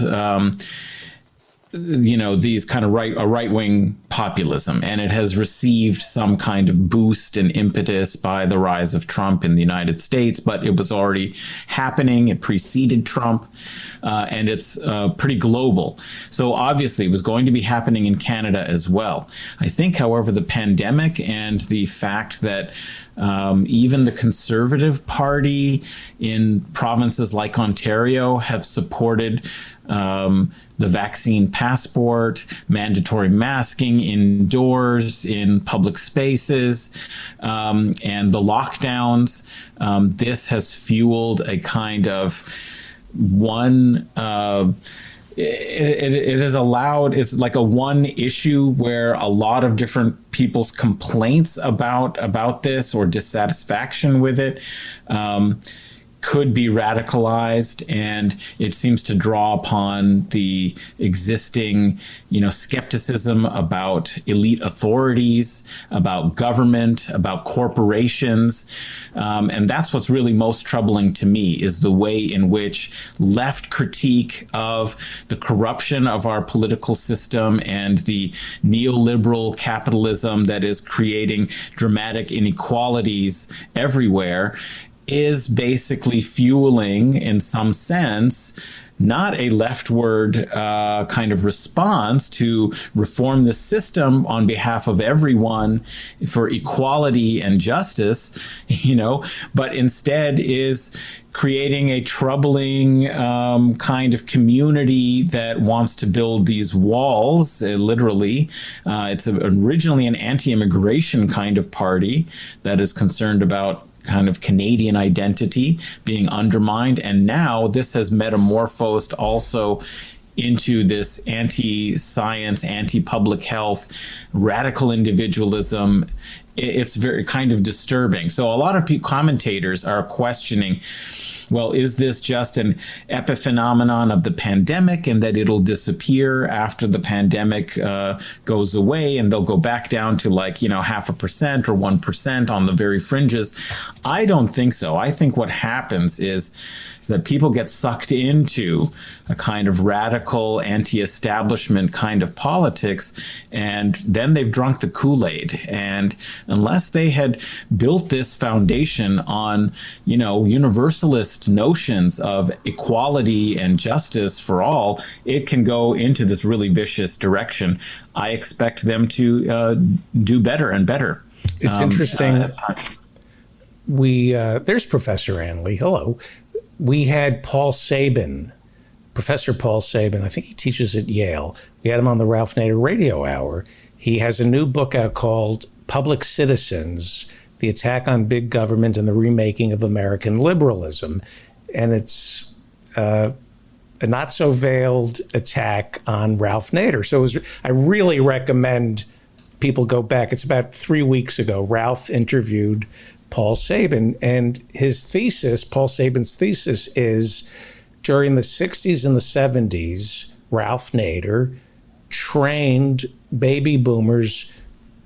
these kind of right-wing populism, and it has received some kind of boost and impetus by the rise of Trump in the United States, but it was already happening. It preceded Trump, and it's pretty global. So obviously it was going to be happening in Canada as well. I think, however, the pandemic and the fact that even the Conservative Party in provinces like Ontario have supported the vaccine passport, mandatory masking indoors in public spaces, and the lockdowns. This has fueled a kind of it has allowed, it's like a one issue where a lot of different people's complaints about this or dissatisfaction with it could be radicalized, and it seems to draw upon the existing, skepticism about elite authorities, about government, about corporations. And that's what's really most troubling to me, is the way in which left critique of the corruption of our political system and the neoliberal capitalism that is creating dramatic inequalities everywhere is basically fueling, in some sense, not a leftward kind of response to reform the system on behalf of everyone for equality and justice, but instead is creating a troubling kind of community that wants to build these walls, literally. It's originally an anti-immigration kind of party that is concerned about kind of Canadian identity being undermined. And now this has metamorphosed also into this anti-science, anti-public health, radical individualism. It's very kind of disturbing. So a lot of commentators are questioning, well, is this just an epiphenomenon of the pandemic and that it'll disappear after the pandemic goes away and they'll go back down to 0.5% or 1% on the very fringes? I don't think so. I think what happens is that people get sucked into a kind of radical anti-establishment kind of politics, and then they've drunk the Kool-Aid. And unless they had built this foundation on, universalist notions of equality and justice for all, it can go into this really vicious direction. I expect them to do better and better. It's interesting. There's Professor Anley. Hello. We had Paul Sabin, Professor Paul Sabin. I think he teaches at Yale. We had him on the Ralph Nader Radio Hour. He has a new book out called Public Citizens: The Attack on Big Government and the Remaking of American Liberalism. And it's a not so veiled attack on Ralph Nader. So I really recommend people go back. It's about 3 weeks ago. Ralph interviewed Paul Sabin, and his thesis, Paul Sabin's thesis, is during the 60s and the 70s, Ralph Nader trained baby boomers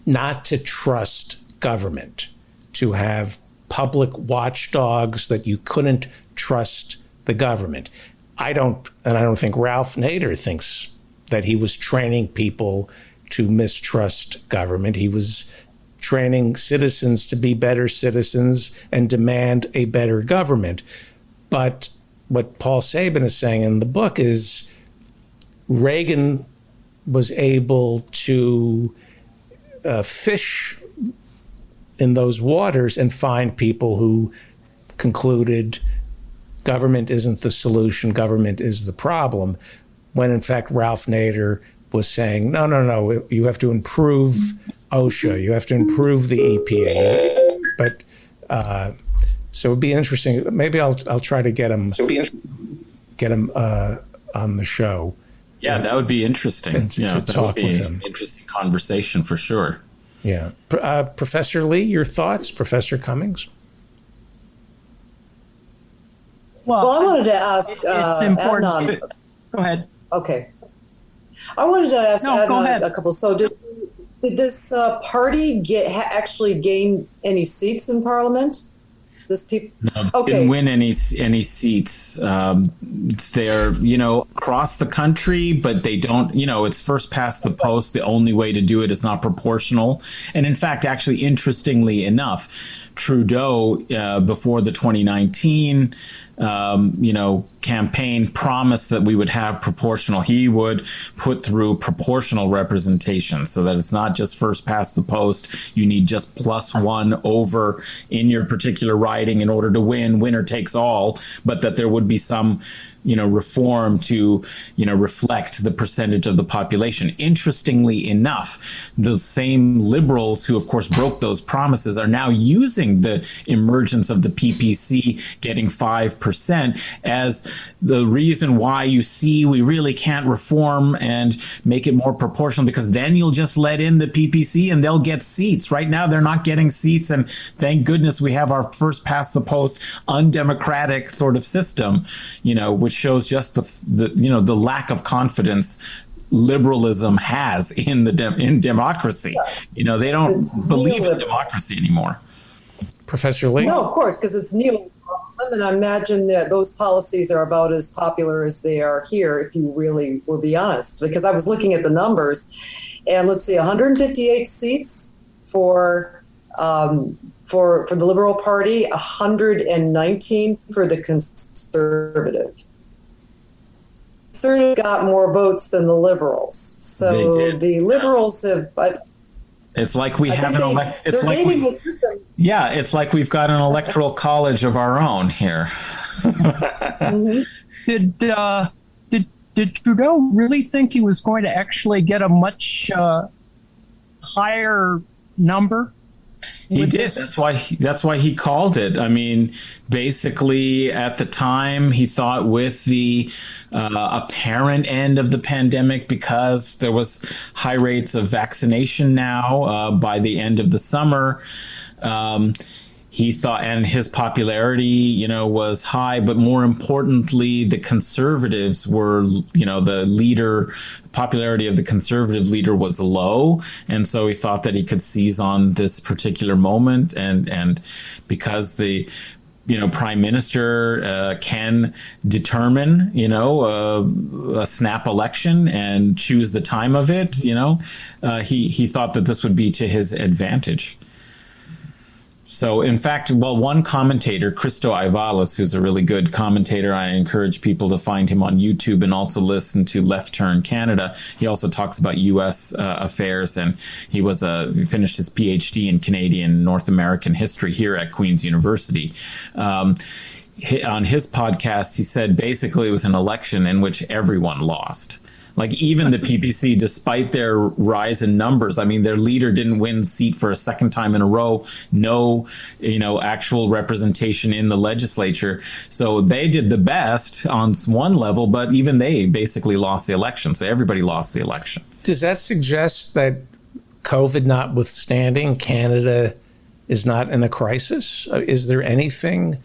not to trust government, to have public watchdogs, that you couldn't trust the government. I don't think Ralph Nader thinks that he was training people to mistrust government. He was training citizens to be better citizens and demand a better government. But what Paul Sabin is saying in the book is Reagan was able to fish in those waters and find people who concluded government isn't the solution, government is the problem, when in fact Ralph Nader was saying, no, you have to improve OSHA, you have to improve the EPA. But so it'd be interesting. Maybe I'll try to get him on the show. Yeah, that would be interesting. To talk with him. An interesting conversation for sure. Yeah. Professor Lee, your thoughts? Professor Cummings? Well, I wanted to ask it's important. Adnan. Go ahead. Okay. I wanted to ask go ahead. a couple. So did this party actually gain any seats in Parliament? Didn't win any seats. They're across the country, but they don't. It's first past the post. The only way to do it is not proportional. And in fact, actually, interestingly enough, Trudeau before the 2019 campaign promised that we would have proportional. He would put through proportional representation so that it's not just first past the post. You need just +1 over in your particular riding in order to win. Winner takes all, but that there would be some reform to, reflect the percentage of the population. Interestingly enough, the same liberals who, of course, broke those promises are now using the emergence of the PPC getting 5% as the reason why we really can't reform and make it more proportional, because then you'll just let in the PPC and they'll get seats. Right now, they're not getting seats. And thank goodness we have our first past the post undemocratic sort of system, which shows just the lack of confidence liberalism has in democracy. They don't believe in democracy anymore. Professor Lee? No, of course, because it's neoliberalism, and I imagine that those policies are about as popular as they are here, if you really will be honest. Because I was looking at the numbers, and let's see, 158 seats for the Liberal Party, 119 for the Conservative. Conservatives got more votes than the Liberals, so the Liberals have. It's like we have it's like we've got an electoral college of our own here. Did Trudeau really think he was going to actually get a much higher number? He did. That's why he called it. I mean, basically, at the time, he thought with the apparent end of the pandemic, because there was high rates of vaccination now by the end of the summer, he thought, and his popularity, was high, but more importantly, the Conservatives were, the popularity of the Conservative leader was low. And so he thought that he could seize on this particular moment. And because the, Prime Minister can determine, a snap election and choose the time of it, he thought that this would be to his advantage. So, in fact, one commentator, Christo Aivalis, who's a really good commentator, I encourage people to find him on YouTube and also listen to Left Turn Canada. He also talks about U.S. affairs, and he finished his PhD in Canadian North American history here at Queen's University. On his podcast, he said basically it was an election in which everyone lost. Like even the PPC, despite their rise in numbers, I mean, their leader didn't win seat for a second time in a row. No, actual representation in the legislature. So they did the best on one level, but even they basically lost the election. So everybody lost the election. Does that suggest that COVID notwithstanding, Canada is not in a crisis? Is there anything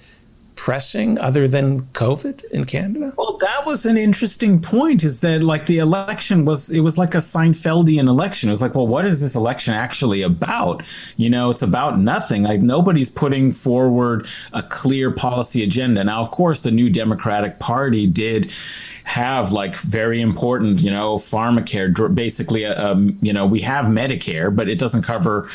pressing other than COVID in Canada? Well, that was an interesting point, is that like the election was like a Seinfeldian election. It was like, well, what is this election actually about? It's about nothing. Like nobody's putting forward a clear policy agenda. Now, of course, the New Democratic Party did have like very important, pharmacare, basically, we have Medicare, but it doesn't cover,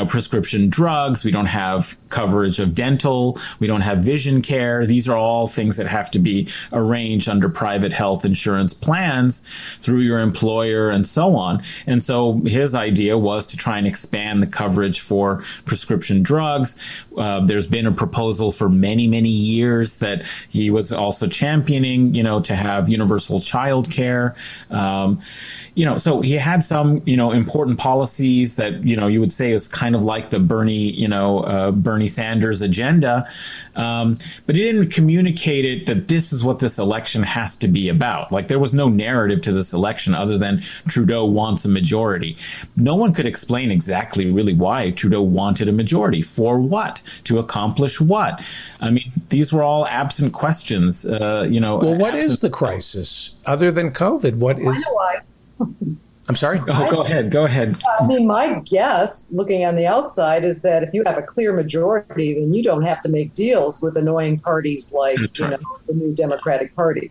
prescription drugs. We don't have coverage of dental. We don't have vision care. These are all things that have to be arranged under private health insurance plans through your employer and so on. And so his idea was to try and expand the coverage for prescription drugs. There's been a proposal for many, many years that he was also championing, to have universal child care. So he had some, important policies that, you would say is kind of like the Bernie Sanders agenda. But he didn't communicate it that this is what this election has to be about. Like there was no narrative to this election other than Trudeau wants a majority. No one could explain exactly really why Trudeau wanted a majority. For what? To accomplish what? I mean, these were all absent questions, Well, what is the crisis other than COVID? What is? I know why. I'm sorry? Oh, go ahead. I mean, my guess, looking on the outside, is that if you have a clear majority, then you don't have to make deals with annoying parties like the New Democratic Party.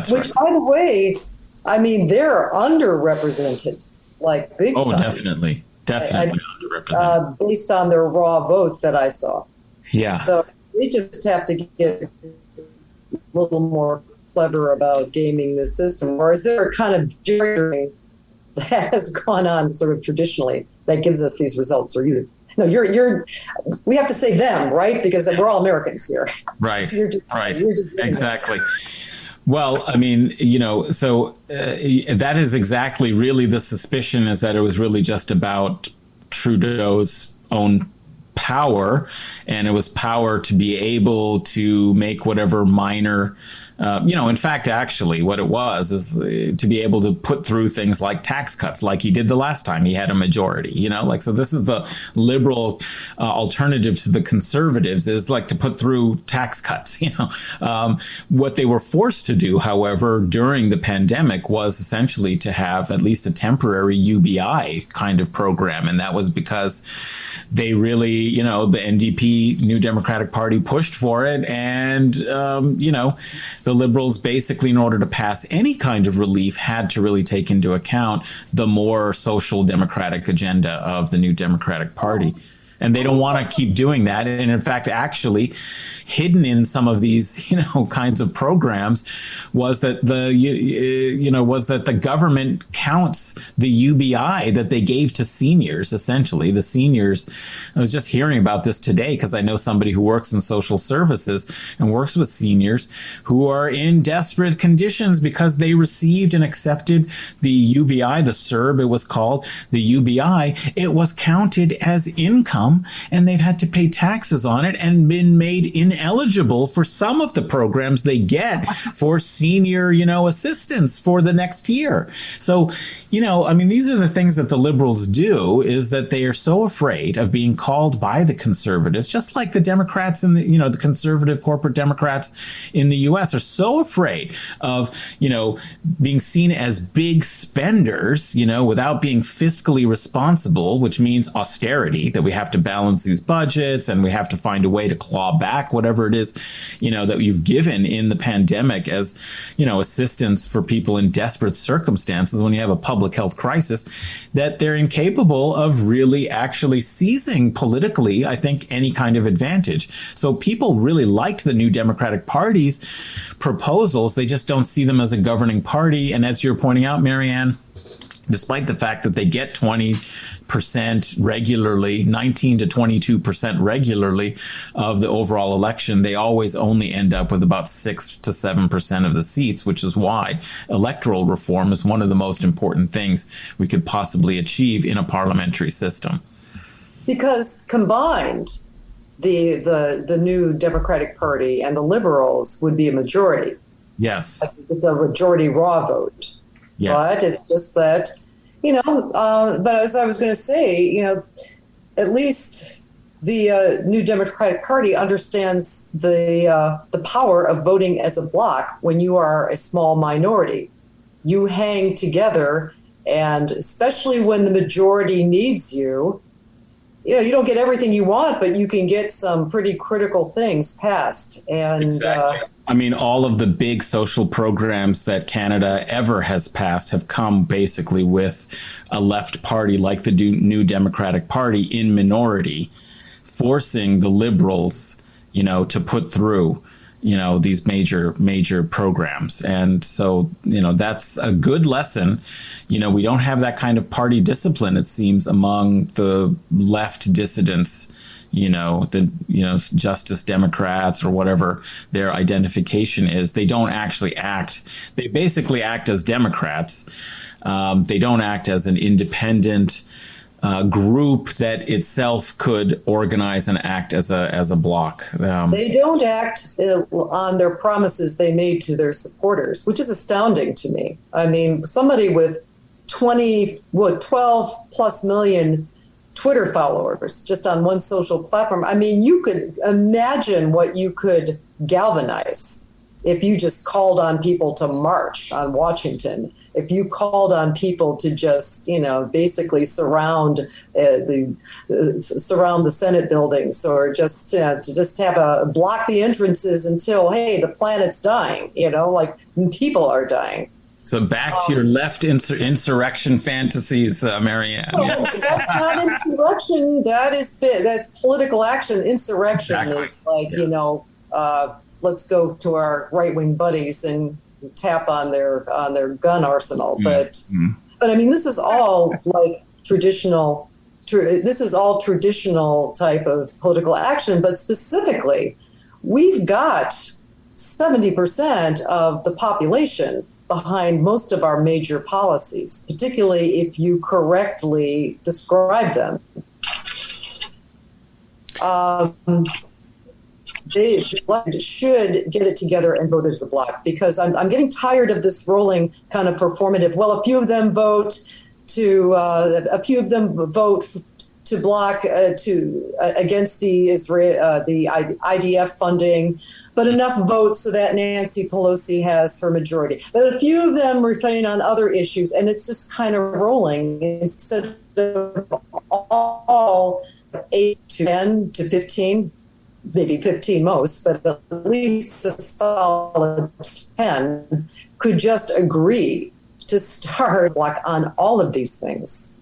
Which, by the way, I mean, they're underrepresented, like big time. Oh, definitely underrepresented. Based on their raw votes that I saw. Yeah. So they just have to get a little more clever about gaming the system. Or is there a kind of gerrymandering that has gone on sort of traditionally that gives us these results? Or we have to say them, right? Because we're all Americans here. Right. Right. Exactly. Well, I mean, so that is exactly really the suspicion, is that it was really just about Trudeau's own power, and it was power to be able to make whatever minor in fact, actually, what it was is to be able to put through things like tax cuts, like he did the last time he had a majority, so this is the liberal alternative to the conservatives, is like to put through tax cuts. What they were forced to do, however, during the pandemic was essentially to have at least a temporary UBI kind of program. And that was because they really, the NDP, New Democratic Party, pushed for it. And, the Liberals basically, in order to pass any kind of relief, had to really take into account the more social democratic agenda of the New Democratic Party. And they don't want to keep doing that. And in fact, actually, hidden in some of these, kinds of programs was that the government counts the UBI that they gave to seniors. Essentially, the seniors. I was just hearing about this today because I know somebody who works in social services and works with seniors who are in desperate conditions because they received and accepted the UBI, the CERB, it was called, the UBI. It was counted as income, and they've had to pay taxes on it and been made ineligible for some of the programs they get for senior, assistance for the next year. So, these are the things that the Liberals do, is that they are so afraid of being called by the conservatives, just like the Democrats and the conservative corporate Democrats in the U.S. are so afraid of, being seen as big spenders, without being fiscally responsible, which means austerity, that we have to balance these budgets and we have to find a way to claw back whatever it is, that you've given in the pandemic as, assistance for people in desperate circumstances when you have a public health crisis, that they're incapable of really actually seizing politically, I think, any kind of advantage. So people really liked the New Democratic Party's proposals. They just don't see them as a governing party. And as you're pointing out, Marianne, despite the fact that they get 20% regularly, 19 to 22% regularly of the overall election, they always only end up with about 6 to 7% of the seats, which is why electoral reform is one of the most important things we could possibly achieve in a parliamentary system. Because combined, the New Democratic Party and the Liberals would be a majority. Yes. It's a majority raw vote. Yes. But it's just that, but as I was going to say, at least the New Democratic Party understands the power of voting as a bloc when you are a small minority. You hang together, and especially when the majority needs you, you don't get everything you want, but you can get some pretty critical things passed. And exactly. All of the big social programs that Canada ever has passed have come basically with a left party like the New Democratic Party in minority, forcing the Liberals, to put through, these major programs. And so, that's a good lesson. We don't have that kind of party discipline, it seems, among the left dissidents, Justice Democrats or whatever their identification is. They don't actually act. They basically act as Democrats. They don't act as an independent group that itself could organize and act as a bloc. They don't act on their promises they made to their supporters, which is astounding to me. Somebody with 12 plus million Twitter followers just on one social platform. You could imagine what you could galvanize if you just called on people to march on Washington. if you called on people to just, basically surround the Senate buildings, or just to just have block the entrances until, hey, the planet's dying, like people are dying. So back to your left insurrection fantasies, Marianne. Well, that's not insurrection. That's political action. Insurrection is like, let's go to our right-wing buddies and tap on their gun arsenal. But I mean, this is all like traditional. This is all traditional type of political action. But specifically, we've got 70% of the population behind most of our major policies, particularly if you correctly describe them. They should get it together and vote as a block, because I'm getting tired of this rolling kind of performative. Well, a few of them vote to block against the IDF funding, but enough votes so that Nancy Pelosi has her majority. But a few of them refrain on other issues, and it's just kind of rolling instead of all 8 to 10 to 15, maybe 15 most, but at least a solid 10 could just agree to start block on all of these things.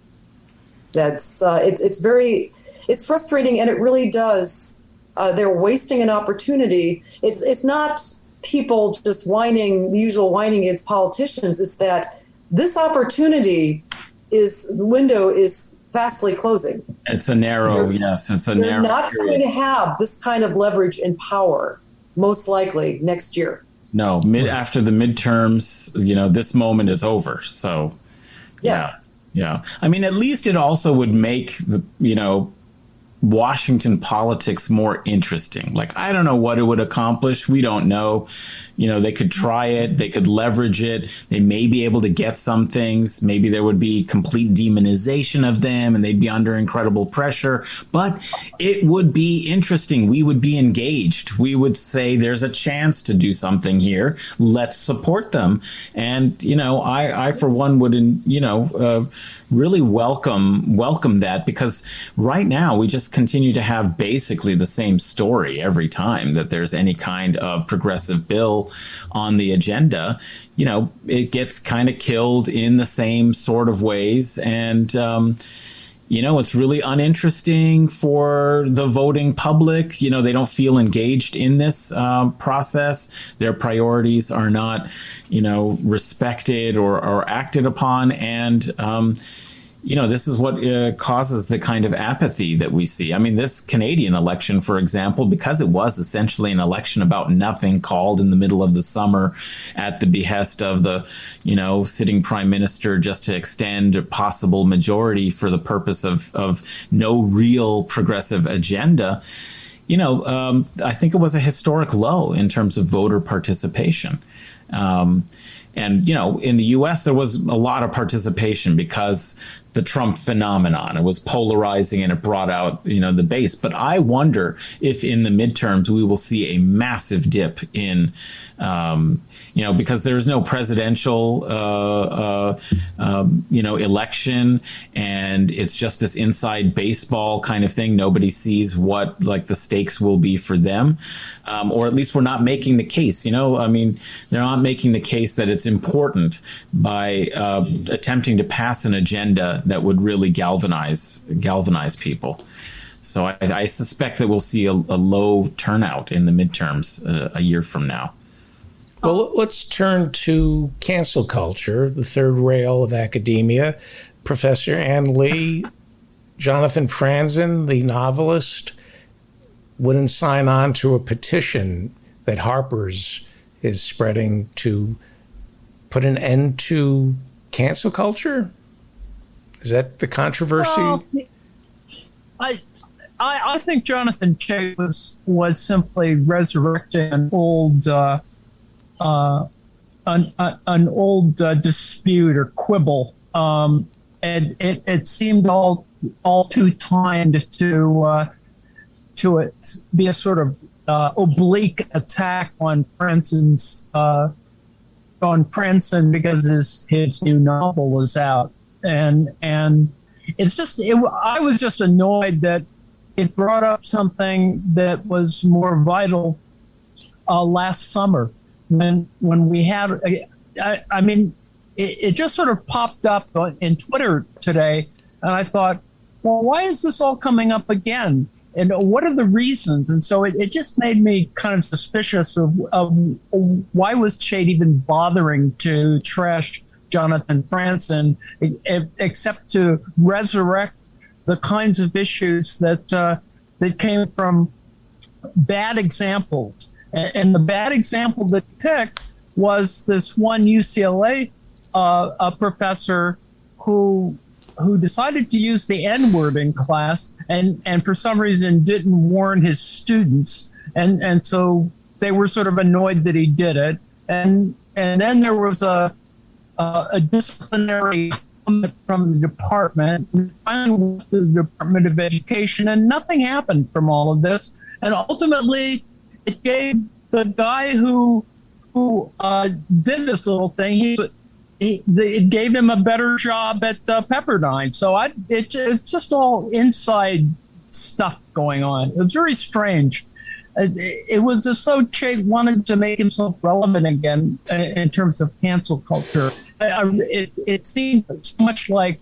That's it's frustrating, and it really does. They're wasting an opportunity. It's not people just whining, the usual whining against politicians. It's that this opportunity the window is fastly closing. It's a narrow, They're not going to have this kind of leverage and power, most likely next year. No, after the midterms, this moment is over. So, yeah. I mean, at least it also would make Washington politics more interesting. Like, I don't know what it would accomplish. We don't know. They could try it. They could leverage it. They may be able to get some things. Maybe there would be complete demonization of them and they'd be under incredible pressure. But it would be interesting. We would be engaged. We would say there's a chance to do something here. Let's support them. And, I for one would, really welcome that, because right now we just continue to have basically the same story every time that there's any kind of progressive bill on the agenda. It gets kind of killed in the same sort of ways. And, it's really uninteresting for the voting public. They don't feel engaged in this process. Their priorities are not, respected or acted upon. And, this is what causes the kind of apathy that we see. I mean, this Canadian election, for example, because it was essentially an election about nothing, called in the middle of the summer at the behest of the, sitting prime minister, just to extend a possible majority for the purpose of no real progressive agenda. I think it was a historic low in terms of voter participation. And, in the U.S., there was a lot of participation because the Trump phenomenon, it was polarizing and it brought out, the base. But I wonder if in the midterms we will see a massive dip in, because there's no presidential, election, and it's just this inside baseball kind of thing. Nobody sees what the stakes will be for them, or at least we're not making the case. They're not making the case that it's important by attempting to pass an agenda that would really galvanize people. So I suspect that we'll see a low turnout in the midterms a year from now. Well, let's turn to cancel culture, the third rail of academia. Professor Ann Lee, Jonathan Franzen, the novelist, wouldn't sign on to a petition that Harper's is spreading to put an end to cancel culture? Is that the controversy? I think Jonathan Chait was simply resurrecting an old dispute or quibble, and it seemed all too timed to be a sort of oblique attack on Franzen's on Franson because his new novel was out, and it's just I was just annoyed that it brought up something that was more vital last summer when we had. I mean, it just sort of popped up in Twitter today, and I thought, well, why is this all coming up again? And what are the reasons? And so it just made me kind of suspicious of why was Chait even bothering to trash Jonathan Franzen, except to resurrect the kinds of issues that came from bad examples. And the bad example that he picked was this one UCLA professor who decided to use the N-word in class and for some reason didn't warn his students. And so they were sort of annoyed that he did it. And then there was a disciplinary comment from the department, finally to the Department of Education, and nothing happened from all of this. And ultimately, it gave the guy who did this little thing, it gave him a better job at Pepperdine. So it's just all inside stuff going on. It was very strange. It was as though Chait wanted to make himself relevant again in terms of cancel culture. It seemed so much like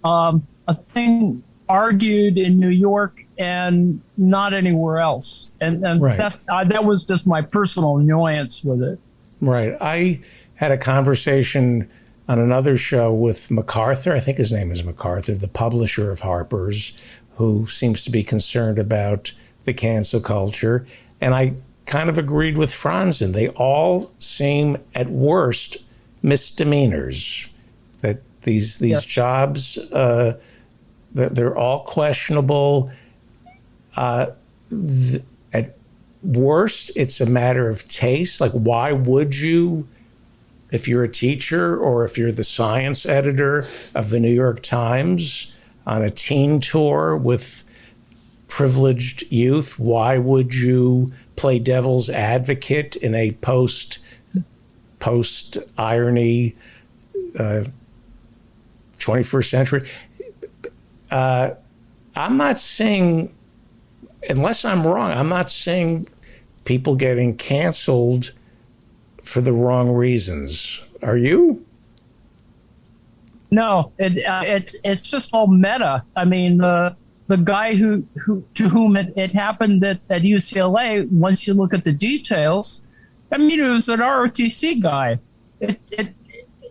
a thing argued in New York and not anywhere else. And right. That was just my personal annoyance with it. Right. I had a conversation on another show with MacArthur. I think his name is MacArthur, the publisher of Harper's, who seems to be concerned about the cancel culture. And I kind of agreed with Franzen. They all seem, at worst, misdemeanors. That these yes. jobs, they're all questionable. At worst, it's a matter of taste. Like, why would you, if you're a teacher or if you're the science editor of the New York Times on a teen tour with privileged youth, why would you play devil's advocate in a post irony 21st century? I'm not saying, unless I'm wrong, I'm not saying people getting canceled for the wrong reasons. Are you? No, it's just all meta. I mean, the guy to whom it happened at UCLA, once you look at the details, I mean, it was an ROTC guy.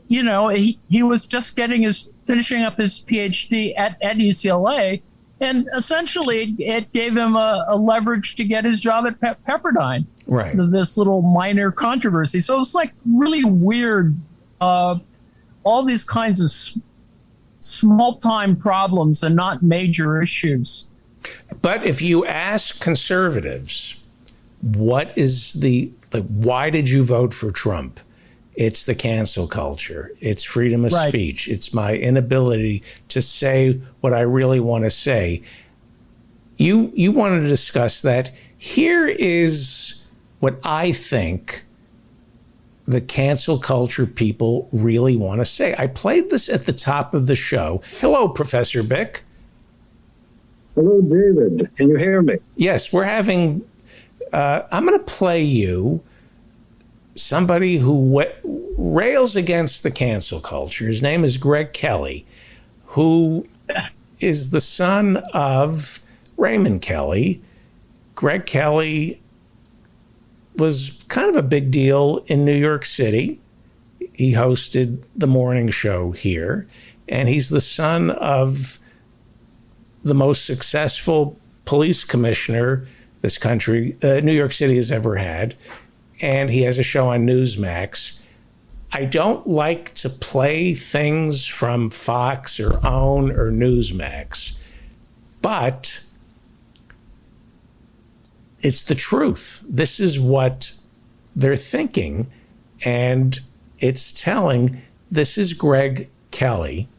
He was just finishing up his PhD at UCLA, and essentially it gave him a leverage to get his job at Pepperdine. Right. This little minor controversy. So it's like really weird. All these kinds of small-time problems and not major issues. But if you ask conservatives, what is why did you vote for Trump? It's the cancel culture. It's freedom of right. speech. It's my inability to say what I really want to say. You wanted to discuss that. Here is what I think the cancel culture people really want to say. I played this at the top of the show. Hello, Professor Bick. Hello, David. Can you hear me? Yes, we're having... I'm going to play you somebody who rails against the cancel culture. His name is Greg Kelly, who is the son of Raymond Kelly. Greg Kelly was kind of a big deal in New York City. He hosted the morning show here, and he's the son of the most successful police commissioner this country, New York City, has ever had. And he has a show on Newsmax. I don't like to play things from Fox or OWN or Newsmax, but it's the truth. This is what they're thinking, and it's telling. This is Greg Kelly.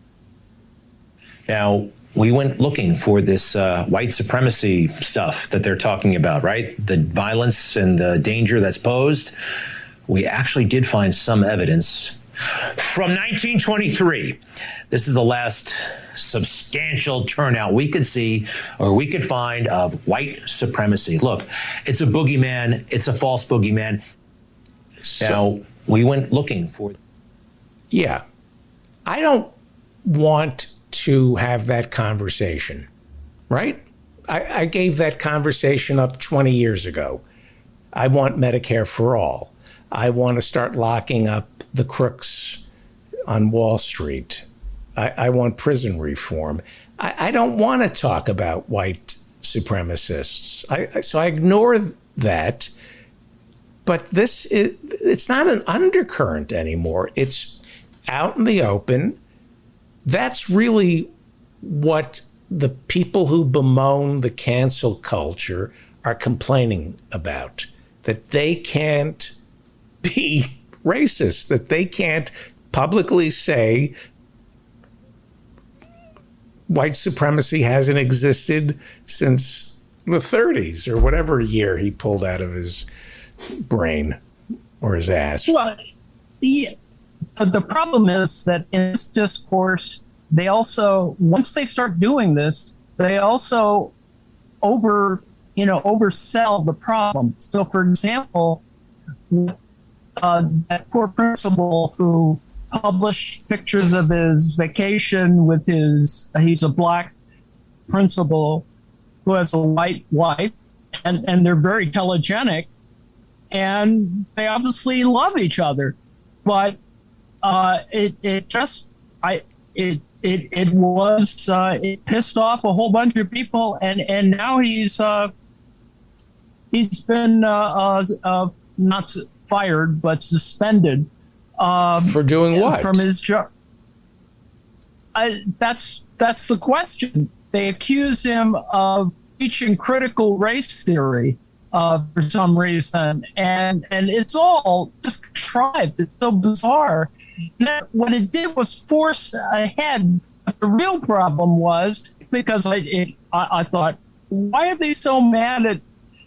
Now, we went looking for this white supremacy stuff that they're talking about, right? The violence and the danger that's posed. we actually did find some evidence from 1923. This is the last substantial turnout we could see or we could find of white supremacy. Look, it's a boogeyman. It's a false boogeyman. Now, we went looking for. Yeah. I don't want to have that conversation, right? I gave that conversation up 20 years ago. I want Medicare for all. I want to start locking up the crooks on Wall Street. I want prison reform. I don't want to talk about white supremacists. So I ignore that. But it's not an undercurrent anymore. It's out in the open. That's really what the people who bemoan the cancel culture are complaining about, that they can't be racist, that they can't publicly say white supremacy hasn't existed since the 30s or whatever year he pulled out of his brain or his ass. Well, the problem is that in this discourse, they also, once they start doing this, they also oversell the problem. So, for example, that poor principal who published pictures of his vacation with he's a black principal who has a white wife, and they're very telegenic, and they obviously love each other, but it pissed off a whole bunch of people, and now he's been not fired but suspended for doing what? From his job. That's the question. They accuse him of teaching critical race theory for some reason, and it's all just contrived. It's so bizarre. Now, what it did was force ahead. The real problem was because I thought, why are they so mad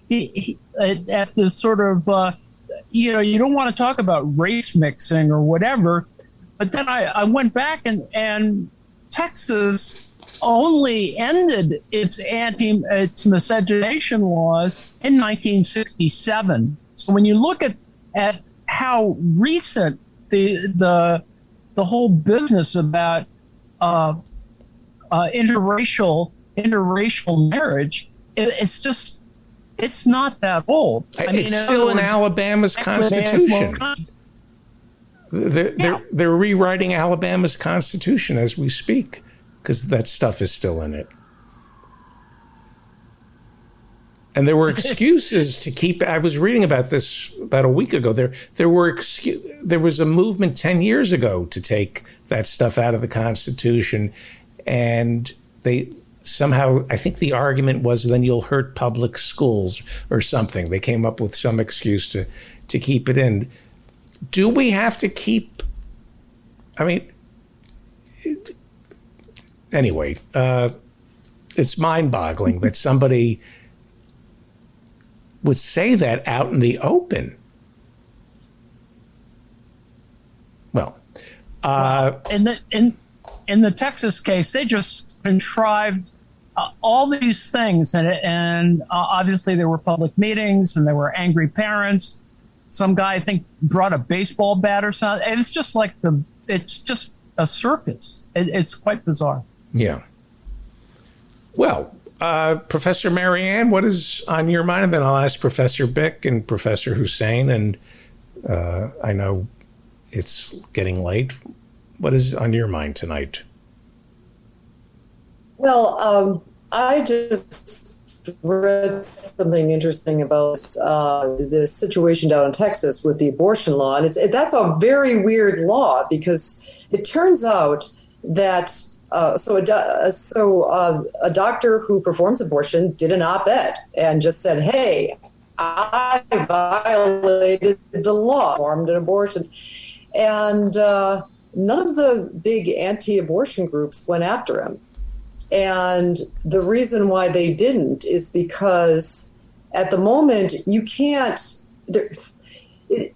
at this sort of you don't want to talk about race mixing or whatever, but then I went back and Texas only ended its miscegenation laws in 1967. So when you look at how recent the whole business about interracial marriage, it's not that old. It's still in Alabama's Constitution. They're rewriting Alabama's Constitution as we speak because that stuff is still in it. And there were excuses to keep. I was reading about this about a week ago. There was a movement 10 years ago to take that stuff out of the Constitution, and they somehow, I think the argument was, then you'll hurt public schools or something. They came up with some excuse to keep it in. Do we have to keep? I mean, anyway, it's mind-boggling that somebody would say that out in the open. Well, in the Texas case, they just contrived all these things, and obviously there were public meetings, and there were angry parents. Some guy, I think, brought a baseball bat or something. And it's just like it's just a circus. It's quite bizarre. Yeah. Well, Professor Marianne, what is on your mind? And then I'll ask Professor Bick and Professor Hussein. And I know it's getting late. What is on your mind tonight? Well, I just read something interesting about the situation down in Texas with the abortion law. And that's a very weird law because it turns out that a doctor who performs abortion did an op-ed and just said, hey, I violated the law, performed an abortion. And none of the big anti-abortion groups went after him. And the reason why they didn't is because at the moment you can't,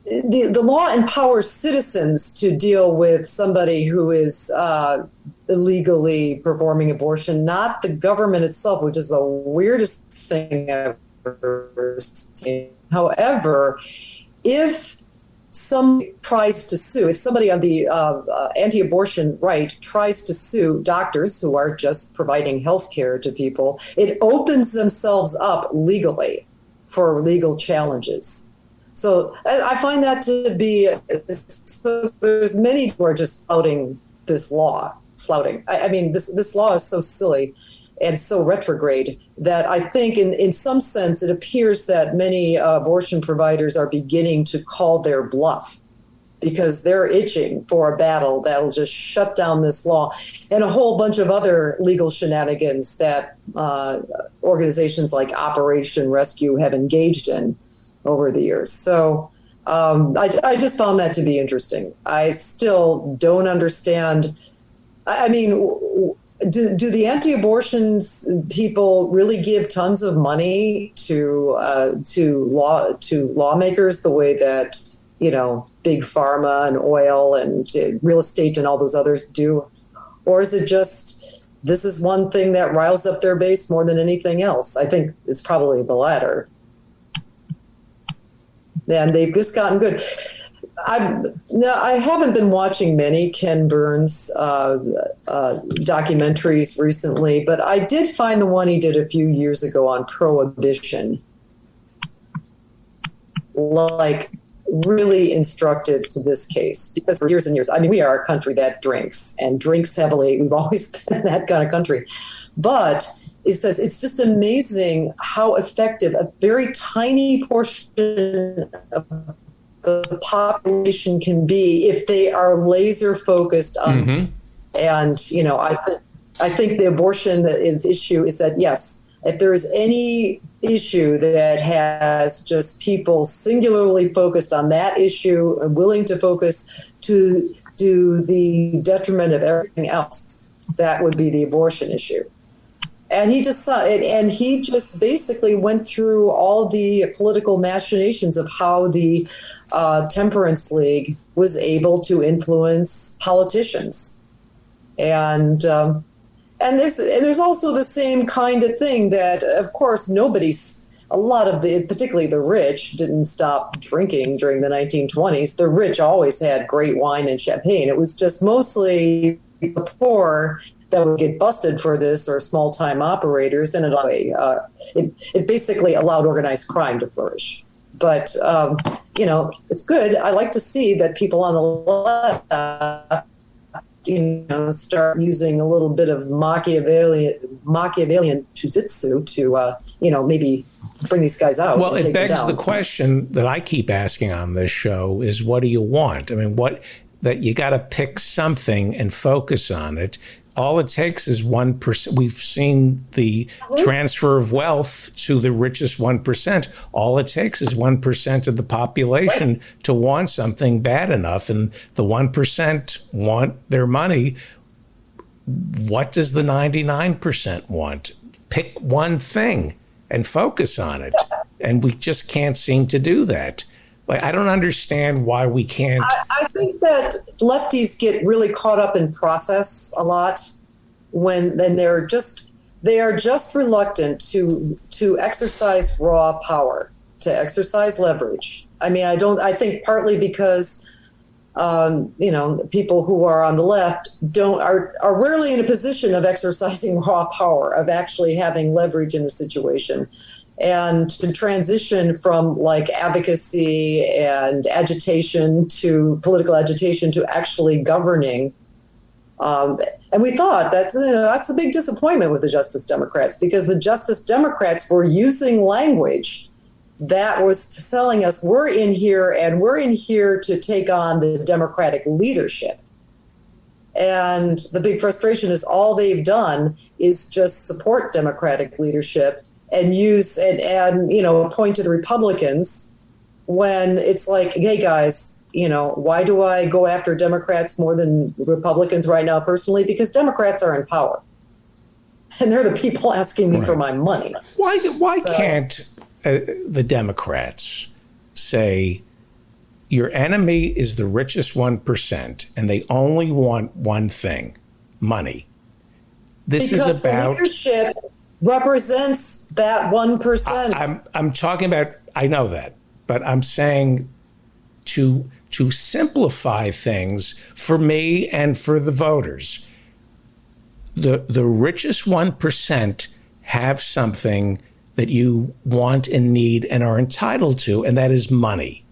the law empowers citizens to deal with somebody who is illegally performing abortion, not the government itself, which is the weirdest thing I've ever seen. However, if somebody tries to sue, if somebody on the anti-abortion right tries to sue doctors who are just providing health care to people, it opens themselves up legally for legal challenges. So I find that to be, so there's many who are just flouting this law. I mean, this law is so silly and so retrograde that I think in some sense it appears that many abortion providers are beginning to call their bluff because they're itching for a battle that'll just shut down this law and a whole bunch of other legal shenanigans that organizations like Operation Rescue have engaged in over the years. So I just found that to be interesting. I still don't understand. I mean, do the anti-abortions people really give tons of money to lawmakers the way that, you know, big pharma and oil and real estate and all those others do? Or is it just this is one thing that riles up their base more than anything else? I think it's probably the latter. And they've just gotten good. I haven't been watching many Ken Burns documentaries recently, but I did find the one he did a few years ago on prohibition, like, really instructive to this case, because for years and years, I mean, we are a country that drinks and drinks heavily. We've always been that kind of country. But it says it's just amazing how effective a very tiny portion of the population can be if they are laser focused on. And, you know, I think the abortion issue is that, yes, if there is any issue that has just people singularly focused on that issue and willing to focus to the detriment of everything else, that would be the abortion issue. And he just basically went through all the political machinations of how the Temperance League was able to influence politicians. And there's also the same kind of thing that, of course, particularly the rich, didn't stop drinking during the 1920s. The rich always had great wine and champagne. It was just mostly the poor that would get busted for this, or small-time operators, and it basically allowed organized crime to flourish. But, you know, it's good. I like to see that people on the left, you know, start using a little bit of Machiavellian jujitsu to, you know, maybe bring these guys out. Well, it begs the question that I keep asking on this show is, what do you want? I mean, that you got to pick something and focus on it. All it takes is 1%. We've seen the transfer of wealth to the richest 1%. All it takes is 1% of the population to want something bad enough, and the 1% want their money. What does the 99% want? Pick one thing and focus on it. And we just can't seem to do that. Like, I don't understand why we can't. I think that lefties get really caught up in process a lot when they are just reluctant to exercise raw power, to exercise leverage. I mean, I think partly because you know, people who are on the left are rarely in a position of exercising raw power, of actually having leverage in a situation. And to transition from like advocacy and agitation to political agitation to actually governing. And we thought that's a big disappointment with the Justice Democrats, because the Justice Democrats were using language that was telling us we're in here to take on the Democratic leadership. And the big frustration is all they've done is just support Democratic leadership and use and you know, point to the Republicans when it's like, hey guys, you know, why do I go after Democrats more than Republicans right now personally? Because Democrats are in power and they're the people asking me for my money. Why can't the Democrats say, your enemy is the richest 1%, and they only want one thing: money. This because is about the leadership represents that 1%. I'm talking about. I know that, but I'm saying to simplify things for me and for the voters. The richest 1% have something that you want and need and are entitled to, and that is money.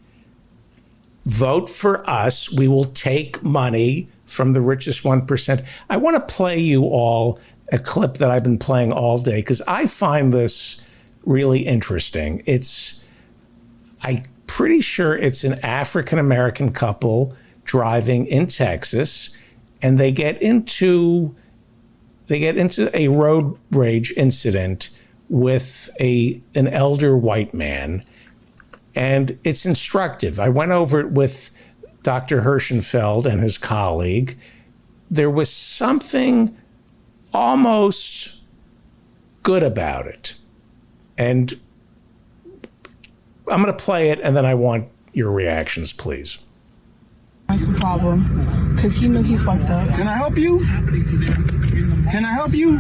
Vote for us. We will take money from the richest 1%. I want to play you all a clip that I've been playing all day because I find this really interesting. I'm pretty sure it's an African-American couple driving in Texas, and they get into a road rage incident with an elder white man. And it's instructive. I went over it with Dr. Hirschenfeld and his colleague. There was something almost good about it. And I'm going to play it, and then I want your reactions, please. That's the problem. Because he knew he fucked up. Can I help you? Can I help you?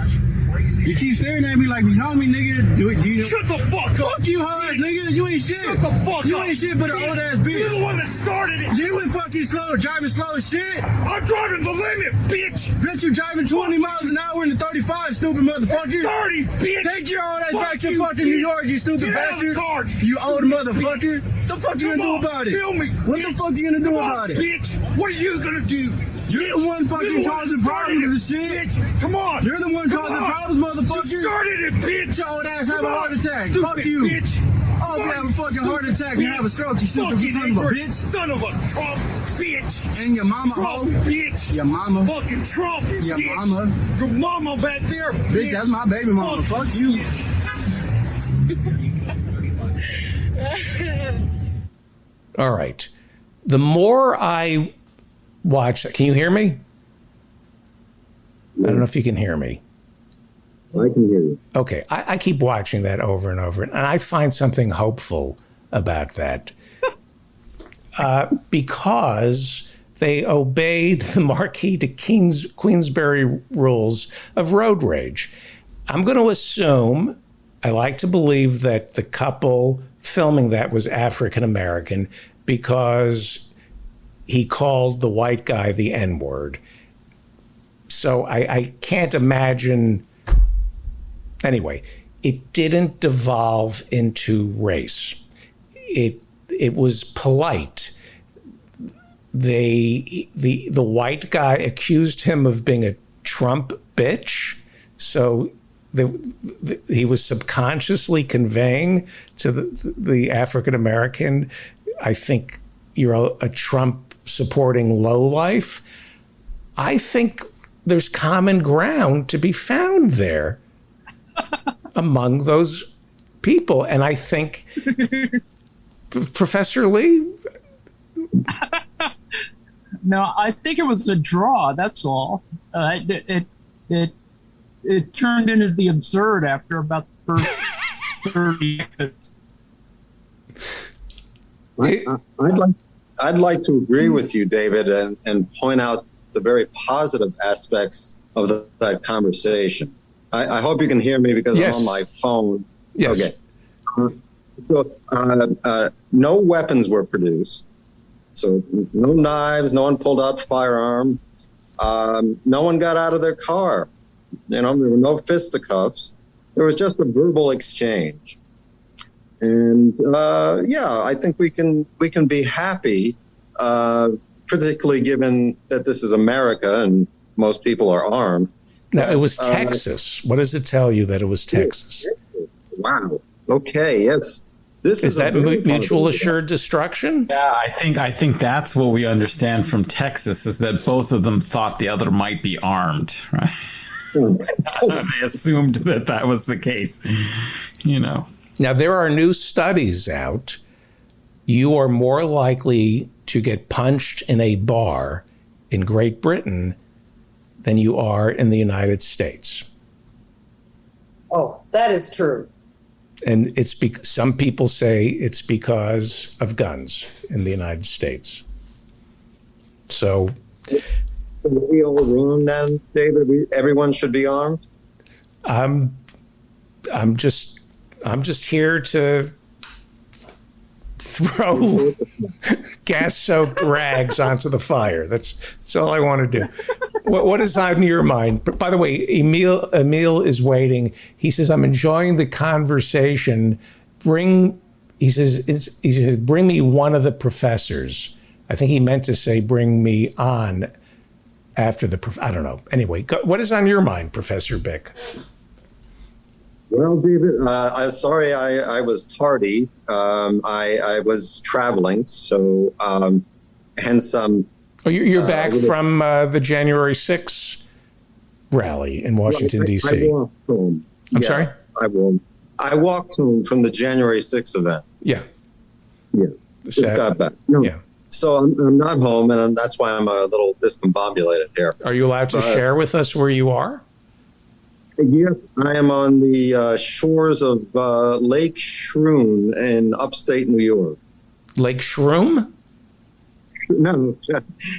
You keep staring at me like you know me, nigga. Shut the fuck up. Fuck you, hoe ass nigga. You ain't shit. Shut the fuck up. You ain't shit but an old ass bitch. You're the one that started it. You ain't fucking slow, driving slow as shit. I'm driving the limit, bitch. Bitch, you driving 20 miles an hour in the 35, stupid motherfucker. 30, bitch. Take your old ass back to fucking New York, you stupid bastard. You old motherfucker. What the fuck you gonna do about it? Kill me. What the fuck you gonna do about it? Bitch, what are you gonna do? You're the one fucking causing problems and shit. Bitch. Come on. You're the one causing problems, motherfucker. You started it, bitch. Your old ass have a heart attack. Stupid fuck you. Bitch. Oh, you have a fucking heart attack and have a stroke, you stupid son of a bitch. Son of a Trump, bitch. And your mama, Trump, bitch. Your mama. Fucking Trump, your bitch. Mama. Your mama back there, bitch. Bitch, that's my baby mama. Fuck you. All right. The more I watch, can you hear me? I don't know if you can hear me. I can hear you. Okay. I keep watching that over and over, and I find something hopeful about that. Because they obeyed the Marquis de Queensberry rules of road rage. I'm going to assume, I like to believe that the couple filming that was African American because he called the white guy the N-word. So I can't imagine. Anyway, it didn't devolve into race. It was polite. The white guy accused him of being a Trump bitch. So he was subconsciously conveying to the African American, I think you're a Trump supporting lowlife. I think there's common ground to be found there among those people. And I think, Professor Lee? No, I think it was a draw. That's all. It turned into the absurd after about the first 30 minutes. I'd like to agree with you, David, and point out the very positive aspects of that conversation. I hope you can hear me because Yes. I'm on my phone. Yes. Okay. No weapons were produced. So no knives, no one pulled out firearm. No one got out of their car. There were no fisticuffs. There was just a verbal exchange. And I think we can be happy, particularly given that this is America and most people are armed. Now, it was Texas. What does it tell you that it was Texas? Wow. Okay. Yes. This is that mutual assured destruction? Yeah, I think that's what we understand from Texas is that both of them thought the other might be armed, right? They assumed that was the case, Now, there are new studies out. You are more likely to get punched in a bar in Great Britain than you are in the United States. Oh, that is true. And some people say it's because of guns in the United States. So, are we all wrong then, David? Everyone should be armed. I'm just here to throw gas-soaked rags onto the fire. That's all I want to do. What is on your mind? But by the way, Emil is waiting. He says, "I'm enjoying the conversation. Bring me one of the professors." I think he meant to say, "Bring me on after the." I don't know. Anyway, what is on your mind, Professor Bick? Well, David, I'm sorry I was tardy. I was traveling, so hence Oh, you're back from the January 6th rally in Washington, D.C. I walked home. I'm sorry? I walked home from the January 6th event. Yeah. Yeah. Just got back. No. Yeah. So I'm not home, and that's why I'm a little discombobulated here. Are you allowed to share with us where you are? Yes, I am on the shores of Lake Shroom in upstate New York. Lake Shroom? No,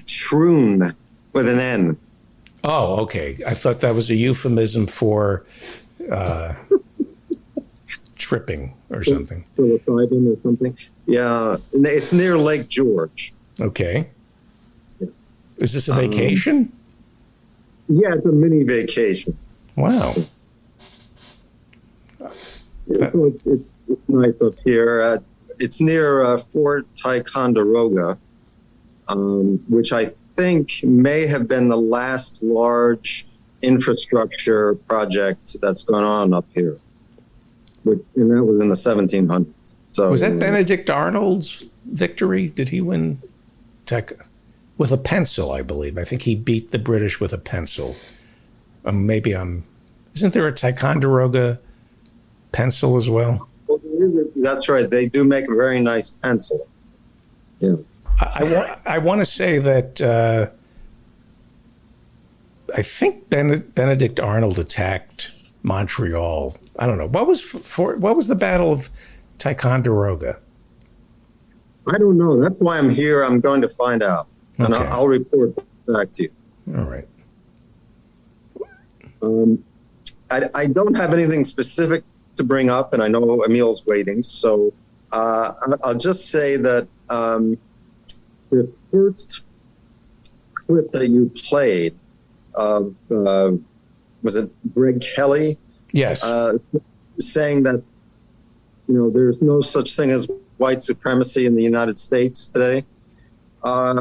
Shroom with an N. Oh, okay. I thought that was a euphemism for tripping or something. Psilocybin or something. Yeah, it's near Lake George. Okay. Yeah. Is this a vacation? Yeah, it's a mini vacation. Wow. So it's nice up here. It's near Fort Ticonderoga, which I think may have been the last large infrastructure project that's gone on up here. And that was in the 1700s. So was that Benedict Arnold's victory? Did he win with a pencil, I believe? I think he beat the British with a pencil. Isn't there a Ticonderoga pencil as well? That's right. They do make a very nice pencil. Yeah. I want to say that I think Benedict Arnold attacked Montreal. I don't know. What was the Battle of Ticonderoga? I don't know. That's why I'm here. I'm going to find out, and Okay. I'll report back to you. All right. I don't have anything specific to bring up, and I know Emil's waiting, so I'll just say that the first clip that you played of was it Greg Kelly? Yes. Saying that there's no such thing as white supremacy in the United States today. I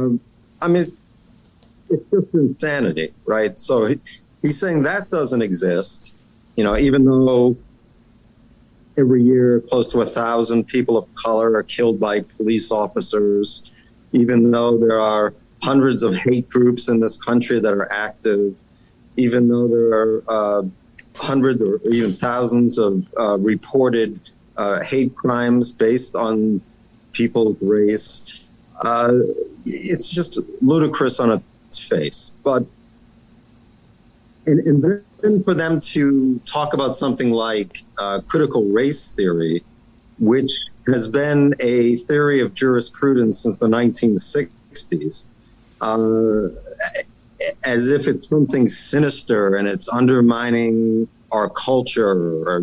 mean, it's just insanity, right? So he's saying that doesn't exist, even though every year close to 1,000 people of color are killed by police officers, even though there are hundreds of hate groups in this country that are active, even though there are hundreds or even thousands of reported hate crimes based on people's race. It's just ludicrous on its face. But and then for them to talk about something like critical race theory, which has been a theory of jurisprudence since the 1960s, as if it's something sinister and it's undermining our culture, or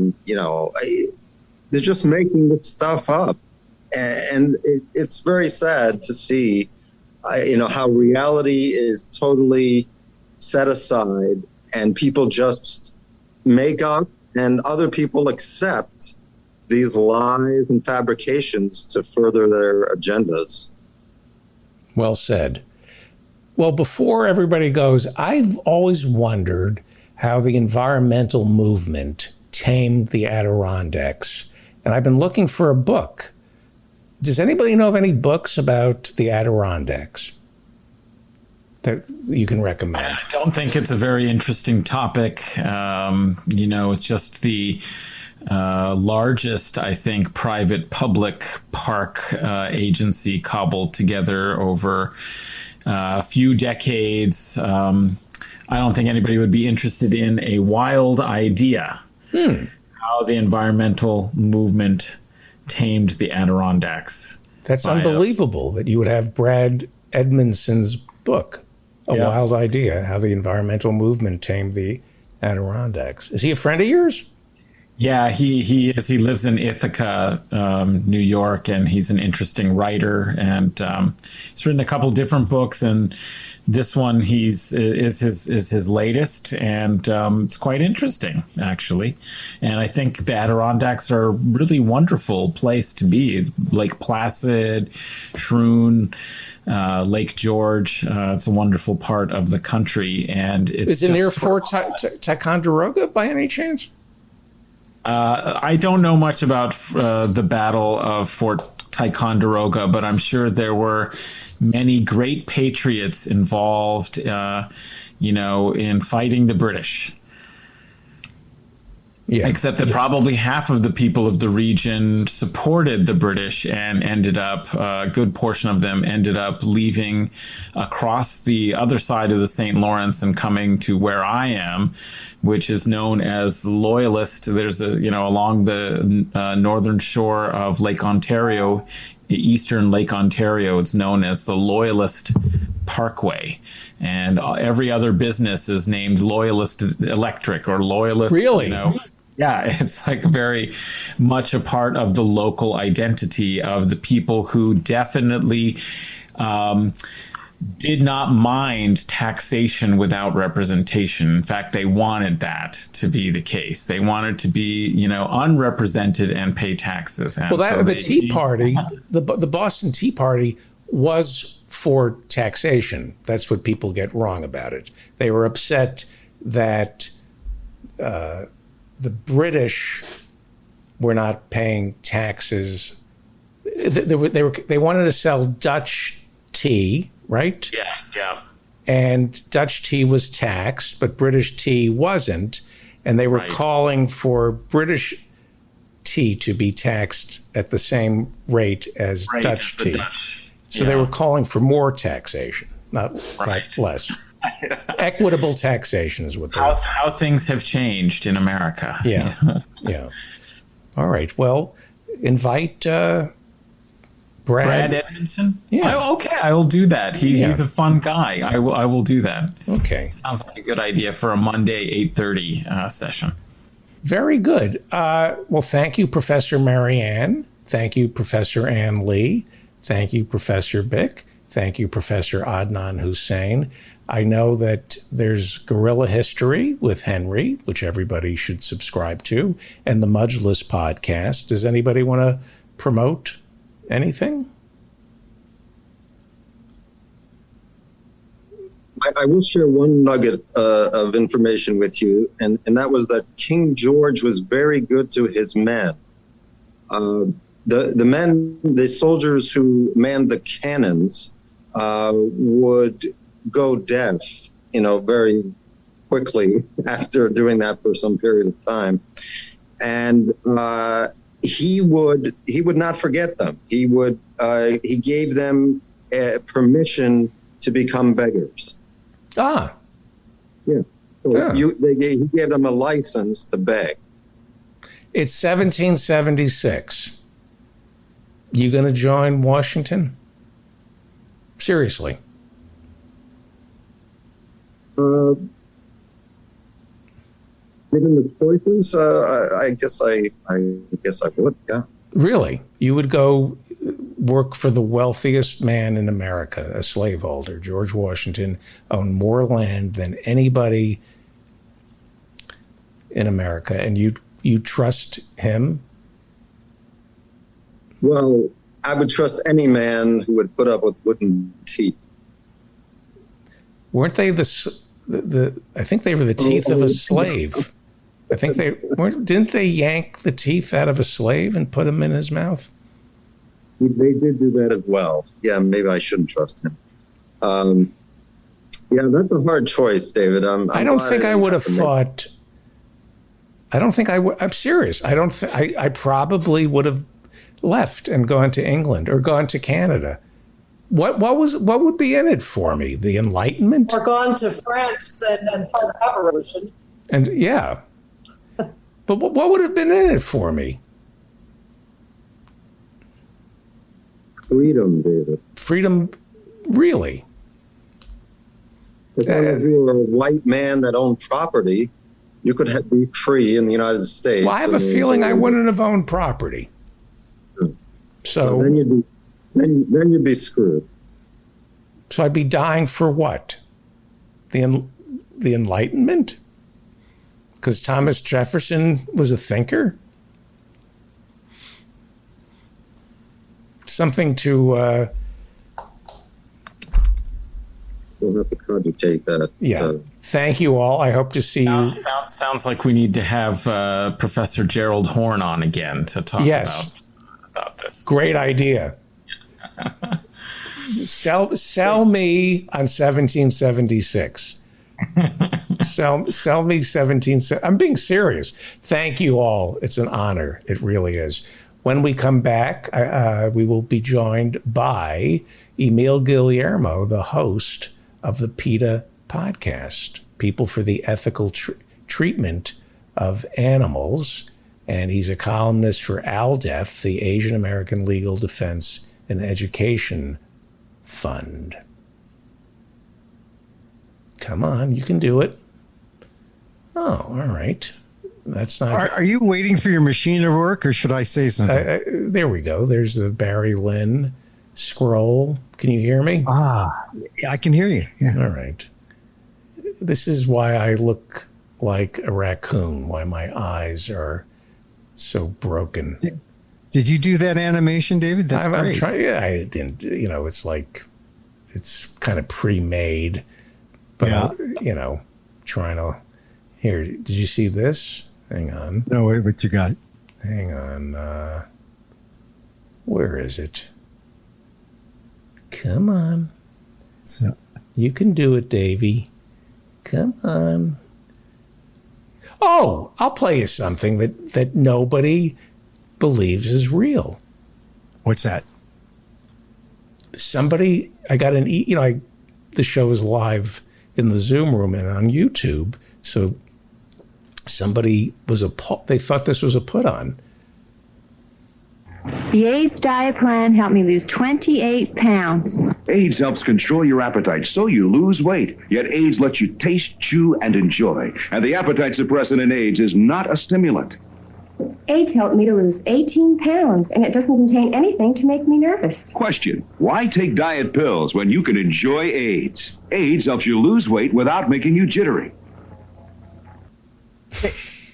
they're just making this stuff up, and it's very sad to see, how reality is totally set aside and people just make up and other people accept these lies and fabrications to further their agendas. Well said. Well, before everybody goes, I've always wondered how the environmental movement tamed the Adirondacks. And I've been looking for a book. Does anybody know of any books about the Adirondacks that you can recommend? I don't think it's a very interesting topic. It's just the largest, I think, private public park agency cobbled together over a few decades. I don't think anybody would be interested in a wild idea. how the environmental movement tamed the Adirondacks. That's unbelievable that you would have Brad Edmondson's book, A Wild Idea, How the Environmental Movement Tamed the Adirondacks. Is he a friend of yours? Yeah, he is. He lives in Ithaca, New York, and he's an interesting writer. And he's written a couple different books, and this one is his latest, and it's quite interesting, actually. And I think the Adirondacks are a really wonderful place to be. Lake Placid, Shroon, Lake George. It's a wonderful part of the country, and it's is it near Fort Ticonderoga by any chance? I don't know much about the Battle of Fort Ticonderoga, but I'm sure there were many great patriots involved, in fighting the British. Yeah. Except that probably half of the people of the region supported the British and ended up, a good portion of them ended up leaving across the other side of the St. Lawrence and coming to where I am, which is known as Loyalist. There's along the northern shore of Lake Ontario, eastern Lake Ontario, it's known as the Loyalist Parkway, and every other business is named Loyalist Electric or Loyalist. Really? Yeah, it's like very much a part of the local identity of the people who definitely did not mind taxation without representation. In fact, they wanted that to be the case. They wanted to be, unrepresented and pay taxes. And the Tea Party, the Boston Tea Party was for taxation. That's what people get wrong about it. They were upset that the British were not paying taxes. They wanted to sell Dutch tea, right? Yeah. And Dutch tea was taxed, but British tea wasn't. And they were calling for British tea to be taxed at the same rate as Dutch tea. So they were calling for more taxation, not less. Equitable taxation is what they're how things have changed in America. Yeah. All right. Well, invite Brad Edmondson. Yeah. Okay, I will do that. He's a fun guy. I will do that. Okay. Sounds like a good idea for a Monday 8:30 session. Very good. Well, thank you, Professor Marianne. Thank you, Professor Ann Lee. Thank you, Professor Bick. Thank you, Professor Adnan Hussein. I know that there's Guerrilla History with Henry, which everybody should subscribe to, and the Mudgeless podcast. Does anybody want to promote anything? I will share one nugget of information with you, and that was that King George was very good to his men. The soldiers who manned the cannons would go deaf, very quickly after doing that for some period of time, and he would not forget them. He gave them permission to become beggars. Ah, yeah. So he gave them a license to beg. It's 1776. You going to join Washington? Seriously. Given the choices, I guess I would. Yeah. Really? You would go work for the wealthiest man in America, a slaveholder. George Washington owned more land than anybody in America, and you trust him? Well, I would trust any man who would put up with wooden teeth. Weren't they I think they were the teeth of a slave. I think didn't they yank the teeth out of a slave and put them in his mouth? They did do that as well. Yeah, maybe I shouldn't trust him. Yeah, that's a hard choice, David. I don't think I would have thought. I don't think I would. I'm serious. I probably would have left and gone to England or gone to Canada. What would be in it for me? The Enlightenment? Or gone to France and fight a revolution. And yeah. But what would have been in it for me? Freedom, David. Freedom, really? As long as you were a white man that owned property, you could be free in the United States. Well, I have a feeling I wouldn't have owned property. So then you'd be screwed. So I'd be dying for what? The Enlightenment? Because Thomas Jefferson was a thinker? Something to... We'll have to cogitate that. Yeah. Thank you all. I hope to see you. Sounds like we need to have Professor Gerald Horn on again to talk about this. Great idea. Sell me on 1776. sell me 1776. I'm being serious. Thank you all. It's an honor. It really is. When we come back, we will be joined by Emil Guillermo, the host of the PETA podcast, People for the Ethical Treatment of Animals. And he's a columnist for ALDEF, the Asian American Legal Defense and Education Fund. Come on, you can do it. Oh, all right. That's not. Are you waiting for your machine to work, or should I say something? There we go. There's the Barry Lynn scroll. Can you hear me? I can hear you. Yeah. All right. This is why I look like a raccoon, why my eyes are so broken. Did you do that animation, David? That's great. I'm trying. Yeah, I didn't. It's like it's kind of pre-made, but trying to. Here, did you see this? Hang on. No, wait, what you got? Hang on. Where is it? Come on. So, you can do it, Davey. Come on. Oh, I'll play you something that nobody believes is real. What's that? Somebody, I got the show is live in the Zoom room and on YouTube. So somebody they thought this was a put on. The AIDS diet plan helped me lose 28 pounds. AIDS helps control your appetite so you lose weight. Yet AIDS lets you taste, chew, and enjoy. And the appetite suppressant in AIDS is not a stimulant. AIDS helped me to lose 18 pounds, and it doesn't contain anything to make me nervous. Question: why take diet pills when you can enjoy AIDS? AIDS helps you lose weight without making you jittery.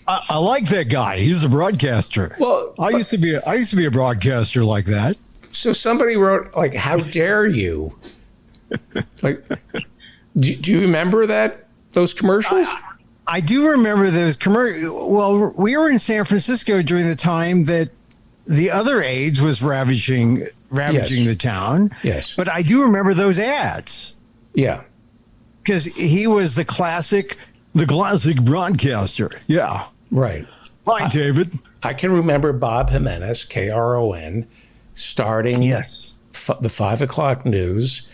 I like that guy. He's a broadcaster. Well, I used to be a broadcaster like that. So somebody wrote, like, how dare you? Like, do you remember those commercials? I do remember those commercials. Well, we were in San Francisco during the time that the other AIDS was ravaging the town. Yes. But I do remember those ads. Yeah. Because he was the classic broadcaster. Yeah. Right. Fine, David. I can remember Bob Jimenez, KRON, starting the 5 o'clock news,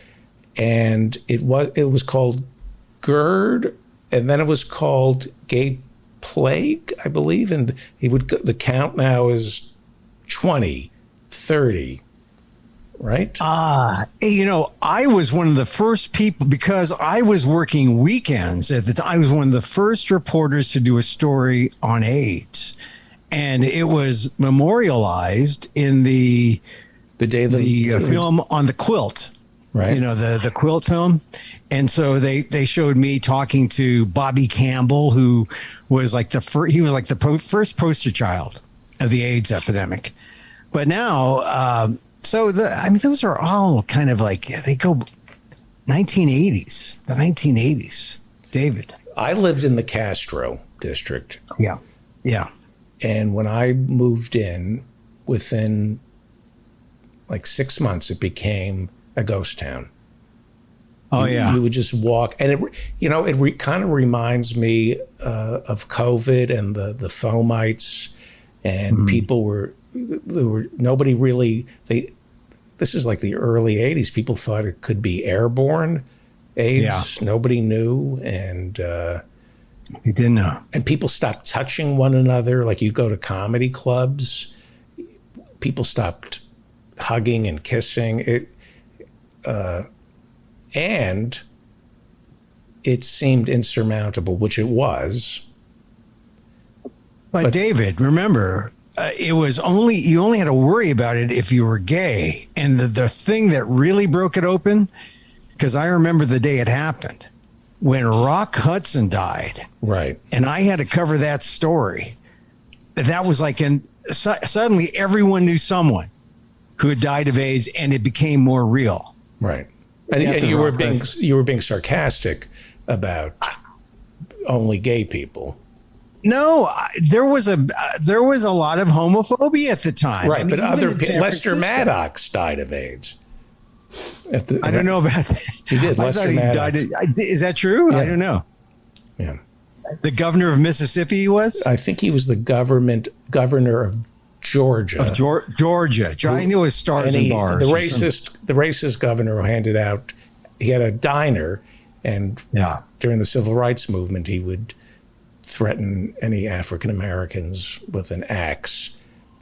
and it was called GERD, and then it was called Gay Plague, I believe, and the count now is 20, 30. Right? I was one of the first people, because I was working weekends at the time. I was one of the first reporters to do a story on AIDS, and it was memorialized in the film on the quilt, right? The quilt film. And so they showed me talking to Bobby Campbell, who was like the first poster child of the AIDS epidemic. But now, those are all kind of like, they go 1980s, the 1980s, David. I lived in the Castro district. Yeah. Yeah. And when I moved in, within like 6 months, it became a ghost town. Oh, yeah. You would just walk. And it kind of reminds me of COVID and the fomites, and people nobody really, this is like the early 80s. People thought it could be airborne AIDS. Yeah. Nobody knew. And He didn't know. And people stopped touching one another. Like you go to comedy clubs, people stopped hugging and kissing. And it seemed insurmountable, which it was. But David, remember, you only had to worry about it if you were gay. And the thing that really broke it open, because I remember the day it happened, when Rock Hudson died. Right. And I had to cover that story. That was like, suddenly everyone knew someone who had died of AIDS, and it became more real. Right. And you were being sarcastic about only gay people. No, there was a lot of homophobia at the time. Right, but Lester Maddox died of AIDS. I don't know about that. He did. Lester Maddox. Is that true? Yeah. I don't know. Yeah. The governor of Mississippi he was? I think he was the governor of Georgia. Georgia. I knew it was Stars and Bars. The racist governor who he had a diner, and during the civil rights movement, he would threaten any African Americans with an axe.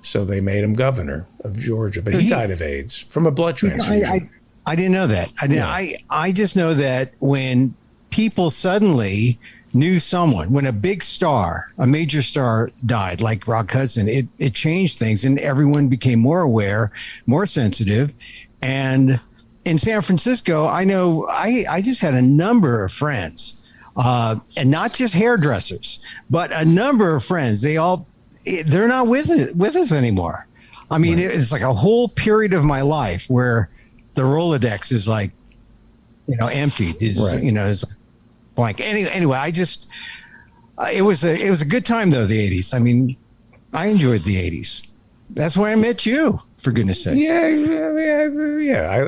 So they made him governor of Georgia, but he died of AIDS from a blood transfusion. I didn't know that. I just know that when people suddenly knew someone, when a big star, a major star died, like Rock Hudson, it changed things, and everyone became more aware, more sensitive. And in San Francisco, I know I just had a number of friends, and not just hairdressers, but a number of friends. They're not with us anymore. I mean, it's like a whole period of my life where the Rolodex is like, emptied. Is blank. Anyway, I just it was a good time though. The 80s. I mean, I enjoyed the 80s. That's why I met you. For goodness sake. Yeah.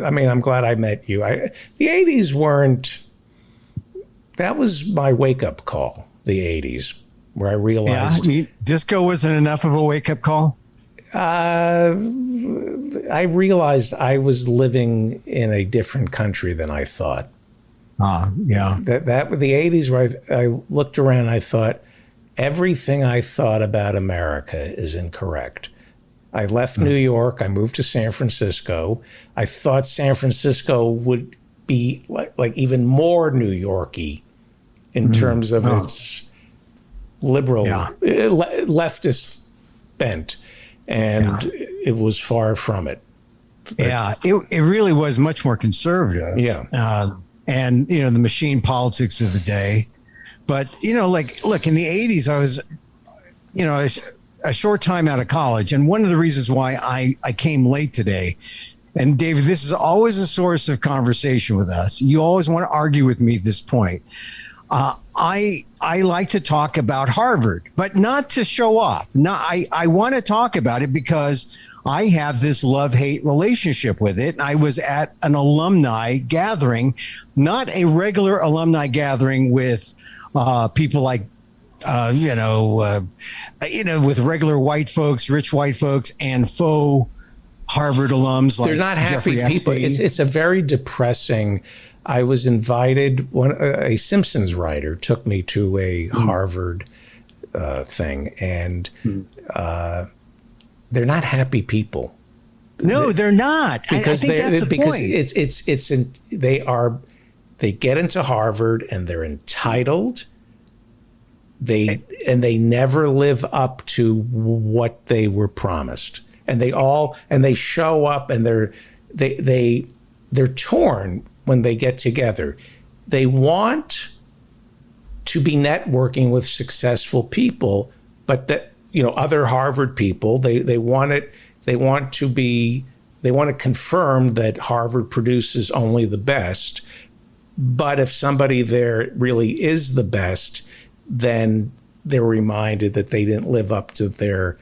I mean, I'm glad I met you. The 80s weren't. That was my wake up call. The 80s. Where I realized disco wasn't enough of a wake-up call? I realized I was living in a different country than I thought. Yeah. That the 80s, where I looked around and I thought, everything I thought about America is incorrect. I left New York. I moved to San Francisco. I thought San Francisco would be like even more New York-y in terms of its liberal, leftist bent, and it was far from it. It really was much more conservative. And the machine politics of the day. But look, in the 80s, I was, a short time out of college, and one of the reasons why I came late today. And David, this is always a source of conversation with us. You always want to argue with me at this point. I like to talk about Harvard, but not to show off. I want to talk about it because I have this love-hate relationship with it. And I was at an alumni gathering, not a regular alumni gathering with people like, with regular white folks, rich white folks, and faux Harvard alums. They're not happy people. It's a very depressing. I was invited. A Simpsons writer took me to a Harvard thing, and they're not happy people. No, they're not. Because I think that's the point. They get into Harvard and they're entitled. They never live up to what they were promised, and they show up and they're torn. When they get together, they want to be networking with successful people, but other Harvard people, they want to confirm that Harvard produces only the best. But if somebody there really is the best, then they're reminded that they didn't live up to their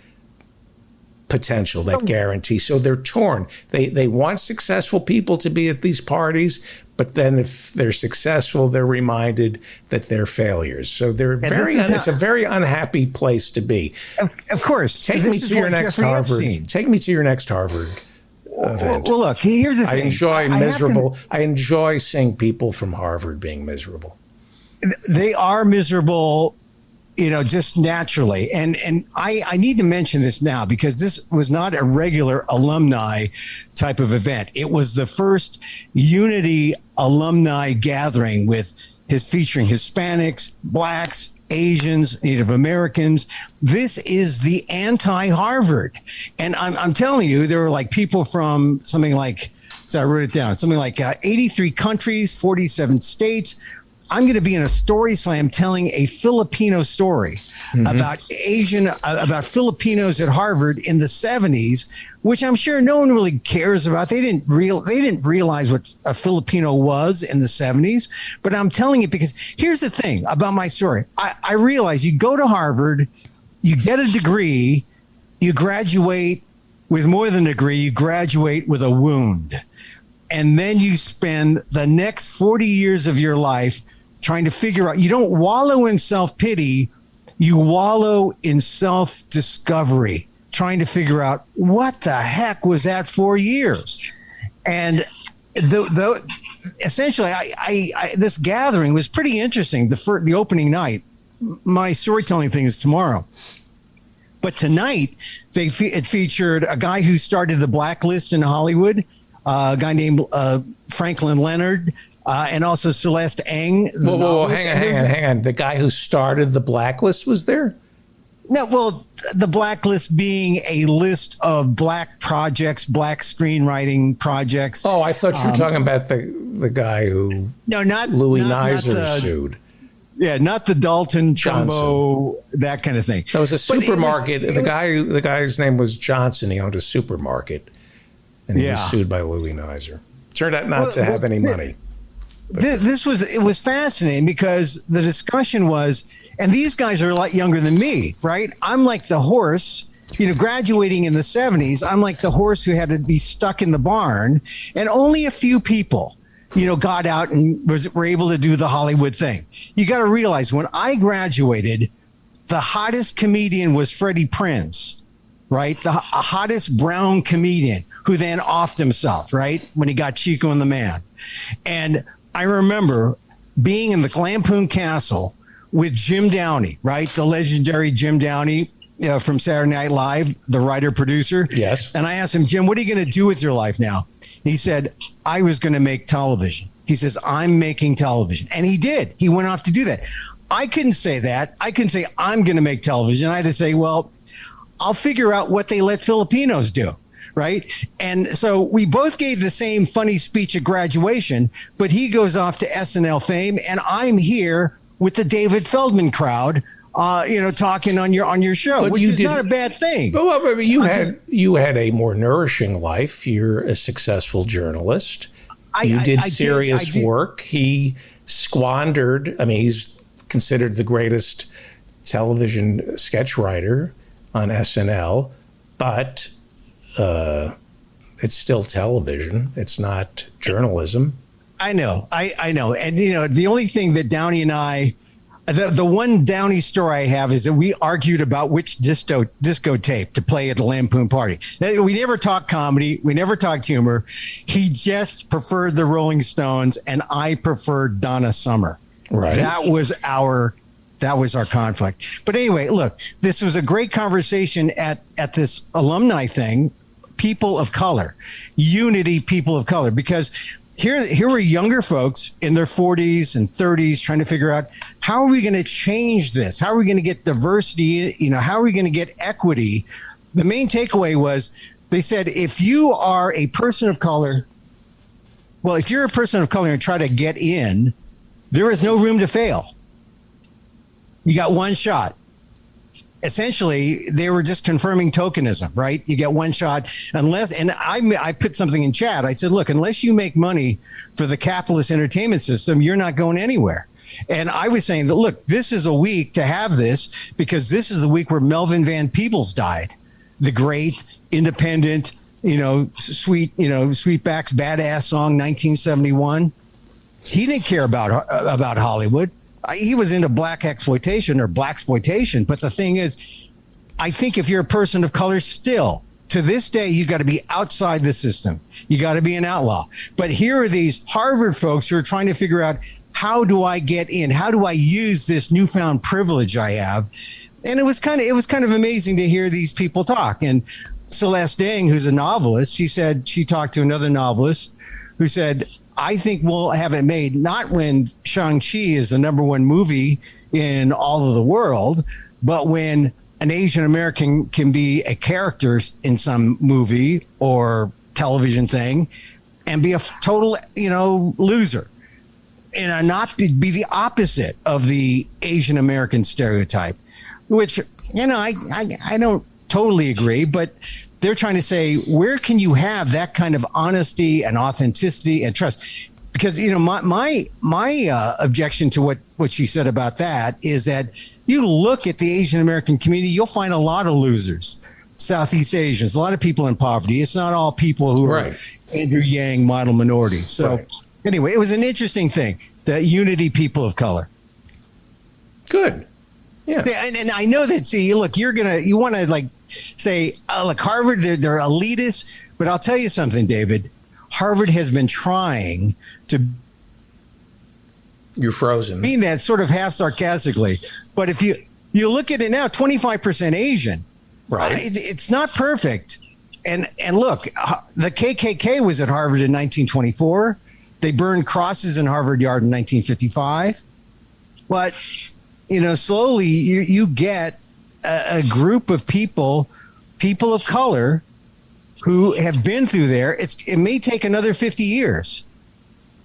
potential, that guarantee. So they're torn. They want successful people to be at these parties, but then if they're successful, they're reminded that they're failures. So it's a very unhappy place to be. Of course. Take me to your next Harvard. Take me to your next Harvard event. Well, look, here's the thing. I enjoy seeing people from Harvard being miserable. They are miserable just naturally. And I need to mention this now because this was not a regular alumni type of event. It was the first Unity alumni gathering featuring Hispanics, Blacks, Asians, Native Americans. This is the anti-Harvard. And I'm telling you, there were like people from something like, so I wrote it down, something like 83 countries, 47 states. I'm going to be in a story slam telling a Filipino story about Filipinos at Harvard in the 70s, which I'm sure no one really cares about. They didn't realize what a Filipino was in the 70s, but I'm telling it because here's the thing about my story. I realize you go to Harvard, you get a degree, you graduate with more than a degree, you graduate with a wound. And then you spend the next 40 years of your life trying to figure out, you don't wallow in self-pity, you wallow in self-discovery, trying to figure out what the heck was that 4 years. And essentially, this gathering was pretty interesting. The opening night, my storytelling thing is tomorrow. But tonight, it featured a guy who started the Blacklist in Hollywood, a guy named Franklin Leonard, and also Celeste Ng. Whoa, hang on. The guy who started the Blacklist was there? No, well, the Blacklist being a list of black projects, black screenwriting projects. Oh, I thought you were talking about the guy who Louis Nizer sued. Yeah, not the Dalton Trumbo, that kind of thing. That was a supermarket. The guy's name was Johnson. He owned a supermarket, and he was sued by Louis Nizer. Turned out not to have any money. It was fascinating because the discussion was, and these guys are a lot younger than me, right? I'm like the horse, graduating in the 70s. I'm like the horse who had to be stuck in the barn, and only a few people, got out and were able to do the Hollywood thing. You got to realize when I graduated, the hottest comedian was Freddie Prinze, right? The hottest brown comedian who then offed himself, right? When he got Chico and the Man. And I remember being in the Lampoon Castle with Jim Downey, right? The legendary Jim Downey from Saturday Night Live, the writer-producer. Yes. And I asked him, Jim, what are you going to do with your life now? He said, I was going to make television. He says, I'm making television. And he did. He went off to do that. I couldn't say that. I couldn't say, I'm going to make television. I had to say, well, I'll figure out what they let Filipinos do. Right. And so we both gave the same funny speech at graduation, but he goes off to SNL fame. And I'm here with the David Feldman crowd, talking on your show, but which is not a bad thing. But you had a more nourishing life. You're a successful journalist. You did serious work. He squandered. I mean, he's considered the greatest television sketch writer on SNL, but it's still television. It's not journalism. I know. I know. And, the only thing that Downey and I, the one Downey story I have is that we argued about which disco tape to play at the Lampoon party. We never talked comedy. We never talked humor. He just preferred the Rolling Stones, and I preferred Donna Summer. Right. That was our conflict. But anyway, look, this was a great conversation at this alumni thing. People of color, Unity people of color, because here were younger folks in their 40s and 30s trying to figure out, how are we going to change this? How are we going to get diversity? How are we going to get equity? The main takeaway was they said, if you are a person of color, if you're a person of color and try to get in, there is no room to fail. You got one shot. Essentially, they were just confirming tokenism, right? You get one shot unless, and I put something in chat. I said, look, unless you make money for the capitalist entertainment system, you're not going anywhere. And I was saying that, look, this is a week to have this because this is the week where Melvin Van Peebles died, the great independent, Sweetback's Badass song, 1971. He didn't care about Hollywood. He was into black exploitation or blaxploitation. But the thing is, I think if you're a person of color still, to this day, you got to be outside the system. You got to be an outlaw. But here are these Harvard folks who are trying to figure out, how do I get in? How do I use this newfound privilege I have? And it was kind of amazing to hear these people talk. And Celeste Deng, who's a novelist, she talked to another novelist who said, I think we'll have it made not when Shang-Chi is the #1 movie in all of the world, but when an Asian American can be a character in some movie or television thing and be a total, loser. And not be the opposite of the Asian American stereotype, which, I don't totally agree, but they're trying to say, where can you have that kind of honesty and authenticity and trust? Because, my objection to what she said about that is that you look at the Asian American community, you'll find a lot of losers, Southeast Asians, a lot of people in poverty. It's not all people who are Andrew Yang model minorities. So anyway, it was an interesting thing, the unity people of color. Good. Yeah. And I know that, see, look, you want to say, look, Harvard, they're elitists, but I'll tell you something, David. Harvard has been trying to. You're frozen. I mean that sort of half sarcastically, but if you look at it now, 25% Asian, right? It's not perfect. And look, the KKK was at Harvard in 1924. They burned crosses in Harvard Yard in 1955. But slowly you get a group of people of color who have been through there. It may take another 50 years,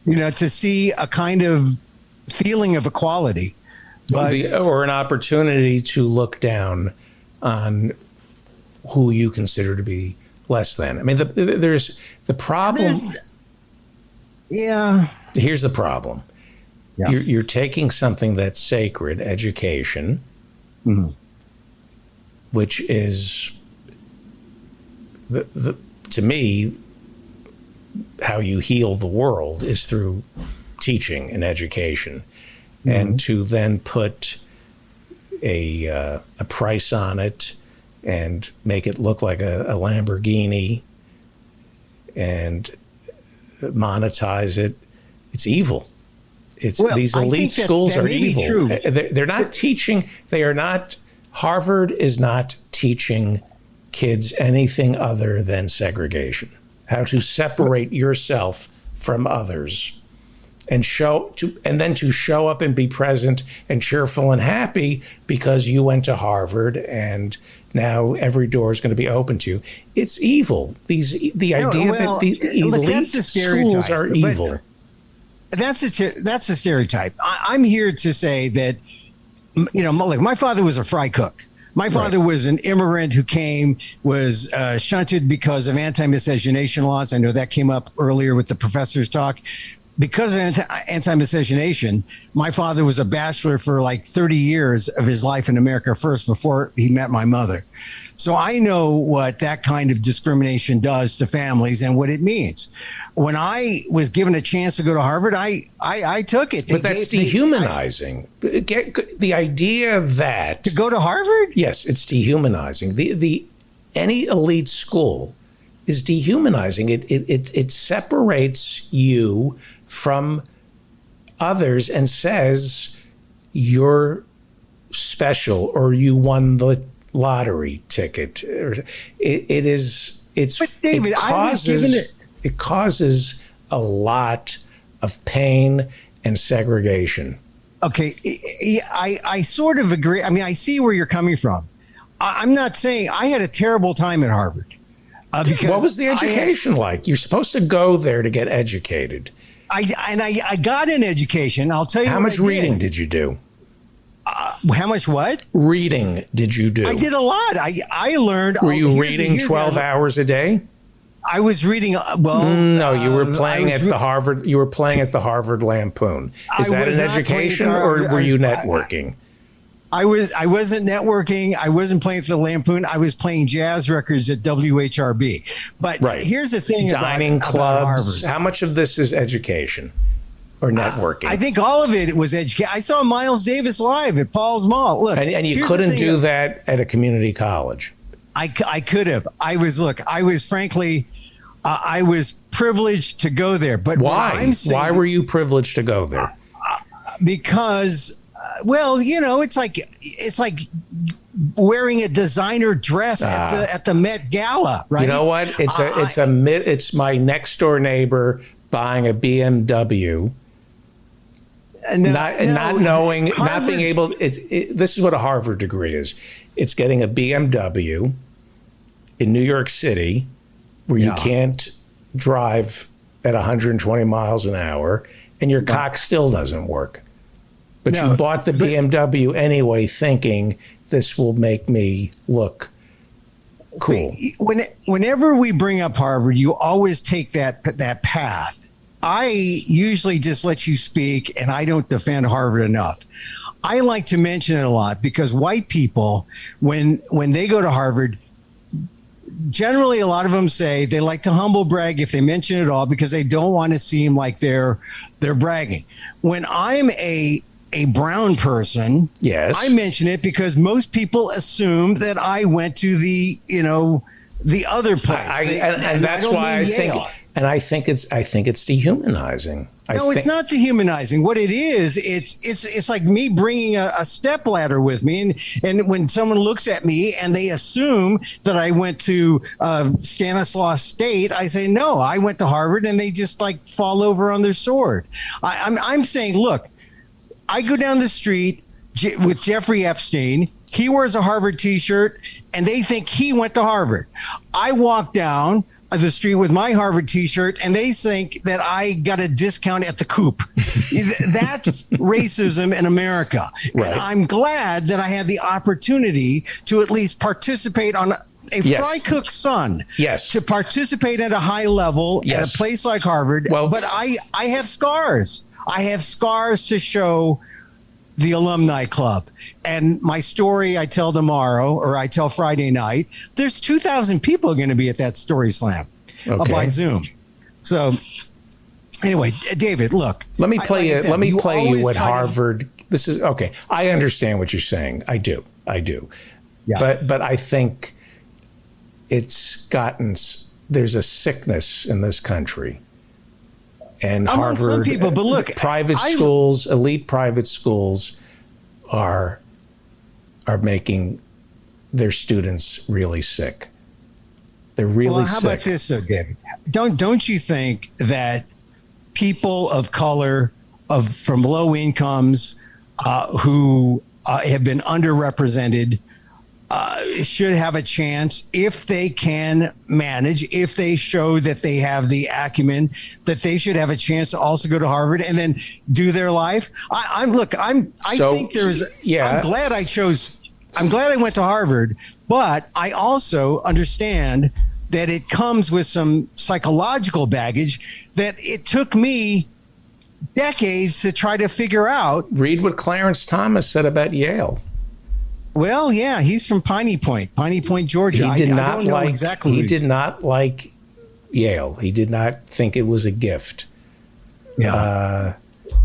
to see a kind of feeling of equality, or an opportunity to look down on who you consider to be less than. I mean, there's the problem. Here's the problem. Yeah. You're taking something that's sacred, education, which is to me, how you heal the world is through teaching and education, and to then put a price on it and make it look like a Lamborghini and monetize it. It's evil. These elite schools are evil. They're not teaching. Harvard is not teaching kids anything other than segregation, how to separate yourself from others, and then to show up and be present and cheerful and happy because you went to Harvard and now every door is going to be open to you. It's evil. The idea that the elite schools are evil. That's a stereotype. I'm here to say that, like my father was a fry cook. My father was an immigrant who was shunted because of anti-miscegenation laws. I know that came up earlier with the professor's talk. Because of anti-miscegenation, my father was a bachelor for like 30 years of his life in America first before he met my mother. So I know what that kind of discrimination does to families and what it means. When I was given a chance to go to Harvard, I took it. But that's dehumanizing. The idea that to go to Harvard? Yes, it's dehumanizing. Any elite school is dehumanizing. It separates you from others and says you're special or you won the lottery ticket. But David, I was given it. It causes a lot of pain and segregation. Okay, I sort of agree. I mean, I see where you're coming from. I'm not saying I had a terrible time at Harvard. Because what was the education like? You're supposed to go there to get educated. I got an education. I'll tell you how much reading did you do? How much what? Reading did you do? I did a lot. I learned. Were you reading 12 hours a day? I was reading. No, you were playing at the Harvard. You were playing at the Harvard Lampoon. Is that an education, or were you networking? I wasn't networking. I wasn't playing at the Lampoon. I was playing jazz records at WHRB. But here's the thing: dining clubs. Harvard. How much of this is education or networking? I think all of it was education. I saw Miles Davis live at Paul's Mall. Look, and you couldn't do that at a community college. I could have. I was frankly. I was privileged to go there, but why? Why were you privileged to go there? because, well, it's like wearing a designer dress at the Met Gala, right? You know what? It's my next door neighbor buying a BMW. Not being able. This is what a Harvard degree is. It's getting a BMW in New York City, where you can't drive at 120 miles an hour, and your cock still doesn't work. But you bought the BMW anyway, thinking this will make me look cool. Whenever we bring up Harvard, you always take that path. I usually just let you speak, and I don't defend Harvard enough. I like to mention it a lot because white people, when they go to Harvard, generally a lot of them say they like to humble brag if they mention it all because they don't want to seem like they're bragging. When I'm a brown person, yes, I mention it because most people assume that I went to the other place. And that's why I think. And I think it's dehumanizing. It's not dehumanizing. What it is, it's like me bringing a stepladder with me, and when someone looks at me and they assume that I went to Stanislaus State, I say no, I went to Harvard, and they just like fall over on their sword. I'm saying, look, I go down the street with Jeffrey Epstein. He wears a Harvard T-shirt, and they think he went to Harvard. I walk down the street with my Harvard T-shirt, and they think that I got a discount at the Coop. That's racism in America. Right. And I'm glad that I had the opportunity to at least participate on a fry cook's son. Yes. To participate at a high level at a place like Harvard. Well, but I have scars. I have scars to show the alumni club. And my story I tell tomorrow, or I tell Friday night, there's 2,000 people going to be at that story slam by Zoom. So anyway, David, look. Let me play you what Harvard. This is okay. I understand what you're saying. I do. Yeah. But I think there's a sickness in this country. And Harvard, some people, but look, elite private schools are making their students really sick. They're really sick. How about this, though, David? Don't you think that people of color, from low incomes, who have been underrepresented, should have a chance if they can manage, if they show that they have the acumen, that they should have a chance to also go to Harvard and then do their life. I'm glad I went to Harvard, but I also understand that it comes with some psychological baggage that it took me decades to try to figure out. Read what Clarence Thomas said about Yale. Well, yeah, he's from Piney Point, Georgia. He did not like Yale. He did not think it was a gift. Yeah.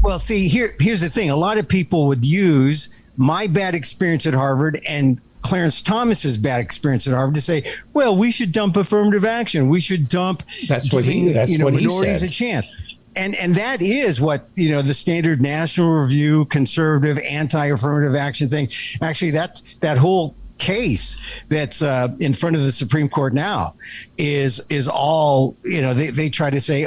Well, see, here's the thing. A lot of people would use my bad experience at Harvard and Clarence Thomas's bad experience at Harvard to say, well, we should dump affirmative action. We should dump minorities said. A chance. And that is what, the standard National Review, conservative, anti-affirmative action thing. Actually, that whole case that's in front of the Supreme Court now is all, they try to say,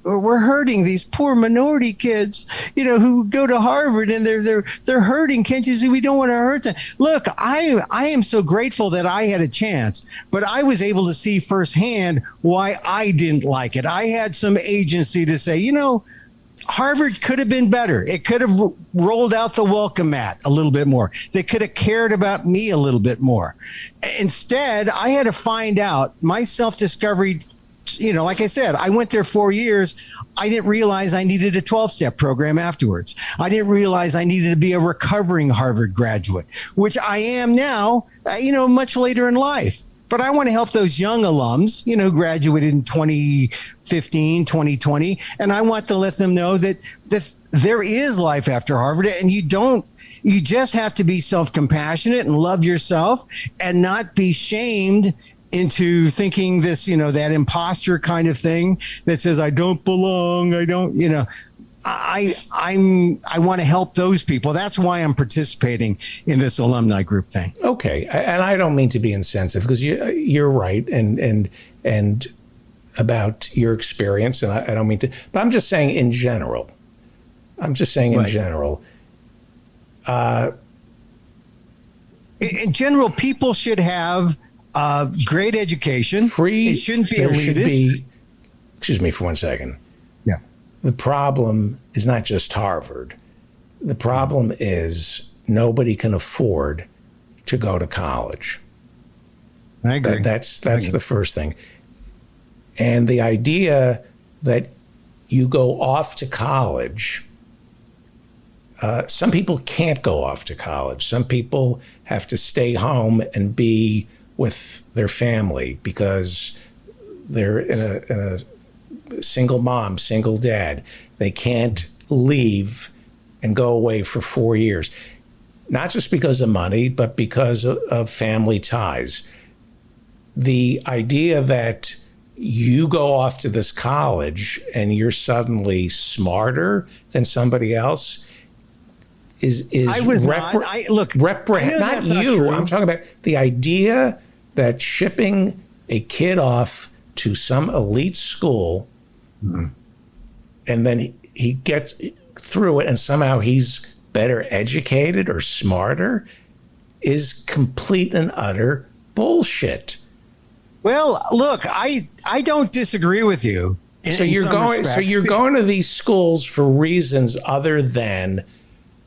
we're hurting these poor minority kids, who go to Harvard and they're hurting. Can't you see we don't want to hurt them? Look, I am so grateful that I had a chance, but I was able to see firsthand why I didn't like it. I had some agency to say, Harvard could have been better. It could have rolled out the welcome mat a little bit more. They could have cared about me a little bit more. Instead, I had to find out my self-discovery. Like I said, I went there 4 years. I didn't realize I needed a 12-step program afterwards. I didn't realize I needed to be a recovering Harvard graduate, which I am now, much later in life. But I want to help those young alums, graduated in 2015, 2020, and I want to let them know that there is life after Harvard, and you just have to be self-compassionate and love yourself and not be shamed into thinking this, that imposter kind of thing that says, I don't belong, I don't, I want to help those people. That's why I'm participating in this alumni group thing. Okay, and I don't mean to be insensitive, because you're right, and about your experience, and I don't mean to, but I'm just saying in general. In general, people should have great education. Free. It shouldn't be there elitist. should be, excuse me for 1 second. Yeah. The problem is not just Harvard. The problem is nobody can afford to go to college. I agree. That's the first thing. And the idea that you go off to college, some people can't go off to college. Some people have to stay home and be with their family because they're in a single mom, single dad. They can't leave and go away for 4 years, not just because of money, but because of family ties. The idea that you go off to this college and you're suddenly smarter than somebody else is I was not. I look. not you. True. I'm talking about the idea that shipping a kid off to some elite school and then he gets through it and somehow he's better educated or smarter is complete and utter bullshit. Well, look, I don't disagree with you. So you're going to these schools for reasons other than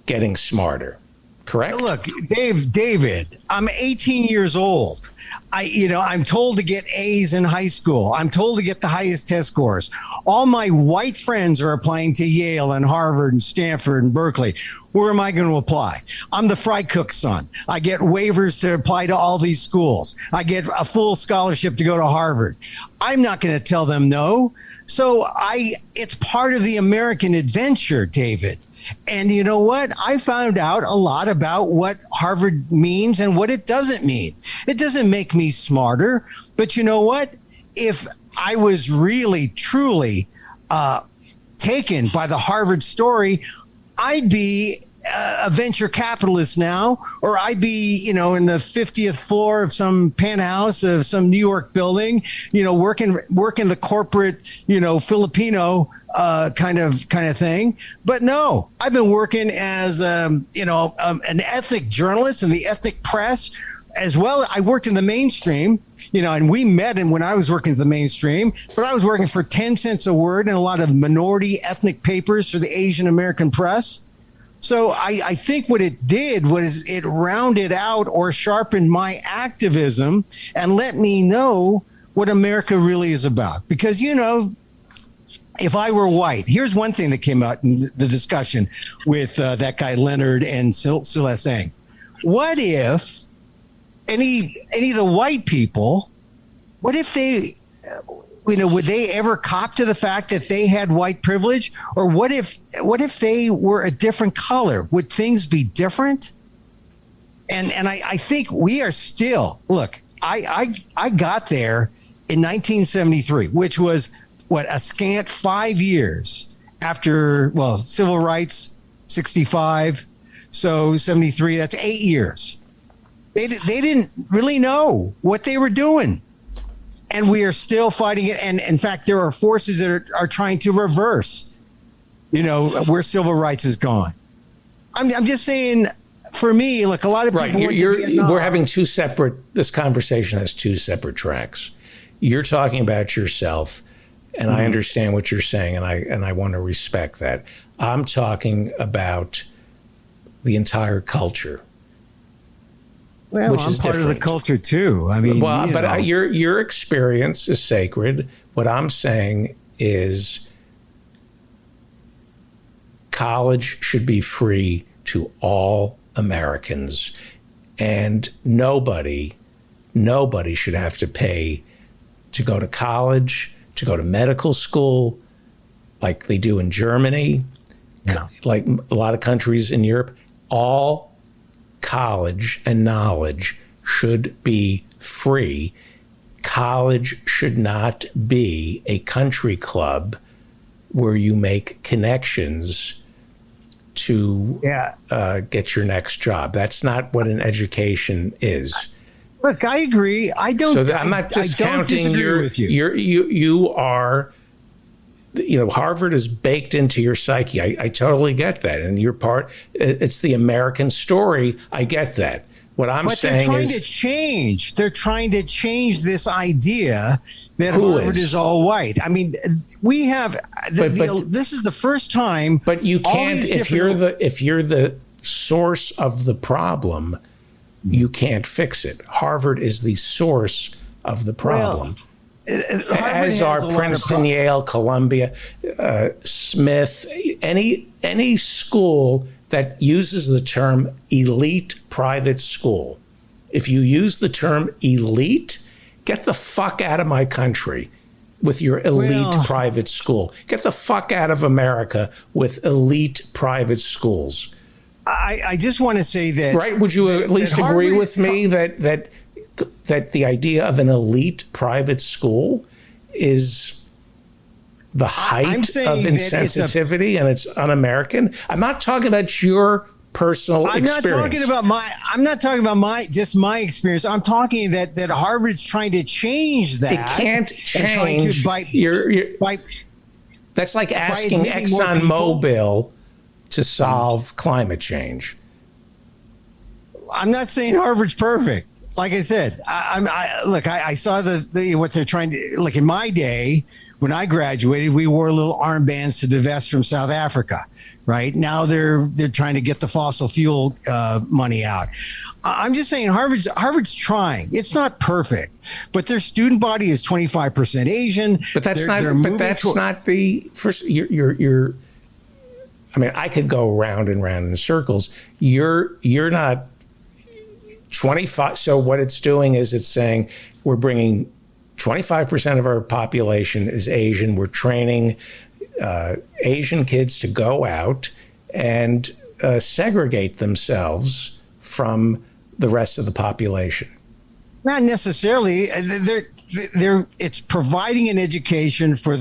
getting smarter, correct? Look, David, I'm 18 years old. I'm told to get A's in high school. I'm told to get the highest test scores. All my white friends are applying to Yale and Harvard and Stanford and Berkeley. Where am I going to apply? I'm the fry cook's son. I get waivers to apply to all these schools. I get a full scholarship to go to Harvard. I'm not going to tell them no. So it's part of the American adventure, David. And you know what? I found out a lot about what Harvard means and what it doesn't mean. It doesn't make me smarter, but you know what? If I was really, truly taken by the Harvard story, I'd be a venture capitalist now, or I'd be, in the 50th floor of some penthouse of some New York building, working the corporate, Filipino kind of thing. But no, I've been working as, an ethnic journalist in the ethnic press as well. I worked in the mainstream, and we met when I was working at the mainstream, but I was working for 10 cents a word in a lot of minority ethnic papers for the Asian American press. So I think what it did was it rounded out or sharpened my activism and let me know what America really is about. Because, if I were white, here's one thing that came out in the discussion with that guy Leonard and Celeste. What if any of the white people, what if they, would they ever cop to the fact that they had white privilege? Or what if they were a different color? Would things be different? And I think we are still, look, I got there in 1973, which was a scant 5 years after, civil rights, 65. So 73, that's 8 years. They didn't really know what they were doing. And we are still fighting it. And in fact, there are forces that are trying to reverse, where civil rights is gone. I'm just saying, for me, look, a lot of people we're having this conversation has two separate tracks. You're talking about yourself, and I understand what you're saying, and I want to respect that. I'm talking about the entire culture. Well, which I'm is part different. of the culture too. I mean, but your experience is sacred. What I'm saying is, college should be free to all Americans, and nobody should have to pay to go to college, to go to medical school, like they do in Germany, like a lot of countries in Europe. All college and knowledge should be free. College should not be a country club where you make connections to get your next job. That's not what an education is. Look, I agree. I don't. So I'm not discounting with you. You are. Harvard is baked into your psyche. I totally get that, and you're part. It's the American story. I get that. What I'm saying is, they're trying to change. They're trying to change this idea that Harvard is all white. I mean, we have. This is the first time. But you can't. If you're the source of the problem, you can't fix it. Harvard is the source of the problem. As are Princeton, Yale, Columbia, Smith, any school that uses the term elite private school. If you use the term elite, get the fuck out of my country with your elite private school. Get the fuck out of America with elite private schools. I just want to say that. Right? Would you at least agree with me that the idea of an elite private school is the height of insensitivity and it's un-American? I'm not talking about your personal experience. I'm not talking about my experience. I'm talking that Harvard's trying to change that. It can't change. That's like asking ExxonMobil to solve climate change. I'm not saying Harvard's perfect. Like I said, I saw what they're trying to, like in my day, when I graduated, we wore little armbands to divest from South Africa, right? Now they're trying to get the fossil fuel money out. I'm just saying Harvard's trying. It's not perfect, but their student body is 25% Asian. But that's not the first. You're. I mean, I could go round and round in circles. You're not 25. So what it's doing is it's saying we're bringing 25% of our population is Asian. We're training Asian kids to go out and segregate themselves from the rest of the population. Not necessarily. It's providing an education for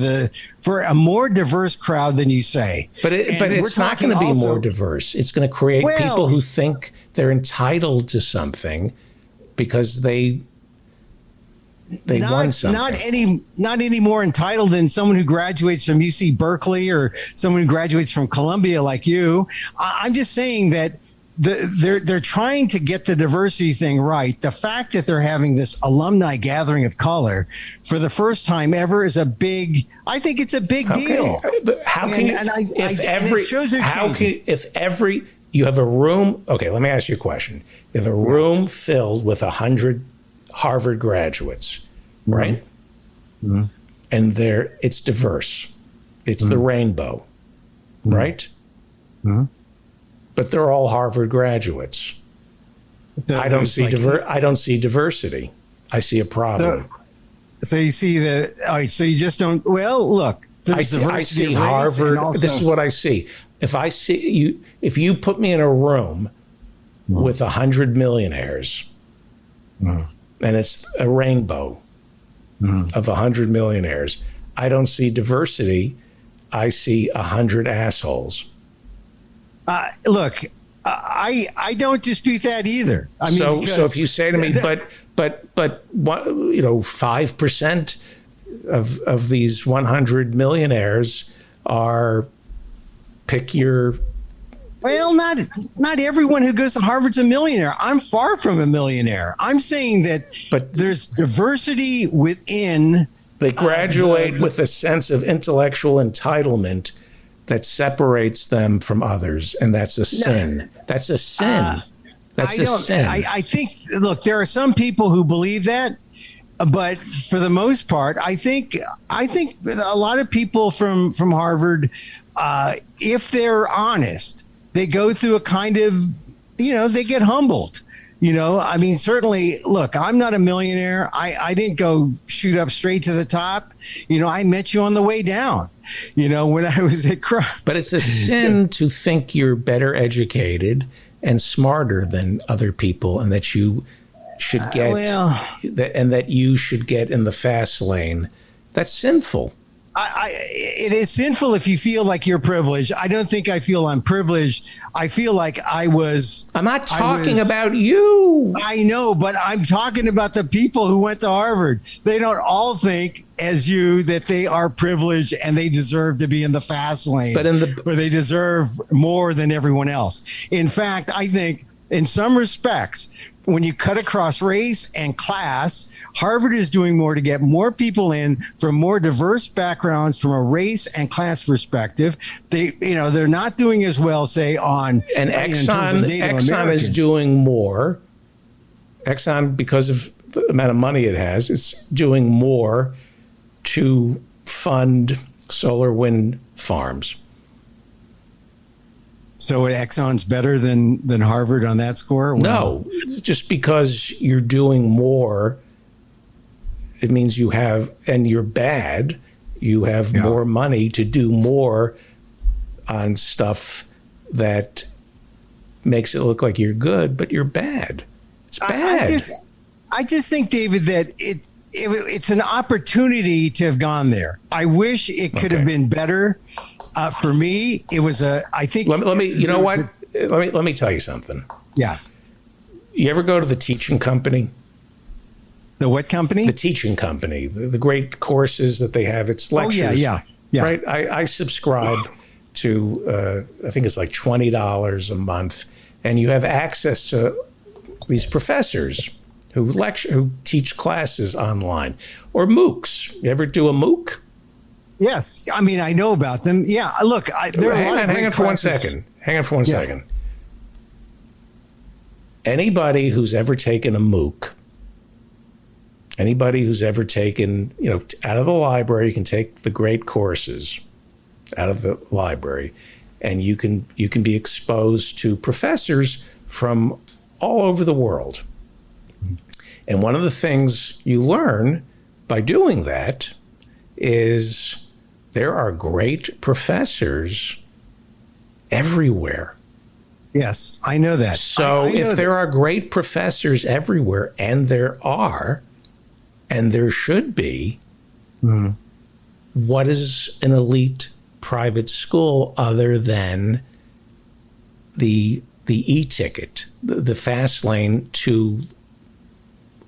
a more diverse crowd than you say. But it's not going to be more diverse. It's going to create people who think they're entitled to something because they won something. Not any more entitled than someone who graduates from UC Berkeley or someone who graduates from Columbia like you. I'm just saying that they're trying to get the diversity thing right. The fact that they're having this alumni gathering of color for the first time ever is I think it's a big deal. But how can you have a room? Okay, let me ask you a question. You have a room filled with 100 Harvard graduates, right? Mm-hmm. And it's diverse. It's the rainbow, right? Mm-hmm. But they're all Harvard graduates. I don't see diversity. I see a problem. So you see so you just don't. Well, look. I see Harvard. This is what I see. If you put me in a room with 100 millionaires, and it's a rainbow of 100 millionaires, I don't see diversity. I see 100 assholes. Look, I don't dispute that either. I mean, so if you say to me, but what, 5% of these 100 millionaires are pick your. Well, not everyone who goes to Harvard's a millionaire. I'm far from a millionaire. I'm saying that, but there's diversity within. They graduate with a sense of intellectual entitlement that separates them from others, and that's a sin. That's a sin. Sin. I think, look, there are some people who believe that, but for the most part, I think a lot of people from Harvard, if they're honest, they go through a kind of, they get humbled. I mean, certainly, look, I'm not a millionaire. I didn't go shoot up straight to the top. I met you on the way down, when I was at Crumb. But it's a sin to think you're better educated and smarter than other people, and that you should get and that you should get in the fast lane. That's sinful. it is sinful if you feel like you're privileged. I don't think I feel I'm privileged. I feel like I'm not talking about you. I know, but I'm talking about the people who went to Harvard. They don't all think as you that they are privileged and they deserve to be in the fast lane, or they deserve more than everyone else. In fact, I think in some respects, when you cut across race and class, Harvard is doing more to get more people in from more diverse backgrounds from a race and class perspective. They're not doing as well, say, on and Exxon is doing more. Exxon, because of the amount of money it has, is doing more to fund solar wind farms. So Exxon's better than Harvard on that score? No, just because you're doing more, it means you have, and you're bad, you have more money to do more on stuff that makes it look like you're good, but you're bad. It's bad. I just think, David, that it's an opportunity to have gone there. I wish it could have been better. For me, it was I think. Let me. You know what? Let me tell you something. Yeah. You ever go to the teaching company? The what company? The teaching company. The great courses that they have. It's lectures. Oh yeah. Right. I subscribe to. I think it's like $20 a month, and you have access to these professors who teach classes online, or MOOCs. You ever do a MOOC? Yes. I mean, I know about them. Yeah. Look, hang on for 1 second. Hang on for one second. Anybody who's ever taken a MOOC, anybody who's ever taken, out of the library, you can take the great courses out of the library, and you can be exposed to professors from all over the world. And one of the things you learn by doing that is there are great professors everywhere. Yes, I know that. So if there are great professors everywhere, and there are, and there should be, what is an elite private school other than the e-ticket, the fast lane to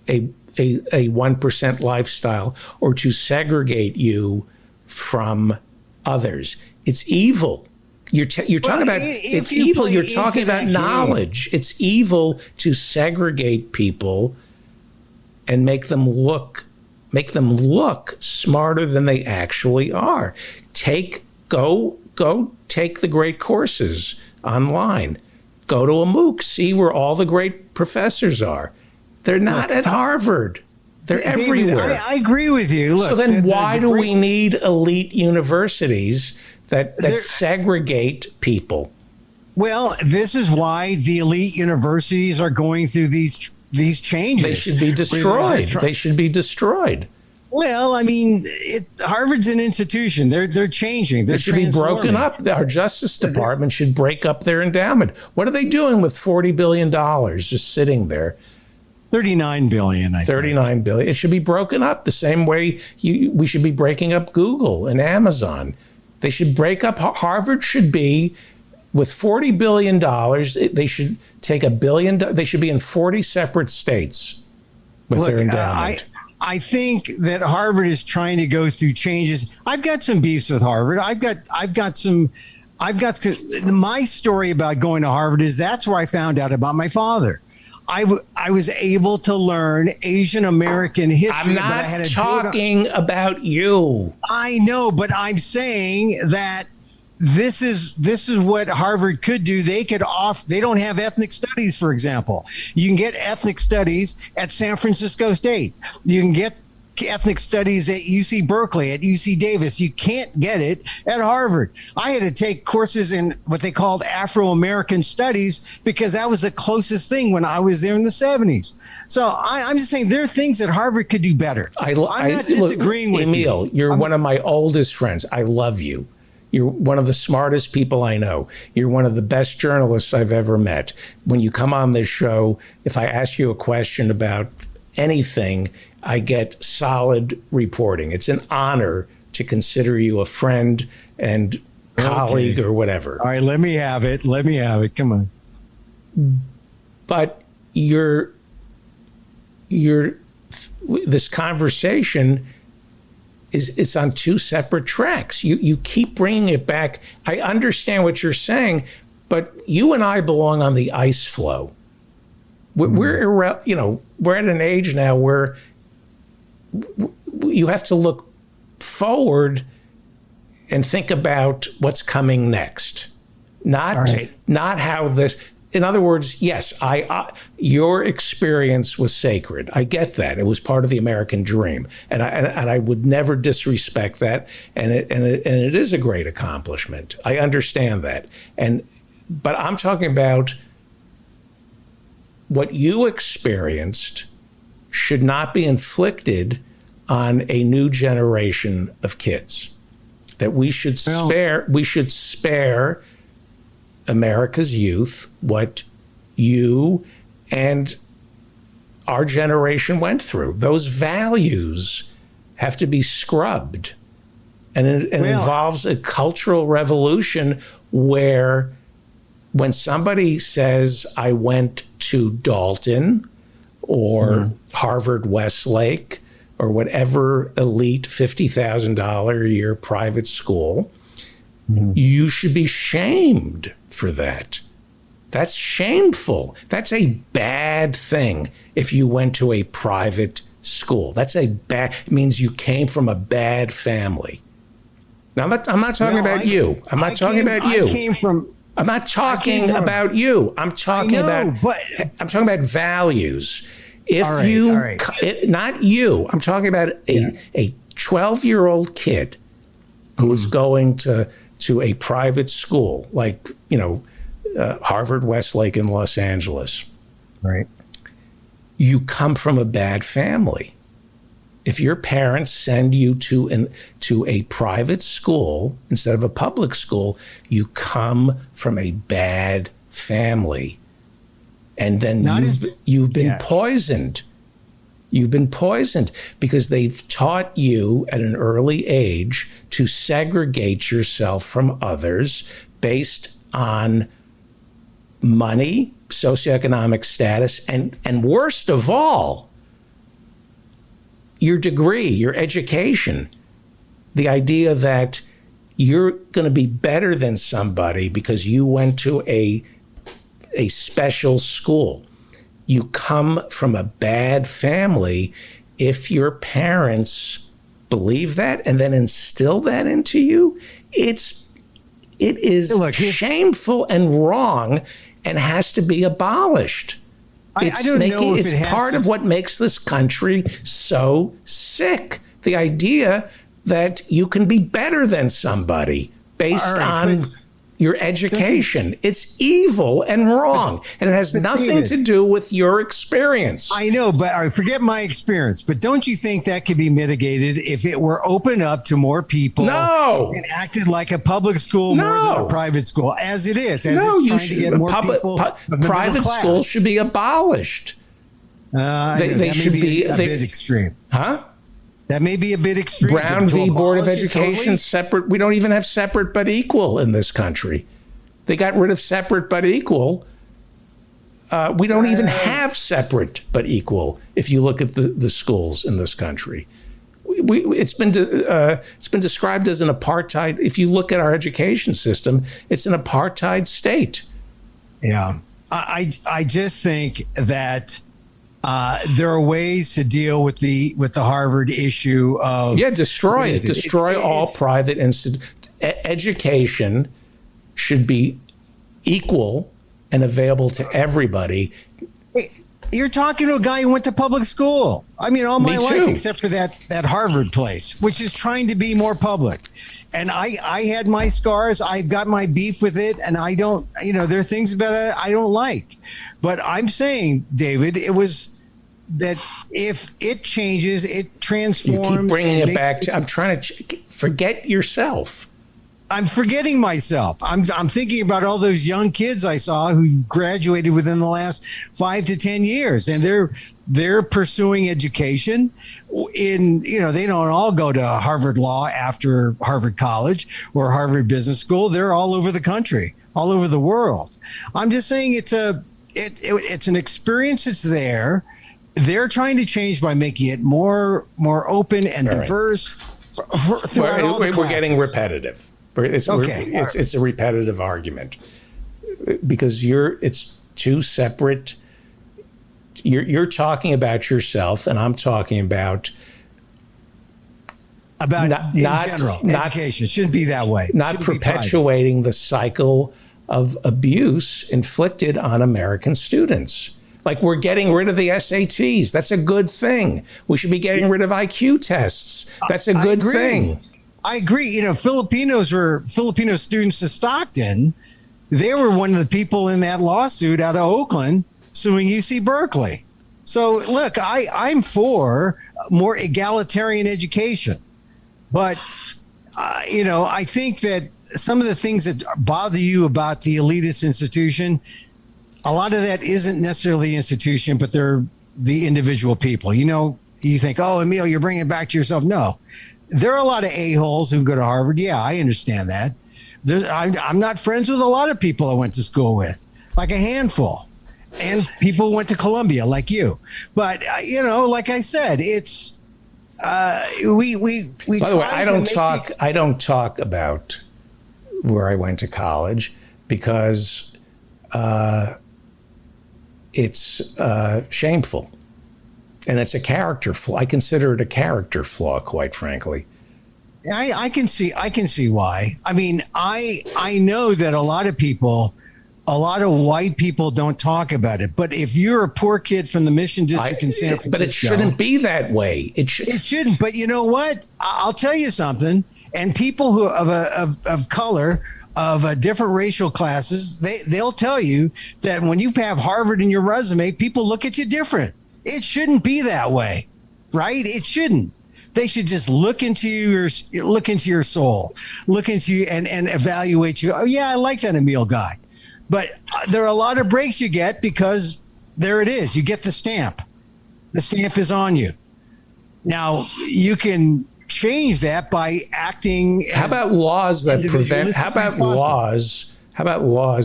a 1% lifestyle, or to segregate you from others? It's evil. You're talking about it's evil. You're talking about knowledge. It's evil to segregate people and make them look smarter than they actually are. Go take the great courses online. Go to a MOOC. See where all the great professors are. They're not at Harvard. They're everywhere. I agree with you. Look, so then why do we need elite universities that segregate people? Well, this is why the elite universities are going through these changes. They should be destroyed. They should be destroyed. Well, I mean, Harvard's an institution. They're changing. They should be broken up. Our Justice Department should break up their endowment. What are they doing with $40 billion just sitting there? 39 billion. 39 billion. It should be broken up the same way we should be breaking up Google and Amazon. They should break up. Harvard should be, with $40 billion, they should take $1 billion. They should be in 40 separate states with their endowment. I think that Harvard is trying to go through changes. I've got some beefs with Harvard. My story about going to Harvard is that's where I found out about my father. I was able to learn Asian American history. I'm not talking about you. I know, but I'm saying that this is what Harvard could do. They don't have ethnic studies, for example. You can get ethnic studies at San Francisco State. You can get ethnic studies at UC Berkeley, at UC Davis. You can't get it at Harvard. I had to take courses in what they called Afro-American studies because that was the closest thing when I was there in the 70s. So I'm just saying there are things that Harvard could do better. I'm not disagreeing with Emil, you're one of my oldest friends. I love you. You're one of the smartest people I know. You're one of the best journalists I've ever met. When you come on this show, if I ask you a question about anything, I get solid reporting. It's an honor to consider you a friend and colleague or whatever. All right, let me have it. Come on. But this conversation is on two separate tracks. You keep bringing it back. I understand what you're saying, but you and I belong on the ice floe. We're at an age now where you have to look forward and think about what's coming next, not how this. In other words, yes, your experience was sacred. I get that. It was part of the American dream, and I would never disrespect that. And it is a great accomplishment. I understand that. But I'm talking about what you experienced should not be inflicted on a new generation of kids. That we should spare America's youth what you and our generation went through. Those values have to be scrubbed. And it involves a cultural revolution where when somebody says, I went to Dalton or Harvard Westlake or whatever elite $50,000 a year private school, you should be shamed for that. That's shameful. That's a bad thing if you went to a private school. It means you came from a bad family. Now, I'm not talking about you. I'm not talking about you. I'm not talking about you. I'm talking about values. Not you. I'm talking about a 12-year-old kid who is going to a private school like, Harvard Westlake in Los Angeles. Right. You come from a bad family. If your parents send you to a private school instead of a public school, you come from a bad family. And then you've been poisoned. You've been poisoned because they've taught you at an early age to segregate yourself from others based on money, socioeconomic status, and worst of all, your degree, your education. The idea that you're going to be better than somebody because you went to a special school. You come from a bad family. If your parents believe that and then instill that into you, it is shameful and wrong and has to be abolished. I don't know if it's part of what makes this country so sick. The idea that you can be better than somebody based on your education. It's evil and wrong, and it has nothing to do with your experience. I know, but I forget my experience. But don't you think that could be mitigated if it were opened up to more people? No, and acted like a public school more than a private school, as it is. You should get more people. Private schools should be abolished. They should be a bit extreme, huh? That may be a bit extreme. Brown v. Board of Education, separate. We don't even have separate but equal in this country. They got rid of separate but equal. We don't even have separate but equal if you look at the schools in this country. It's been described as an apartheid. If you look at our education system, it's an apartheid state. Yeah. I just think that there are ways to deal with the Harvard issue of destroy it. Destroy all private institutions. Education should be equal and available to everybody. You're talking to a guy who went to public school. I mean, all my life, except for that Harvard place, which is trying to be more public. And I had my scars. I've got my beef with it. And I don't, there are things about it I don't like. But I'm saying, David, it was that if it changes, it transforms. You keep bringing it back to, I'm trying to forget yourself. I'm forgetting myself. I'm thinking about all those young kids I saw who graduated within the last 5 to 10 years, and they're pursuing education. They don't all go to Harvard Law after Harvard College or Harvard Business School. They're all over the country, all over the world. I'm just saying it's an experience that's there. They're trying to change by making it more open and diverse. We're getting repetitive. It's a repetitive argument because it's two separate. You're talking about yourself, and I'm talking about general education. Shouldn't be that way. Not perpetuating the cycle of abuse inflicted on American students. Like, we're getting rid of the SATs. That's a good thing. We should be getting rid of IQ tests. That's a good thing. I agree. Filipino students to Stockton. They were one of the people in that lawsuit out of Oakland suing UC Berkeley. So look, I'm for more egalitarian education, but I think that some of the things that bother you about the elitist institution, a lot of that isn't necessarily the institution, but they're the individual people. You think, oh, Emil, you're bringing it back to yourself. No, there are a lot of a-holes who go to Harvard. Yeah, I understand that. I'm not friends with a lot of people I went to school with, like a handful, and people who went to Columbia like you. But, like I said, it's we. By the way, I don't talk about where I went to college because it's shameful. And it's a character flaw. I consider it a character flaw, quite frankly. I can see why. I mean, I know that a lot of white people don't talk about it. But if you're a poor kid from the Mission District in San Francisco, but it shouldn't be that way. It shouldn't. But you know what? I'll tell you something. And people who of color, of different racial classes, they'll tell you that when you have Harvard in your resume, people look at you different. It shouldn't be that way, right? It shouldn't. They should just look into your soul, look into you and evaluate you. Oh yeah, I like that Emil guy. But there are a lot of breaks you get because there it is. You get the stamp. The stamp is on you. Now you can change that by acting. How about laws that prevent? How about laws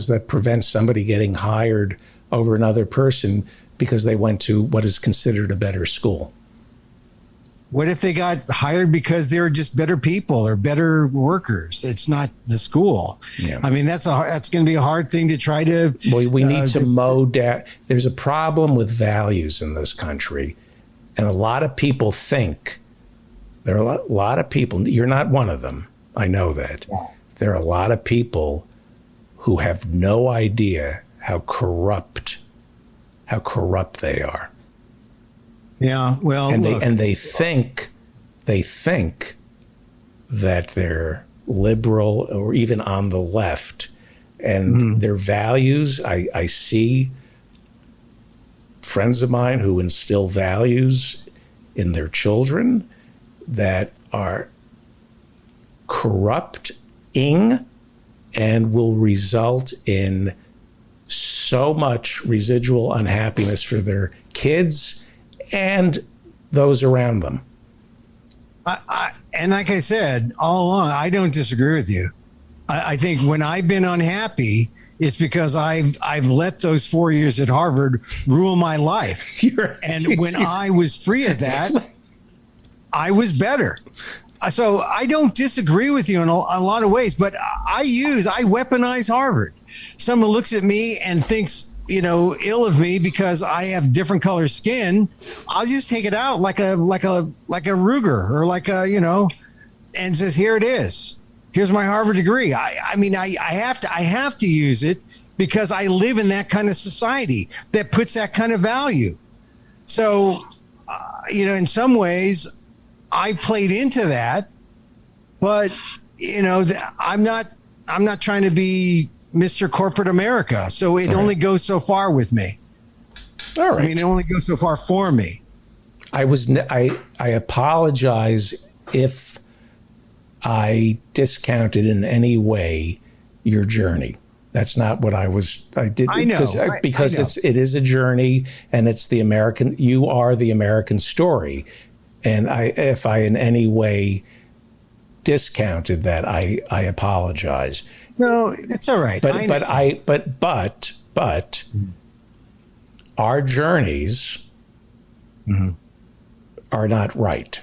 that prevent somebody getting hired over another person because they went to what is considered a better school? What if they got hired because they were just better people or better workers? It's not the school. Yeah. I mean, that's going to be a hard thing to try to. Well, we need to mow down. There's a problem with values in this country, and a lot of people think there are a lot of people. You're not one of them. I know that. Yeah. There are a lot of people who have no idea how corrupt they are. Yeah, well, they think that they're liberal or even on the left, and their values. I see friends of mine who instill values in their children that are corrupting and will result in so much residual unhappiness for their kids and those around them. And like I said all along, I don't disagree with you. I think when I've been unhappy, it's because I've let those 4 years at Harvard rule my life. And when I was free of that, I was better. So I don't disagree with you in a lot of ways, but I weaponize Harvard. Someone looks at me and thinks, ill of me because I have different color skin, I'll just take it out like a Ruger or and says, here it is. Here's my Harvard degree. I have to use it because I live in that kind of society that puts that kind of value. So, in some ways I played into that, but I'm not trying to be Mr. Corporate America. So it only goes so far with me. All right. It only goes so far for me. I apologize if I discounted in any way your journey. That's not what I did. I know. Because I know. it is a journey, and it's you are the American story. And if I in any way discounted that, I apologize. No, it's all right. But our journeys are not right.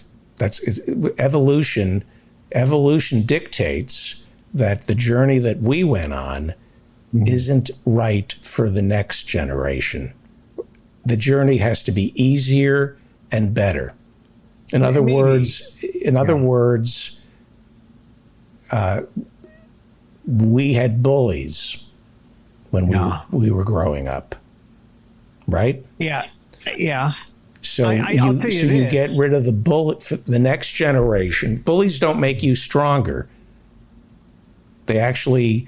Evolution dictates that the journey that we went on isn't right for the next generation. The journey has to be easier and better. In other words, we had bullies when we were growing up, right? Yeah. So I'll tell you you this. get rid of the bullet for the next generation. Bullies don't make you stronger. They actually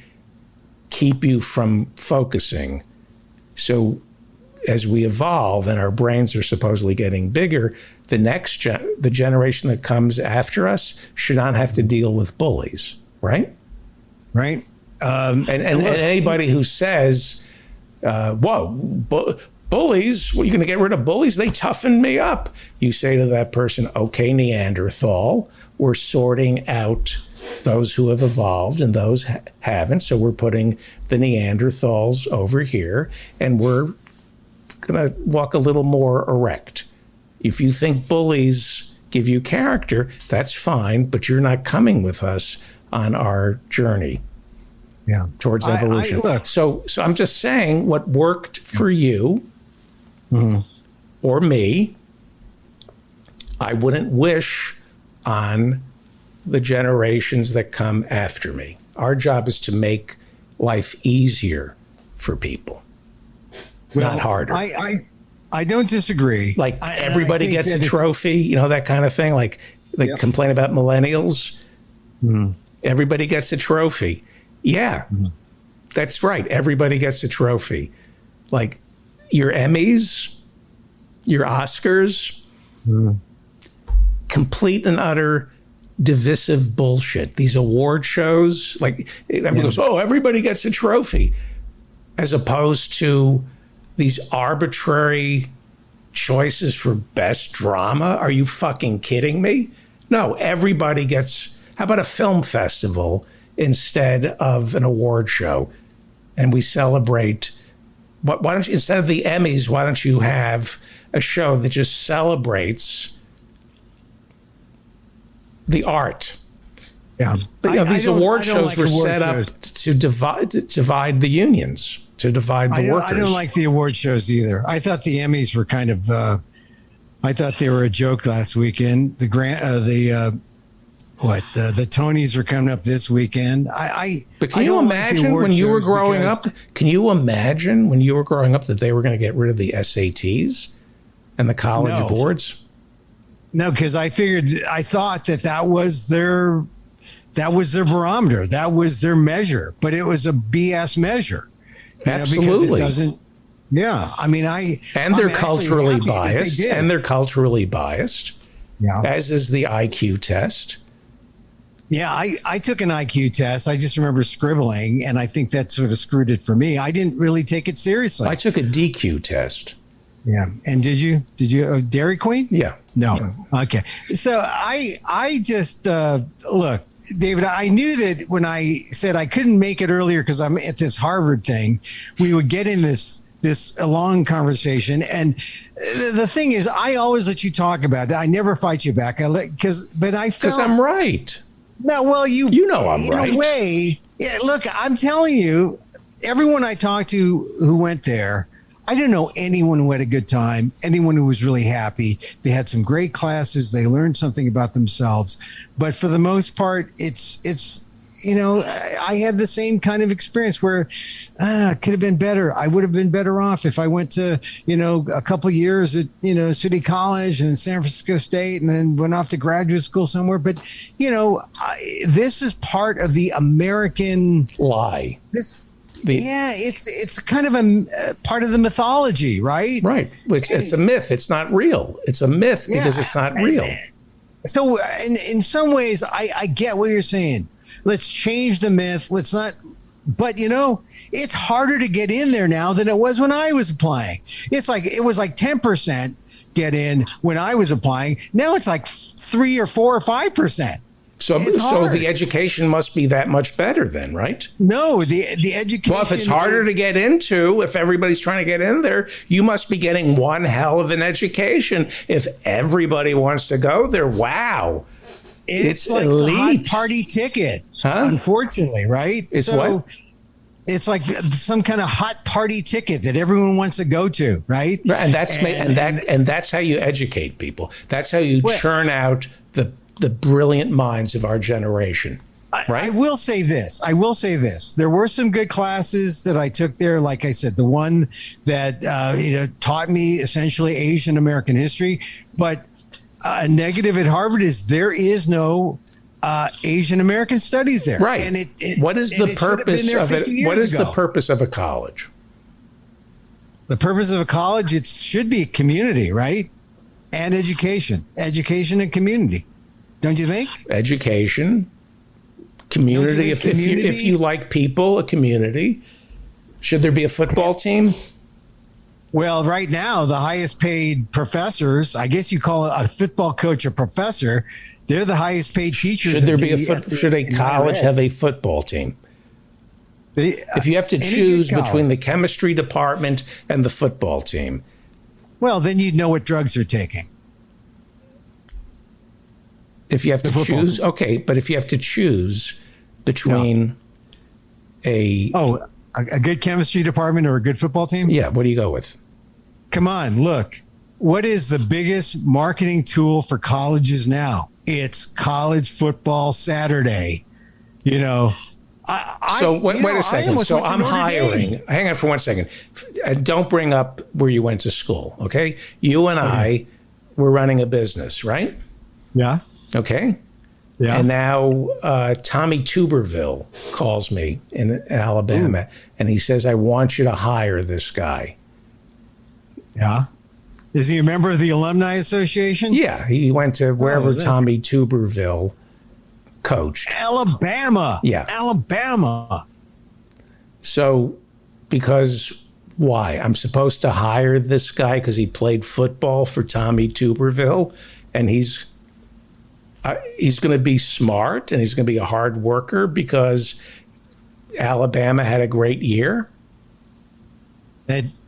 keep you from focusing. So as we evolve and our brains are supposedly getting bigger, the generation that comes after us should not have to deal with bullies, right? Right. And anybody who says, bullies, you're going to get rid of bullies? They toughen me up. You say to that person, okay, Neanderthal, we're sorting out those who have evolved and those haven't. So we're putting the Neanderthals over here, and we're going to walk a little more erect. If you think bullies give you character, that's fine, but you're not coming with us on our journey towards evolution. So I'm just saying what worked for you or me, I wouldn't wish on the generations that come after me. Our job is to make life easier for people, not harder. I don't disagree. Like everybody gets a trophy, that kind of thing. Like complain about millennials. Everybody gets a trophy. Yeah, that's right. Everybody gets a trophy. Like your Emmys, your Oscars, complete and utter divisive bullshit. These award shows, like everybody goes, oh, everybody gets a trophy, as opposed to these arbitrary choices for best drama. Are you fucking kidding me? No, everybody gets. How about a film festival instead of an award show? And we celebrate. Why don't you, instead of the Emmys, why don't you have a show that just celebrates the art? Yeah. But these award shows were set up to divide the unions, to divide the workers. I don't like the award shows either. I thought the Emmys were kind of. I thought they were a joke last weekend. The Tonys are coming up this weekend. But can you imagine when you were growing up? Can you imagine when you were growing up that they were going to get rid of the SATs and the college boards? No, because I thought that was their barometer. That was their measure. But it was a BS measure. Absolutely. Because it doesn't. Yeah, I mean, they're culturally biased, and they're culturally biased. Yeah. As is the IQ test. Yeah, I took an IQ test. I just remember scribbling, and I think that sort of screwed it for me. I didn't really take it seriously. I took a DQ test. Yeah, and did you Dairy Queen? Yeah. No. Okay. So I just look, David. I knew that when I said I couldn't make it earlier because I'm at this Harvard thing, we would get in this long conversation. And the thing is, I always let you talk about it. I never fight you back. Because I'm right. No, well, you know I'm right. In a way, yeah. Look, I'm telling you, everyone I talked to who went there, I didn't know anyone who had a good time, anyone who was really happy. They had some great classes. They learned something about themselves. But for the most part, it's I had the same kind of experience where it could have been better. I would have been better off if I went to, a couple of years at, City College and San Francisco State and then went off to graduate school somewhere. But, this is part of the American lie. It's kind of a part of the mythology, right? Right. It's a myth. It's not real. It's a myth because it's not real. So in some ways, I get what you're saying. Let's change the myth. Let's not. But it's harder to get in there now than it was when I was applying. It was like 10% get in when I was applying. Now it's like 3 or 4 or 5%. So the education must be that much better then, right? No, the education. Well, if it's harder to get into, if everybody's trying to get in there, you must be getting one hell of an education. If everybody wants to go there, wow. It's like elite. the hot party ticket, unfortunately, right? It's what? It's like some kind of hot party ticket that everyone wants to go to, right? And that's how you educate people. That's how you churn out the brilliant minds of our generation. Right? I will say this. There were some good classes that I took there. Like I said, the one that taught me essentially Asian American history. But a negative at Harvard is there is no Asian American studies there. Right. And what is the purpose of it? What is the purpose of a college? The purpose of a college, it should be community, right? And education and community. Don't you think? Education, community. If you like people, a community. Should there be a football team? Well, right now, the highest paid professors, I guess you call a football coach a professor, they're the highest paid teachers. Should there be should a college have a football team? If you have to choose between the chemistry department and the football team. Well, then you'd know what drugs they're taking. If you have to choose, okay, but if you have to choose between a good chemistry department or a good football team? Yeah, what do you go with? Come on, look. What is the biggest marketing tool for colleges now? It's College Football Saturday. Wait a second. So I'm hiring. Hang on for 1 second. And don't bring up where you went to school, okay? You and I were running a business, right? Yeah. Okay. Yeah. And now Tommy Tuberville calls me in Alabama, and he says, I want you to hire this guy. Yeah. Is he a member of the Alumni Association? Yeah. He went to wherever Tommy Tuberville coached. Alabama. Yeah. Alabama. So, because why? I'm supposed to hire this guy because he played football for Tommy Tuberville, and he's going to be smart and he's going to be a hard worker because Alabama had a great year.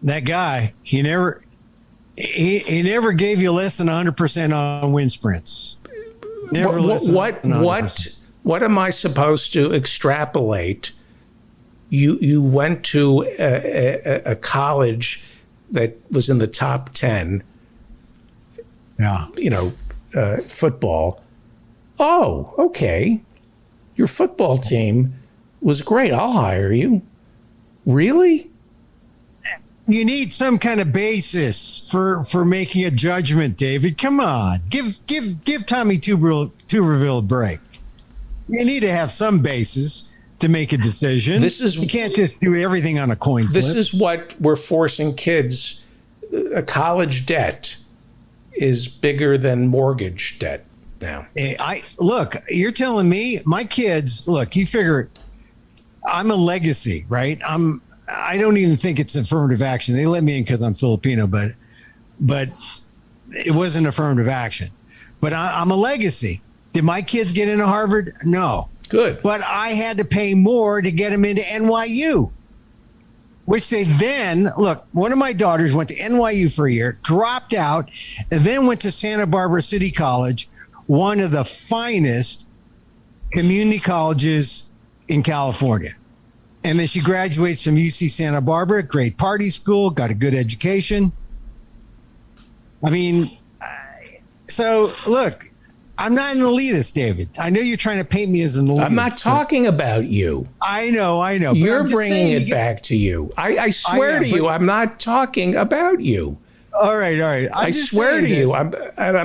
That guy, he never gave you less than 100% on wind sprints. Never What am I supposed to extrapolate? You went to a college that was in the top 10. Yeah. Football. Oh, okay. Your football team was great. I'll hire you. Really? You need some kind of basis for making a judgment, David. Come on. Give Tommy Tuberville a break. You need to have some basis to make a decision. You can't just do everything on a coin flip. This is what we're forcing kids. A college debt is bigger than mortgage debt now. Look, you're telling me my kids, look, you figure I'm a legacy, right? I don't even think it's affirmative action. They let me in because I'm Filipino, but it wasn't affirmative action. But I'm a legacy. Did my kids get into Harvard? No. Good. But I had to pay more to get them into NYU, which they then, look, one of my daughters went to NYU for a year, dropped out, and then went to Santa Barbara City College, one of the finest community colleges in California. And then she graduates from UC Santa Barbara, great party school, got a good education. I mean, so look, I'm not an elitist, David. I know you're trying to paint me as an elitist. I'm not talking about you. I know. You're bringing it back to you. I swear to you, I'm not talking about you. All right. I swear to you, I'm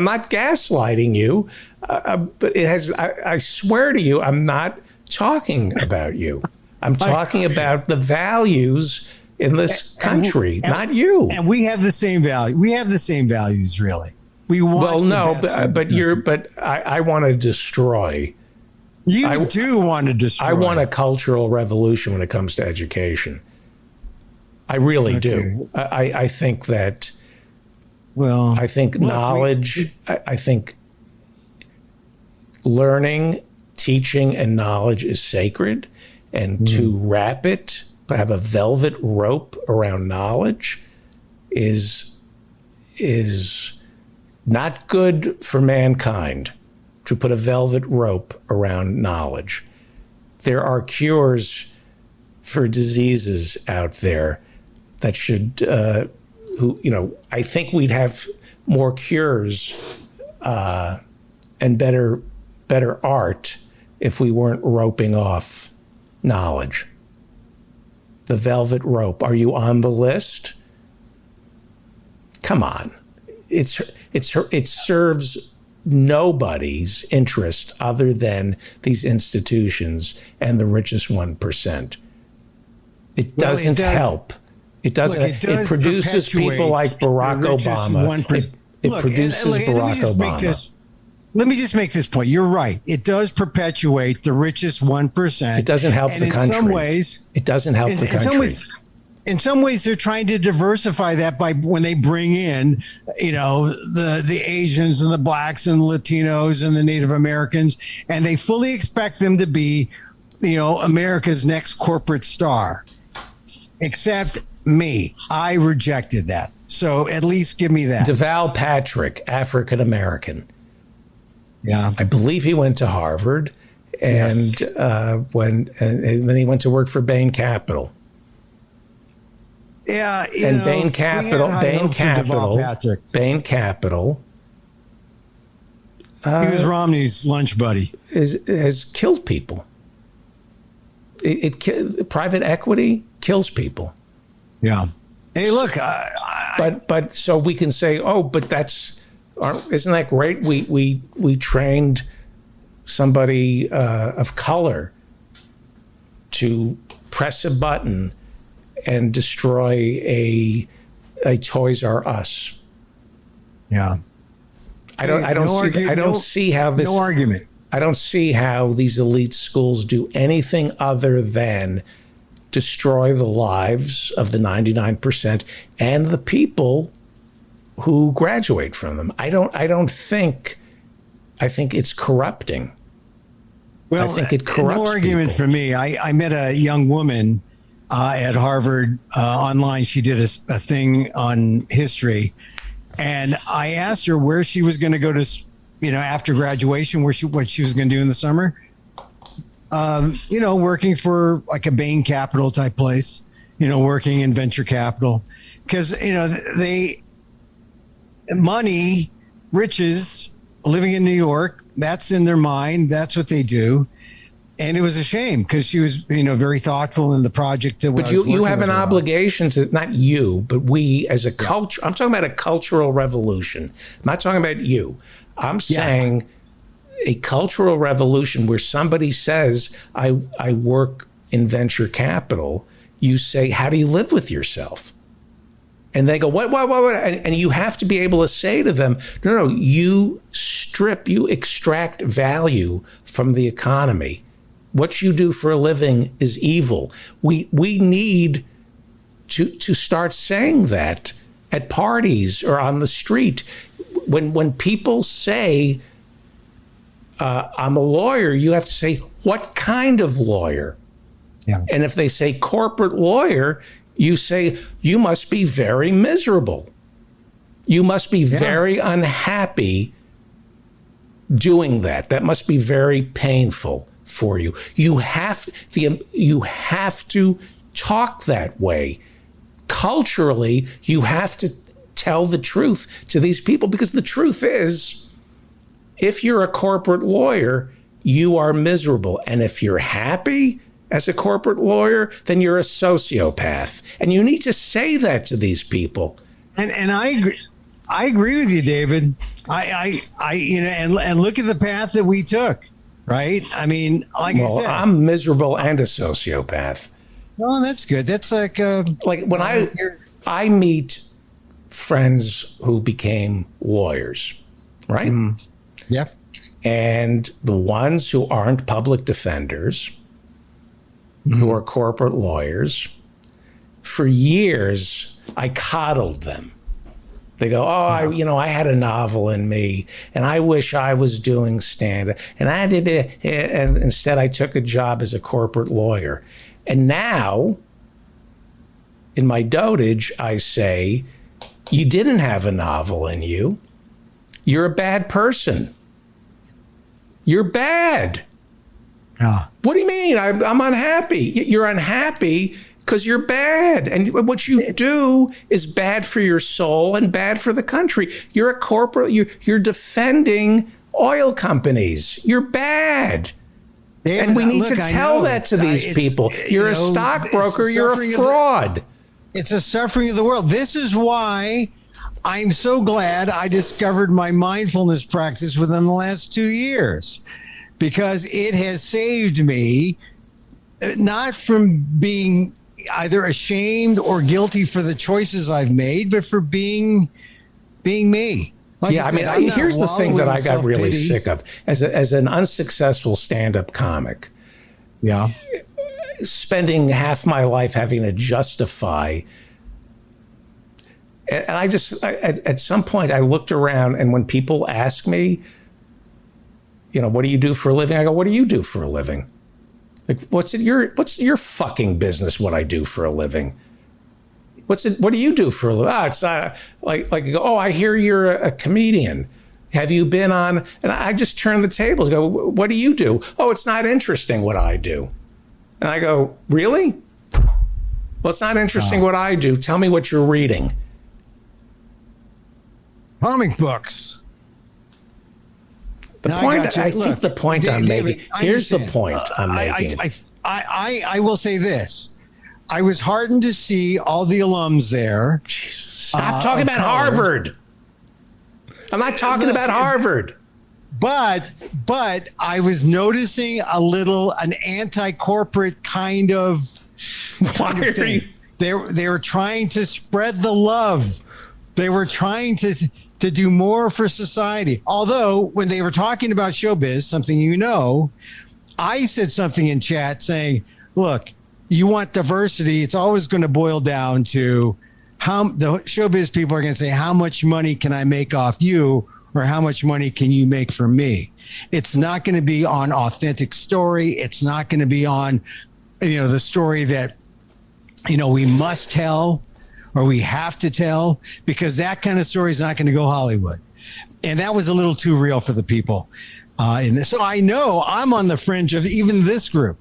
not gaslighting you, but it has. I swear to you, I'm not talking about you. I'm talking about the values in this country, not you. And we have the same value. We have the same values, really. We want. Well, no, the best but I want to destroy. You do want to destroy. I want a cultural revolution when it comes to education. I really do. I think that. Well, I think knowledge. I think learning, teaching, and knowledge is sacred, and to wrap it, to have a velvet rope around knowledge, is not good for mankind. To put a velvet rope around knowledge. There are cures for diseases out there that should, I think we'd have more cures and better art if we weren't roping off knowledge. The velvet rope. Are you on the list? Come on. It serves nobody's interest other than these institutions and the richest 1%. It doesn't help. It doesn't. It produces people like Barack Obama. It produces Barack Obama. Let me just make this point. You're right. It does perpetuate the richest 1%. It doesn't help the country. In some ways, it doesn't help the country. In some ways, they're trying to diversify that by when they bring in, the Asians and the blacks and the Latinos and the Native Americans, and they fully expect them to be, America's next corporate star. Except me, I rejected that. So at least give me that. Deval Patrick, African American. Yeah, I believe he went to Harvard, and then he went to work for Bain Capital. Yeah, and Bain Capital. He was Romney's lunch buddy. Has killed people. Private equity kills people. Yeah. Hey, look. But so we can say, but isn't that great? We trained somebody of color to press a button and destroy a Toys R Us. Yeah. I don't see how this. No argument. I don't see how these elite schools do anything other than destroy the lives of the 99% and the people who graduate from them. I think it's corrupting. Well, I think it corrupts no argument people. for me. I met a young woman at Harvard online. She did a thing on history, and I asked her where she was going to go to, after graduation, what she was going to do in the summer. Working for like a Bain Capital type place, working in venture capital, because money, riches, living in New York, that's in their mind. That's what they do. And it was a shame because she was, very thoughtful in the project. But you have an obligation to, not you, but we as a culture. I'm talking about a cultural revolution. I'm not talking about you. I'm saying a cultural revolution where somebody says, I work in venture capital. You say, how do you live with yourself? And they go, what? And you have to be able to say to them, no, you extract value from the economy. What you do for a living is evil. We need to start saying that at parties or on the street. When people say, I'm a lawyer, you have to say, what kind of lawyer? Yeah. And if they say corporate lawyer, you say, you must be very miserable. You must be very unhappy doing that. That must be very painful for you. You have to talk that way. Culturally, you have to tell the truth to these people, because the truth is, if you're a corporate lawyer, you are miserable. And if you're happy as a corporate lawyer, then you're a sociopath. And you need to say that to these people. And I agree with you, David. And look at the path that we took, right? I mean, I said, I'm miserable and a sociopath. Oh, that's good. That's like when I meet friends who became lawyers, right? Yep. And the ones who aren't public defenders, who are corporate lawyers, for years, I coddled them. They go, I had a novel in me, and I wish I was doing stand-up, and I did it, and instead I took a job as a corporate lawyer. And now, in my dotage, I say, you didn't have a novel in you. You're a bad person. You're bad. What do you mean? I'm unhappy. You're unhappy because you're bad. And what you do is bad for your soul and bad for the country. You're a corporate, you're defending oil companies. You're bad. David, and we need look, to tell that to these people. You're a stockbroker. You're a fraud. It's a suffering of the world. This is why I'm so glad I discovered my mindfulness practice within the last 2 years, because it has saved me not from being either ashamed or guilty for the choices I've made, but for being me. Like I mean, here's the thing that I got really sick of as an unsuccessful stand-up comic. Yeah. Spending half my life having to justify. And I just, at some point, I looked around, and when people ask me, what do you do for a living? I go, what do you do for a living? Like, what's your fucking business what I do for a living? What do you do for a living? It's like I hear you're a comedian. Have you been on? And I just turn the tables. Go, what do you do? Oh, it's not interesting what I do. And I go, really? Well, it's not interesting what I do. Tell me what you're reading. Comic books. The point, I think the point I'm making, here's the point I'm making. I will say this. I was heartened to see all the alums there. Stop talking about Harvard. I'm not talking about Harvard. But I was noticing an anti-corporate kind of thing. They were trying to spread the love. They were trying to do more for society. Although when they were talking about showbiz, something I said something in chat saying, look, you want diversity, it's always going to boil down to how the showbiz people are going to say, how much money can I make off you, or how much money can you make from me? It's not going to be on authentic story. It's not going to be on, the story that, we must tell or we have to tell, because that kind of story is not going to go Hollywood. And that was a little too real for the people in this. So I know I'm on the fringe of even this group,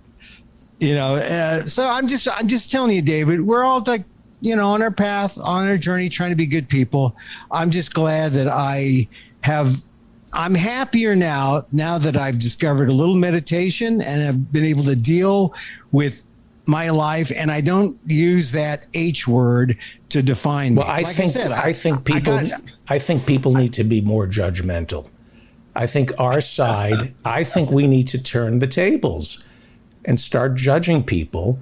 so I'm just telling you, David, we're all like, on our path, on our journey, trying to be good people. I'm just glad that I'm happier now that I've discovered a little meditation and have been able to deal with my life, and I don't use that H word to define me. Well, I think people need to be more judgmental. I think we need to turn the tables and start judging people.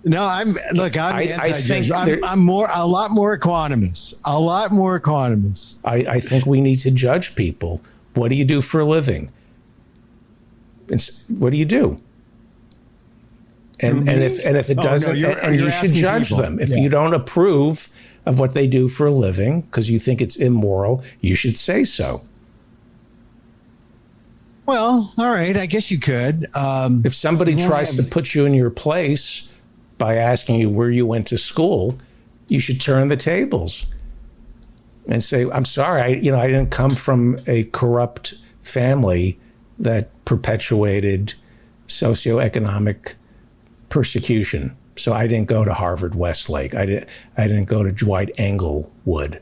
No, I'm anti-judge. I'm a lot more equanimous. I think we need to judge people. What do you do for a living? What do you do? And if it doesn't, you should judge them. If you don't approve of what they do for a living because you think it's immoral, you should say so. Well, all right, I guess you could. If somebody tries to put you in your place by asking you where you went to school, you should turn the tables and say, I'm sorry, I didn't come from a corrupt family that perpetuated socioeconomic persecution. So I didn't go to Harvard Westlake. I didn't go to Dwight Englewood.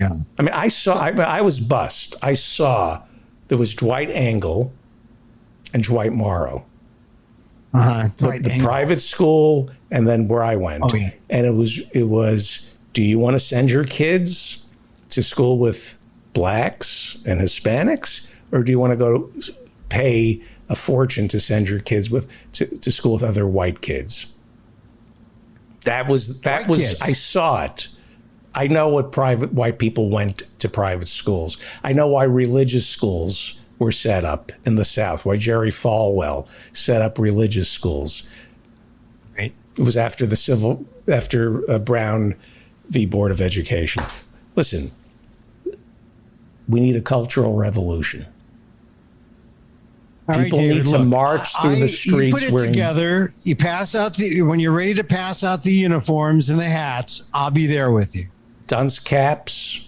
Yeah. I mean, I was bused. I saw there was Dwight Engel and Dwight Morrow. The private school, and then where I went. Okay. And it was, do you want to send your kids to school with blacks and Hispanics, or do you want to go pay a fortune to send your kids to school with other white kids? That was kids. I saw it. I know why people went to private schools. I know why religious schools were set up in the South, why Jerry Falwell set up religious schools. Right. It was after Brown v. Board of Education. Listen, we need a cultural revolution. All right, People David, need to look, march through the streets. You put it together. You pass out when you're ready to pass out the uniforms and the hats. I'll be there with you. Dunce caps.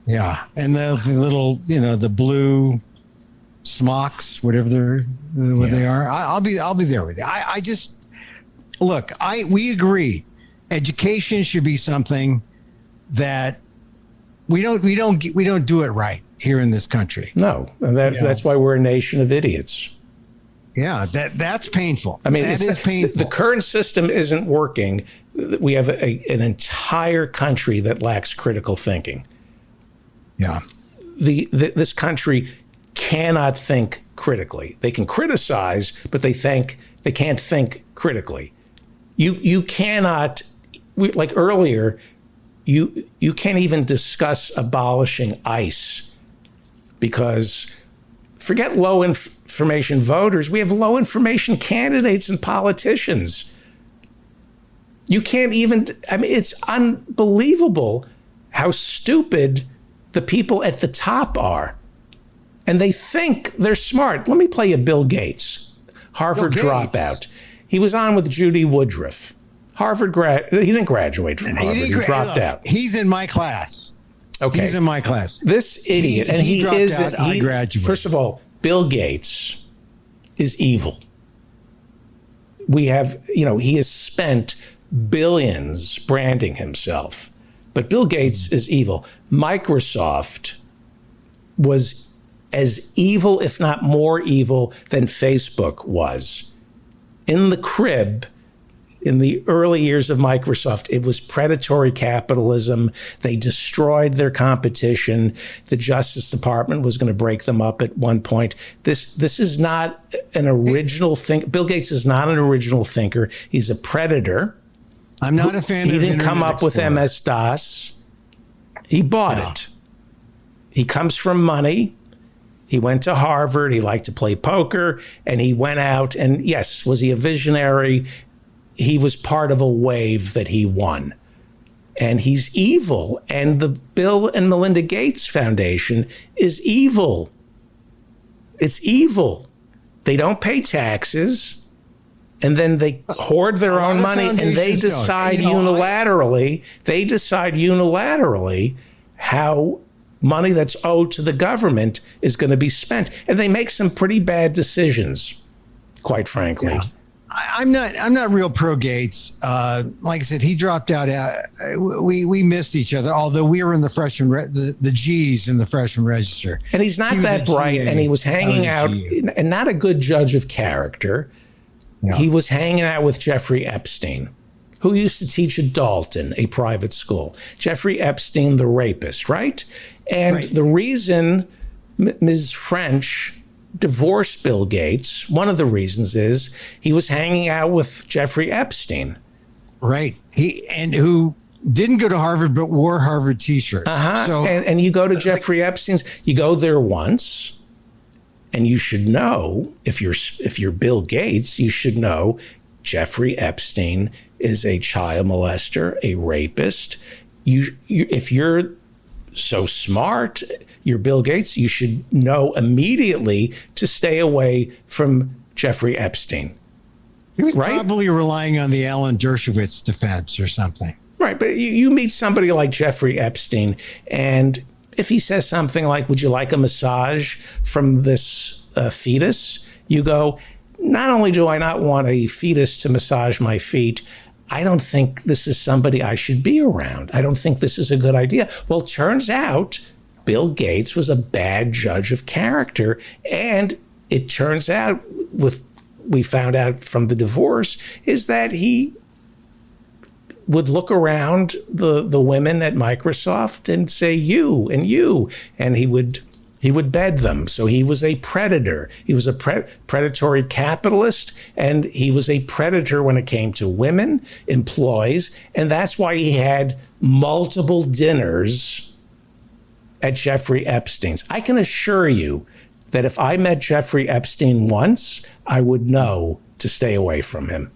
Yeah, and the little, the blue smocks, whatever they are. I'll be there with you. I just look. We agree. Education should be something that we don't do it right here in this country. No, and that's why we're a nation of idiots. Yeah, that's painful. I mean, that is painful. The current system isn't working. We have an entire country that lacks critical thinking. Yeah, this country cannot think critically. They can criticize, but they can't think critically. You cannot, like earlier, you can't even discuss abolishing ICE because forget low information voters. We have low information candidates and politicians. You can't even, it's unbelievable how stupid the people at the top are. And they think they're smart. Let me play you Bill Gates, Harvard dropout. He was on with Judy Woodruff. He didn't graduate from Harvard. He dropped out. He's in my class. Okay. He's in my class. This idiot, and he dropped is. Out, I graduated. First of all, Bill Gates is evil. We have, he has spent billions branding himself, but Bill Gates is evil. Microsoft was as evil, if not more evil, than Facebook was. In the crib, in the early years of Microsoft, it was predatory capitalism. They destroyed their competition. The Justice Department was going to break them up at one point. This is not an original think. Bill Gates is not an original thinker. He's a predator. I'm not a fan of He didn't come Internet up with Explorer. MS-DOS. He bought it. He comes from money. He went to Harvard. He liked to play poker. And he went out. And yes, was he a visionary? He was part of a wave that he won. And he's evil. And the Bill and Melinda Gates Foundation is evil. It's evil. They don't pay taxes. And then they hoard their own money and they decide unilaterally, how money that's owed to the government is going to be spent. And they make some pretty bad decisions, quite frankly. Yeah. I'm not real pro Gates. Like I said, he dropped out. We missed each other, although we were in the freshman, the G's in the freshman register. And he's not that bright, and he was hanging out, and not a good judge of character. Yeah. He was hanging out with Jeffrey Epstein, who used to teach at Dalton, a private school. Jeffrey Epstein, the rapist, right? And the reason Ms. French divorced Bill Gates, one of the reasons is he was hanging out with Jeffrey Epstein. Right. Who didn't go to Harvard but wore Harvard t-shirts. So, and you go to Jeffrey Epstein's, you go there once, and you should know, if you're Bill Gates, you should know Jeffrey Epstein is a child molester, a rapist. If you're so smart, you're Bill Gates, you should know immediately to stay away from Jeffrey Epstein. You're probably relying on the Alan Dershowitz defense or something. Right, but you meet somebody like Jeffrey Epstein, and if he says something like, would you like a massage from this fetus? You go, not only do I not want a fetus to massage my feet, I don't think this is somebody I should be around. I don't think this is a good idea. Well, it turns out Bill Gates was a bad judge of character. And it turns out, we found out from the divorce, is that he would look around the women at Microsoft and say, you and you. And he would He would bed them. So he was a predator. He was a predatory capitalist, and he was a predator when it came to women, employees, and that's why he had multiple dinners at Jeffrey Epstein's. I can assure you that if I met Jeffrey Epstein once, I would know to stay away from him.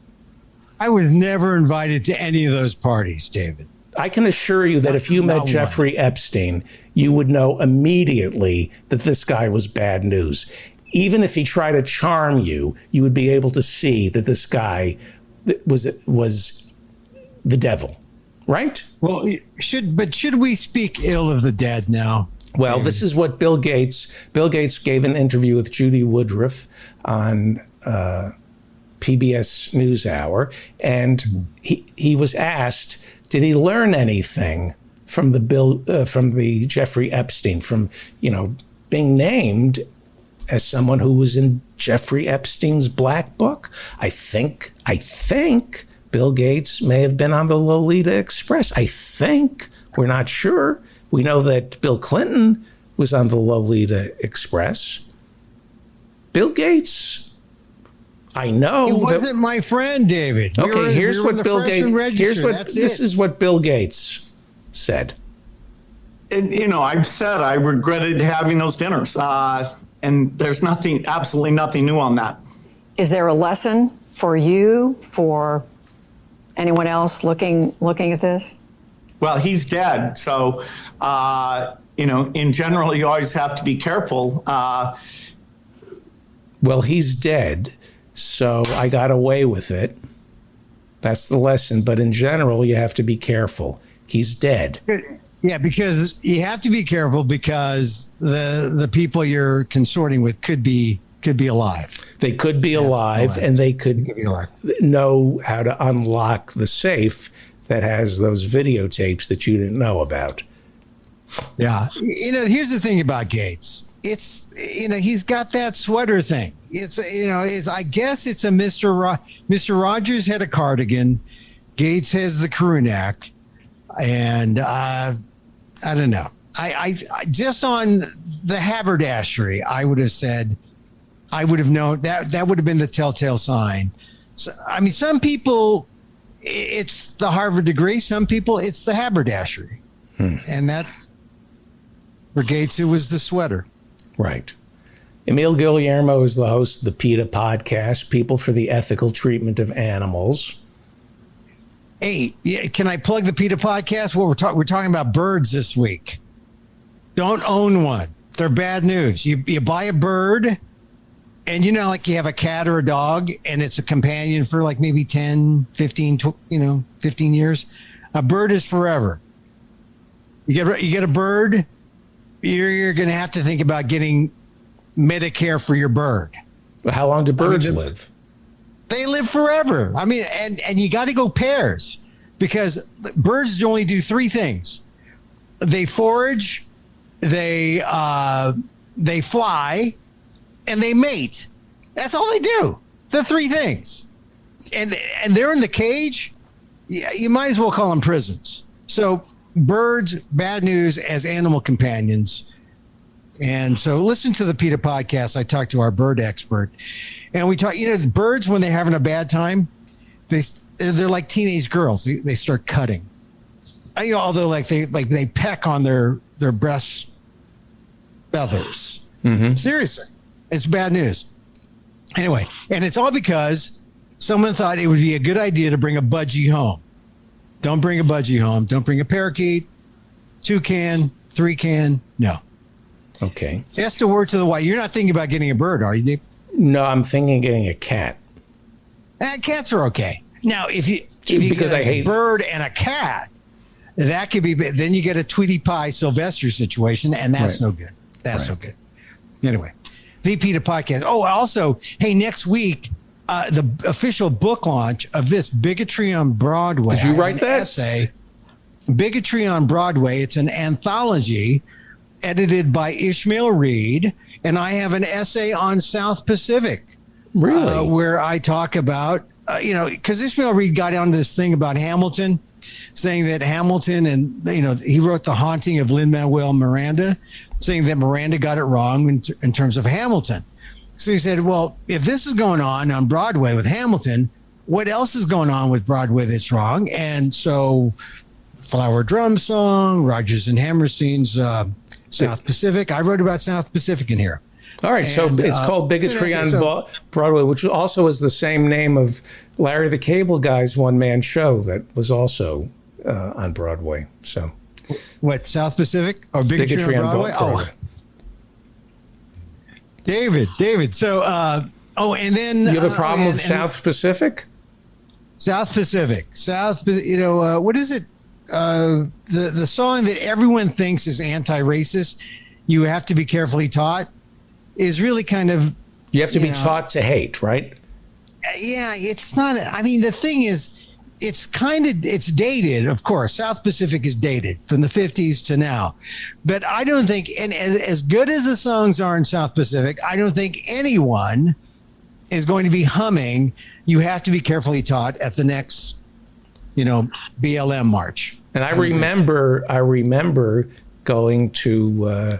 I was never invited to any of those parties, David. I can assure you that if you met Jeffrey Epstein, you would know immediately that this guy was bad news. Even if he tried to charm you, you would be able to see that this guy was the devil, right? Well, should we speak ill of the dead now? Well, this is what Bill Gates gave an interview with Judy Woodruff on PBS NewsHour, and he was asked, did he learn anything from the Jeffrey Epstein, from being named as someone who was in Jeffrey Epstein's black book? I think Bill Gates may have been on the Lolita Express. I think. We're not sure. We know that Bill Clinton was on the Lolita Express. Bill Gates, I know. He wasn't my friend, David. Okay, here's what Bill Gates. This is what Bill Gates said. And, I've said I regretted having those dinners, and there's absolutely nothing new on that. Is there a lesson for you, for anyone else looking at this? Well, he's dead, so in general, you always have to be careful. Well, he's dead, so I got away with it. That's the lesson. But in general, you have to be careful. He's dead. Yeah, because you have to be careful because the people you're consorting with could be alive. They could be alive, and they could know how to unlock the safe that has those videotapes that you didn't know about. Yeah. Here's the thing about Gates. It's, he's got that sweater thing. I guess it's a Mr. Rogers had a cardigan. Gates has the crew neck. And I don't know. I just on the haberdashery, I would have known that would have been the telltale sign. So, some people, it's the Harvard degree. Some people, it's the haberdashery. And that, for Gates, it was the sweater. Right. Emil Guillermo is the host of the PETA podcast, People for the Ethical Treatment of Animals. Hey, can I plug the PETA podcast? Well, we're talking about birds this week. Don't own one. They're bad news. You buy a bird, and you have a cat or a dog, and it's a companion for like maybe 10, 15, 15 years. A bird is forever. You get a bird, you're going to have to think about getting Medicare for your bird. How long do birds live? They live forever. And you got to go pairs, because birds only do three things. They forage, they fly, and they mate. That's all they do. The three things. And they're in the cage. Yeah, you might as well call them prisons. So birds, bad news as animal companions. And so listen to the PETA podcast. I talked to our bird expert, and we talk, birds, when they're having a bad time, they're like teenage girls. They start cutting. Although they peck on their breast feathers. Mm-hmm. Seriously, it's bad news. Anyway, and it's all because someone thought it would be a good idea to bring a budgie home. Don't bring a budgie home. Don't bring a parakeet, toucan, three-can. No. Okay. That's the word to the wise. You're not thinking about getting a bird, are you, Dave? No, I'm thinking of getting a cat. Cats are okay. Now, if you get a bird and a cat, that could be. Then you get a Tweety Pie Sylvester situation, and that's no good. That's no good. Anyway, the PETA podcast. Oh, also, hey, next week, the official book launch of this Bigotry on Broadway. Did you write that essay? Bigotry on Broadway. It's an anthology edited by Ishmael Reed, and I have an essay on South Pacific. Really? Where I talk about, because Ishmael Reed got onto this thing about Hamilton, saying that Hamilton and, he wrote The Haunting of Lin-Manuel Miranda. saying that Miranda got it wrong in terms of Hamilton. So he said, well, if this is going on Broadway with Hamilton, what else is going on with Broadway that's wrong? And so Flower Drum Song, Rodgers and Hammerstein's South Pacific. I wrote about South Pacific in here. All right, so it's called Bigotry on Broadway, which also is the same name of Larry the Cable Guy's one-man show that was also on Broadway. So, what, South Pacific or Bigotry on Broadway? Oh, David. So, and then you have a problem with South Pacific? South Pacific. What is it? The song that everyone thinks is anti-racist, You Have to Be Carefully Taught, is really kind of... You have to be taught to hate, right? Yeah, it's not... I mean, the thing is, it's dated, of course. South Pacific is dated from the 50s to now. But I don't think, and as good as the songs are in South Pacific, I don't think anyone is going to be humming You Have to Be Carefully Taught at the next, BLM march. And I remember going to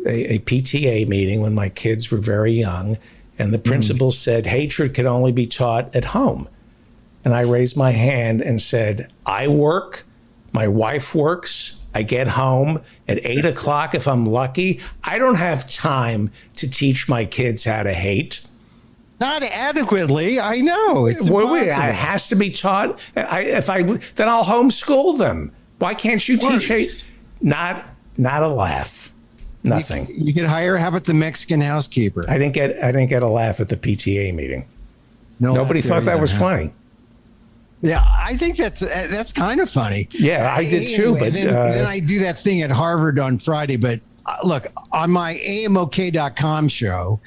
a PTA meeting when my kids were very young, and the principal said hatred can only be taught at home. And I raised my hand and said, I work, my wife works, I get home at 8 o'clock if I'm lucky. I don't have time to teach my kids how to hate. Not adequately, I know. It's impossible. It has to be taught. Then I'll homeschool them. Why can't you teach hate? Not a laugh. Nothing. You could hire. How about the Mexican housekeeper? I didn't get a laugh at the PTA meeting. Nobody thought that was funny. Yeah, I think that's kind of funny. Yeah, I did too. But then I do that thing at Harvard on Friday. But look, on my AMOK.com show,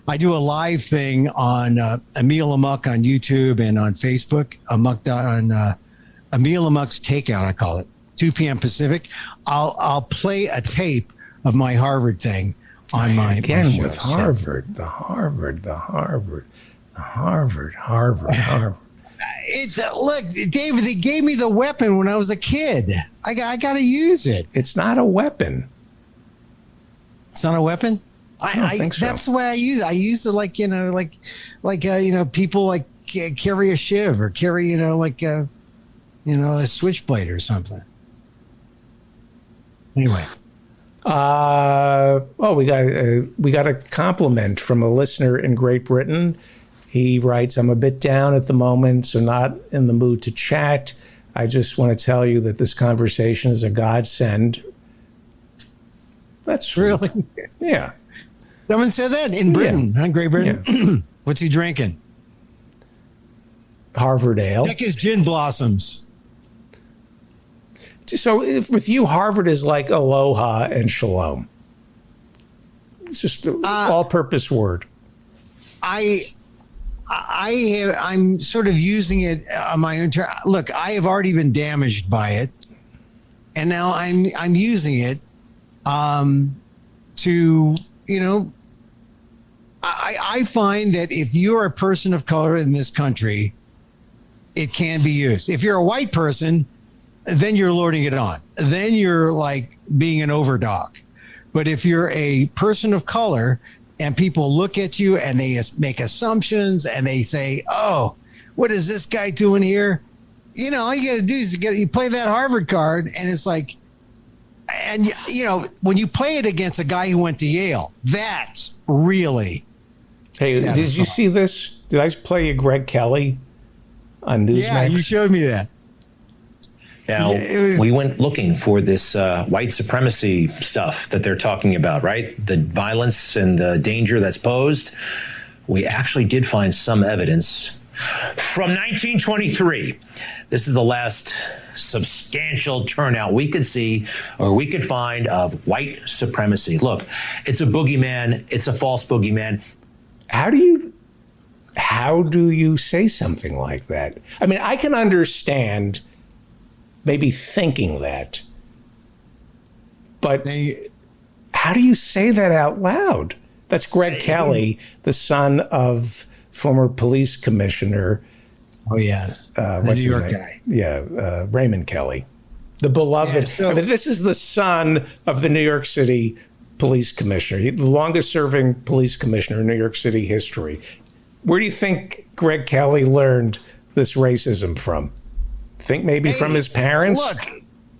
I do a live thing on Emil Amok on YouTube and on Facebook. Emil Amok's Takeout, I call it. 2 p.m. Pacific. I'll play a tape of my Harvard thing on my show. With Harvard. Look, David, they gave me the weapon when I was a kid. I got to use it. It's not a weapon. It's not a weapon? I don't think so. That's the way I use it. I use it like people like carry a shiv or carry, a switchblade or something. Anyway. We got a compliment from a listener in Great Britain. He writes, I'm a bit down at the moment, so not in the mood to chat. I just want to tell you that this conversation is a godsend. That's really? Yeah. Someone said that in Britain, Great Britain. Yeah. What's he drinking? Harvard Ale. Check his gin blossoms. So with you, Harvard is like aloha and shalom. It's just an all-purpose word. I'm sort of using it on my own. Look, I have already been damaged by it, and now I'm using it to, I find that if you're a person of color in this country, it can be used. If you're a white person, then you're lording it on. Then you're like being an overdog. But if you're a person of color and people look at you and they make assumptions and they say, oh, what is this guy doing here? All you got to do is you play that Harvard card, and it's like, and when you play it against a guy who went to Yale, that's really. Hey, did you see this? Did I play you Greg Kelly on Newsmax? Yeah, you showed me that. Now, we went looking for this white supremacy stuff that they're talking about, right? The violence and the danger that's posed. We actually did find some evidence from 1923. This is the last substantial turnout we could see or we could find of white supremacy. Look, it's a boogeyman. It's a false boogeyman. How do you say something like that? I mean, I can understand maybe thinking that, but how do you say that out loud? That's Greg Kelly, the son of former police commissioner. Oh yeah, the New York guy. Yeah, Raymond Kelly, the beloved. Yeah, this is the son of the New York City police commissioner, the longest serving police commissioner in New York City history. Where do you think Greg Kelly learned this racism from? Think maybe from his parents? Look,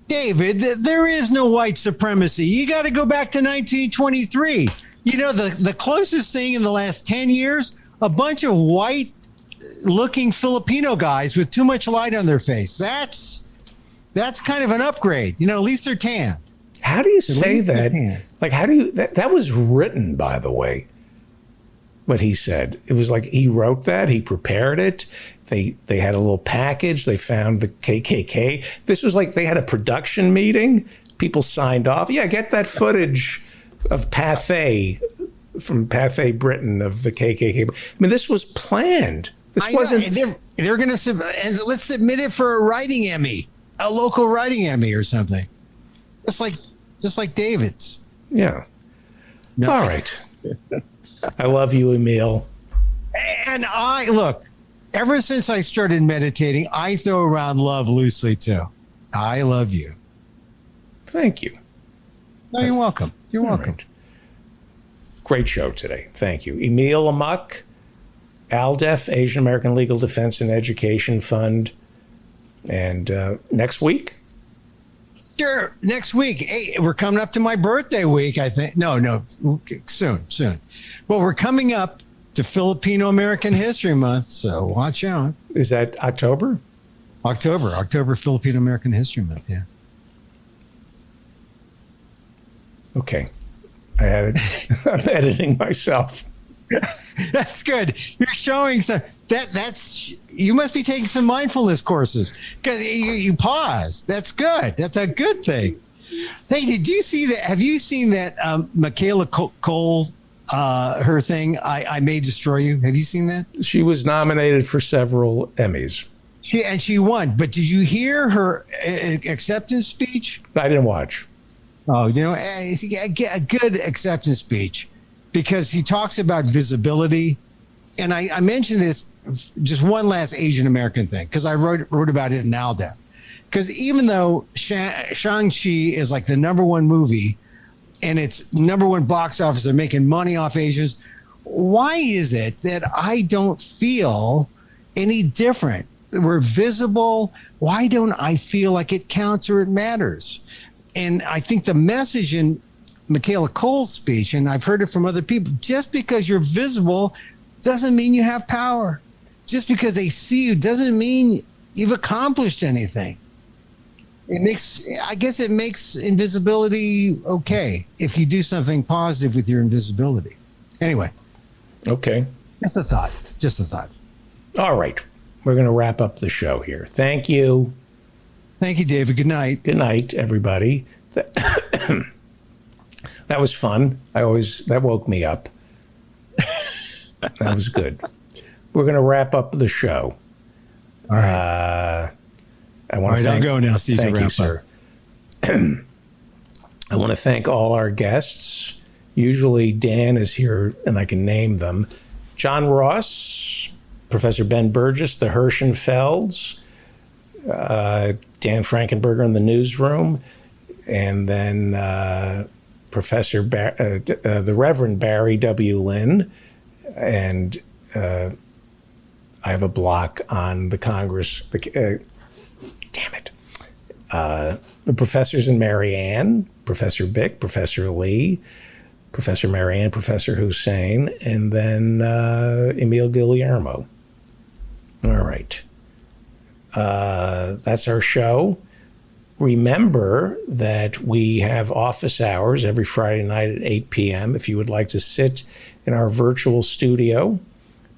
David, there is no white supremacy. You got to go back to 1923. You know, the closest thing in the last 10 years, a bunch of white-looking Filipino guys with too much light on their face. That's kind of an upgrade. You know, at least they're tan. How do you say that? Like, how do you... That was written, by the way, what he said. It was like he wrote that. He prepared it. They had a little package. They found the KKK. This was like they had a production meeting. People signed off. Yeah, get that footage of Pathé, from Pathé, Britain, of the KKK. I mean, this was planned. This wasn't... They're going to... And let's submit it for a writing Emmy, a local writing Emmy or something. Just like David's. Yeah. No. All right. I love you, Emil. And look, ever since I started meditating, I throw around love loosely too. I love you. Thank you. No, you're welcome. You're welcome. Right. Great show today. Thank you. Emil Amok, ALDEF, Asian American Legal Defense and Education Fund. And next week? Sure. Next week. Hey, we're coming up to my birthday week, I think. No, soon. Well, we're coming up to Filipino American History Month, so watch out. Is that October? October, Filipino American History Month, yeah. Okay. I had it. I'm editing myself. That's good. You're showing some that's you must be taking some mindfulness courses because you pause. That's good. That's a good thing. Hey, did you see that? Have you seen that Michaela Cole her thing? I May Destroy You. Have you seen that? She was nominated for several Emmys. She won. But did you hear her acceptance speech? I didn't watch. Oh, you know, a good acceptance speech. Because he talks about visibility. And I mentioned this, just one last Asian American thing, because I wrote about it in ALDEF. Because even though Shang-Chi is like the #1 movie and it's #1 box office, they're making money off Asians, why is it that I don't feel any different? We're visible. Why don't I feel like it counts or it matters? And I think the message in Michaela Cole's speech, and I've heard it from other people, just because you're visible doesn't mean you have power. Just because they see you doesn't mean you've accomplished anything. I guess it makes invisibility okay if you do something positive with your invisibility. Anyway. Okay. Just a thought. All right. We're going to wrap up the show here. Thank you. Thank you, David. Good night. Good night, everybody. That was fun. That woke me up. That was good. We're going to wrap up the show. All right. I'll go now. See you thank you, sir. I want to thank all our guests. Usually Dan is here and I can name them. John Ross, Professor Ben Burgess, the Hirschenfelds, Dan Frankenberger in the newsroom, and then the Reverend Barry W. Lynn, and I have a block on the Congress. The professors in Marianne, Professor Bick, Professor Lee, Professor Marianne, Professor Hussein, and then Emil Guillermo. All right. That's our show. Remember that we have office hours every Friday night at 8 p.m. If you would like to sit in our virtual studio,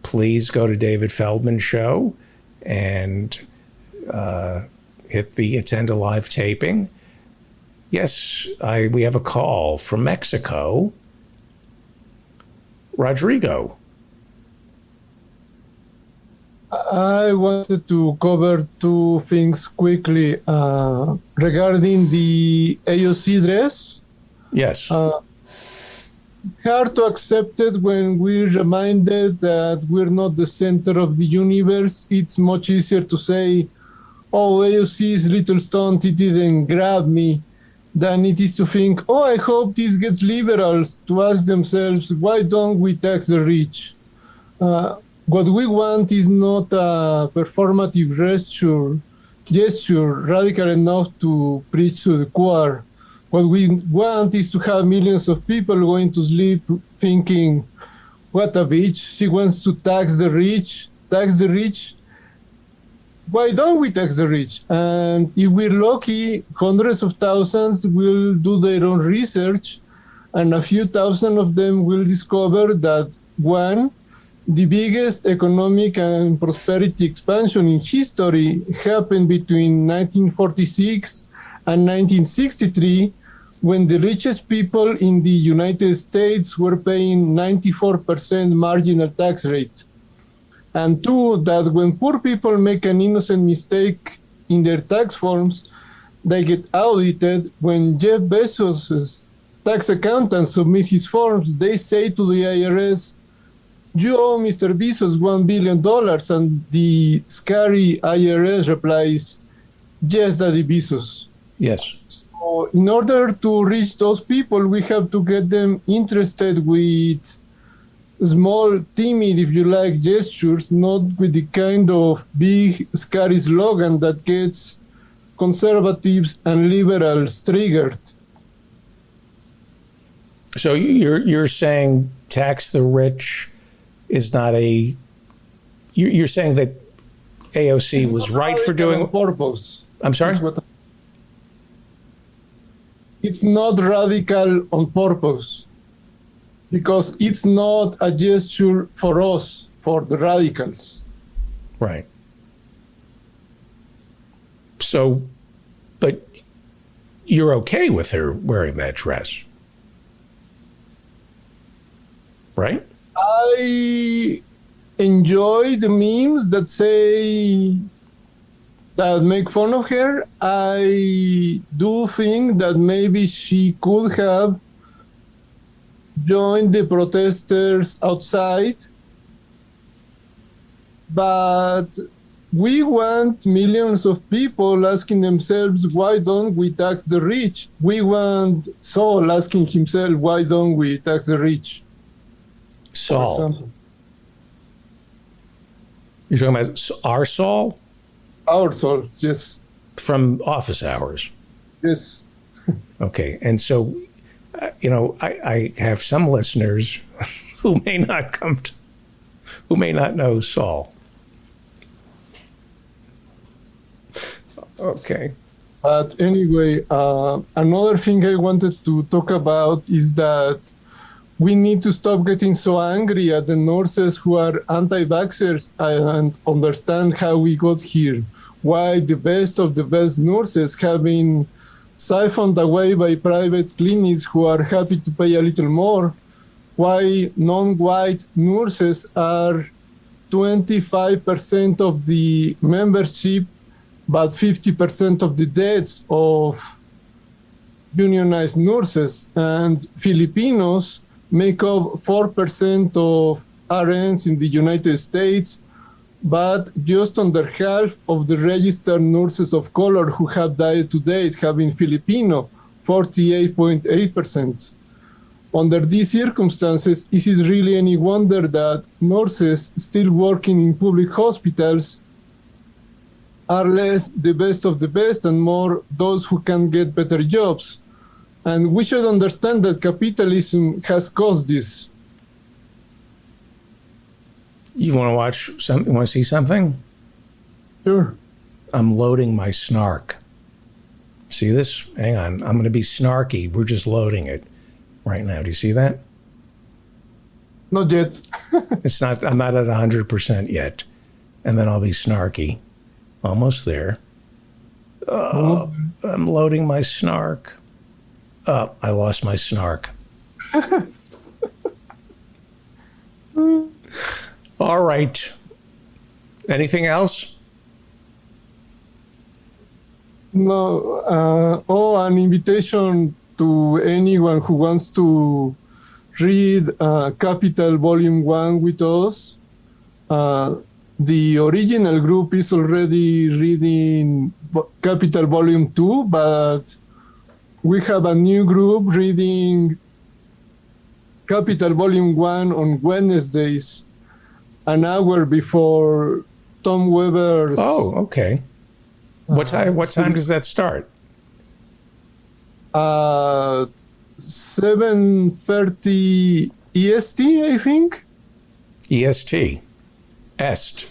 please go to David Feldman Show and hit the attend a live taping. Yes, we have a call from Mexico. Rodrigo. I wanted to cover two things quickly regarding the AOC dress. Yes. Hard to accept it when we're reminded that we're not the center of the universe. It's much easier to say, oh, AOC's little stunt, it didn't grab me. than it is to think, oh, I hope this gets liberals to ask themselves, why don't we tax the rich? What we want is not a performative gesture radical enough to preach to the choir. What we want is to have millions of people going to sleep thinking, what a bitch, she wants to tax the rich. Why don't we tax the rich? And if we're lucky, hundreds of thousands will do their own research, and a few thousand of them will discover that, one, the biggest economic and prosperity expansion in history happened between 1946 and 1963, when the richest people in the United States were paying 94% marginal tax rate. And two, that when poor people make an innocent mistake in their tax forms, they get audited. When Jeff Bezos' tax accountant submits his forms, they say to the IRS, you owe Mr. Bezos $1 billion. And the scary IRS replies, yes, Daddy Bezos. Yes. So in order to reach those people, we have to get them interested with small, timid, if you like, gestures, not with the kind of big, scary slogan that gets conservatives and liberals triggered. So you're saying tax the rich is not a. You're saying that AOC was right for doing. On purpose. I'm sorry? It's not radical on purpose, because it's not a gesture for us, for the radicals. Right. So, but you're okay with her wearing that dress, right? I enjoy the memes that say, that make fun of her. I do think that maybe she could have joined the protesters outside, but we want millions of people asking themselves, why don't we tax the rich? We want Saul asking himself, why don't we tax the rich? Saul. You're talking about our Saul? Our Saul, yes. From office hours? Yes. Okay. And so, I have some listeners who may not who may not know Saul. Okay. But anyway, another thing I wanted to talk about is that we need to stop getting so angry at the nurses who are anti-vaxxers and understand how we got here. Why the best of the best nurses have been siphoned away by private clinics who are happy to pay a little more. Why non-white nurses are 25% of the membership, but 50% of the deaths of unionized nurses, and Filipinos make up 4% of RNs in the United States, but just under half of the registered nurses of color who have died to date have been Filipino, 48.8%. Under these circumstances, is it really any wonder that nurses still working in public hospitals are less the best of the best and more those who can get better jobs? And we should understand that capitalism has caused this. You want to watch something? You want to see something? Sure. I'm loading my snark. See this? Hang on. I'm going to be snarky. We're just loading it right now. Do you see that? Not yet. It's not. I'm not at 100% yet. And then I'll be snarky. Almost there. I'm loading my snark. I lost my snark. All right. Anything else? No. An invitation to anyone who wants to read Capital Volume 1 with us. The original group is already reading Capital Volume 2, but we have a new group reading Capital Volume 1 on Wednesdays, an hour before Tom Weber's. Oh, okay. What time does that start? 7:30 EST, I think. EST. Est.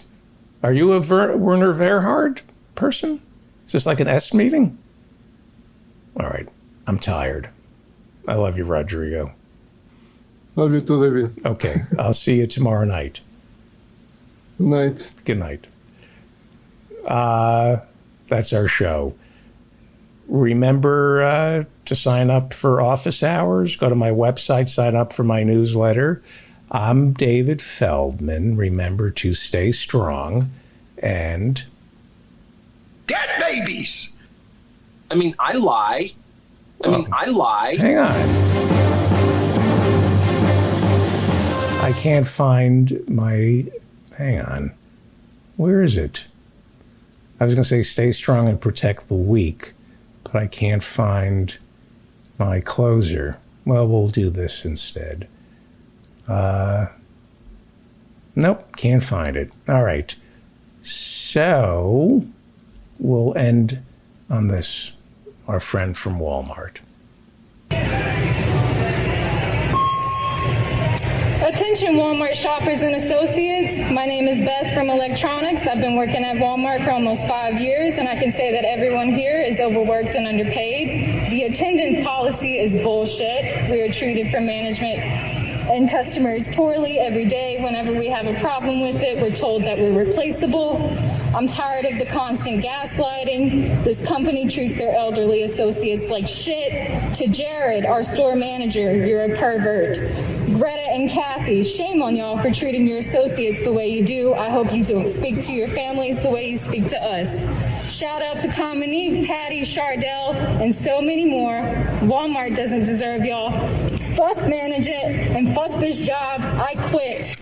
Are you a Werner Verhard person? Is this like an Est meeting? All right. I'm tired. I love you, Rodrigo. Love you too, David. Okay. I'll see you tomorrow night. Good night. Good night. That's our show. Remember to sign up for office hours. Go to my website, sign up for my newsletter. I'm David Feldman. Remember to stay strong and... Dead babies! I mean, I lie. I lie. Hang on. I can't find my... Hang on. Where is it? I was going to say stay strong and protect the weak, but I can't find my closer. Well, we'll do this instead. Nope, can't find it. All right. So we'll end on this. Our friend from Walmart. Attention Walmart shoppers and associates. My name is Beth from Electronics. I've been working at Walmart for almost 5 years, and I can say that everyone here is overworked and underpaid. The attendant policy is bullshit. We are treated from management and customers poorly every day. Whenever we have a problem with it, we're told that we're replaceable. I'm tired of the constant gaslighting. This company treats their elderly associates like shit. To Jared, our store manager, you're a pervert. Greta and Kathy, shame on y'all for treating your associates the way you do. I hope you don't speak to your families the way you speak to us. Shout out to Cominique, Patty, Chardell, and so many more. Walmart doesn't deserve y'all. Fuck management and fuck this job. I quit.